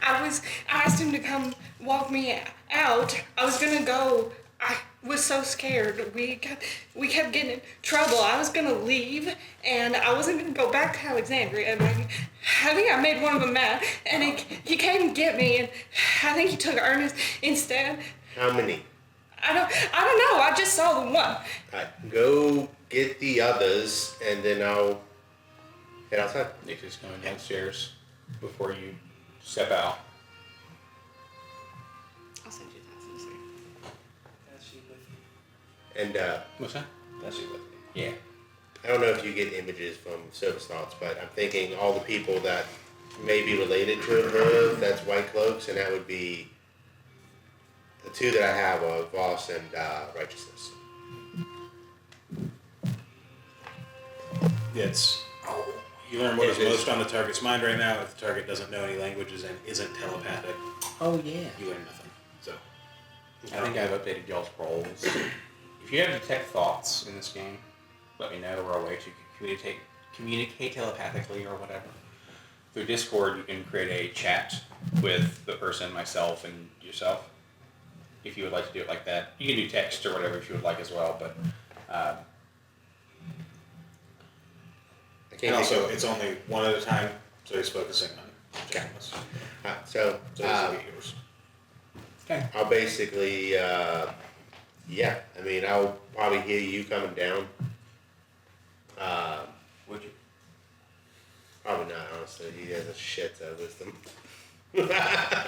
I asked him to come walk me out. I was gonna go. I was so scared. We kept getting in trouble. I was gonna leave, and I wasn't gonna go back to Alexandria. And I think I made one of them mad, and he came and get me, and I think he took Ernest instead. How many? I don't know. I just saw the one. Alright, go get the others, and then I'll head outside. Nick is going downstairs before you step out. I'll send you that in a second. And What's that? That's you with me. Yeah. I don't know if you get images from Service Thoughts, but I'm thinking all the people that may be related to her, that's White Cloaks, and that would be the two that I have are Voss and Righteousness. It's you learn what is most on the target's mind right now. If the target doesn't know any languages and isn't telepathic, Oh yeah. you learn nothing. So I think I've updated y'all's roles. If you have detect thoughts in this game, let me know, or a way to communicate telepathically or whatever. Through Discord, you can create a chat with the person, myself, and yourself. If you would like to do it like that, you can do text or whatever if you would like as well. But I and can't also it's only one at a time, so he's focusing on Janice. So So this will be yours. okay, I'll basically, yeah, I mean, I'll probably hear you coming down. Would you? Probably not, honestly. He has a shit ton of wisdom.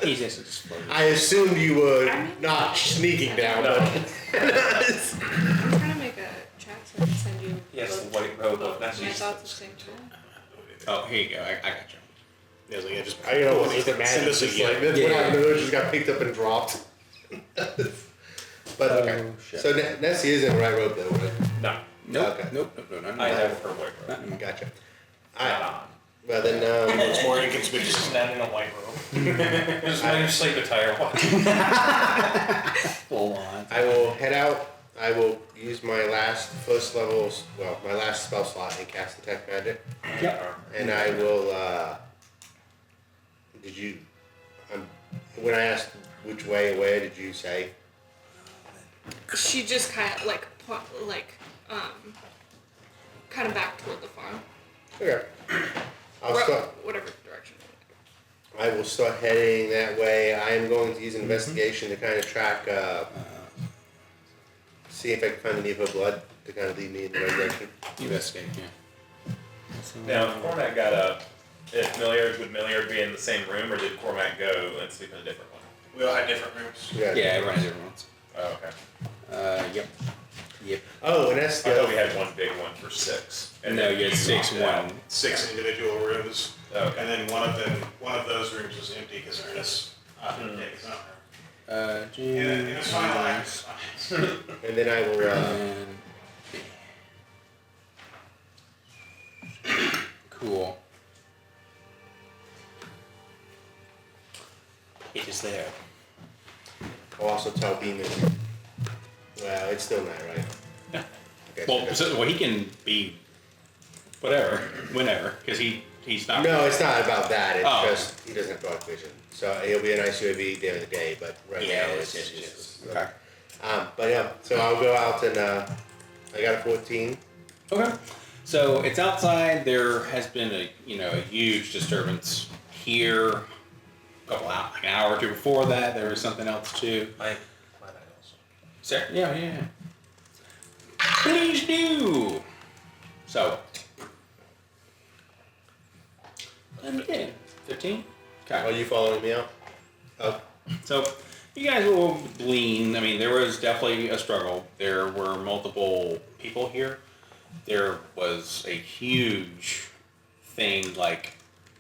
he's just exploded. I assumed you were not sneaking down, but I'm trying to make a chat so I can send you Yes, both the white robe of my Massachusetts. thoughts at the same time. Oh, here you go. I got you. Yeah, I was like, yeah, just I don't know what's the send magic. us a Just like, gift. that's what happened to her. She just got picked up and dropped. But okay. Oh, shit. So Nessie is in the right road though, right? No, Nope. Okay. Nope. No. I have her white robe. Not anymore. Gotcha. not Alright. on. Well then, It's more inconspicuous. Just not in a white robe. Just wearing your sleep attire. Full on. I will head out. I will use my last my last spell slot and cast Detect Magic. Yep. And I will, when I asked which way away, did you say? She just kind of kind of back toward the farm. Okay. I'll Or start. whatever direction. I will start heading that way. I am going to use an investigation to kind of track, see if I can find any of her blood to kind of lead me in the right direction. Investigate. Yeah. Now, if Cormac got up, would Milliard be in the same room, or did Cormac go and sleep in a different one? We all had different rooms. Yeah. Yeah, everyone has different ones. Oh, okay. Yep. Yep. Oh, and that's I the thought we had one big one for 6. No, then you had 6 knocked out. 1. 6 individual rooms, Okay. and then one of those rooms was empty because Ernest opted to take his own room. And it was fine. It was fine. and then I will. And cool. It is there. I'll also tell Beeman. Well, it's still not right. Yeah. Okay, Well, he can be whatever, whenever, because he's not. no, it's not about that. It's Oh. just he doesn't have dark vision. So it'll be a nice UAV at the end of the day, but right Yeah, now yes, it's yes, just. yes. Okay. But yeah, so I'll go out and I got a 14. Okay. So it's outside. There has been a huge disturbance here. Like an hour or two before that, there was something else too. My night also. Sir? Yeah. Please do. So. Okay. 15. Are Okay. you following me out? Oh, So you guys will glean. I mean, there was definitely a struggle. There were multiple people here. There was a huge thing, like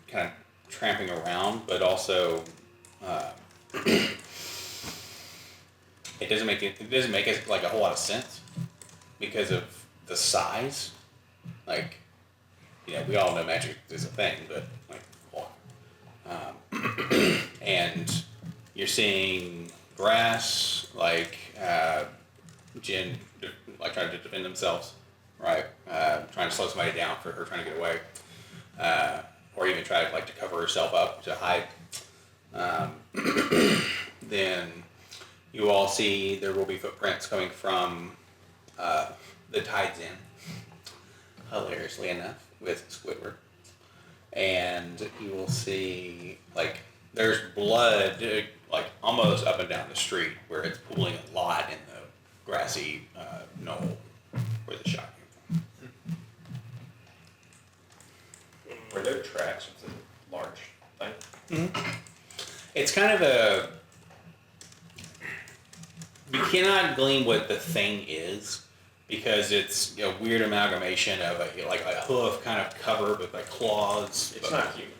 kind of tramping around, but also it doesn't make it like a whole lot of sense because of the size. Like, we all know magic is a thing, but like, and you're seeing grass, like Jin, like trying to defend themselves, right? Trying to slow somebody down for her trying to get away, or even try to cover herself up to hide. Then you all see there will be footprints coming from the Tides Inn, hilariously enough, with Squidward. And you will see, there's blood, almost up and down the street, where it's pooling a lot in the grassy knoll where the shot came from. Were there tracks with the large thing? It's kind of you cannot glean what the thing is, because it's a weird amalgamation of a hoof kind of covered with claws. It's not human.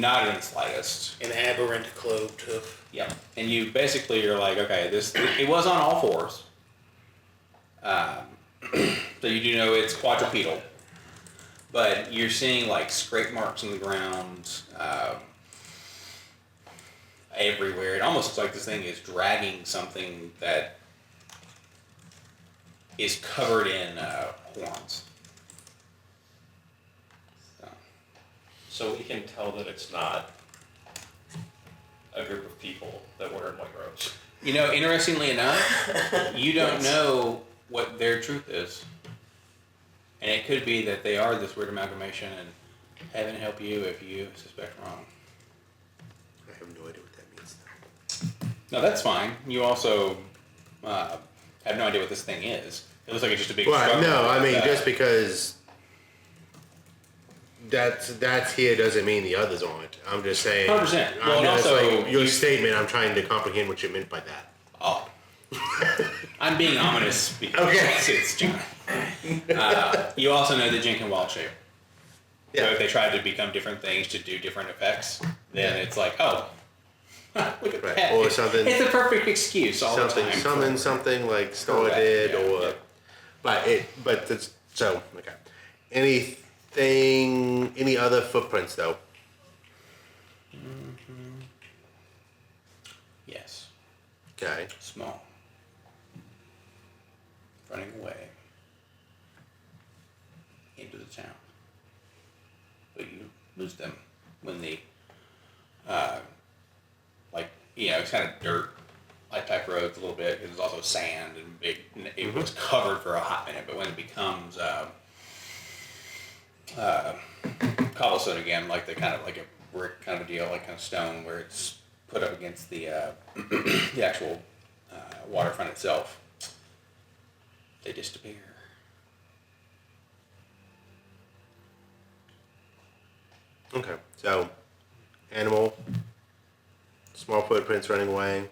Not in the slightest. An aberrant clove hoof. Yeah, and you basically you're like, okay, it was on all fours. So you do know it's quadrupedal, but you're seeing scrape marks on the ground everywhere. It almost looks like this thing is dragging something that is covered in horns. So we can tell that it's not a group of people that were in white robes. Interestingly enough, you don't know what their truth is. And it could be that they are this weird amalgamation, and heaven help you if you suspect wrong. I have no idea what that means. No, that's fine. You also have no idea what this thing is. It looks like it's just a big Well, structure. no, I mean, that- just because that's here doesn't mean the others aren't. I'm just saying. 100%. Well, I and know it's also like your you- statement, I'm trying to comprehend what you meant by that. Oh. I'm being ominous because Okay. it's John. You also know that Jin can wild shape. So if they try to become different things to do different effects, then it's like, oh, look at Right. that. Or something- It's a perfect excuse all Something, the time. summon something like Star Correct, did, yeah, or, yeah. but that's so okay. Any other footprints though? Yes, Okay. small. Running away into the town. But you lose them when the, it's kind of dirt, type roads a little bit, because there's also sand and big, it was covered for a hot minute, but when it becomes, cobblestone again, like a brick kind of a deal, kind of stone, where it's put up against the, the actual, waterfront itself, they disappear. Okay. So, animal, small footprints running away,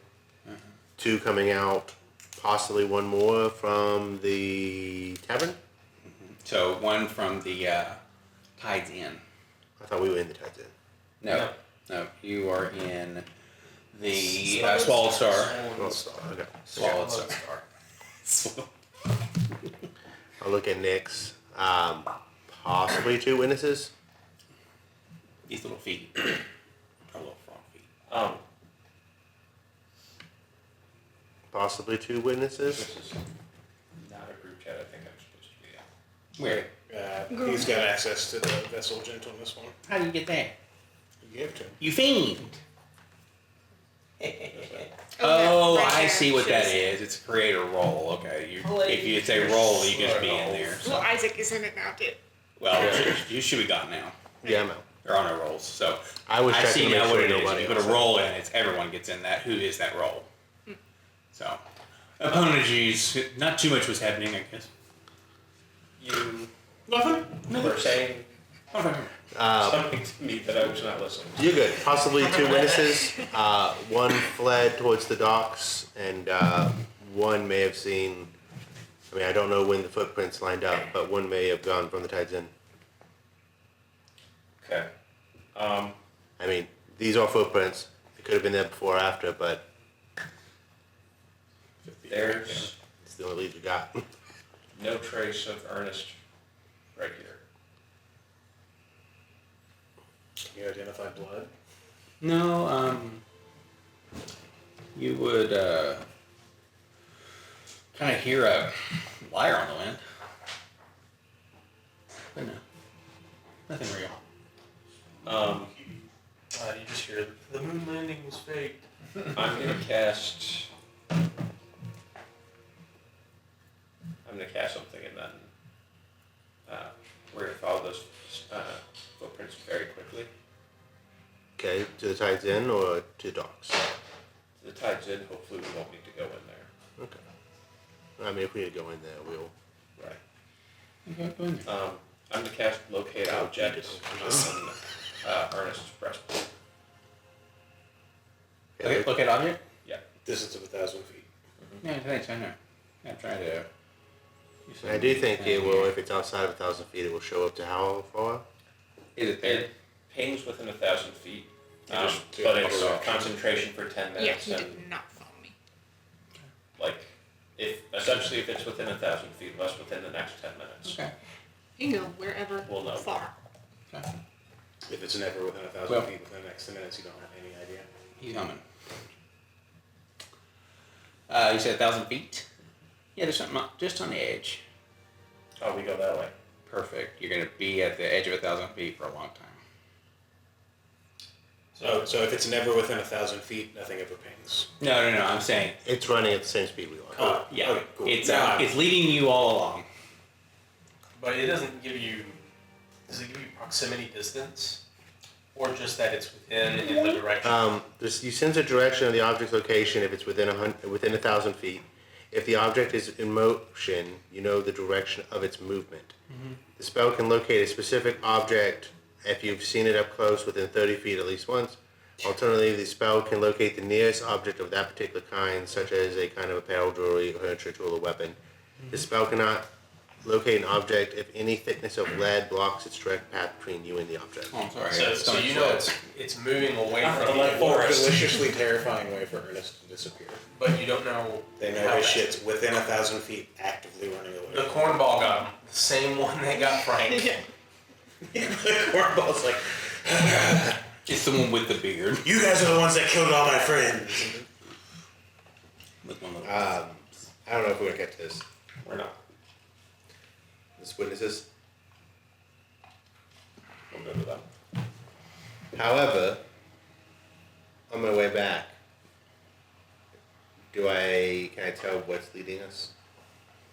2 coming out possibly one more from the tavern. So one from the Tides Inn. I thought we were in the Tides Inn. No, you are in the Swallowed Star. Well, okay. Swallowed Star. I'll look at Nick's. Possibly 2 witnesses. These little feet. Or little frog feet. Possibly 2 witnesses. This is not a group chat I think I'm supposed to be in. Where? He's got access to the vessel gent on this one. How do you get that? You gave it to him. You fiend! Oh, Oh, right I there. see what that is. It's create a role. Okay, if it's a role, you can just be in there. Well, Isaac is in it now too. Well, you should be gone now. Yeah, I'm out. There are no roles, so I was I checking see to make now sure what it is. nobody You put a else role had in, it's everyone gets in that. Who is that role? So, apologies. Not too much was happening, I guess. You Nothing. were saying something to me that I was not listening to. You're good. Possibly 2 witnesses. One fled towards the docks, and one may have seen. I mean, I don't know when the footprints lined up, but one may have gone from the Tides Inn. Okay. I mean, these are footprints. It could have been there before or after, but There's it's the only lead we got. no trace of Ernest right here. Can you identify blood? No, you would kind of hear a lyre on the wind. But no, nothing real. You just hear the moon landing was fake. I'm gonna cast something, and then we're gonna follow those footprints very quickly. Okay, to the Tides Inn or to the docks? The tide's in. Hopefully, we won't need to go in there. Okay. I mean, if we need to go in there, we'll. Right. Okay, go in there. I'm gonna cast locate object on Ernest's breastplate. Okay, look at object. Yeah. Distance of 1,000 feet. Yeah, thanks. I know. I'm trying to. I do think it will, if it's outside of 1,000 feet, it will show up to how far? Is it there? It pings within 1,000 feet, Just but to it's cover off. concentration for 10 Yeah, minutes, he and did not follow me. like if it's within 1,000 feet, unless within the next 10 minutes. Okay. You can go wherever We'll know. far. Okay. If it's never within 1,000 Well- feet within the next 10 minutes, you don't have any idea. He's coming. You said 1,000 feet? Yeah, there's something just on the edge. Oh, we go that way. Perfect. You're going to be at the edge of 1,000 feet for a long time. So if it's never within 1,000 feet, nothing ever pings. No. I'm saying, It's running at the same speed we are. Oh, yeah, okay, cool. it's leading you all along. But it doesn't give you. Does it give you proximity distance, or just that it's within in the direction? You sense a direction of the object's location if it's within 1,000 feet. If the object is in motion, you know the direction of its movement. The spell can locate a specific object if you've seen it up close within 30 feet at least once. Alternatively, the spell can locate the nearest object of that particular kind, such as a kind of apparel, jewelry, furniture, tool, or weapon. The spell cannot locate an object if any thickness of lead blocks its direct path between you and the object. Oh, I'm sorry. So you know it's moving away from The you, more deliciously terrifying way for Ernest to disappear. but you don't know. They know how his that- shit's within 1,000 feet, actively running away. The cornball got him. The same one that got Frank. The cornball's like, It's the one with the beard. you guys are the ones that killed all my friends. With one of I don't know if we're going to get to this. We're not. This witnesses. We'll go to them. However, on my way back, can I tell what's leading us?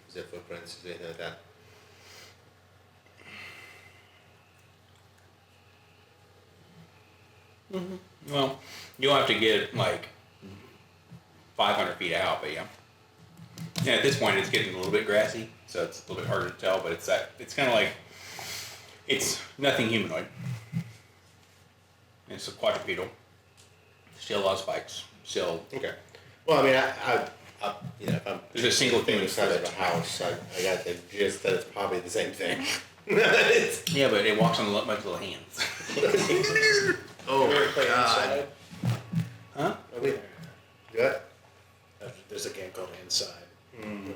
Is it footprints? Is it anything like that? Well, you'll have to get like 500 feet out, but yeah. Yeah, at this point it's getting a little bit grassy, so it's a little bit harder to tell, but it's kind of like, it's nothing humanoid. It's a quadrupedal. Still a lot of spikes. Still, Okay. Well, I mean, up, you know, if I'm There's a single thinking human the size of foot. a house, I got the gist that it's probably the same thing. Yeah, but it walks on much little hands. Oh Ever my play god. Inside? Huh? Over there. Good. There's a game called Inside. Mm.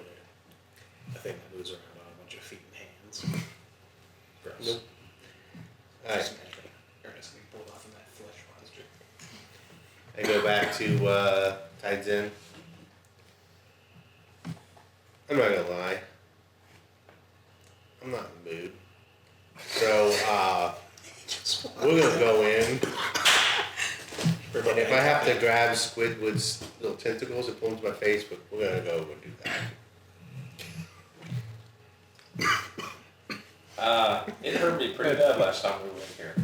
A thing that moves around on a bunch of feet and hands. Gross. Nope. Alright. Just imagine Ernest being pulled off in that flesh monster. I go back to Tides Inn. I'm not gonna lie. I'm not in the mood. So we're gonna go in. And if I have to grab Squidward's little tentacles and pull them to my face, but we're gonna go and do that. It hurt me pretty bad last time we were in here.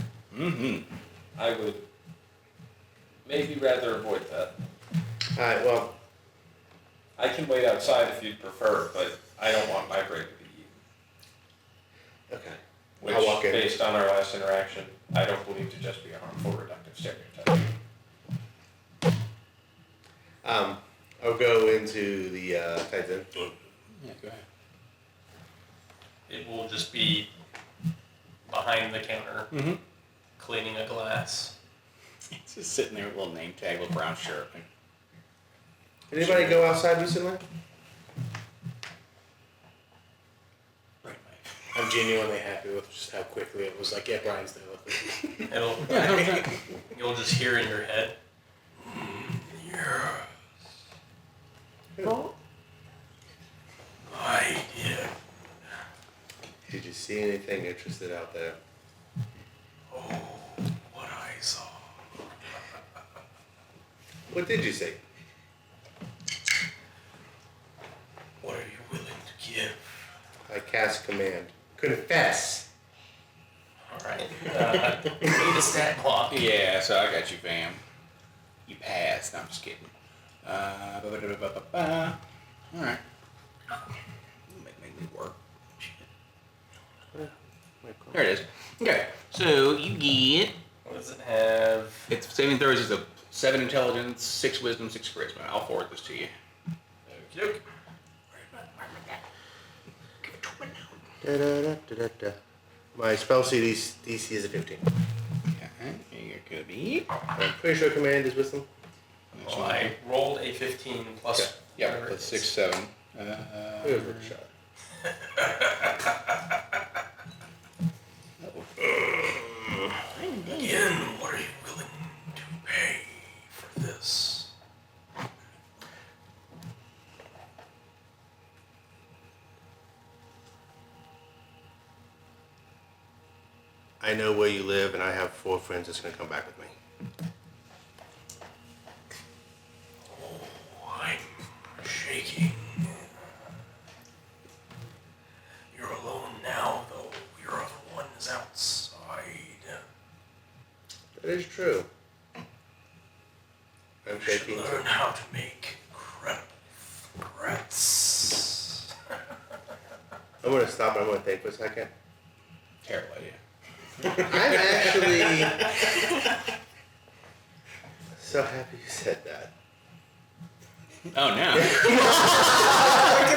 Mm-hmm. I would maybe rather avoid that. Alright, well, I can wait outside if you'd prefer, but I don't want my brain to be eaten. okay. Which, I'll walk in. based on our last interaction, I don't believe to just be a harmful reductive stereotype. I'll go into the Tides Inn. Yeah, go ahead. It will just be behind the counter, Mm-hmm. cleaning a glass. It's just sitting there with a little name tag, little brown shirt. Like, Did anybody go outside recently? Right, I'm genuinely happy with just how quickly it was like, yeah, Brian's there. Look. It'll, you'll just hear in your head. I did. Did you see anything interested out there? Oh, what I saw. What did you see? What are you willing to give? I cast command. Confess. Alright. Need a stat block. yeah, so I got you, fam. You passed. No, I'm just kidding. Alright. Make me work. Shit. There it is. Okay, so you get. What does it have? Its saving throws is a 7 intelligence, 6 wisdom, 6 charisma. I'll forward this to you. Okey doke. Da-da-da-da-da. My spell DC is a 15. Okay, you're gonna be. I'm pretty sure command is wisdom. Well, I rolled a 15 plus. Yeah, whatever it that's is. 6, 7. It was worth a shot. Again, what are you willing to pay for this? I know where you live, and I have 4 friends that's going to come back with me. Oh, I'm shaking. You're alone now, though. Your other one is outside. That is true. I'm You should shaking. learn how to make credible threats. I'm going to stop and I'm going to think for a second. Terrible idea. I'm actually so happy you said that. Oh, no. Like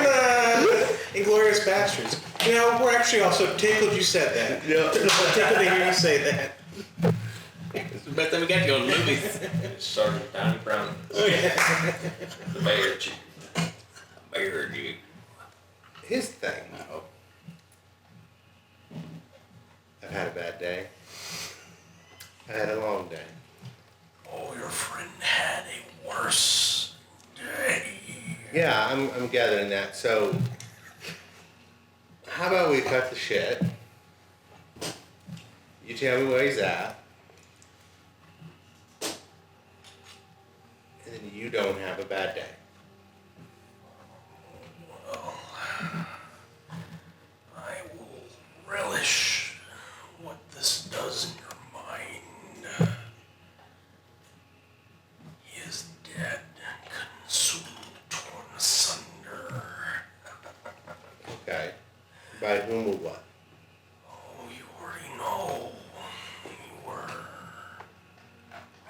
in Inglourious Bastards. You know, we're actually also tickled you said that. Yeah. Tickled to hear you say that. It's the best time we got to go to the movies. Sergeant Downey Brown. The mayor chief. Mayor, dude. Here's the thing. Oh. I've had a bad day. I had a long day. Oh, your friend had a worse day. Yeah, I'm gathering that. So, how about we cut the shit? You tell me where he's at. And then you don't have a bad day. Well, I will relish what this does in your mind. He is dead, consumed, torn asunder. Okay. By whom or what? Oh, you already know. You were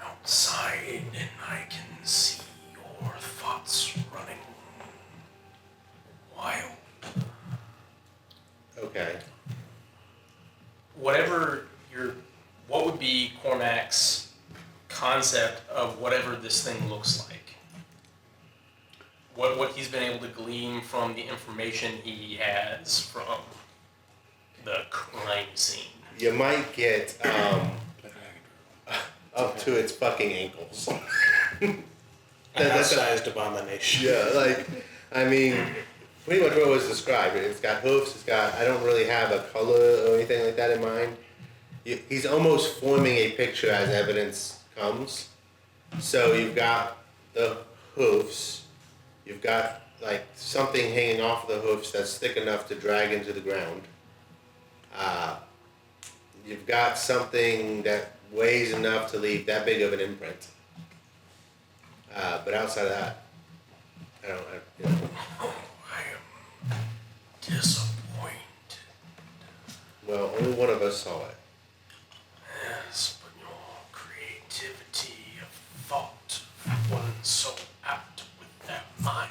outside, and I can see your thoughts running concept of whatever this thing looks like. What he's been able to glean from the information he has from the crime scene. You might get up to its fucking ankles. An outsized abomination. Yeah, like, I mean, pretty much what was described. It's got hoofs, it's got, I don't really have a color or anything like that in mind. He's almost forming a picture as evidence comes. So you've got the hoofs, you've got like something hanging off the hoofs that's thick enough to drag into the ground. You've got something that weighs enough to leave that big of an imprint. But outside of that, I I am disappointed. Well, only one of us saw it. Yes, but your creativity of thought of one so apt with that mind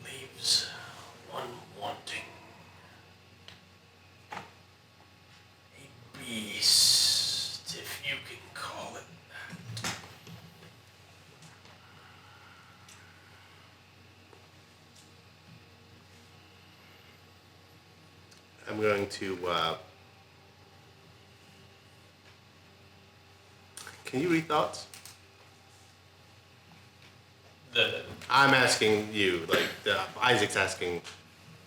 leaves one wanting. A beast, if you can call it that. I'm going to, can you read thoughts? I'm asking you, like, Isaac's asking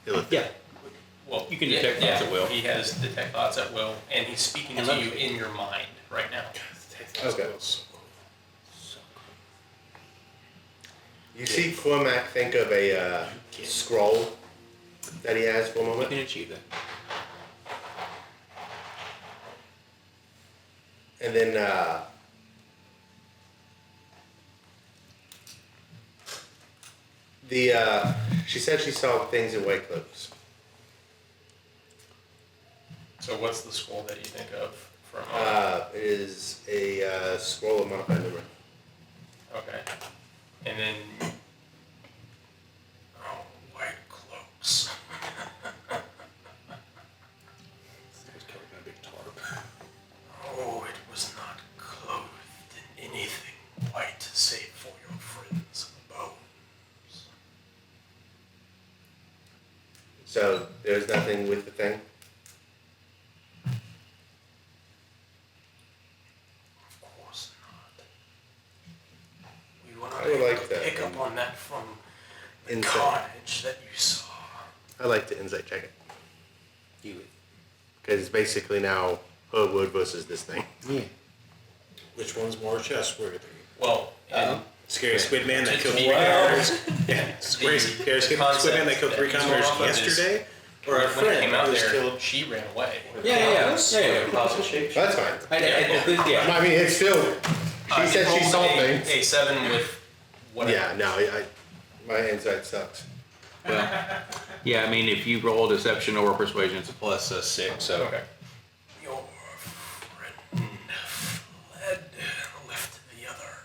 Illithid. Yeah. Well, You can detect thoughts at will. He has detect thoughts at will, and he's speaking And to let you me- in your mind right now. Okay. You see Cormac think of a scroll that he has for a You moment? can achieve that. And then, she said she saw things in white cloaks. So what's the scroll that you think of from? It is a scroll of modified memory. Okay. And then, white cloaks. Oh, it was not clothed in anything white save for your friend's bones. So there's nothing with the thing? Of course not. We were not I would able like to that. pick up on that from the Insight. carnage that you saw. I like to insight check it. You would. Because it's basically now Hogwood versus this thing. Yeah. Which one's more trustworthy? Well, and Scary Squid Man that To killed be 3 fair, commoners? Yeah, Scary Squid Man that killed 3 concept commoners that he's yesterday? Or a when it friend came out who's there, killed... she ran away. Yeah. That's fine. Yeah. I mean, it's still. She said she rolled saw things. a 7 with whatever. Yeah, no, my insight sucks. Yeah, I mean, if you roll deception or persuasion, it's a plus 6, so. Okay. Your friend fled, left the other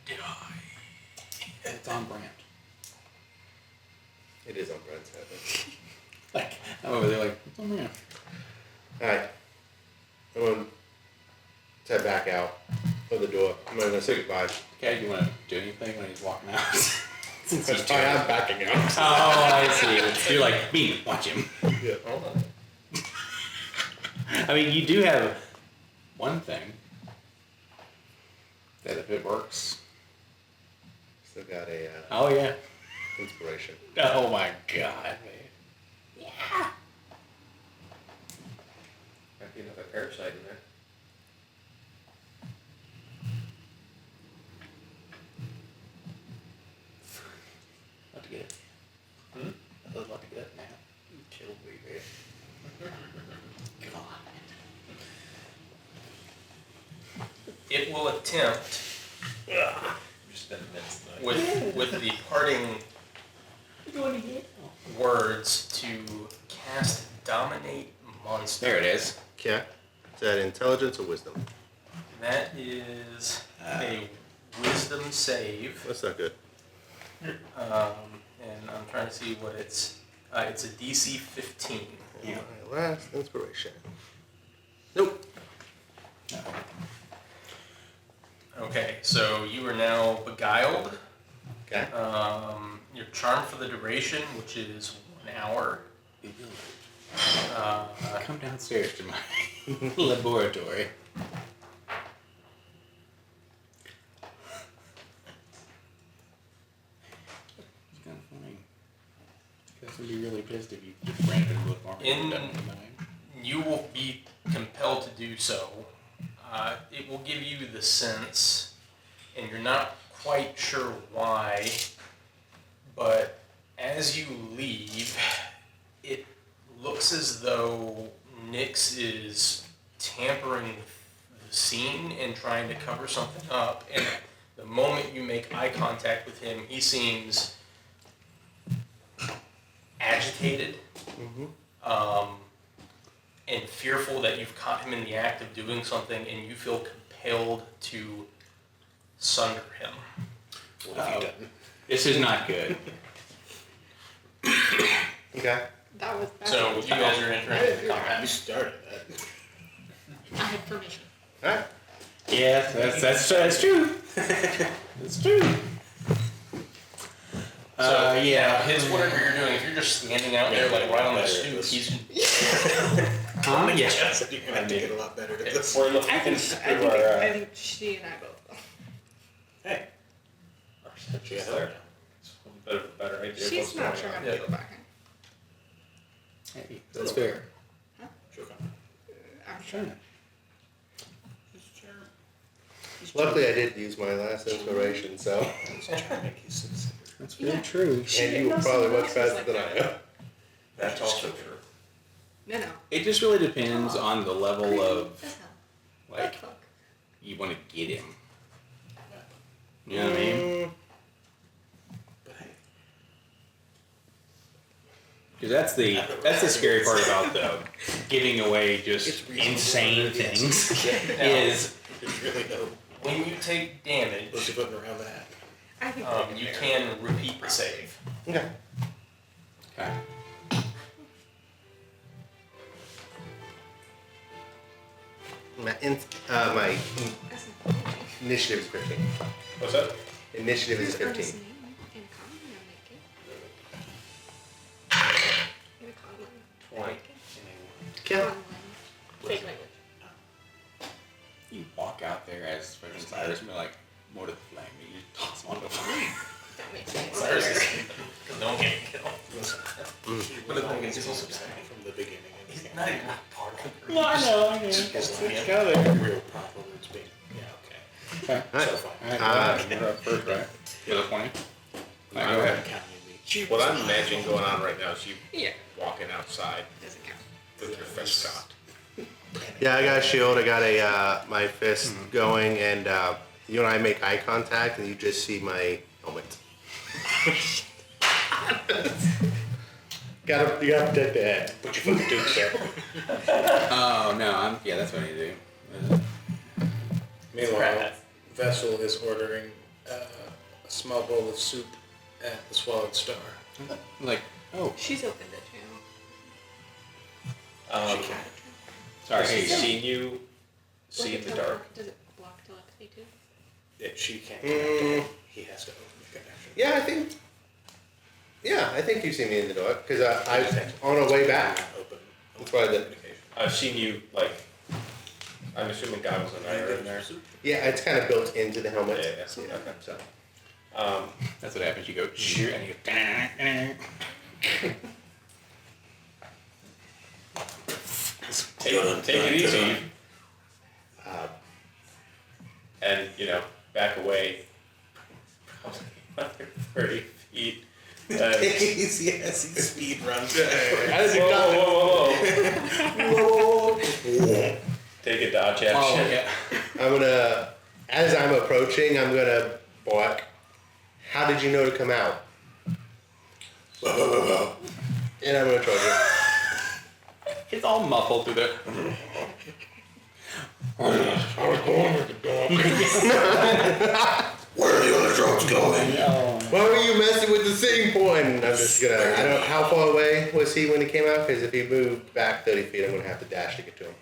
to die. It's on brand. It is on Brent's head. Like, I'm over there like, it's on brand. Alright. I'm going to head back out of the door. I'm going to say goodbye. Okay, you want to do anything when he's walking out? That's fine, I'm backing out. Oh, I see. You're like, me, watch him. Yeah. Hold on. I mean, you do have one thing that if it works. Still got a Oh, yeah. inspiration. Oh, my God, man. Might be another parasite in there. Love to get it. I would love to get it now. You killed me, man. God. It will attempt Just been minutes tonight. with the parting words to cast Dominate Monster. There it is. Okay. Is that intelligence or wisdom? That is a Wisdom save. That's not good. And I'm trying to see what it's a DC 15. My last inspiration. Nope. so you are now beguiled. Okay. You're charmed for the duration, which is 1 hour. Come downstairs to my laboratory. It's kind of funny. You guys would be really pissed if you just ran into a farm. You will be compelled to do so. It will give you the sense, and you're not quite sure why, but as you leave, it looks as though Nyx is tampering with the scene and trying to cover something up, and the moment you make eye contact with him, he seems agitated. And fearful that you've caught him in the act of doing something, and you feel compelled to sunder him. What have you done? This is not good. Okay. That was bad. So you guys are entering into You combat. started that. I had permission. Alright. Yes, that's true. That's true. So yeah. his whatever you're doing, if you're just standing out there like right on the stoop, he's Huh? Yeah. You're gonna have to get a lot better at this. We're looking I think she and I both will. Hey. She's there. It's a bit of a better idea. of She's what's not going sure on. how to feel about him. Hey, that's fair. Sure. I'm sure. Luckily, I did use my last inspiration, so. That's very true. And you were probably much faster than I am. That's also true. No. It just really depends on the level of, That's how. like, you want to get him. You know what I mean? But hey, Because that's the scary part about the giving away just insane things is there's really no when you take damage, pussyfooting around that. I think you can repeat the save. Okay. okay. My initiative is 15. What's that? Initiative is 15. In common, you'll make it. In common. 20. Kill. Fake language. You walk out there as fucking Cyrus and be like, more to the flame. You just toss him on the flame. That makes sense. Because no one can kill. But the thing is, he's also starting from the beginning. He's not even part of the No, I know. Just Let's like go there. real proper words being. Yeah, okay. Okay. Alright. So fine. Alright, you're up first, right? You're the 20? Alright, go ahead. What I'm imagining going on right now is you Yeah, walking outside doesn't count. with your fist cocked. Yeah, I got a shield. I got a my fist going, and you and I make eye contact, and you just see my helmet. You gotta protect the head. Put your fucking dukes up. Oh, no, that's what I need to do. Meanwhile, Vessel is ordering a small bowl of soup at the Swallowed Star. Like, oh, She's opened it too. Um, sorry. has he Hey, seen you see in the dark? Does it block telepathy too? If she can't connect to him, he has to open the connection. Yeah, I think you see me in the dark because I on our way back. Open. That's why the I've seen you, like, I'm assuming goggles and eye are in there. yeah, it's kind of built into the helmet. Yeah. Okay, so that's what happens. You go, shoot, and you go, Take it easy. And, back away. Probably another 30 feet. Easy as he speed runs. Whoa. Take a dodge action. oh, yeah. I'm gonna, as I'm approaching, I'm gonna bark. How did you know to come out? And I'm gonna charge you. It's all muffled through the. Where are the other drones going? Why were you messing with the sitting point? I'm just gonna. I don't. How far away was he when he came out? Because if he moved back 30 feet, I'm gonna have to dash to get to him.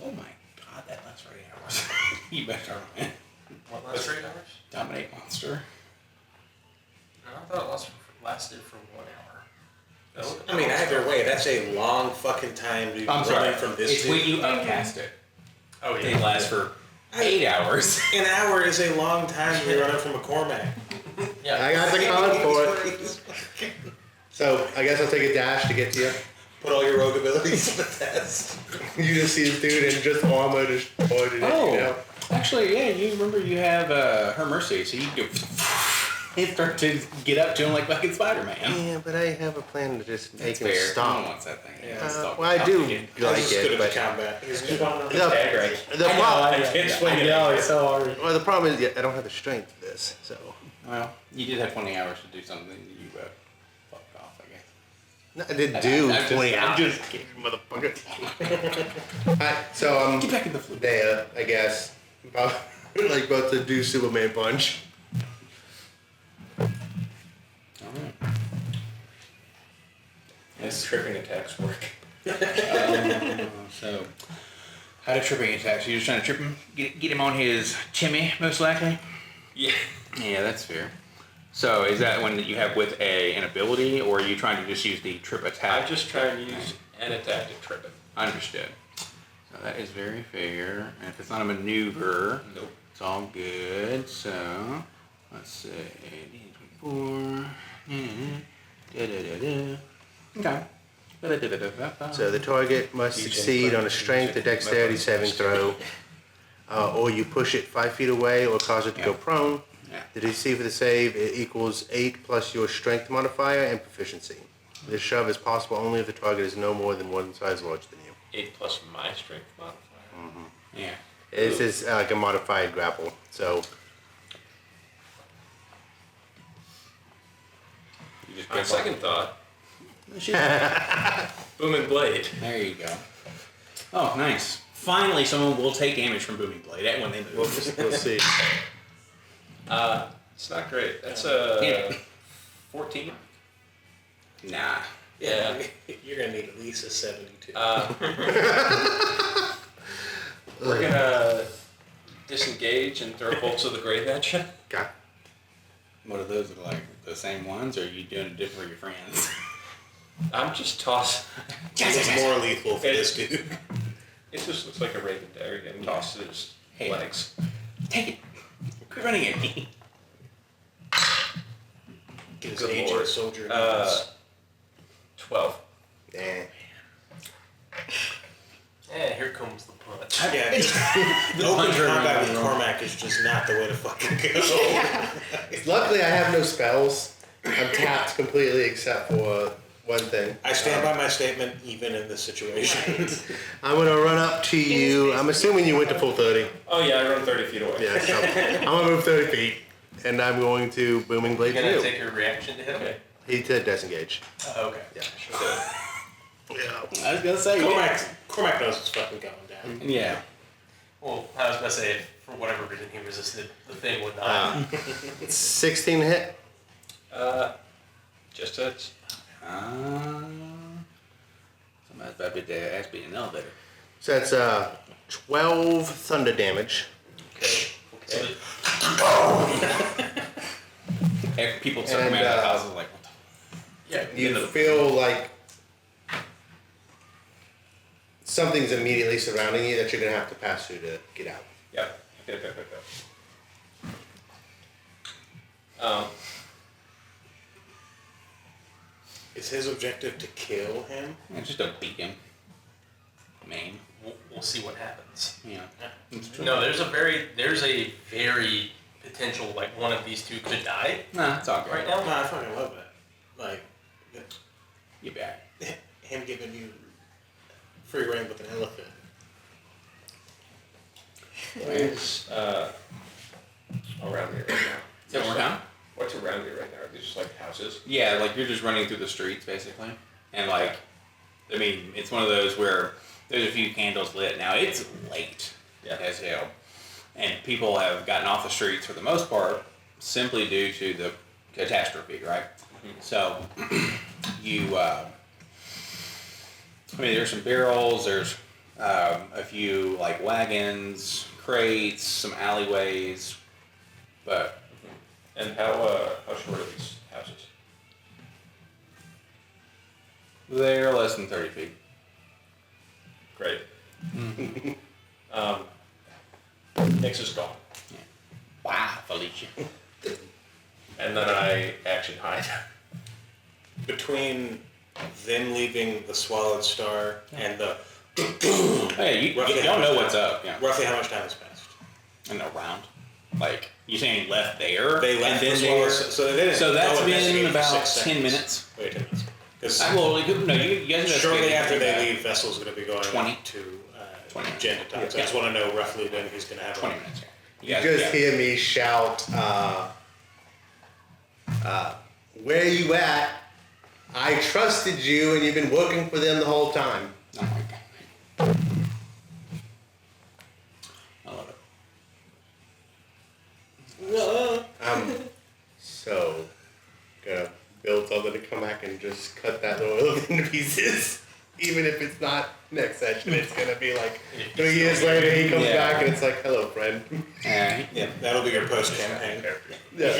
Oh my god, that lasts for 8 hours. You better run. What, last 3 hours? Dominate monster. No, I thought it lasted for 1 hour. No? I mean, either way, that's a long fucking time to be I'm sorry. running from this It's dude. when you upcast it. Oh, It lasts for 8 hours. An hour is a long time to be running from a Cormac. Yeah. I got the code for it. So I guess I'll take a dash to get to you. Put all your rogue abilities to the test. You just see this dude and just armor destroyed it. Oh. You know? Actually, yeah, you remember you have her mercy, so you can start to get up to him like fucking Spider-Man. Yeah, but I have a plan to just make That's him fair. No one stop. wants that thing. Well, I do He's like just good it, at but combat. He's good. the hard. well, the problem is I don't have the strength for this, so. Well, you did have 20 hours to do something that you fucked off, I guess. No, I didn't do I'm 20 I'm hours. just kidding, motherfucker. Alright, so Get back in the flute. there, I guess. About to do Superman punch. Alright. His tripping attacks work. So, how do tripping attacks? You're just trying to trip him? Get him on his chimney, most likely? Yeah. Yeah, that's fair. So, is that one that you have with an ability, or are you trying to just use the trip attack? I just try and use an attack to trip it. Understood. So that is very fair. And if it's not a maneuver, Nope. it's all good. So, let's say 4. Okay. So the target must succeed on a strength or dexterity saving throw, or you push it 5 feet away or cause it to go prone. Yeah. The DC for the save it equals 8 plus your strength modifier and proficiency. This shove is possible only if the target is no more than one size larger than you. 8 plus my strength modifier. Yeah. This is like a modified grapple, so You just On grab second thought, on. booming blade. There you go. Oh, nice. Finally, someone will take damage from Booming Blade when they we'll move. see. It's not great. That's a 14. Nah. Yeah. You're gonna need at least a 72. We're gonna disengage and throw bolts of the grave at you. Okay. What are those like? The same ones, or are you doing it different for your friends? I'm just tossing. It's more lethal for this dude. It just looks like a raven dagger getting tossed to his Hey. legs. Take it. Quit running at me. Get his Good agent lord. soldier. 12. Yeah. And here comes the punch. Yeah, open combat with Cormac is just not the way to fucking go. Luckily, I have no spells. I'm tapped completely except for one thing. I stand by my statement, even in this situation. I'm gonna run up to you. I'm assuming you went to full 30. Oh yeah, I run 30 feet away. Yeah, so I'm gonna move 30 feet, and I'm going to booming blade You're gonna you. take your reaction to hit him? Okay. He said disengage. Okay. Yeah. I was gonna say. Cormac knows it's fucking going down. Yeah. Well, I was gonna say, if for whatever reason he resisted, the thing would not. 16 hit. Just hits. Somebody's about to ask me an elevator. So that's 12 thunder damage. Okay. So Okay. If people start And, coming out of the houses like, what the Yeah. You feel like something's immediately surrounding you that you're gonna have to pass through to get out. Yep. Okay. Is his objective to kill him? Yeah, just don't beat him. Main. we'll see what happens. Yeah. No, there's a very potential, like one of these two could die Nah, it's all good. right now. No, I fucking love that. Like, You're back. him giving you free reign with an elephant. What's around here right now? Say it one more time? What's around here right now? Are these just like houses? Yeah, like you're just running through the streets basically. And like, I mean, it's one of those where there's a few candles lit. Now it's late as hell. And people have gotten off the streets for the most part simply due to the catastrophe, right? Mm-hmm. So you, I mean, there's some barrels, there's a few like wagons, crates, some alleyways, but And how short are these houses? they're less than 30 feet. Great. Nix is gone. Wow, Felicia. And then I action hide. Between them leaving the Swallowed Star and the Hey, Roughly y'all how know much what's up. Yeah. roughly how much time has passed? And around. Like, you saying left there? They left and the then Swallowed they're- Star, so they didn't. So that's go investigate been for about 6 10 seconds. minutes. Wait, 10 minutes. Because Well, no, you guys shortly investigated after they that. leave, Vessel's going to be going 20. up to 20 minutes. Janda Time. So I just want to know roughly when he's going to have 20 a minutes. You just hear me shout, where you at? I trusted you and you've been working for them the whole time. Oh my god. I love it. I'm so gonna build something to come back and just cut that little into pieces. Even if it's not next session, it's gonna be like 3 years later he comes Yeah. back and it's like, hello friend. Yeah, that'll be your post-campaign. Yeah.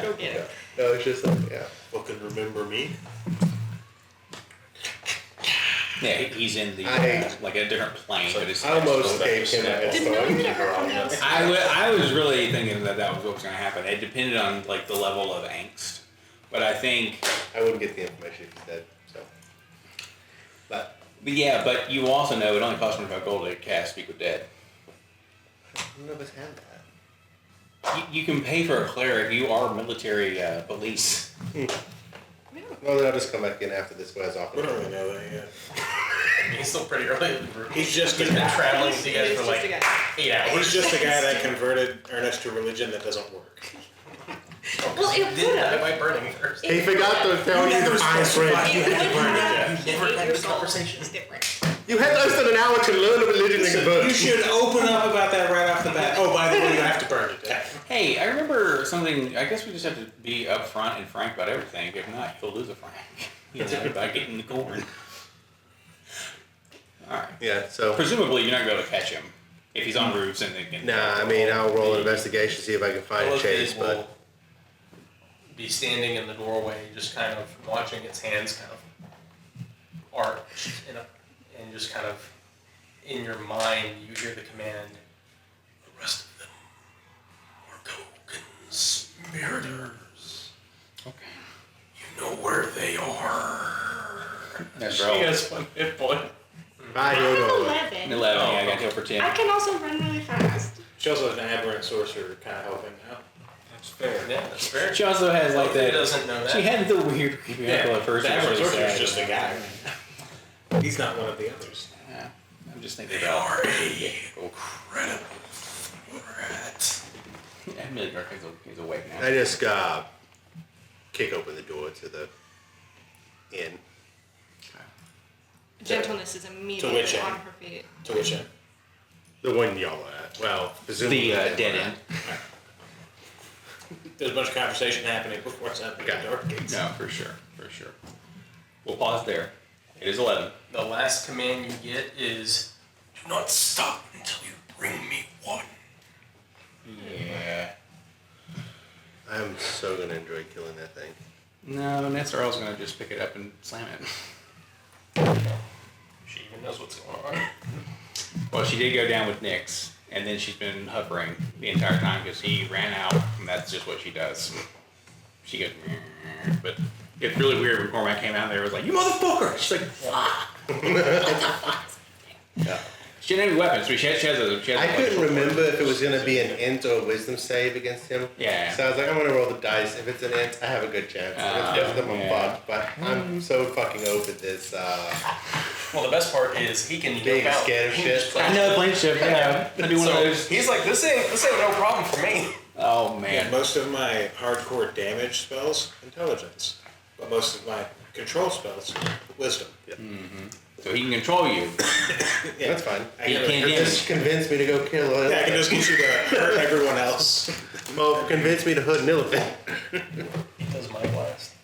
Go get it. No, it's just like, yeah. Fucking remember me? Yeah, he's in the I- like a different plane. But it's I almost gave him a head Did start. Melvin ever come down? I was really thinking that was what was going to happen. It depended on like the level of angst, but I think, I wouldn't get the information if he's dead, so. But but you also know it only costs 25 gold to cast Speak with Dead. none of us have that. You can pay for a cleric. You are military police. Well, then I'll just come back in after this wears off. We don't really know that yet. He's still pretty early in the group. He's just He's a been guy. traveling with you guys It's for just like a guy. 8 hours. He's just a guy that converted Ernest to religion that doesn't work. Well, it Did would die have. by burning first. He forgot to tell you the fine print. You would have. You never had this Years old. conversation. It's different. You had less than an hour to learn the religion in a book. You should open up about that right off the bat. Oh, by the way, you have to burn it down. Hey, I remember something. I guess we just have to be upfront and frank about everything. If not, you'll lose a frank. You know, by getting the corn. All right. Yeah, so. Presumably, you're not going to be able to catch him if he's on roofs and they can. Nah, I mean, I'll roll an investigation, see if I can find a chase, but. will be standing in the doorway, just kind of watching its hands kind of arch and just kind of in your mind you hear the command. The rest of them are co-conspirators. Okay. You know where they are. That's She right. has one hit point. Bye, I'm Yodo. 11. 11. Yeah, I got to go for 10. I can also run really fast. She also has an aberrant sorcerer kind of helping out. That's fair. Yeah, that's fair. She also has like Who that. doesn't know that? She had the weird creepy uncle at first. the It was aberrant really sorcerer is sad. just a guy. He's not one of the others. Yeah, I'm just thinking about. Yeah, cool. Incredible threat. Emily Dark is awake now. I just kick open the door to the inn. Gentleness is To immediately which end? on her feet. To which end? The one y'all are at. Well, presumably. The dead end. There's a bunch of conversation happening before it's out the door gates. No, for sure, for sure. We'll pause there. It is 11. The last command you get is, do not stop until you bring me one. Yeah. I'm so gonna enjoy killing that thing. No, Netzarel's gonna just pick it up and slam it. She even knows what's going on. Well, she did go down with Nyx, and then she's been hovering the entire time because he ran out, and that's just what she does. She goes, "Meow." But it's really weird when Cormac came out there. It was like, you motherfucker! She's like, fuck. Yeah. She didn't have any weapons, but she has a. I couldn't remember if it was gonna be an int or a wisdom save against him. Yeah. So I was like, I'm gonna roll the dice. If it's an int, I have a good chance. If it's both of them, I'm yeah. fucked. But I'm so fucking over this. Well, the best part is he can Being yoke out. scared of He shit. just plays. I know, plane ship, yeah. I do one of So those. he's like, this ain't no problem for me. Oh, Yeah, man. most of my hardcore damage spells, intelligence. But most of my control spells, wisdom. So he can control you. Yeah, That's fine. I He can, can't Just convince me to go kill a yeah, I can just get you to hurt everyone else. Well, convince me to hood an elephant. He does my blast.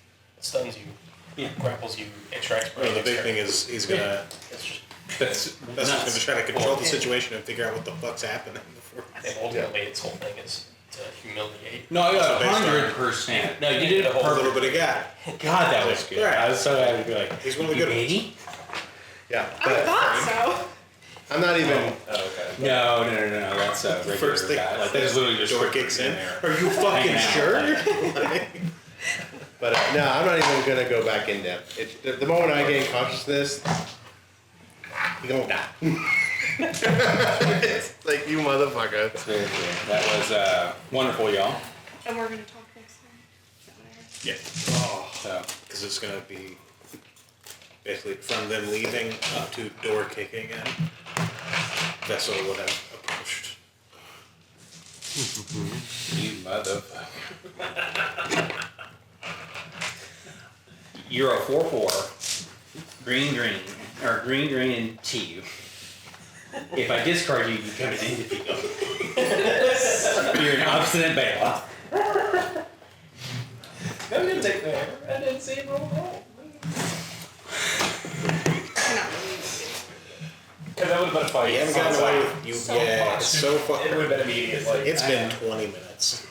Stuns you. Grapples you. Extracts Well, the big thing is he's gonna That's That's just nuts. gonna try to control the situation and figure out what the fuck's happening before. I think ultimately its whole thing is to humiliate. No, Also based on- 100%. No, you did the it whole A little bit of guy. God, that was good. Right. I was so happy to be like, He's one of the "You good ones. baby?" Yeah, I but thought I'm not even. Oh, okay. No, that's a regular First thing, guy. Like, that's literally just door quick kicks in. there. Are you fucking Hanging out, sure? like- But no, I'm not even gonna go back in depth. The moment I gain consciousness, you gonna die. It's like you motherfucker. That's very cool. That was wonderful, y'all. And we're gonna talk next time. Yeah. So, Because it's gonna be basically from them leaving up to door kicking and vessel would have approached. you motherfucker. You're a 4/4. Green, or green, T. If I discard you, you come in into field. You're an obstinate Bailoff. No, you take the hammer. I didn't see him roll. Because that would have been a fight. You haven't gotten away with you. Yeah, it's so far. It would have been immediate. Like, It's been 20 minutes.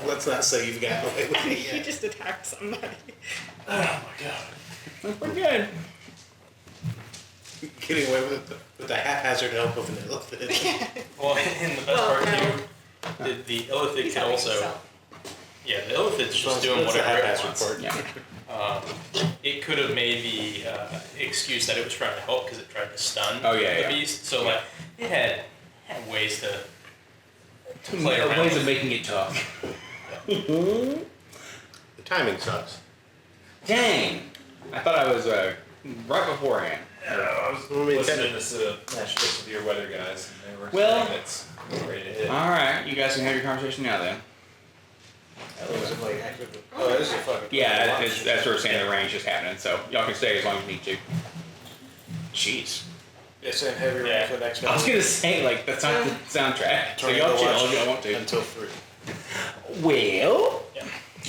Let's not say you've gotten away with it You yet. just attacked somebody. oh my god. We're good. Getting away with the haphazard help of an elephant. Well, and the best Well, part no. too, the illithid He's could helping also, himself. yeah, the illithid's just doing That's the whatever it haphazard wants. part. Yeah. It could have made the excuse that it was trying to help because it tried to stun Oh, yeah, the yeah. beast. So like, it had ways to play around. Ways of making it talk. The timing sucks. Dang. I thought I was right beforehand. I was listening to this match with your weather guys, and they were Well- saying it's ready to hit. Alright, you guys can have your conversation now then. Was it like active? Oh, this is a fucking. That's what we're saying, the range is happening, so y'all can stay as long as you need to. Jeez. It's in heavy rain for the next I was night. gonna say, like, that's not the soundtrack. So Tornado y'all chill watch if y'all want to. until 3. Well, Yeah.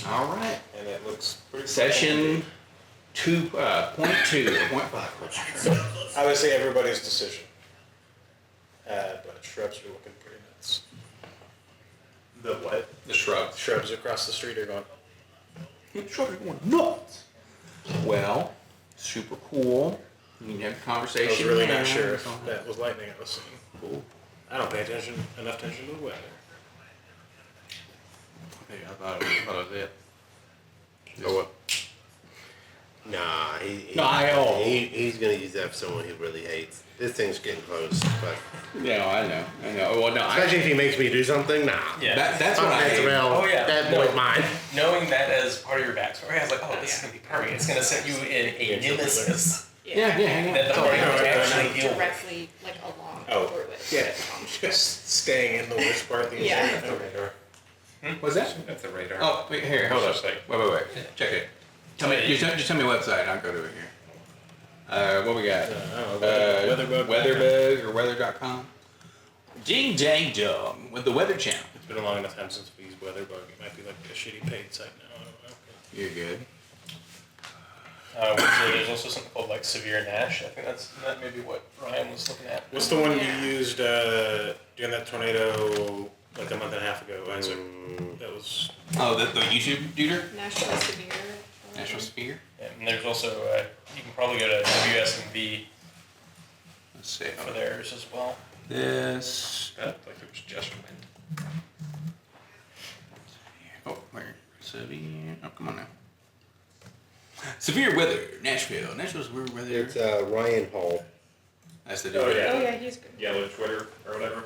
alright. And it looks pretty Session 2.2 or 0.5. I would say everybody's decision. But shrubs are looking pretty nuts. The what? The shrubs. Shrubs across the street are going. Nuts. Well, super cool. You can have a I was conversation. really now. not sure if that was lightning I was seeing. Cool. I don't pay enough attention to the weather. Okay, I thought it was it. Oh, what? Nah, he's gonna use that for someone he really hates. This thing's getting close, but Yeah, I know. Well, no, especially if he makes me do something, nah. Yeah. that's what I That's hate. around. Oh, yeah. That No. boy's mine. Knowing that as part of your backstory, I was like, oh, this is gonna be perfect. It's gonna set you in a nemesis Yeah, hang that the on. party no, would no, actually deal with. Directly, like, along Oh, through it. yeah. Just staying in the worst part of the Yeah. entire thing. What's that? That's the radar. Oh, wait, here, hold It's up. just like- Wait. Check it. Tell me, just tell me a website. I'll go to it here. What we got? Weatherbug. Weatherbug or weather.com. Ding dang dong with the Weather Channel. It's been a long enough time since we used Weatherbug. It might be like a shitty paid site now. I don't know. You're good. There's also something called like severe Nash. I think that may be what Ryan was looking at. What's the one you used during that tornado like a month and a half ago, Isaac? That was. Oh, the YouTube duder? National Severe. National Spear? And there's also you can probably go to WSMV Let's see. for theirs as well. This. That looked like it was just wind. Oh, where? Severe. Oh, come on now. Severe weather, Nashville. Nashville's weird weather. It's Ryan Hall. That's the dude. Oh, yeah. Oh yeah, he's good. Yellow Twitter or whatever.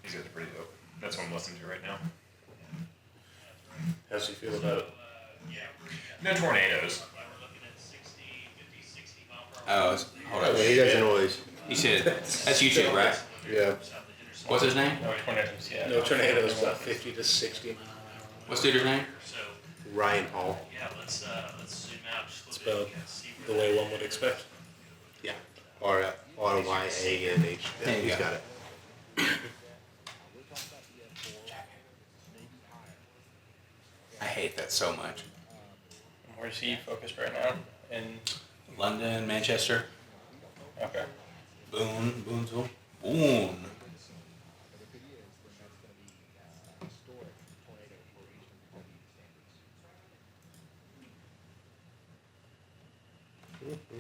These guys are pretty dope. That's what I'm listening to right now. How's he feel about it? No tornadoes. Oh, hold Well, on. he does noise. He said, that's YouTube, right? Yeah. What's his name? No tornadoes, yeah. No tornadoes, about 50 to 60 mile an hour. What's the dude's name? Ryan Hall. Let's zoom out just a Spelled little bit. You can see the where way one would expect. Yeah. RYANH. Yeah, There you he's go. got it. I hate that so much. Where's he focused right now? In London, Manchester. okay. Boone. Boone.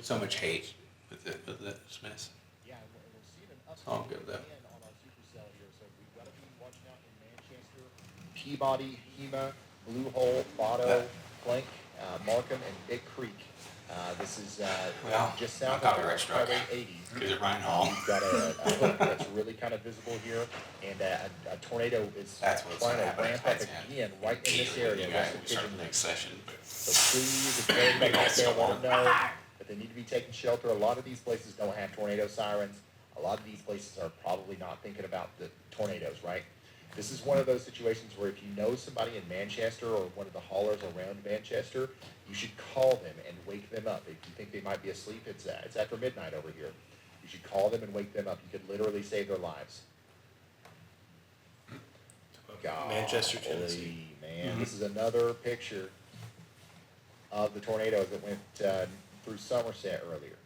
So much hate with the Smiths. Yeah, we'll see an It's all good though. again on our supercell here, so we've got to be watching out in Manchester, Peabody, Hema, Blue Hole, Votto, Plank, Markham, and Big Creek. This is Well, just south my of copyright struck. Highway 80. Because of Ryan Hall. We've got a hook that's really kind of visible here, and a tornado is That's what's trying to happening. ramp up That's again right in this area. You west guys of will start Pigeon the Ridge. next session. But So please, if anybody out there want to know that they need to be taking shelter, a lot of these places don't have tornado sirens. A lot of these places are probably not thinking about the tornadoes, right? This is one of those situations where if you know somebody in Manchester or one of the haulers around Manchester, you should call them and wake them up. If you think they might be asleep, it's after midnight over here. You should call them and wake them up. You could literally save their lives. Manchester, Tennessee. Man, this is another picture of the tornadoes that went through Somerset earlier.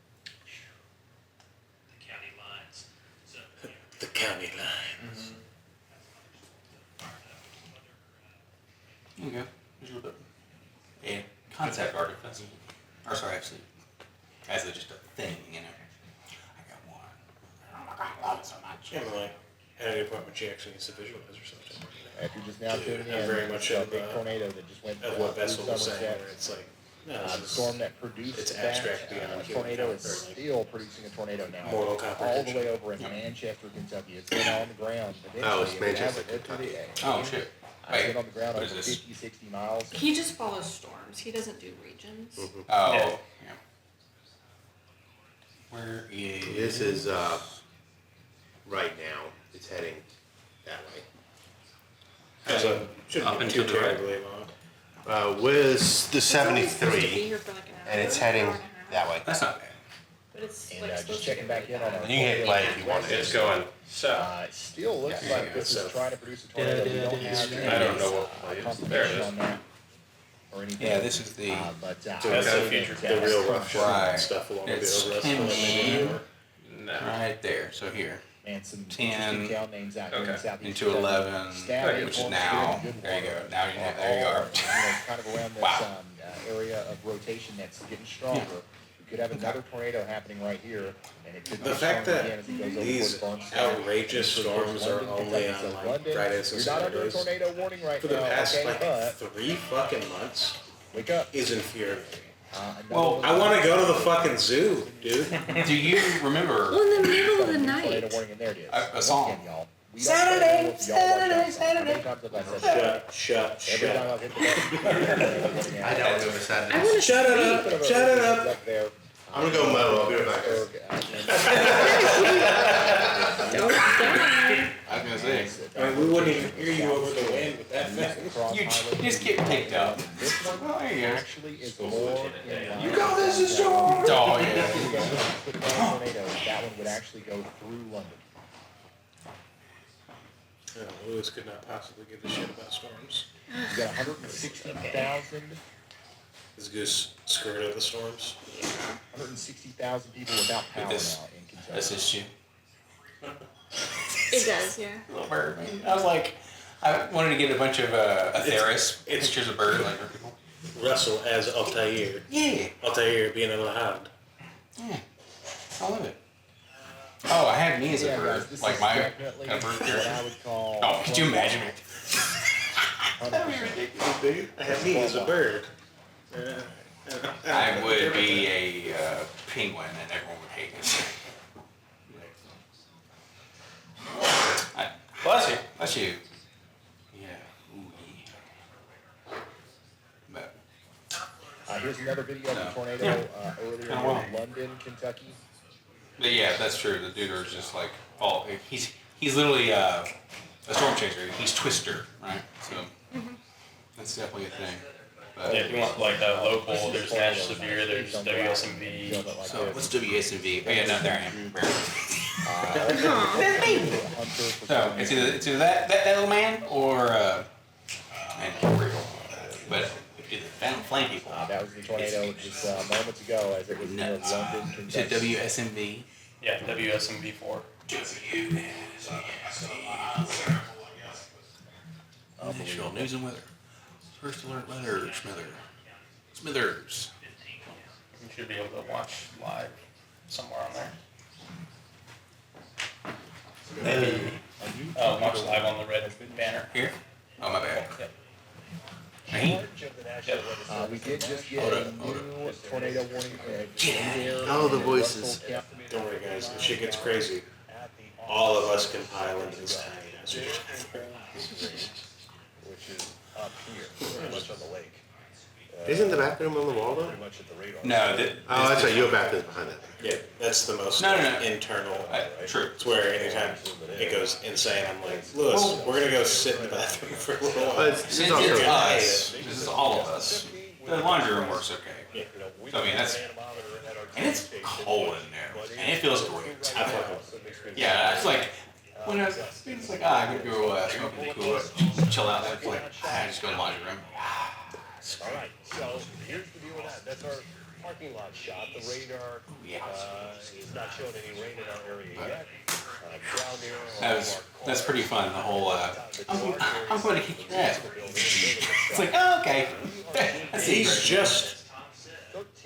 The county lines. So, yeah. The county lines. there you go. There's a little bit. Yeah, concept art. That's, or sorry, actually, as a, just a thing, you know. I got one. Oh my God, I love it so much. Yeah, but like, at any point when she actually needs to visualize or something. If you're just now tuning in, I'm very much a of, big tornado that just went Of what through Vessel was saying, Somerset. where it's like, no, The this is storm that produced it's that abstract beyond human tornado is comfort. still producing a tornado now. Mortal All the comprehension. way over in Manchester, Kentucky. It's been on the ground. Oh, it's eventually, and it Manchester, hasn't lived through Kentucky. the- Oh shit. It's been on the ground what over is this? 50, 60 miles. He just follows storms. He doesn't do regions. Oh. Yeah. Yeah. Where is? This is right now. It's heading that way. So, shouldn't Up be and too to the right. terribly long. Where's the It's only supposed to be 73? here for like an hour, And it's hour heading and a half. that way. That's not bad. But it's And like just supposed to checking go back really in on fast. our You can hit play if you want It's to. going south. It still looks Yeah, like yeah, this is so- trying to produce a tornado. We don't have I don't know what any it is. confirmation There it is. on that or anything. Yeah, this is the. But That's I the would future. say The that, real rough shit Right. and stuff along with It's the rest Kim of it. Sheen. No. Right there. So here. man, some 10 interesting town names out here in okay, Southeast into Kentucky. 11, Stafford, which is Fort now. Stewart, There you go. Goodwater, Now you know. There you all, are. kind of around this Wow. area of rotation that's getting stronger. We could have another tornado happening right here, and it could The be fact strong that again as it goes over these towards Barnstable. outrageous And towards storms are London, only Kentucky. on So like London, Fridays and you're not under a Saturdays. tornado warning right For the now, past okay, like but 3 fucking months wake up. is infuriating. Another Well, one- I want to go to the fucking zoo, dude. Do you remember? Well, in the middle of the Tornado night. warning, and there it is. A Once song. again, y'all. We don't Saturday, know if y'all watch Saturday, that song. How many times have I said that? Shut Every time up. I've hit the button. I don't know what's I happening. want to Shut it sleep. up. Shut it up. Up there. I'm gonna go mow. I'll be right back. Don't die. I was gonna say. I mean, we wouldn't even hear you over the wind with that thing. You just get picked up. This one Oh, there you go. actually is more in line. You go, this is your. Oh yeah. That one would actually go through London. No, Lewis could not possibly give a shit about storms. You got 160,000 Is Goose scared of the storms? 160,000 people without power now in This- Kentucky. This is you. It does, yeah. Little bird, man. I was like, I wanted to get a bunch of Atheris it's- pictures of birds, like people. Russell as Altair. Yeah. Altair being a Lahad. Yeah. I love it. Oh, I had me as a Yeah, bird, guys, this like is my definitely kind of bird what character. I would call. Oh, could you imagine it? 100%. I have me as a bird. I would be a penguin, and everyone would hate me. Bless you. Bless you. Yeah. Ooh, yeah. But Here's another video of the tornado earlier Kinda wild. in London, Kentucky. But yeah, that's true. The dude is just like, oh, he's literally a storm chaser. He's Twister, right? So that's definitely a thing. But Yeah, if you want like local, there's Nash Severe, there's WSMV. so what's WSMV? Oh yeah, no, there I am. So it's either that little man or man, real. But if you do the flame people, That was the tornado just moments ago as it was near nuts. London, You said Kentucky. WSMV. Yeah, WSMV4. National News and Weather. First alert weather, Smithers. You should be able to watch live somewhere on there. Maybe watch live on the red banner. Here? Oh, my bad. Yep. We did just get a new tornado warning. Oh, the voices. Don't worry, guys. If shit gets crazy, all of us can pile into this tiny house. Which is up here, pretty much on the lake. Isn't the bathroom on the wall though? Pretty much at the radar. No, Oh, that's right. Your bathroom's behind it. Yeah, that's the most No. internal. True. It's where anytime it goes insane, I'm like, Lewis, we're gonna go sit in the bathroom for a little while. But it's Since also it's us, this is all of us, the laundry room works okay. So, I mean, that's, and it's cold in there, and it feels great. I fucking Yeah, it's like, when I was, it's like, I could go smoke in the cooler, chill out, it's like, I just go to the laundry room. Alright, so here's the deal with that. That's our parking lot shot. The radar is not showing any rain in our area yet. Down there, That's pretty fun, the whole, I'm going to kick your ass. It's like, oh, okay. That's He's just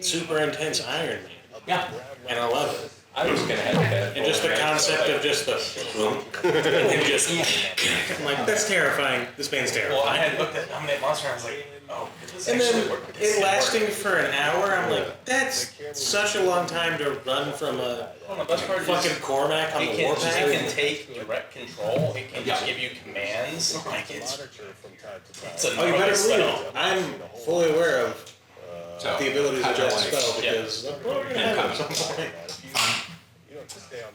super intense Iron Man. Yeah. And I love it. I was gonna have that. And just the concept of just the and just I'm like, that's terrifying. This man's Well, I terrifying. had looked at Dominate Monster and I was like, oh, this And actually then worked. it lasting for an hour, I'm like, that's such a long time to run from a Well, the best part is fucking Cormac on the it can warpath. take direct control. It can just give you commands. Like it's a Oh, you better believe it. I'm fully aware of So, the abilities of how'd y'all that like? spell because we're gonna have it at some point.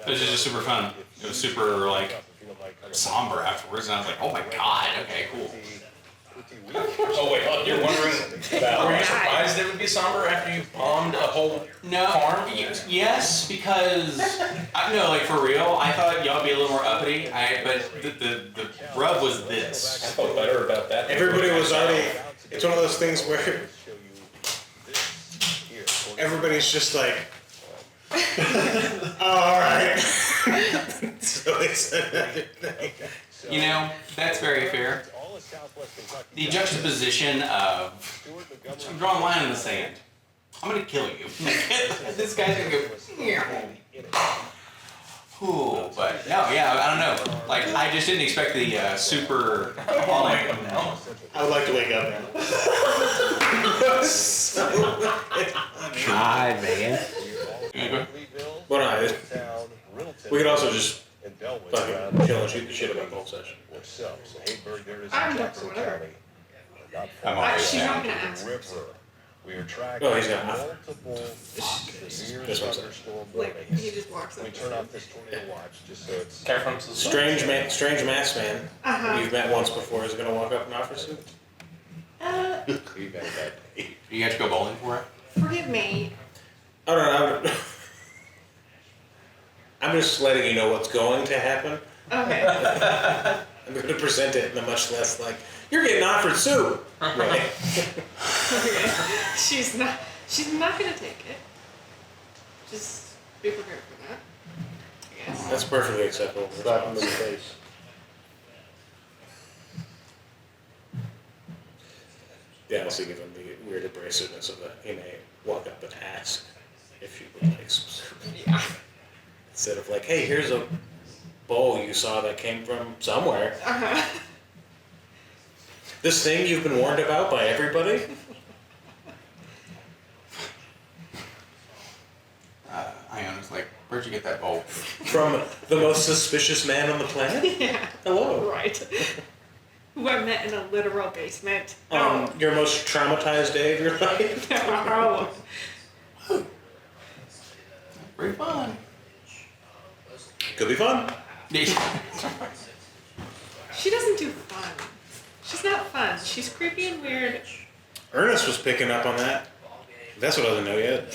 It was just super fun. It was super, like, somber afterwards, and I was like, oh my god, okay, cool. Oh wait, you're wondering were you surprised it would be somber after you bombed a whole No, farm? yes, because, no, like, for real, I thought y'all would be a little more uppity, but the rub was I this. felt better about that. Everybody was already. It's one of those things where everybody's just like, all right. So they said everything. You know, that's very fair. The juxtaposition of, I'm drawing a line in the sand. I'm gonna kill you. This guy's gonna go, ooh, but no, yeah, I don't know. Like, I just didn't expect the super, like, I would like to wake up now. God, man. But no, we could also just fucking chill and shoot the shit about the whole session. I'm up for whatever. I'm always She's not down. gonna ask. We are tracking Oh, he's got multiple This one's thunderstorm Like, warnings. he just walks up. We turn off this tornado watch just so it's. Careful to the Strange masked man Uh-huh. you've met once before is gonna walk up and offer soup. We've had that. You have to go bowling for it? Forgive me. I don't know. I'm just letting you know what's going to happen. Okay. I'm going to present it in a much less like, you're getting offered soup. Right? She's not gonna take it. Just be prepared for that. I guess. That's perfectly acceptable. Slap him in the face. Yeah, also give him the weird abrasiveness of he may walk up and ask if you would like some soup. Yeah. Instead of like, hey, here's a bowl you saw that came from somewhere. Uh-huh. This thing you've been warned about by everybody? Ion was like, where'd you get that bowl? From the most suspicious man on the planet? Yeah. Hello. Right. Who I met in a literal basement. Your most traumatized day of your life? No. Very fun. Could be fun. She doesn't do fun. She's not fun. She's creepy and weird. Ernest was picking up on that. That's what I doesn't know yet.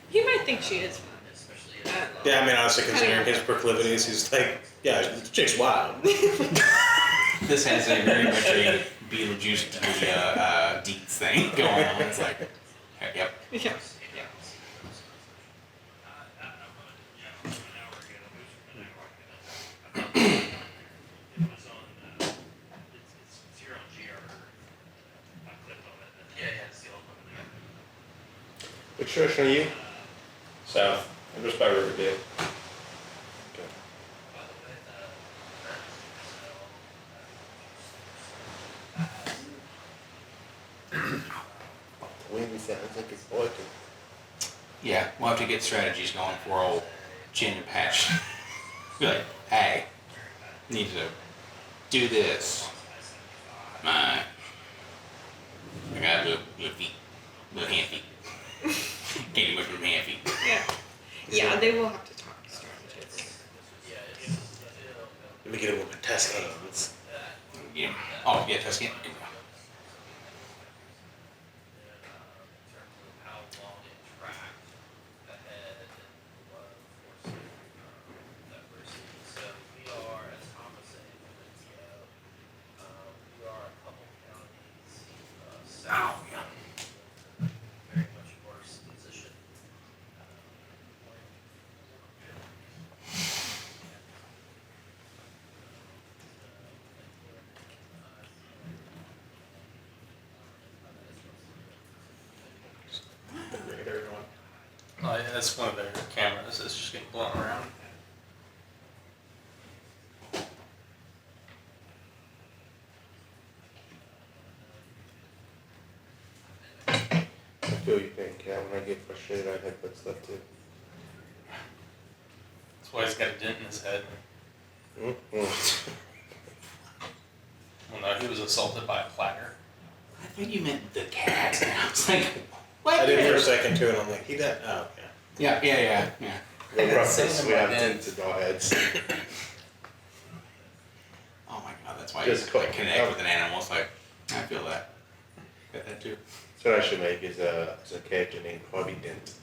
He might think she is fun. Yeah, I mean, honestly, considering his proclivities, he's like, yeah, the chick's wild. This has a very much a Beetlejuice to the Deets thing going on. It's like, yep. Yeah. Christian, are you? South. I'm just by Riverdale. Windy sounds like it's working. Yeah, we'll have to get strategies going for old Chin and Patch. Be like, hey, need to do this. I got little feet, little hand feet. Can't do much with hand feet. Yeah. Yeah, they will have to talk strategies. Let me get him with my test hands. Yeah. Oh, yeah, that's it. Oh, yeah, that's one of their cameras that's just getting blown around. I feel you think, yeah, when I get frustrated, I have that stuff too. That's why he's got a dent in his head. Mm-hmm. Well, no, he was assaulted by a platter. I think you meant the cat. I was like, what? I did for a second too, and I'm like, he did. Oh, yeah. Yeah. The got roughest sand in we my have bed. tinted our heads. Oh my god, that's why Just you like, cut- connect with an animal. It's like, I feel that. Got that too. So what I should make is a character named Harvey Dent.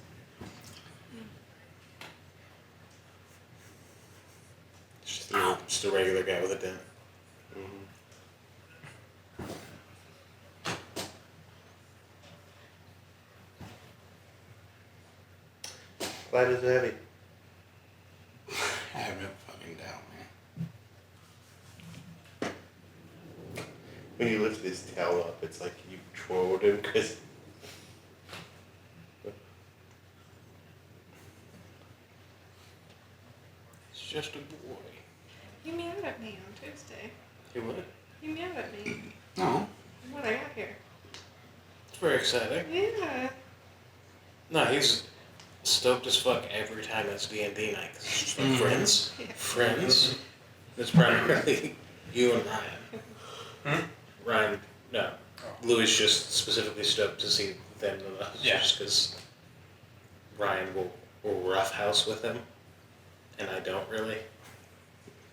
Just a regular guy with a dent. Mm-hmm. Glad it's heavy. I have no fucking doubt, man. When you lift his tail up, it's like you trolled him because. It's just a boy. You meowed at me on Tuesday. He would. You meowed at me No. when I got here. It's very exciting. Yeah. No, he's stoked as fuck every time it's D&D night. 'Cause it's just like friends. Yeah. Friends. It's primarily you and Ryan. Ryan, no. Louis just specifically stoked to see them and us. Yeah. Just because Ryan will roughhouse with him, and I don't really.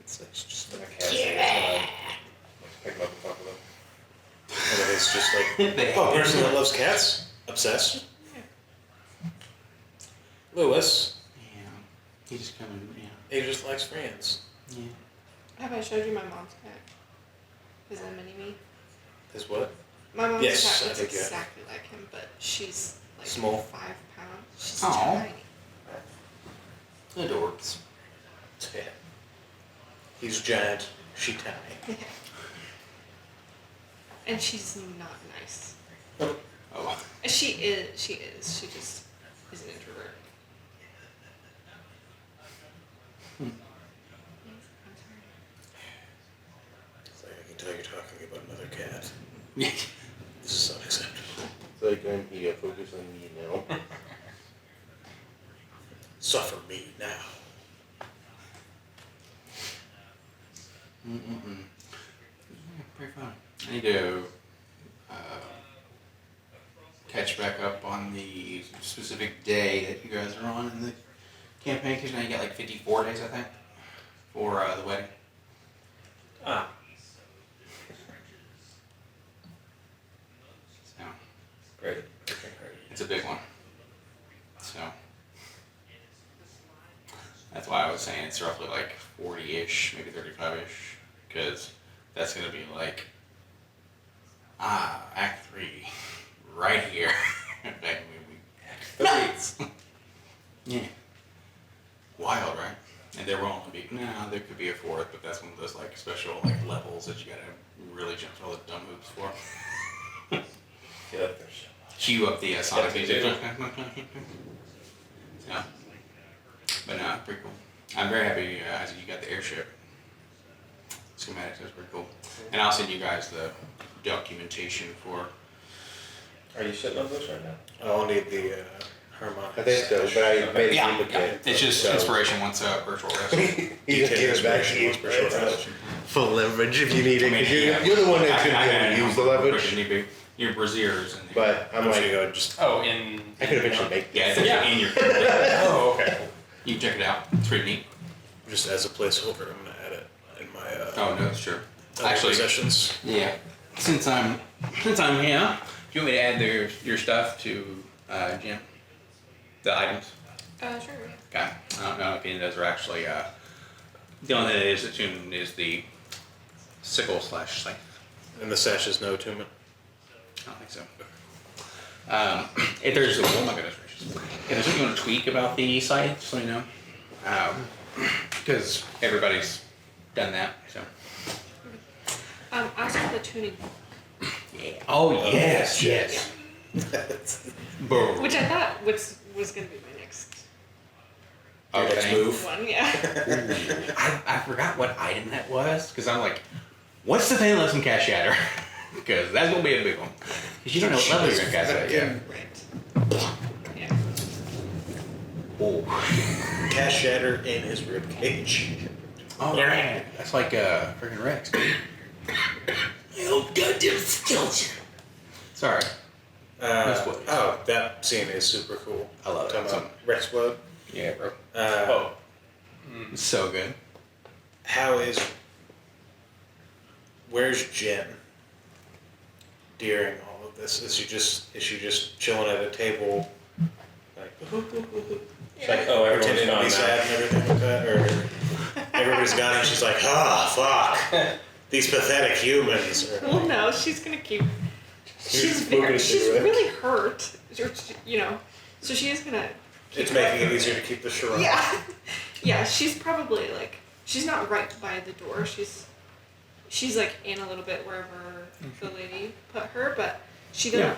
So it's just like, Pick him up and talk with him. and then it's just like, oh, a person that loves cats? Obsessed? Louis, Yeah. He just coming, yeah. he just likes friends. Yeah. Have I showed you my mom's cat? His little mini me. Is what? My mom's Yes, cat I looks think you have. exactly like him, but she's like Small. 5 pounds. She's Aw. tiny. Adorks. Yeah. He's giant, she tiny. And she's not nice. Oh. She is. She just is an introvert. I'm sorry. It's like, I can tell you're talking about another cat. Yeah. This is unacceptable. It's like I'm here, focus on me now. Suffer me now. Mm-mm-mm. Yeah, pretty fun. I need to catch back up on the specific day that you guys are on in the campaign, because now you got like 54 days, I think, for the wedding. Ah. So, Great. it's a big one. So, that's why I was saying it's roughly like 40-ish, maybe 35-ish, because that's going to be like, Act 3, right here. Nuts! Yeah. Wild, right? And there will only be, there could be a fourth, but that's one of those like special like levels that you gotta really jump through all the dumb hoops for. I feel like there's cue up the Sonic music. Yeah. But no, pretty cool. I'm very happy Isaac, you got the airship schematics. That's pretty cool. And I'll send you guys the documentation for. Are you sitting on this right now? I'll need the harmonics. I think so, but I made Yeah, a duplicate. it's just So- inspiration once virtual wrestling. You just give it back to you. Full leverage if you need it. 'Cause you're the one that's going to be able to use the leverage. Your brassieres and But I'm I'm like, gonna go just. Oh, in. I could eventually make yeah, it's Yeah. in your. Oh, okay. You can check it out. It's pretty neat. Just as a placeholder, I'm gonna add it in my Oh no, it's true. other Actually, possessions. yeah. Since I'm here, do you want me to add your stuff to Jim? The items. Sure. Okay. I don't know if any of those are actually. The only thing that is attuned is the sickle / scythe. And the sash is no attunement. I don't think so. If there's oh my goodness gracious. If there's something you want to tweak about the site, just let me know. Because everybody's done that. So. I also have the tuning, Yeah. Oh yes, yes. Boom. which I thought was going to be my next Next Okay. move. one. Yeah. I forgot what item that was because I'm like, what's the thing that lets him cast shatter? Because that's gonna be a big one. Because you don't know what level you're gonna cast that yet. Right. Yeah. Oh. Cast shatter in his rib cage. Oh man, that's like freaking Rex. Oh goddamn skeleton. Sorry. Rexplode. Oh, that scene is super cool. I love Talking it. about Rexplode. Yeah, bro. Oh. It's so good. Where's Jen during all of this? Is she just chilling at a table, like It's like, oh, everyone's pretending to gone be now. sad and everything like that, or everybody's gone and she's like, fuck, these pathetic humans. Or, Well, no, she's gonna keep. She's smoking very. a She's cigarette. really hurt. So she is gonna. it's making it easier to keep the charade. Yeah. Yeah. She's probably like. She's not right by the door. She's like in a little bit wherever the lady put her, but she doesn't.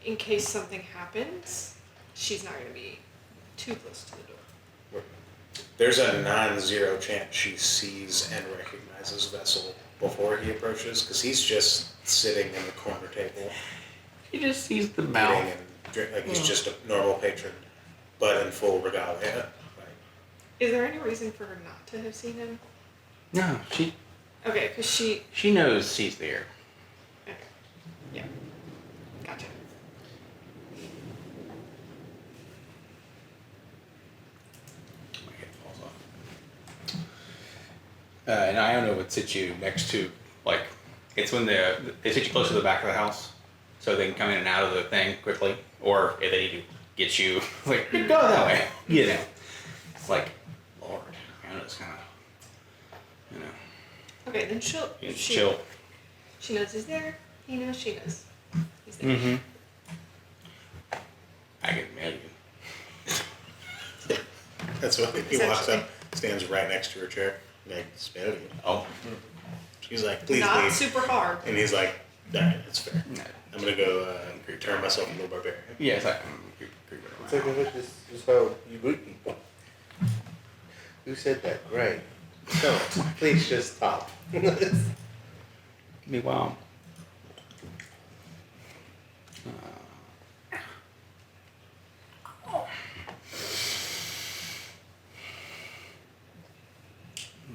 In case something happens, she's not gonna be too close to the door. There's a non-zero chance she sees and recognizes Vessel before he approaches, because he's just sitting in the corner table, He just sees the eating mouth. and drink, like he's just a normal patron, but in full regalia. Like, Is there any reason for her not to have seen him? No, she Okay, because she. knows he's there. Okay. Yeah. Gotcha. My head falls off. And I don't know what sits you next to, like, it's when they sit you close to the back of the house, so they can come in and out of the thing quickly, or if they need to get you, like, go that way, It's like, Lord, I know it's kind of, Okay, then she'll. chill. She knows he's there. He knows she knows he's there. Mm-hmm. I can imagine. that's what he walks up, stands right next to her chair, like, smell you. Oh, She's like, please Not leave. super hard. And he's like, alright, that's fair. no. I'm gonna go turn myself into a barbarian. Yeah, it's like, It's like, this is how you root people. Who said that? Great. No, please just stop. Meanwhile,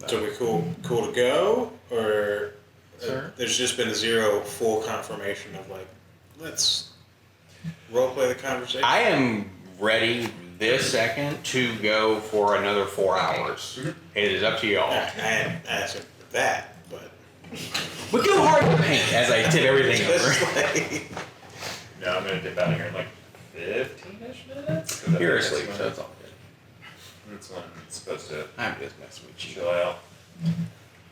So we cool to go, or Sir? there's just been zero full confirmation of like, let's role play the conversation. I am ready this second to go for another 4 hours. It is up to y'all. I hadn't asked for that, but We go hard in the paint as I tip everything just over. like, No, I'm gonna dip out of here in like 15-ish minutes. 'cause I You're think asleep, that's so when- it's all good. That's when it's supposed to I'm just messing with you. chill out.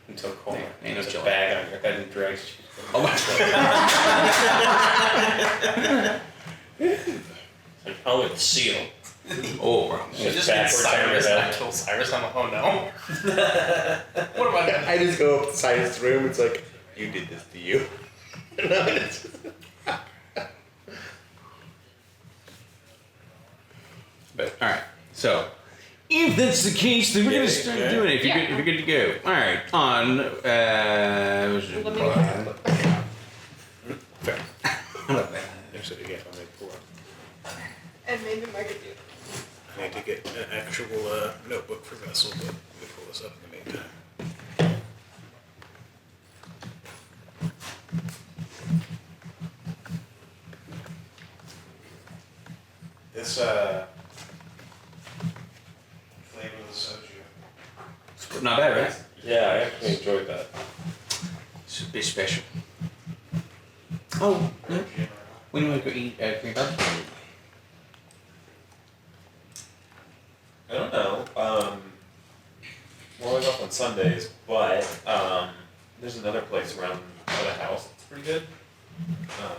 Until Cole Ain't no puts a chilling. bag on your head and drags you. Oh my Like, oh, it's sealed. Oh, bro. She Just just gets backwards on your Cyrus head. and I kill Cyrus. I'm like, oh no. What am I doing? I just go up to Cyrus' room. It's like, you did this to you. But all right, so if that's the case, then we're gonna start doing it. If you're, Yeah. good, if you're good to go. All right, on. So yeah, I'll make pull up. And maybe Mike could do it. I need to get an actual notebook for Vessel, but we pull this up in the meantime. This flavor of the soju. Not bad, right? Yeah, I actually enjoyed that. Should be special. Oh, no. When do we go eat Korean barbecue? I don't know. We're always off on Sundays, but there's another place around by the house that's pretty good. I'll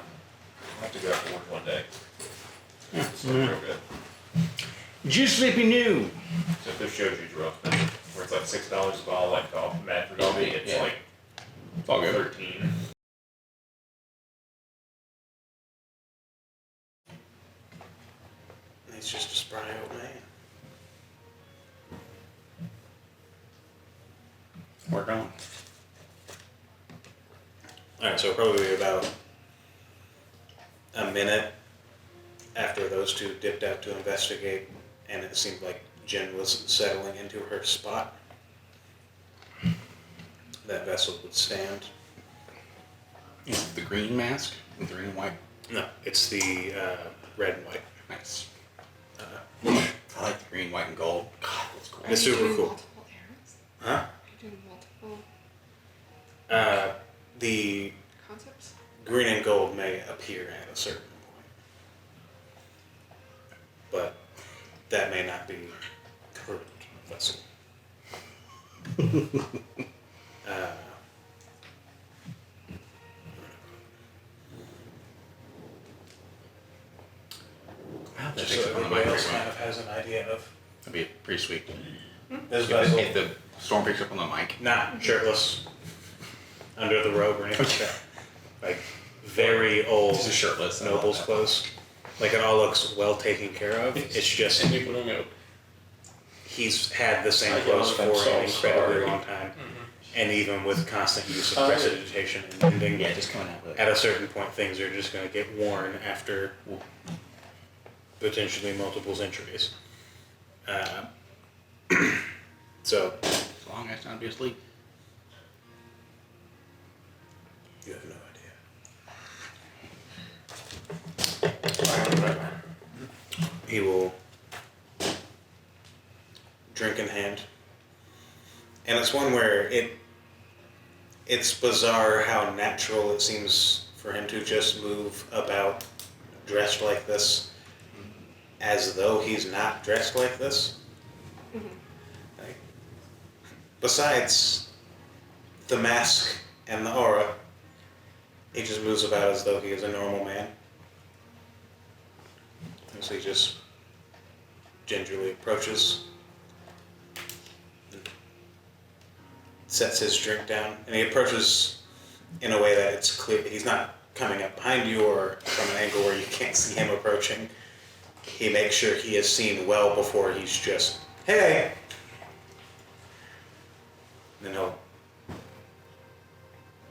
have to go after work one day. It's real good. Just let me know. So if their shoju's real expensive, where it's like $6 a bottle, like Mad for Coffee, it's Yeah. like It's all good. 13. He's just a spry old man. Work on. Alright, so probably about a minute after those two dipped out to investigate, and it seemed like Jen was settling into her spot, that Vessel would stand. Is it the green mask? The green and white? No, it's the red and white. Nice. I like the green, white, and gold. God, that's cool. It's Are you super doing cool. multiple eras? Huh? Are you doing multiple The concepts? green and gold may appear at a certain point, but that may not be current Vessel. Wow, that Just takes so up on the everybody else microphone. kind of has an idea of That'd be pretty sweet. this If, Vessel. if the storm picks up on the mic. Not shirtless, under the robe or anything like that. Like very old Just shirtless. I love noble's that. clothes. Like it all looks well taken care of. It's just And people don't know. he's had the same I clothes know, I'm for so an incredibly sorry. long time, and even with constant use of Oh. prestidigitation and bending, Yeah, just coming out with at it. a certain point things are just going to get worn after potentially multiple centuries. So As long as not be asleep. you have no idea. He will drink in hand. And it's one where it's bizarre how natural it seems for him to just move about dressed like this as though he's not dressed like this. Like, besides the mask and the aura, he just moves about as though he is a normal man. And so he just gingerly approaches, sets his drink down, and he approaches in a way that it's clear he's not coming up behind you or from an angle where you can't see him approaching. He makes sure he is seen well before he's just, hey! And then he'll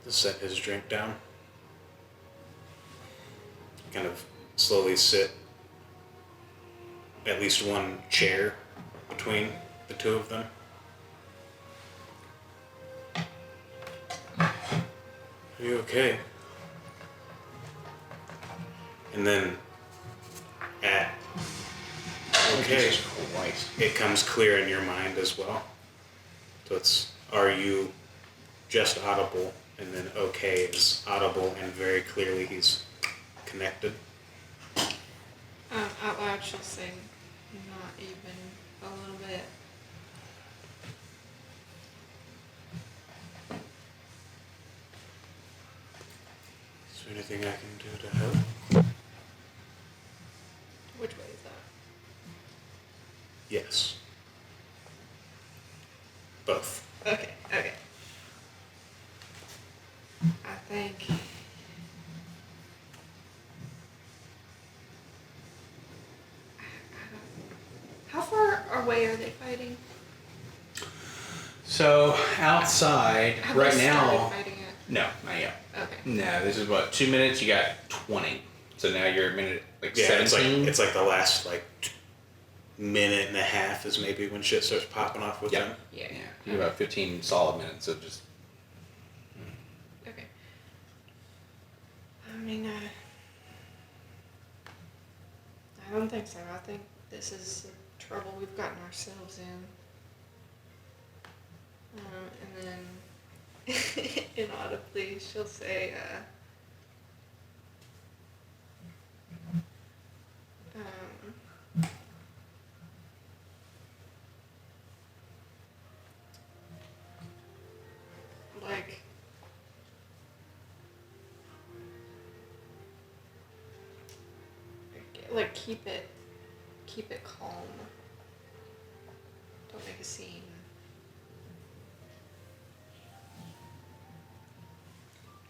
just set his drink down. Kind of slowly sit at least one chair between the two of them. Are you okay? And then at okay, Jesus Christ. it comes clear in your mind as well. So it's, are you just audible? And then okay is audible and very clearly he's connected. Out loud, she'll say, not even a little bit. Is there anything I can do to help? Which way is that? Yes. Both. Okay, okay. I think they fighting? So outside Have right they now. started fighting it? No, not yet. Okay. No, this is what 2 minutes. You got 20. So now you're a minute like Yeah, 17. it's like the last like minute and a half is maybe when shit starts popping off with Yeah. them. Yeah. Yeah, you have about 15 solid minutes of just. Okay. I mean, I don't think so. I think this is the trouble we've gotten ourselves in. And then inaudibly, she'll say, like, keep it calm. Don't make a scene.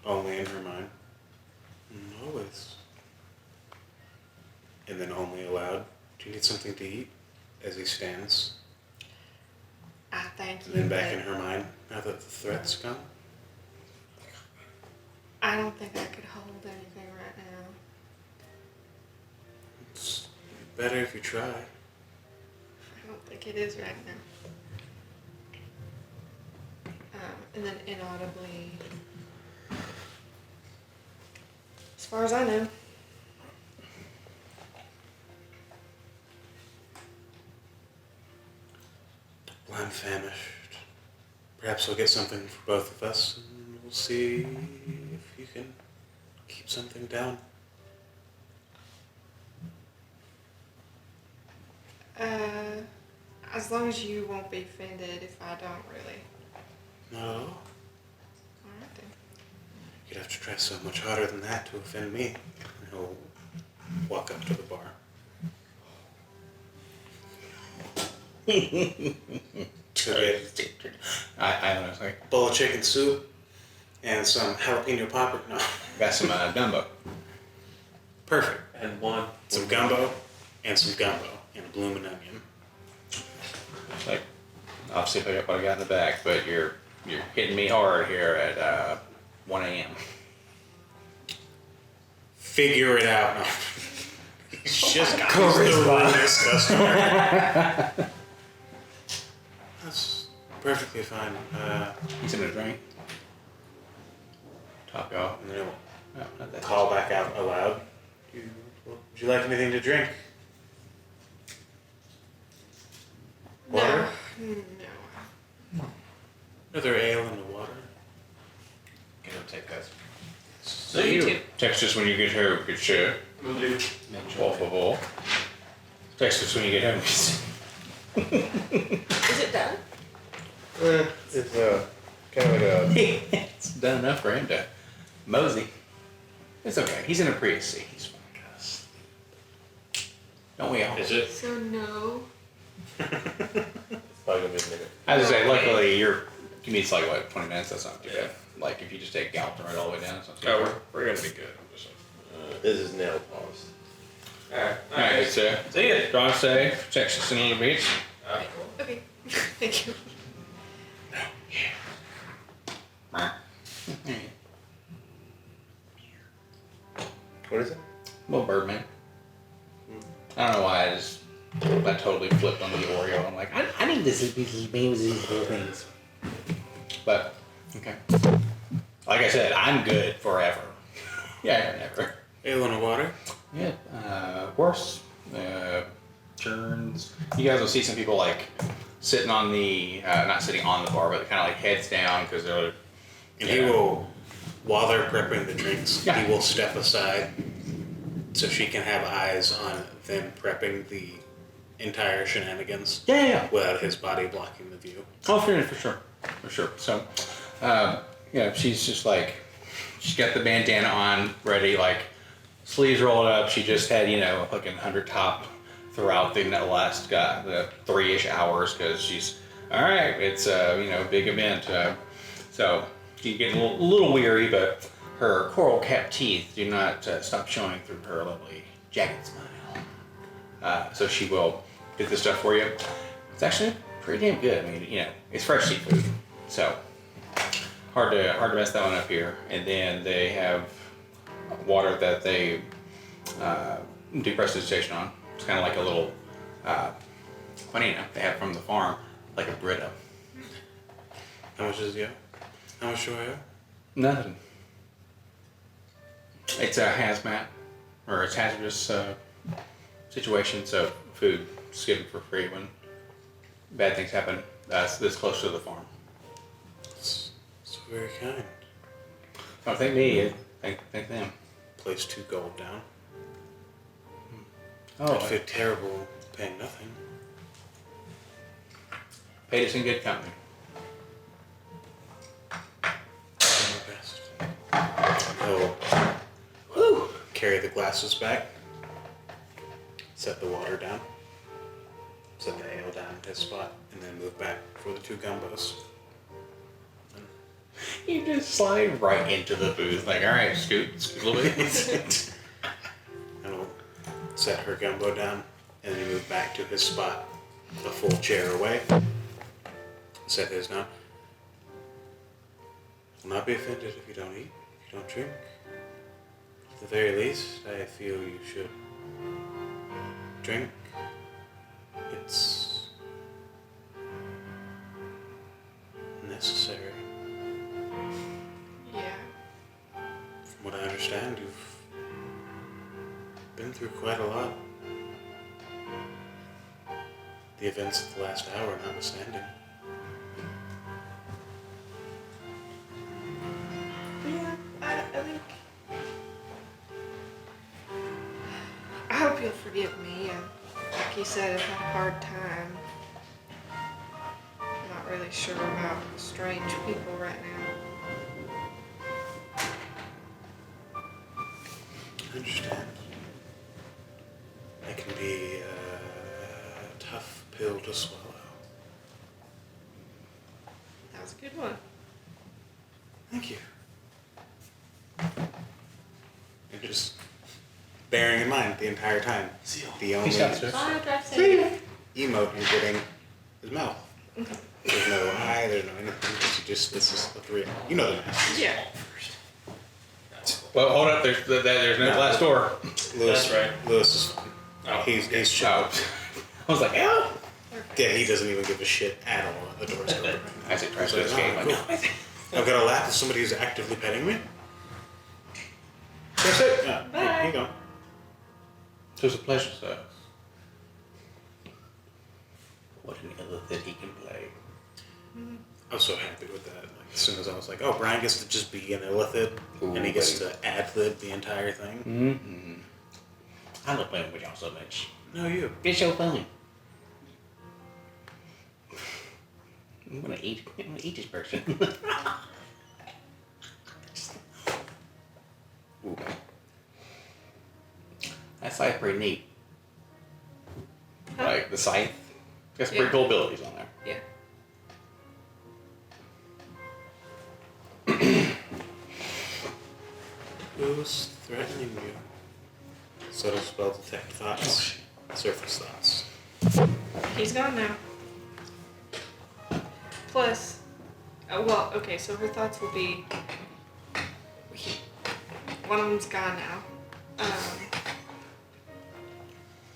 Only in her mind. Always. And then only aloud. Do you need something to eat? As he stands. I thank And you. then back but in her mind, now that the threat's gone. I don't think I could hold anything right now. It's better if you try. I don't think it is right now. And then inaudibly, as far as I know, Well, I'm famished. Perhaps we'll get something for both of us, and we'll see if you can keep something down. as long as you won't be offended if I don't really. No, Alright then. you'd have to try so much harder than that to offend me. And he'll walk up to the bar. To get I don't know. It's like a bowl of chicken soup and some jalapeno popper. No, got some gumbo. perfect. And one. Some gumbo and some gumbo and a bloomin' onion. It's like obviously pick up what I got in the back, but you're hitting me hard here at 1 a.m. Figure it out. No. He's just got the rudest customer. That's perfectly fine. He's in a drink. Top off. And then he'll No, not that. call back out aloud. Would you like anything to drink? Water? No. Another ale and a water. Get him take us. So you text us when you get home, good sir. Will do. Por favor. Text us when you get home. Is it done? It's kind of like a. It's done enough for him to mosey. It's okay. He's in a Prius seat. He's fine. Don't we all? Is it? So no. It's probably gonna be a minute. I was gonna say, luckily your commute's like what, 20 minutes? That's not too bad. Like if you just take Galton right all the way down, it's not too Oh, bad. we're gonna be good. I'm just This is nail polish. Alright. Alright, good sir. See ya. Drive safe. Text us in a little bit. Okay. Thank you. What is it? Little Birdman. I don't know why I totally flipped on the Oreo. I'm like, I need this things. But okay. Like I said, I'm good forever. Yeah, never. Ale and a water? Yeah. Horse. Turns. You guys will see some people like sitting on the not sitting on the bar, but kind of like heads down because they're. And he will, while they're prepping the drinks, Yeah. he will step aside so she can have eyes on them prepping the entire shenanigans Yeah. without his body blocking the view. Oh, for sure. So, yeah, she's just like, she's got the bandana on, ready, like, sleeves rolled up. She just had, a fucking 100 top throughout the last, the 3-ish hours, because she's, all right, it's a, big event. So she's getting a little weary, but her coral cap teeth do not stop showing through her lovely jagged smile. So she will get this stuff for you. It's actually pretty damn good. I mean, you know, it's fresh seafood, so hard to mess that one up here. And then they have water that they do precipitation on. It's kind of like a little, funny enough, they have from the farm, like a Brita. How much does it go? How much do I owe? Nothing. It's a hazmat, or it's hazardous situation, so food is given for free when bad things happen. That's this close to the farm. It's very kind. Don't thank me, thank them. Place 2 gold down. Oh, I'd feel terrible paying nothing. paid us in good company. Do my best. He'll carry the glasses back. Set the water down. Set the ale down at his spot. And then move back for the 2 gumbos. You just slide right into the booth, like, all right, scoot a little bit. And he'll set her gumbo down. And then move back to his spot. A full chair away. Set his down. Will not be offended if you don't eat, if you don't drink. At the very least, I feel you should drink. It's necessary. Yeah. From what I understand, you've been through quite a lot. The events of the last hour notwithstanding. Yeah, I think. I hope you'll forgive me. And like you said, I've had a hard time. I'm not really sure about strange people right now. I understand. It can be a tough pill to swallow. That was a good one. Thank you. And just bearing in mind the entire time, the only Bye, drive safe. emote you're getting is mouth. There's no eye, there's no anything. This is the 3. You know the math. Yeah. Well, hold up, there's no glass door. Lewis, That's right. Lewis is fine. Oh. He's chill. I was like, oh. Yeah, he doesn't even give a shit at all. The door's open. Right now. As it tries to He's like, escape, "Oh, like, cool. I've got a lap with somebody who's actively petting me. That's it. Yeah. Bye. Here you go. So it's a pleasure, sir. What an illithid he can play. I was so happy with that. Like, as soon as I was like, oh, Brian gets to just be an illithid, and he gets to ad-lib the entire thing. Mm-hmm. I love playing with y'all so much. No, you. It's so fun. I'm gonna eat this person. Ooh. That scythe's pretty neat. Huh? Like the scythe. Got some Yeah. pretty cool abilities on there. Yeah. Who's threatening you? Subtle spell detect thoughts. Surface thoughts. He's gone now. Plus, well, okay, so her thoughts will be. One of them's gone now.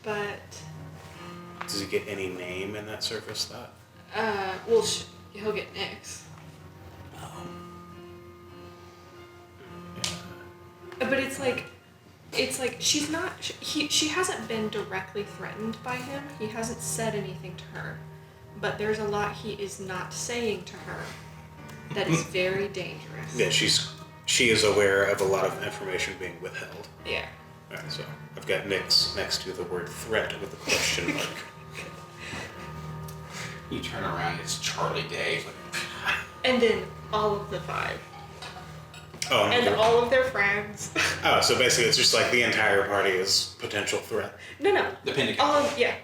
But, Does he get any name in that surface thought? well, he'll get Nyx. But it's like she's not. She hasn't been directly threatened by him. He hasn't said anything to her, but there's a lot he is not saying to her that is very dangerous. Yeah, she is aware of a lot of information being withheld. Yeah. Alright, so I've got Nyx next to the word threat with a question mark. You turn around, it's Charlie Day. And then all of the 5. Oh, And no. all of their friends. Oh, so basically it's just like the entire party is potential threat. No. The Pentagon. All of, yeah.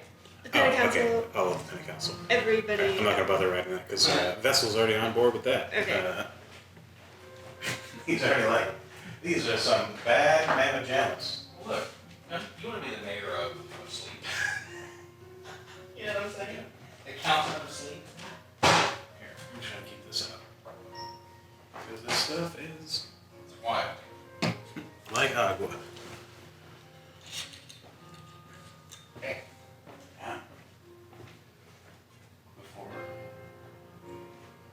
The Pentagon Council, Okay. All of the Penny Council. everybody. I'm not gonna bother writing that because Vessel's already on board with that. Okay. He's already like, these are some bad mamma jammas. Look, you want to be the mayor of sleep. You know what I'm saying? Accountant of sleep. Here, I'm trying to keep this up. Because this stuff is It's wild. like agua. Yeah. Before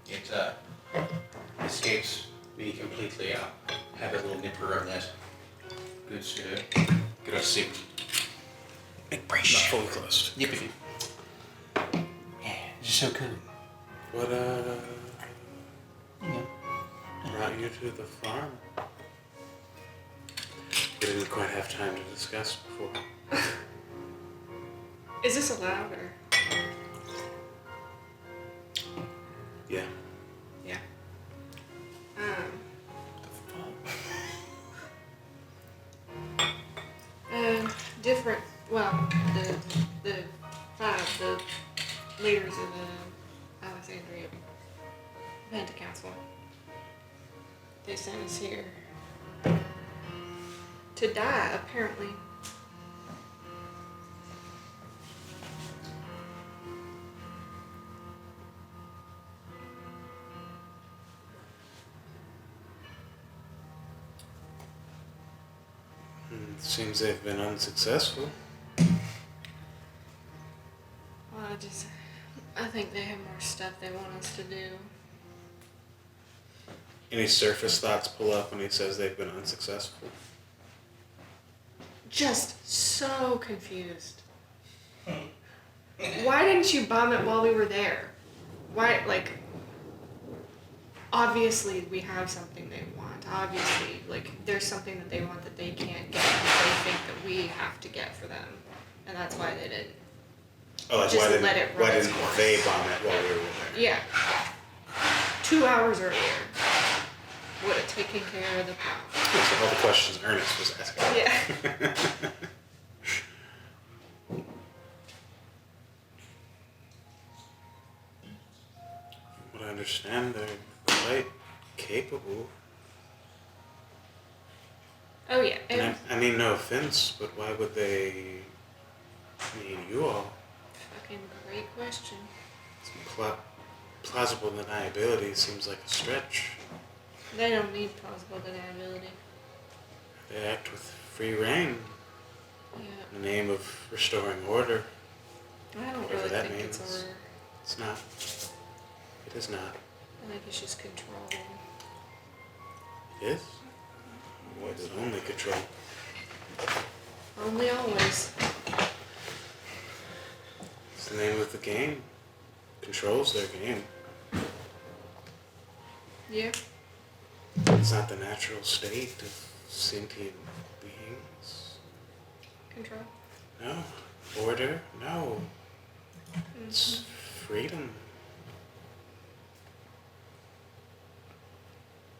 it escapes me completely, have a little nipper of that good good soup. Big brace. Not fully closed. Yippee. Yeah, it's so good. What You know. brought you to the farm? We didn't quite have time to discuss before. Is this allowed or? Yeah. Yeah. Different. Well, the five the leaders of the Alexandria Penta Council. They sent us here to die, apparently. Seems they've been unsuccessful. Well, I think they have more stuff they want us to do. Any surface thoughts pull up when he says they've been unsuccessful? Just so confused. Why didn't you bomb it while we were there? Why, like, obviously we have something they want. Obviously, like, there's something that they want that they can't get that they think that we have to get for them. And that's why they didn't. Oh, like Just why let didn't, it run why its didn't course. they bomb it while we were there? Yeah. 2 hours earlier. Would have taken care of the problem. So all the questions Ernest was asking. Yeah. From what I understand, they're quite capable. Oh, yeah. And I mean, no offense, but why would they need you all? Fucking great question. Plausible deniability seems like a stretch. They don't need plausible deniability. They act with free reign Yeah. in the name of restoring order. I don't Whatever really that think it's means. order. It's not. It is not. I think it's just control. It is. What is only control? Only always. It's the name of the game. Control's their game. Yeah. It's not the natural state of sentient beings. Control. No. Order? No. It's freedom.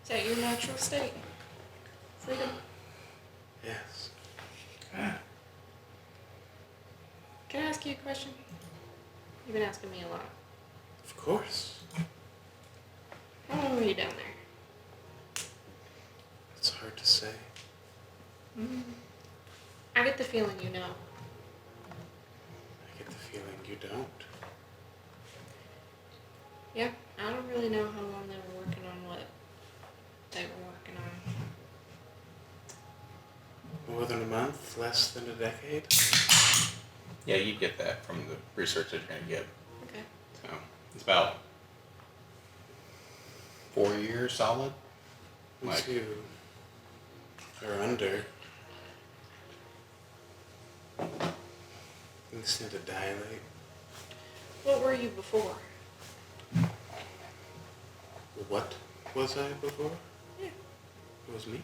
Is that your natural state? Freedom. Yes. Can I ask you a question? You've been asking me a lot. Of course. How long were you down there? It's hard to say. I get the feeling you know. I get the feeling you don't. Yeah, I don't really know how long they were working on what they were working on. More than a month? Less than a decade? Yeah, you get that from the research that you're going to get. Okay. So it's about 4 years solid. Once you are under, things tend to dilate. What were you before? What was I before? Yeah. It was me.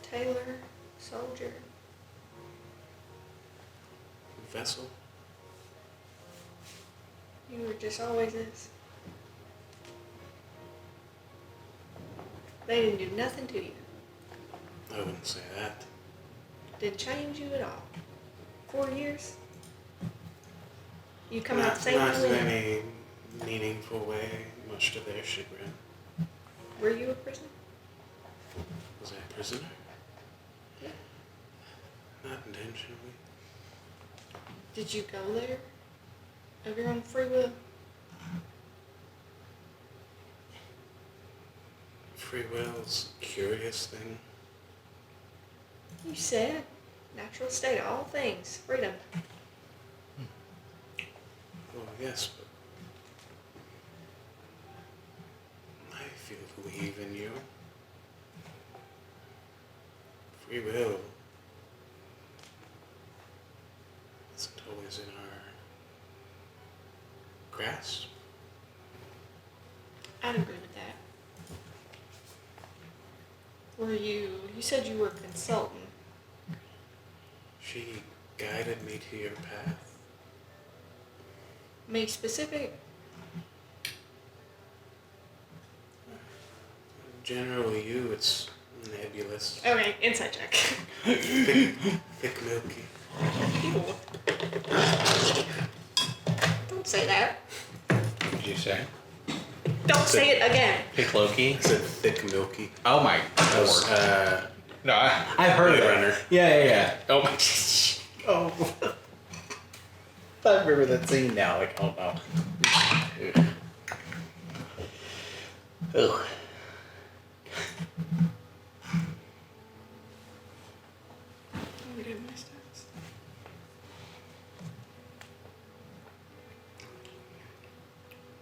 Tailor, soldier. Vessel. You were just always this. They didn't do nothing to you. I wouldn't say that. Didn't change you at all. 4 years. You come out Not, the same not in way. any meaningful way, much to their chagrin. Were you a prisoner? Was I a prisoner? Yeah. Not intentionally. Did you go there? of your own free will? Free will's a curious thing. You said natural state of all things, freedom. Well, yes, but I feel believe in you. Free will isn't always in our grasp. I'd agree with that. You said you were a consultant. She guided me to your path. Be specific. Generally, it's nebulous. Okay, insight check. Thick milky. Ew. Don't say that. What did you say? Don't say it again. Pick Loki? I said thick milky. Oh my That was, lord. No, I heard Blade that. Runner. Yeah. Oh my. Oh. I remember that scene now. Like, oh no. Ugh. Let me get my stats.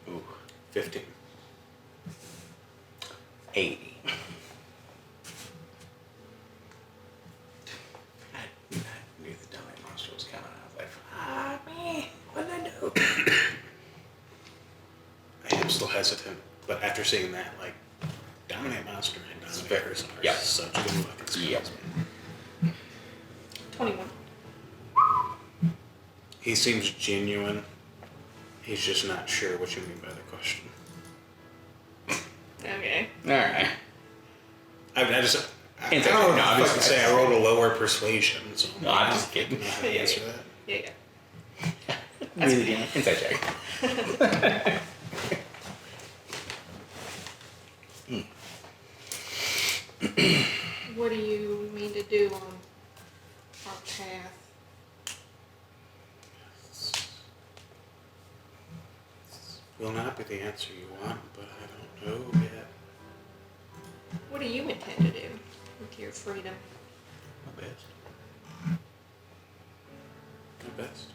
Ooh. 15. 80. I knew the dummy monster was coming. I was like, fuck me. What did I do? I am still hesitant, but after seeing that, like, Dominate Monster and Dominators are Yep. such good fucking spells, Yep. man. 21. He seems genuine. He's just not sure what you mean by the question. Okay. Alright. I don't know It's what okay. to No, I'm just- fucking say. I rolled a lower persuasion, so No, I'm just kidding. I don't know how to answer that. Yeah. Really again. Inside check. What do you mean to do on our path? Will not be the answer you want, but I don't know yet. What do you intend to do with your freedom? My best. My best.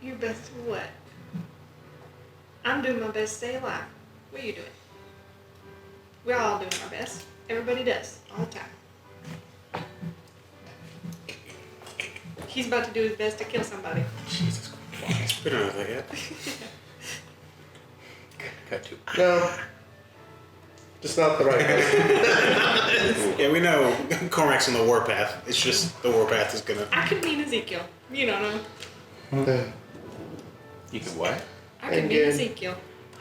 Your best of what? I'm doing my best to stay alive. What are you doing? We're all doing our best. Everybody does, all the time. He's about to do his best to kill somebody. Jesus Christ. We don't know that yet. Cut to. No. Just not the right one. Yeah, we know Cormac's on the warpath. It's just the warpath is gonna. I could mean Ezekiel. You don't know. You could what? I could mean Again. Ezekiel.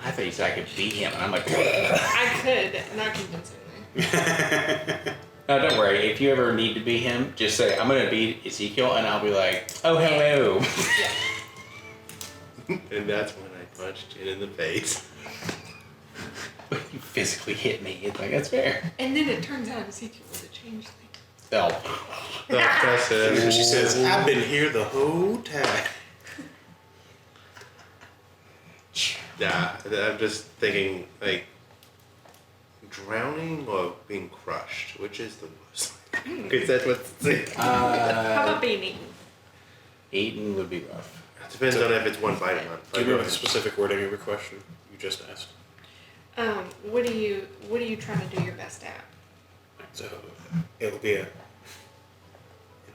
I thought you said I could beat him, and I'm like, I could, not convincingly. no, don't worry. If you ever need to beat him, just say, I'm going to beat Ezekiel, and I'll be like, oh, hello. And that's when I punched it in the face. You physically hit me. It's like, that's fair. And then it turns out Ezekiel was a changeling. Oh. No, that's it. She says, "I've been here the whole time." Yeah, I'm just thinking, like, drowning or being crushed, which is the worst? Because that's what's How about being eaten? Eating would be rough. It depends on if it's one bite or not. Do you remember the specific wording of your question you just asked? What are you trying to do your best at? So it'll be a. It'll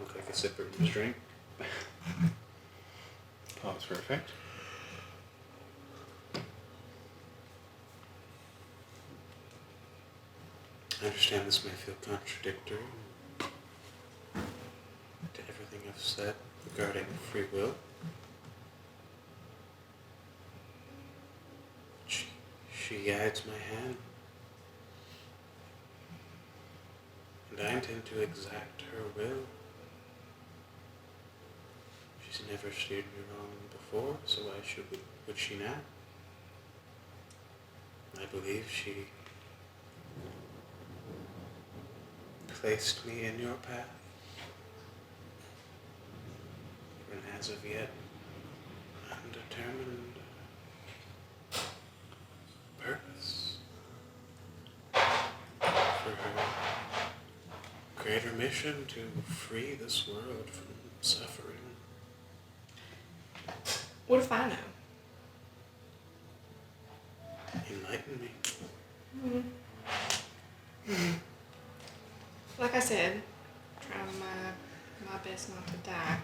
look like a sip of his drink. Pause for effect. I understand this may feel contradictory to everything I've said regarding free will. She guides my hand, and I intend to exact her will. She's never steered me wrong before, so why would she now? I believe she placed me in your path, and as of yet, I'm determined purpose for her greater mission to free this world from suffering. What if I know? Enlighten me. Like I said, trying my best not to die.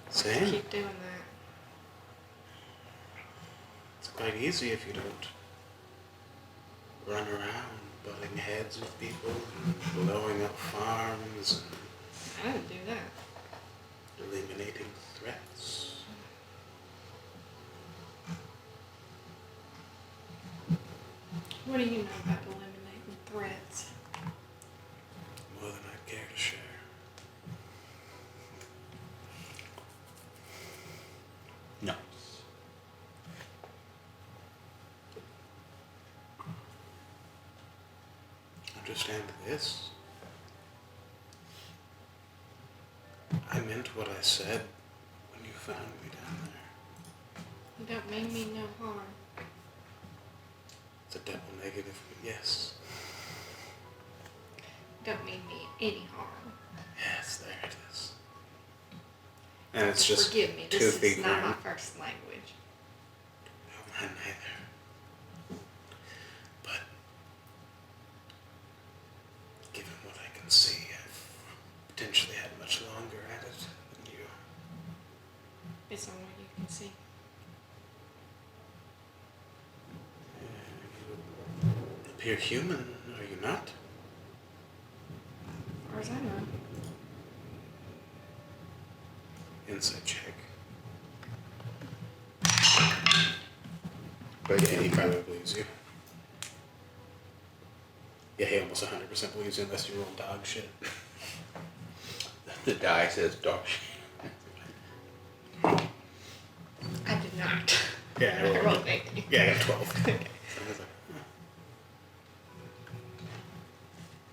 Same. Keep doing that. It's quite easy if you don't run around butting heads with people and blowing up farms I didn't do that. and eliminating threats. What do you know about eliminating threats? More than I'd care to share. No. Understand this? I meant what I said when you found me down there. You don't mean me no harm. It's a double negative, but yes. You don't mean me any harm. Yes, there it is. And it's just Forgive me, this toothy is not my grin. first language. No, mine neither. But given what I can see, I've potentially had much longer at it than you. It's on what you can see. You appear human, are you not? As far as I know. Insight check. But Yeah, he probably believes you. Yeah, he almost 100% believes you unless you roll dog shit. the die says dog shit. I did not. Yeah, I rolled 80. Yeah, I got 12. So I was like, huh.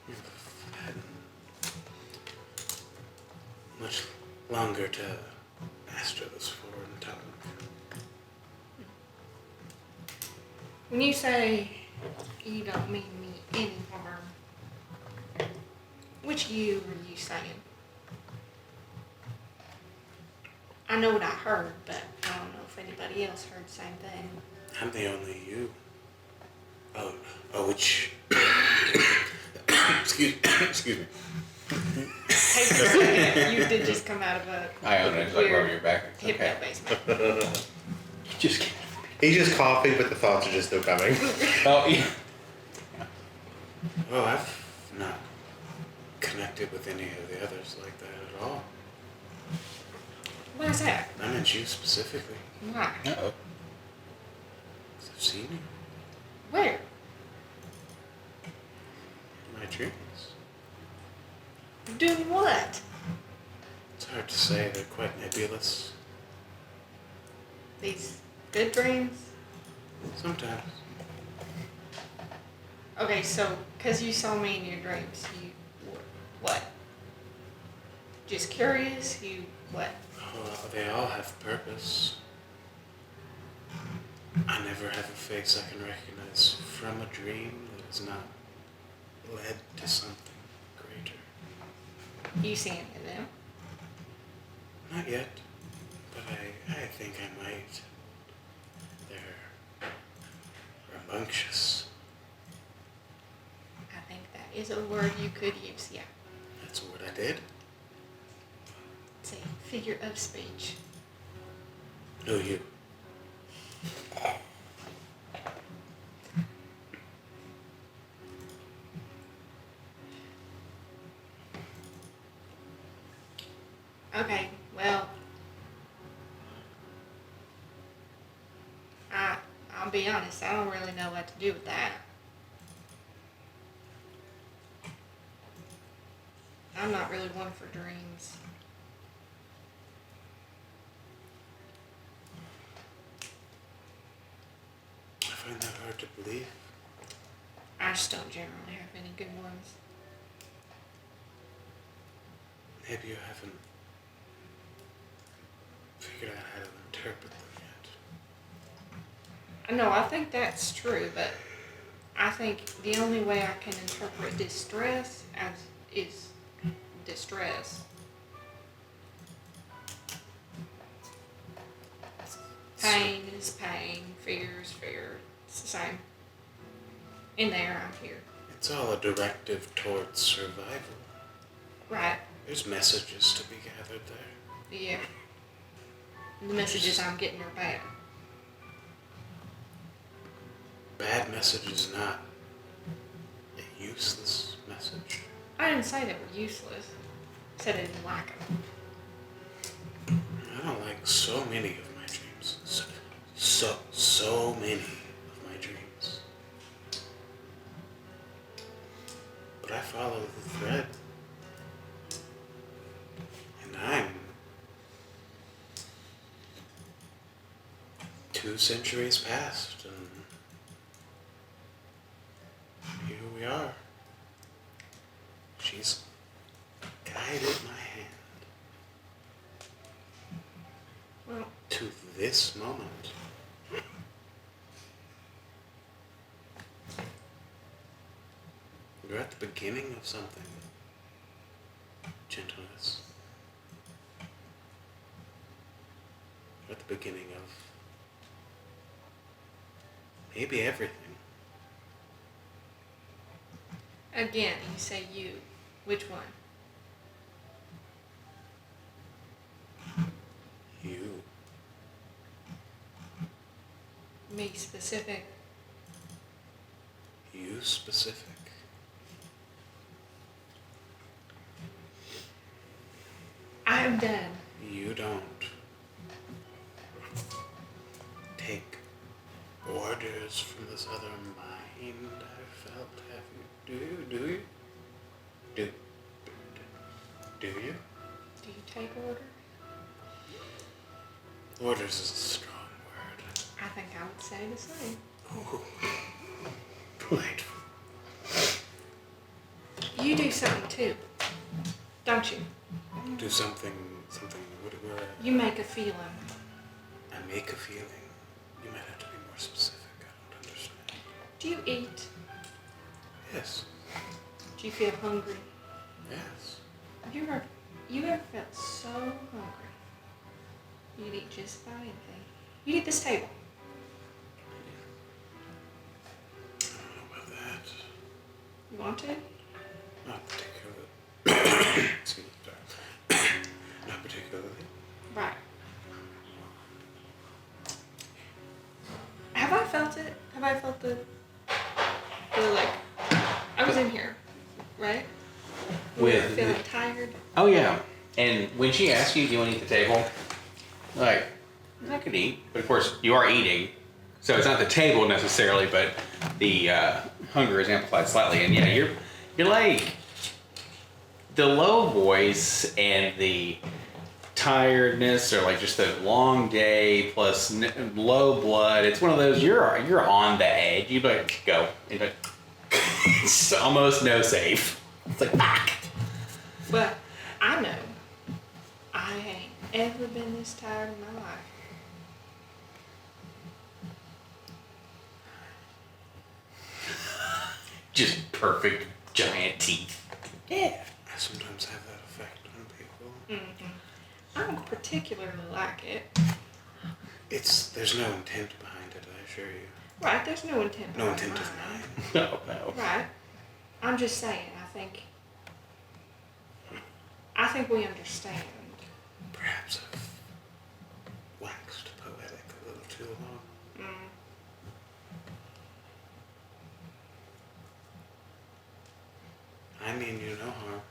You've had much longer to master this foreign tongue. When you say you don't mean me any harm, which you are you saying? I know what I heard, but I don't know if anybody else heard the same thing. I'm the only you. Oh, which... excuse me. Hey, for a second, you did just come out of a I own it. It's like weird rubbing your back. It's hypno okay. basement. Just kidding. He's just coughing, but the thoughts are just still coming. Oh, yeah. Oh, I've not connected with any of the others like that at all. Why is that? I meant you specifically. Why? Uh-oh. 'Cause I've seen you Where? in my dreams. Doing what? It's hard to say, they're quite nebulous. These good dreams? Sometimes. Okay, so, because you saw me in your dreams, you, what? Just curious? You, what? Oh, they all have purpose. I never have a face I can recognize from a dream that is not led to something greater. You see any of them? Not yet, but I think I might. They're rambunctious. I think that is a word you could use, yeah. That's what I did. It's a figure of speech. No, you. Okay, well, I'll be honest, I don't really know what to do with that. I'm not really one for dreams. I find that hard to believe. I just don't generally have any good ones. Maybe you haven't figured out how to interpret them yet. No, I think that's true, but I think the only way I can interpret distress as is distress. Pain is pain, fear is fear. It's the same. In there, I'm here. It's all a directive towards survival. Right. There's messages to be gathered there. Yeah. The messages I'm getting are bad. Bad message is not a useless message. I didn't say they were useless. I said I didn't like them. I don't like so many of my dreams. So many of my dreams. But I follow the thread. And I'm 2 centuries past, and here we are. She's guided my hand Well, to this moment. We're at the beginning of something. Gentleness. We're at the beginning of maybe everything. again, you say you. Which one? You. Me specific. You specific. I'm done. You don't take orders from this other mind I felt. Have you? Do you? Do you? Do you take orders? Orders is a strong word. I think I would say the same. Ooh. Delightful. You do something too, don't you? Do something, where You make a feeling. I make a feeling. You might have to be more specific. I don't understand. Do you eat? Yes. Do you feel hungry? Yes. You ever felt so hungry? You'd eat just about anything. You'd eat this table. I don't know about that. You want to? Not particularly. Excuse me, sorry. Not particularly. Right. Have I felt it? Have I felt the like, I was in here, right? When we were With- feeling tired. Oh yeah. And when she asks you, do you want to eat the table? Like, I could eat, but of course you are eating, so it's not the table necessarily, but the hunger is amplified slightly. And yeah, you're like the low voice and the tiredness, or like just the long day plus low blood. It's one of those you're on the edge. You like go, and like, it's almost no save. It's like back. But I know I ain't ever been this tired in my life. Just perfect giant teeth. Yeah. I sometimes have that effect on people. I don't particularly like it. There's no intent behind it, I assure you. Right, there's no intent. No behind intent of mine. mine. No. Right. I'm just saying, I think we understand. Perhaps I've waxed poetic a little too long. I mean you no harm.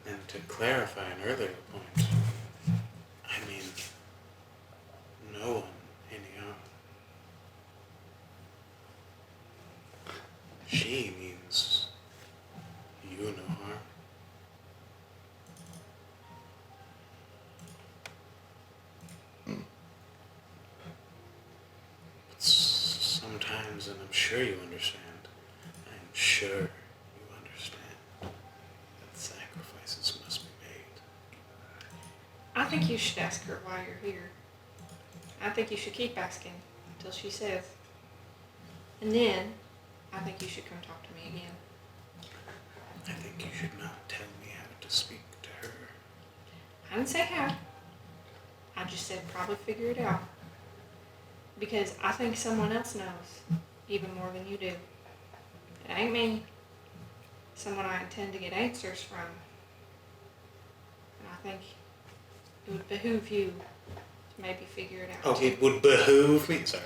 And to clarify an earlier point, I mean no one any harm. She means you no harm. But sometimes, and I'm sure you understand, I'm sure you understand that sacrifices must be made. think you should ask her why you're here. I think you should keep asking until she says. And then, I think you should come talk to me again. I think you should not tell me how to speak to her. I didn't say how. I just said probably figure it out. Because I think someone else knows, even more than you do. It ain't me. Someone I intend to get answers from. And I think it would behoove you to maybe figure it out. Oh, it would behoove me. Sorry,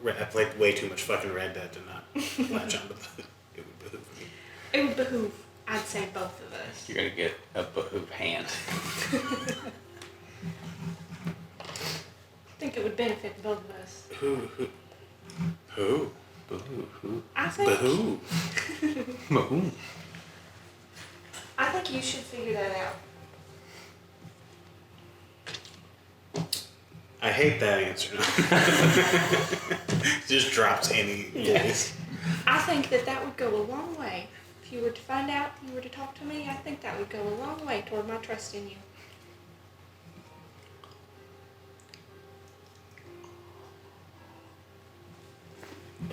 I played way too much fucking Red Dead to not latch onto the. It would behoove me. It would behoove, I'd say, both of us. You're gonna get a behoove hand. I think it would benefit both of us. Who? Behoove. I think. Behoove. Behoove. I think you should figure that out. I hate that answer. Just drops any voice. I think that would go a long way. If you were to find out, you were to talk to me, I think that would go a long way toward my trust in you.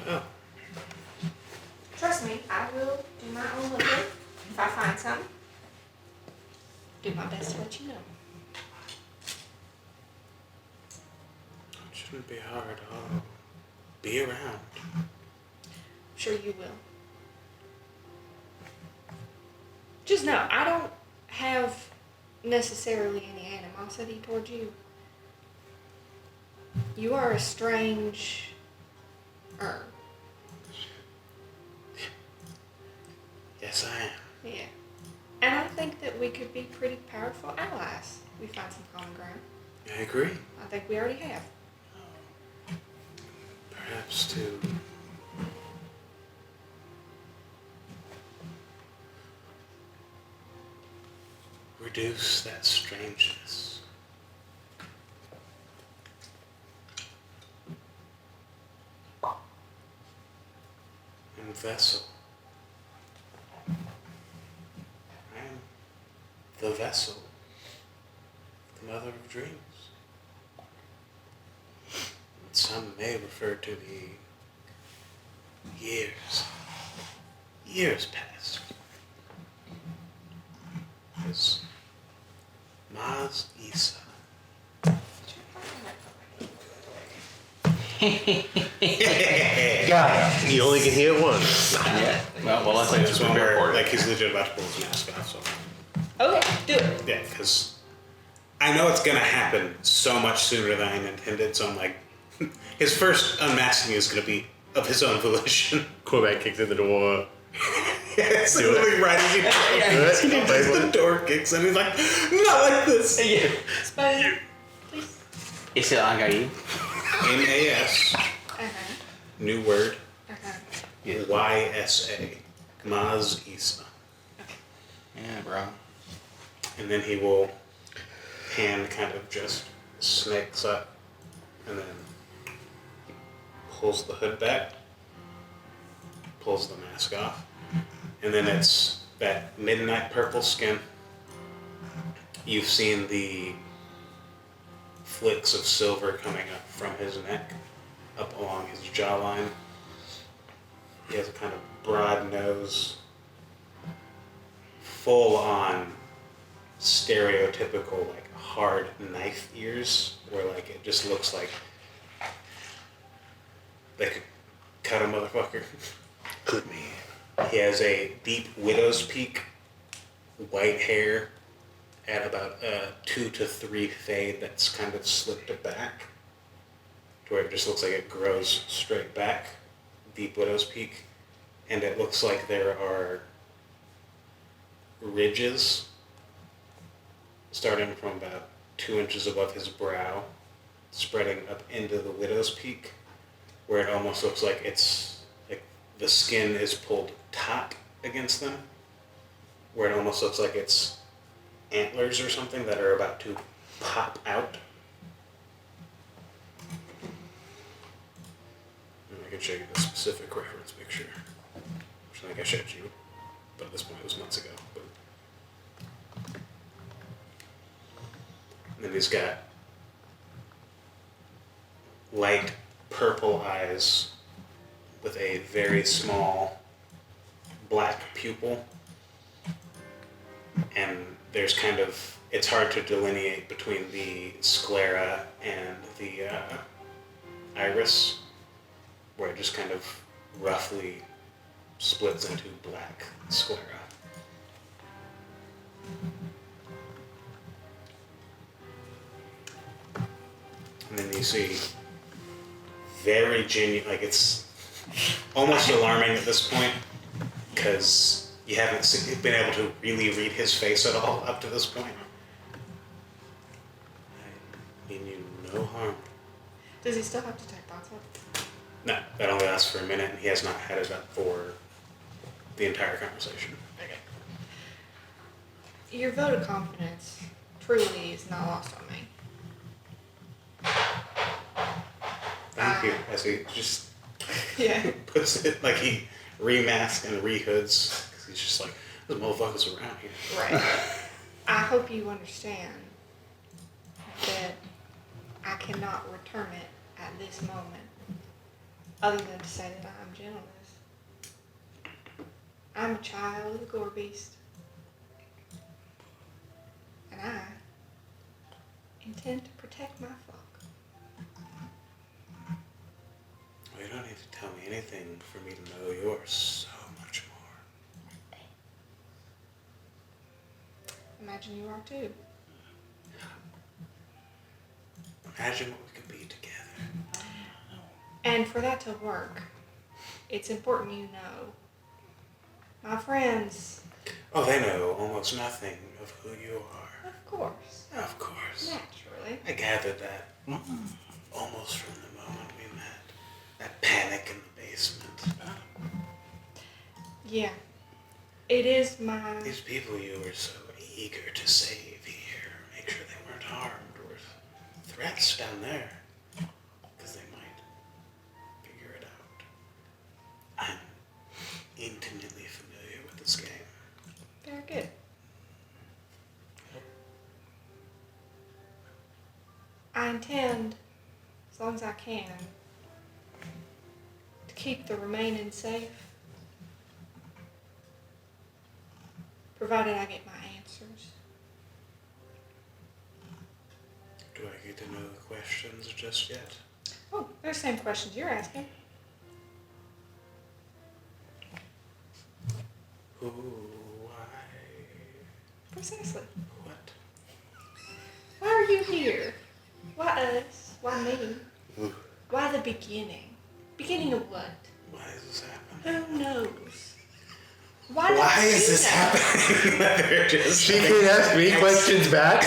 Oh. Trust me, I will do my own looking. If I find something, do my best to let you know. It shouldn't be hard. I'll be around. I'm sure you will. Just know, I don't have necessarily any animosity towards you. You are a strange... Yes, I am. Yeah. And I think that we could be pretty powerful allies. We find some common ground. I agree. I think we already have. Perhaps to reduce that strangeness. And vessel. I am the vessel, the mother of dreams. Some may refer to the years past as Maz Isa. You only can hear it once. Yeah. Well, let's Like like this one where like he's legit about to pull his mask off. So Okay, do it. yeah, because I know it's gonna happen so much sooner than I intended. So I'm like, his first unmasking is gonna be of his own volition. Quarterback kicks in the door. It's Do it. literally right as he Do it. he just the door kicks and he's like, not like this. Spell, please. Is it Angai? M-A-S, Uh-huh. new word, Uh-huh. Y-S-A, Maz Isa. Yeah, bro. And then he will hand kind of just snakes up and then pulls the hood back, pulls the mask off, and then it's that midnight purple skin. You've seen the flicks of silver coming up from his neck, up along his jawline. He has a kind of broad nose, full on stereotypical like hard knife ears, where like it just looks like they could cut a motherfucker. Clip me. He has a deep widow's peak, white hair at about 2 to 3 fade that's kind of slicked back to where it just looks like it grows straight back, deep widow's peak, and it looks like there are ridges starting from about 2 inches above his brow, spreading up into the widow's peak, where it almost looks like it's like the skin is pulled taut against them, where it almost looks like it's antlers or something that are about to pop out. And I can show you the specific reference picture, which I think I showed you, but at this point it was months ago. But And he's got light purple eyes with a very small black pupil. And there's kind of, it's hard to delineate between the sclera and the iris, where it just kind of roughly splits into black sclera. And then you see very genuine, like it's almost alarming at this point, because you haven't been able to really read his face at all up to this point. I mean you no harm. Does he still have to take thoughts off? No, that only lasts for a minute, and he has not had it up for the entire conversation. Okay. Your vote of confidence truly is not lost on me. Thank you. As he just Yeah. puts it, like he remasks and rehoods, because he's just like, there's motherfuckers around here. Right. I hope you understand that I cannot return it at this moment, other than to say that I am gentleness. I'm a child of the Gore Beast, and I intend to protect my flock. Well, you don't need to tell me anything for me to know yours so much more. Imagine you are too. Imagine what we could be together. And for that to work, it's important you know. My friends, Oh, they know almost nothing of who you are. of course, Of course. naturally. I gathered that almost from the moment we met. That panic in the basement. Yeah. It is my... These people you were so eager to save here, make sure they weren't harmed, were threats down there. Because they might figure it out. I'm intimately familiar with this game. Very good. I intend, as long as I can, to keep the remaining safe, provided I get my answers. Do I get to know the questions just yet? Oh, they're the same questions you're asking. Who, why, Precisely. what? Why are you here? Why us? Why me? Why the beginning? Beginning of what? Why is this happening? Who knows? Why don't Why is you this know? happening? They're just She can't ask me questions back.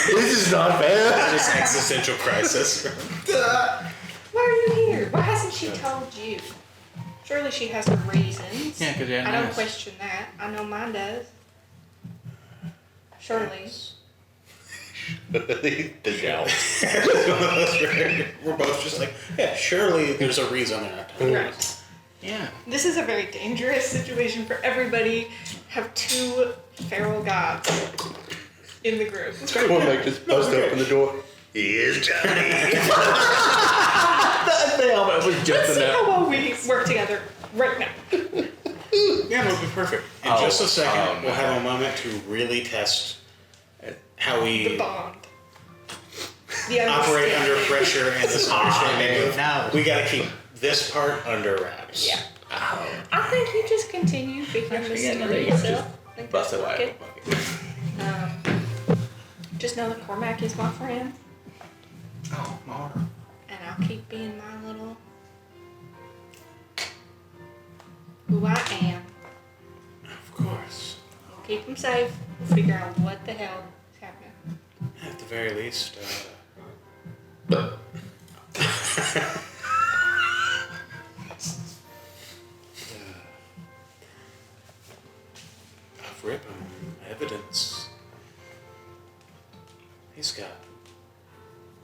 This is not fair. Just existential crisis. Why are you here? Why hasn't she told you? Surely she has her reasons. Yeah, 'cause you hadn't I don't asked. question that. I know mine does. Surely. The doubt. We're both just like, yeah, surely there's a reason they're not telling Right. us. Yeah. This is a very dangerous situation for everybody. Have two feral gods in the group. Cormac just bust open the door. Here's Johnny. The helmet was Let's just see enough. how well we work together right now. Yeah, it'll be perfect. In Oh, just a second, oh, we'll no. have a moment to really test how The we bond. The operate under understanding. pressure and this understanding of now. we gotta keep this part under wraps. Yeah. I think you just continue being the story yourself. I think that's Bust it wide working. open. Just know that Cormac is my friend, Oh, more. and I'll keep being my little who I am. Of course. We'll keep him safe. We'll figure out what the hell is happening. At the very least, I've ripped evidence. He's got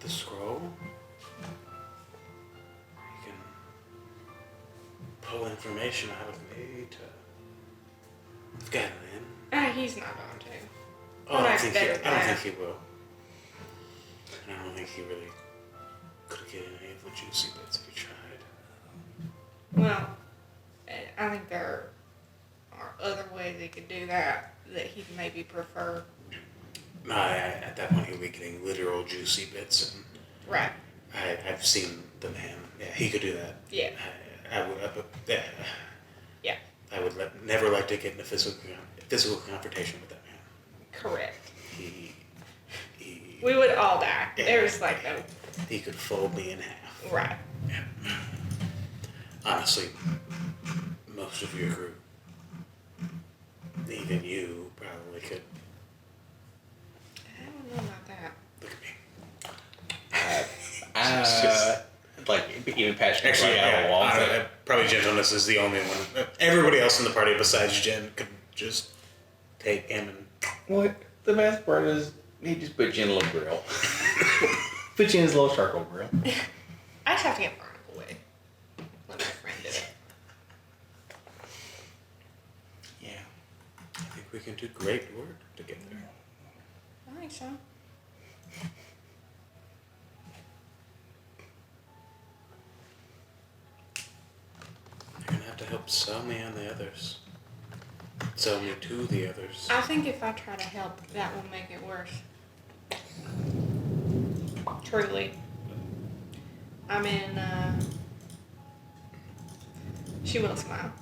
the scroll. He can pull information out of me to get it in. He's not going to. Oh, I don't Cormac's think better he, than I don't that. think he will. I don't think he really could get any of the juicy bits if he tried. Well, I think there are other ways he could do that he'd maybe prefer. No, at that point he would be getting literal juicy bits, and Right. I've seen the man. Yeah, he could do that. Yeah. I would. Yeah. Yeah. I would never like to get in a physical confrontation with that man. Correct. He We would all die. Yeah. There's like no. he could fold me in half. Right. Honestly, most of your group, even you, probably could. I don't know about that. Look at me. Like even Patrick. Actually, like, probably gentleness is the only one. Everybody else in the party besides Jen could just take him and. What the best part is, he just put you in a little grill. Put you in his little charcoal grill. I just have to get Barnacle away. Let my friend do it. Yeah. I think we can do great work together. I think so. You're gonna have to help sell me on the others. Sell me to the others. I think if I try to help, that will make it worse. Truly. I'm in, she will smile.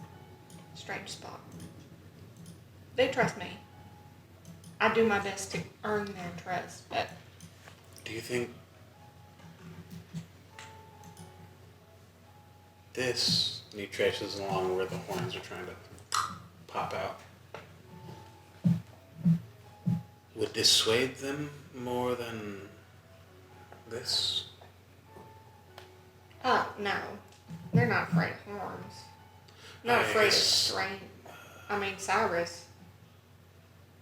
Strange spot. They trust me. I do my best to earn their trust, but Do you think this, and he traces along where the horns are trying to pop out, would dissuade them more than this? oh no, they're not afraid of horns. Not I afraid of guess- strain. I mean, Cyrus.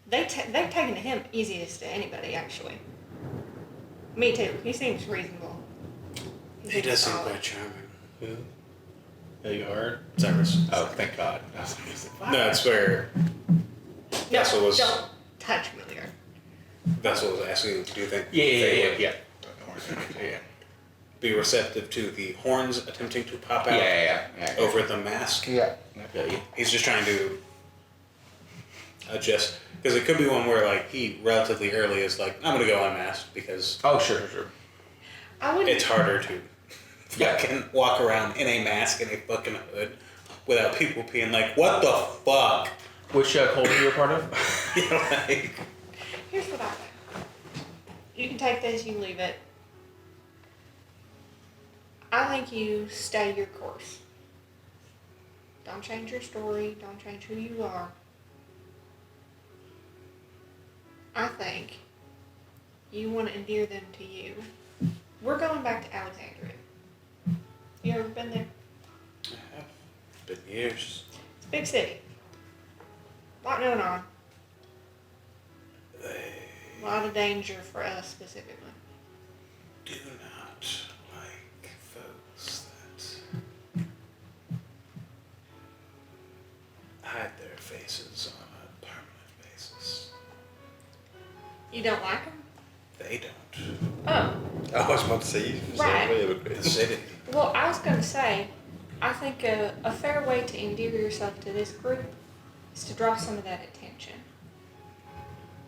They've taken to him easiest to anybody, actually. Me too. He seems reasonable. He does seem solid. quite charming. Who? Have you heard? Cyrus. Oh, thank God. No, that's where No, Vessel was. don't touch me there. Vessel was asking, do you think Yeah. they would Yeah. be receptive to the horns attempting to pop out Yeah. over the mask? Yeah. I feel you. He's just trying to adjust, because it could be one where like he relatively early is like, I'm gonna go unmasked because Oh, sure. I would. it's harder to Yeah. fucking walk around in a mask and a fucking hood without people being like, what the fuck? Which cult are you a part of? You know, like, Here's what I think. You can take this, you leave it. I think you stay your course. Don't change your story. Don't change who you are. I think you want to endear them to you. We're going back to Alexandria. You ever been there? I have been years. It's a big city. A lot going on. They A lot of danger for us specifically. do not like folks that hide their faces on a permanent basis. You don't like them? They don't. Oh. I was about to say you. Right. The city. Well, I was going to say, I think a fair way to endear yourself to this group is to draw some of that attention.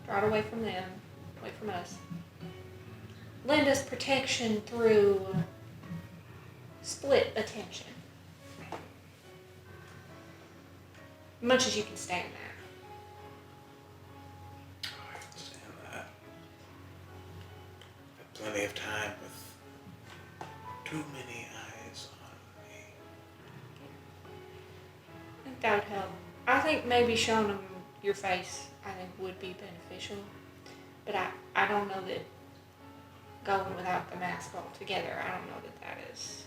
Draw it away from them, away from us. Lend us protection through split attention. Much as you can stand that. Oh, I understand that. I've plenty of time with too many eyes on me. I think that would help. I think maybe showing them your face, I think, would be beneficial. But I don't know that going without the mask altogether, I don't know that is.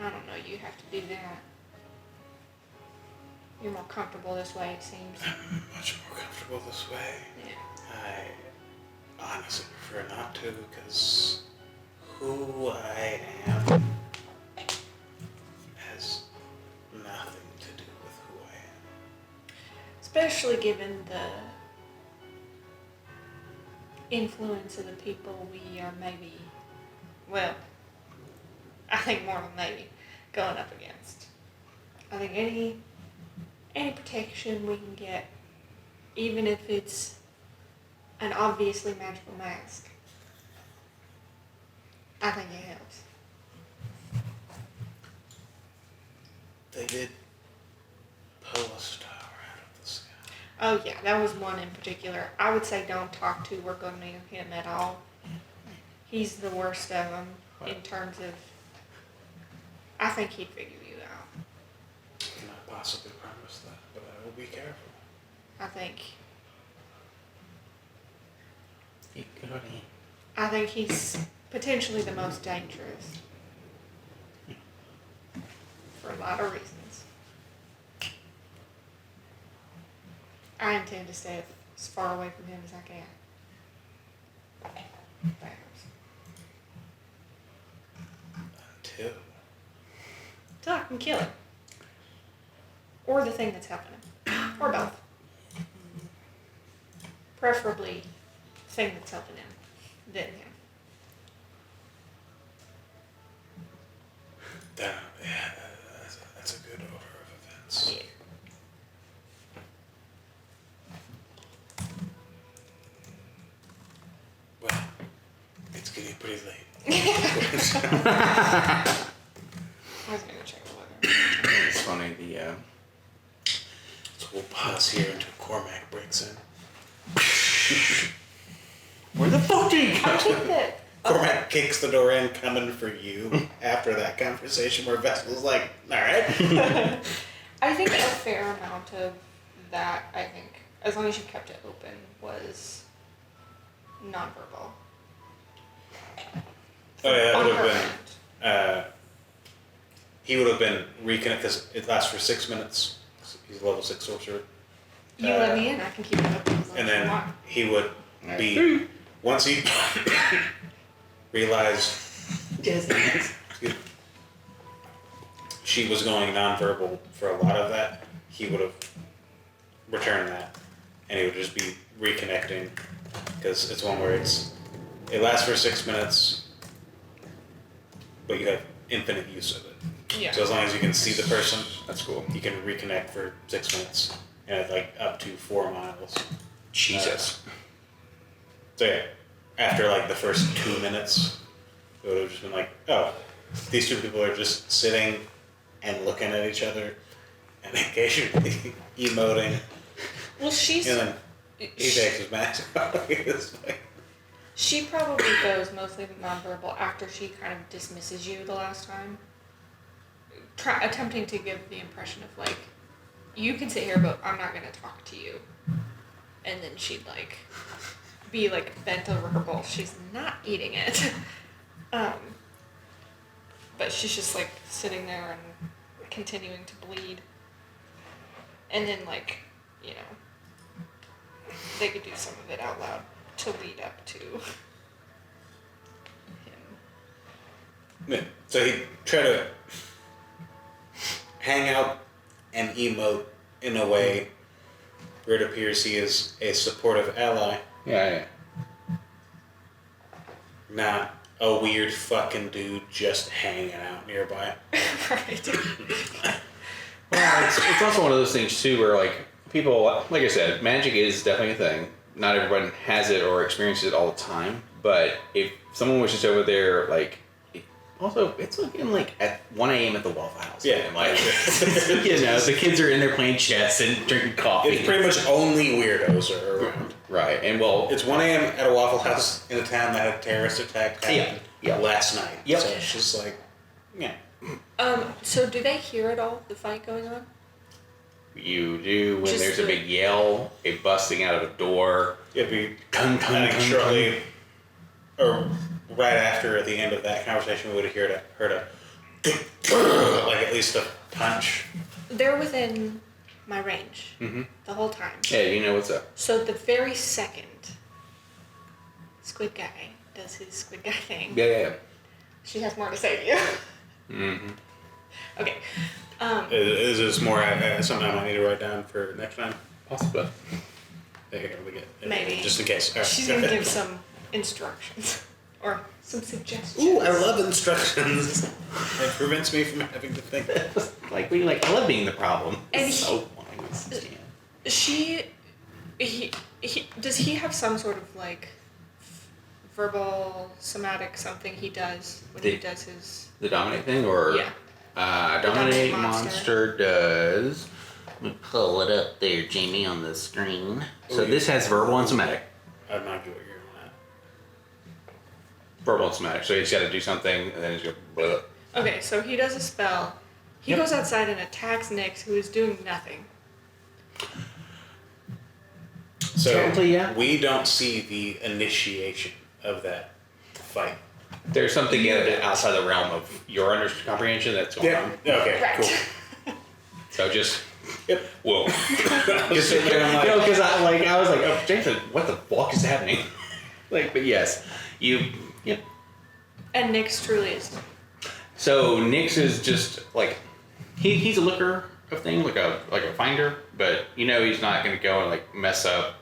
I don't know, you have to do that. You're more comfortable this way, it seems. I'm much more comfortable this way. Yeah. I honestly prefer not to, because who I am has nothing to do with who I am. Especially given the influence of the people we are maybe, well, I think more than maybe, going up against. I think any protection we can get, even if it's an obviously magical mask, I think it helps. They did pull a star out of the sky. Oh yeah, that was one in particular. I would say don't talk to or go near him at all. He's the worst of them in terms of. I think he'd figure you out. I cannot possibly promise that, but I will be careful. I think. Good on him. I think he's potentially the most dangerous. For a lot of reasons. I intend to stay as far away from him as I can. Perhaps. Till I can kill him. Or the thing that's helping him. Or both. Preferably the thing that's helping him than him. That's a good order of events. Yeah. Well, it's getting pretty late. I was gonna check the weather. It's funny, So we'll pause here until Cormac breaks in. where the fuck did he I think that. Cormac kicks the door in, coming for you after that conversation where Vessel's like, alright. I think a fair amount of that, I think, as long as you kept it open, was nonverbal. Oh yeah, that On would her have end. been, he would have been reconnected, because it lasts for 6 minutes. He's a level 6 sorcerer. You let me in, I can keep it open as long And as you then want. he would be, once he realized she was going nonverbal for a lot of that, he would have returned that, and he would just be reconnecting, because it's one where it lasts for 6 minutes, but you have infinite use of it. Yeah. So as long as you can see the person, That's cool. you can reconnect for 6 minutes, and it's like up to 4 miles. Jesus. So yeah, after like the first 2 minutes, it would have just been like, oh, these two people are just sitting and looking at each other and occasionally emoting. Well, And then he takes his mask off. she probably goes mostly nonverbal after she kind of dismisses you the last time. Attempting to give the impression of like, you can sit here, but I'm not going to talk to you. And then she'd like be like bent over her bowl. She's not eating it. But she's just like sitting there and continuing to bleed. And then like, you know, they could do some of it out loud to lead up to him. Yeah. So he'd try to hang out and emote in a way where it appears he is a supportive ally, Yeah. not a weird fucking dude just hanging out nearby. Right. Well, it's also one of those things too where like people, like I said, magic is definitely a thing. Not everyone has it or experiences it all the time. But if someone was just over there, like, also it's looking like at 1 a.m. at the Waffle House. Yeah. man. Like, you know, the kids are in there playing chess and drinking coffee. It's pretty much only weirdos are around. Right, and well, It's 1 a.m. at a Waffle House in a town that had a terrorist attack happen Yeah. last night. Yep. So it's just like, yeah. So do they hear it all, the fight going on? you do when Just there's a the- big yell, a busting out of a door. It'd be Tung, I tung, think tung, shortly, or right after at the end of that conversation, we would have heard a like at least a punch. They're within my range the whole time. Yeah, you know what's up. So the very second Squid Guy does his Squid Guy thing, Yeah. she has more to say to you. Mm-hmm. Okay. Is this more something I might need to write down for next time? Possibly. Here we get Maybe. just in case. All right, She's go gonna ahead. give some instructions or some suggestions. Ooh, I love instructions. It prevents me from having to think. Like we like, I love being the problem. And It's he- so funny. Does he have some sort of like verbal somatic something he does when he does his The dominate thing, or yeah. dominate dominate monster does. Let me pull it up there, Jamie, on the screen. So this has verbal and somatic. I'm not good what you're on Verbal and somatic. So he's got to do something, and then he's going. Blah. Okay, so he does a spell. He Yep. goes outside and attacks Nyx, who is doing nothing. So Technically, yeah. we don't see the initiation of that fight. There's something outside the realm of your comprehension that's going on. Okay. Right. Cool. So just. Yep. Whoa. Just sitting there, I'm like, Because I was like, oh, Jason, what the fuck is happening? But yes, yep. And Nyx truly is. So Nyx is just like, he's a looker of things, like a finder, but he's not going to go and like mess up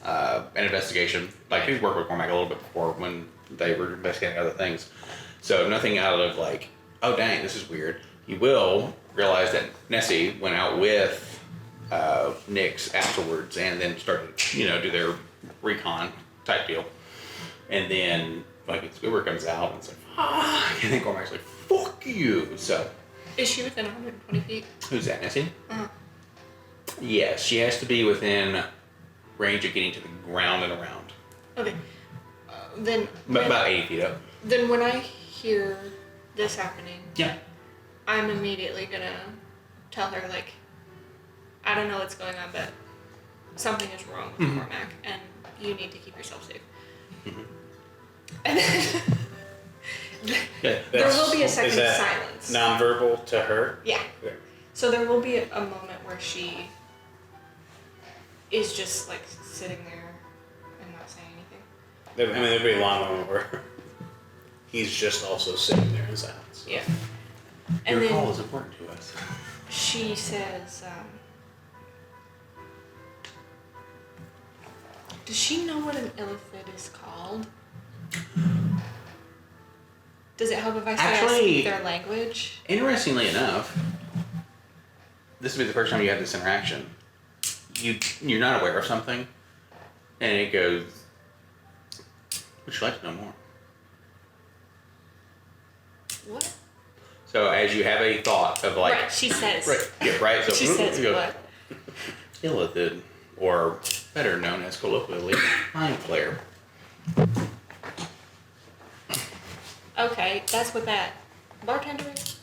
an investigation. Like he's worked with Cormac a little bit before when they were investigating other things. So nothing out of like, oh dang, this is weird. He will realize that Nessie went out with Nyx afterwards and then started, do their recon type deal. And then fucking Squidward comes out and it's like, fuck. And then Cormac's like, fuck you. So. Is she within 120 feet? Who's that, Nessie? Uh-huh. Yes, she has to be within range of getting to the ground and around. Okay. Then. About 80 feet up. Then when I hear this happening, Yeah. I'm immediately gonna tell her like, I don't know what's going on, but something is wrong with Cormac, and you need to keep yourself safe. And then there will be a second Is that silence. nonverbal to her? Yeah. Okay. So there will be a moment where she is just like sitting there and not saying anything. There'll be a long moment where he's just also sitting there in silence. Yeah. And Your then call is important to us. she says, does she know what an illithid is called? Does it help if I say I Actually- speak their language? Interestingly enough, this will be the first time you have this interaction. You're not aware of something, and it goes, would you like to know more? What? So as you have a thought of like, right, she says. right, yeah, right. So She says you go, what? illithid, or better known as colloquially, mind flayer. Okay, that's what that bartender is?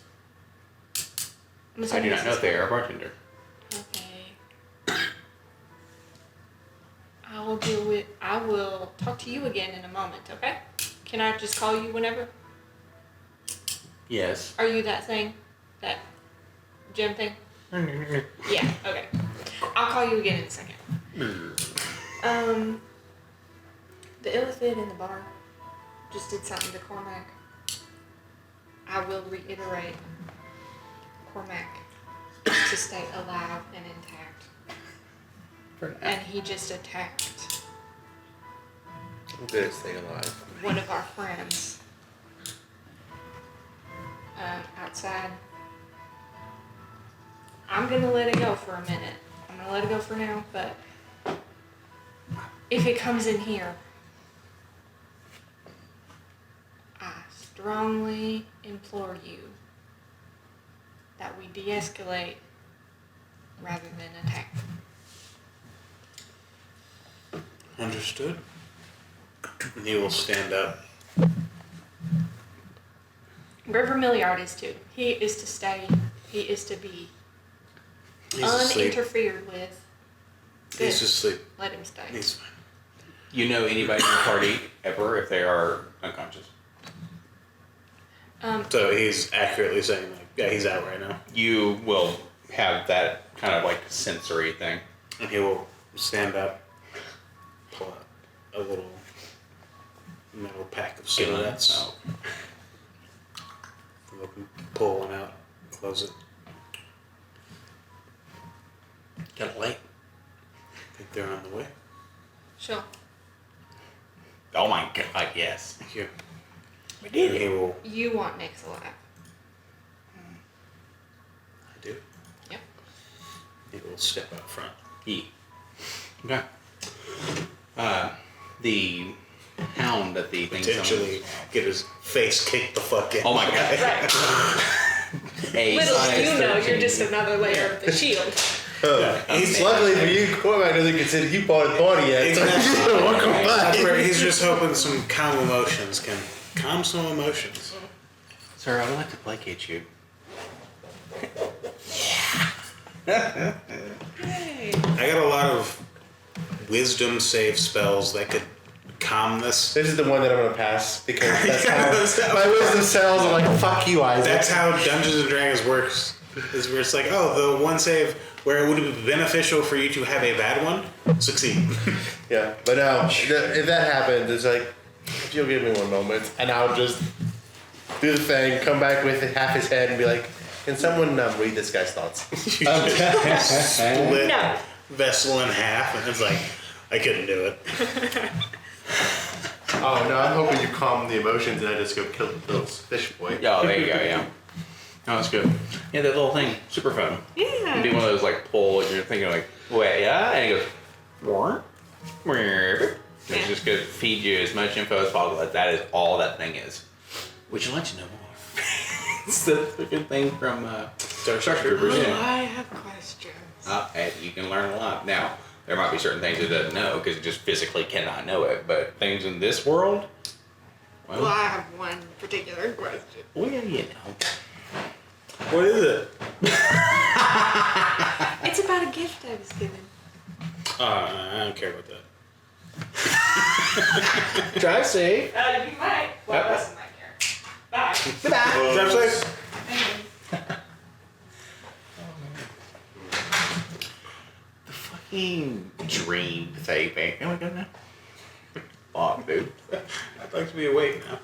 I'm I assuming do not this know is if they are a bartender. Okay. I will talk to you again in a moment, okay? Can I just call you whenever? Yes. Are you that thing? That gym thing? Yeah, okay. I'll call you again in a second. The illithid in the bar just did something to Cormac. I will reiterate, Cormac is to stay alive and intact. And he just attacked Good, stay alive. one of our friends outside. I'm gonna let it go for a minute. I'm gonna let it go for now, but if it comes in here, I strongly implore you that we de-escalate rather than attack. Understood. And he will stand up. River Milliard is too. He is to stay. He is to be He's asleep. uninterfered with. Good. He's asleep. Let him stay. He's fine. You know anybody in the party ever if they are unconscious? So he's accurately saying, like, yeah, he's out right now. You will have that kind of like sensory thing. And he will stand up, pull out a little metal pack of cigarettes. Oh. Pull one out, close it. Got a light. Think they're on the way. Sure. Oh my god, yes. Thank you. We did And he will. You want Nick's alive. I do. Yep. He will step up front. Okay. The hound that the thing Potentially get his face kicked the fuck in. Oh my god. A Little size do you know, 13. you're just another layer of the shield. He's luckily for you, Cormac doesn't consider you part of the party yet. Exactly. Welcome back. That's where he's just hoping some calm emotions can calm some emotions. Sir, I would like to placate you. Yay. I got a lot of wisdom save spells that could calm this. This is the one that I'm gonna pass because that's how my wisdom cells are like, fuck you, Isaac. That's how Dungeons and Dragons works. Is where it's like, oh, the one save where it would be beneficial for you to have a bad one, succeed. Yeah, but no, if that happens, it's like, if you'll give me one moment, and I'll just do the thing, come back with half his head, and be like, can someone read this guy's thoughts? You just split No. Vessel in half, and it's like, I couldn't do it. Oh no, I'm hoping you calm the emotions, and I just go kill the little fish boy. Yeah, there you go, yeah. Oh, that's good. Yeah, that little thing, super fun. Yeah. You do one of those like pull, and you're thinking like, wait, yeah, and it goes, what? It's just gonna feed you as much info as possible. Like, that is all that thing is. Would you like to know more? It's the freaking thing from Starship Troopers. Oh, Yeah. I have questions. And you can learn a lot. Now, there might be certain things it doesn't know because it just physically cannot know it. But things in this world, Well, I have one particular question. well, yeah, you know. What is it? It's about a gift I was given. I don't care about that. Drive safe. You might. Well, Yep. that's my care. Bye. Goodbye. Drive safe. The fucking dream thing. Oh my god, now. Fuck, dude. I'd like to be awake now.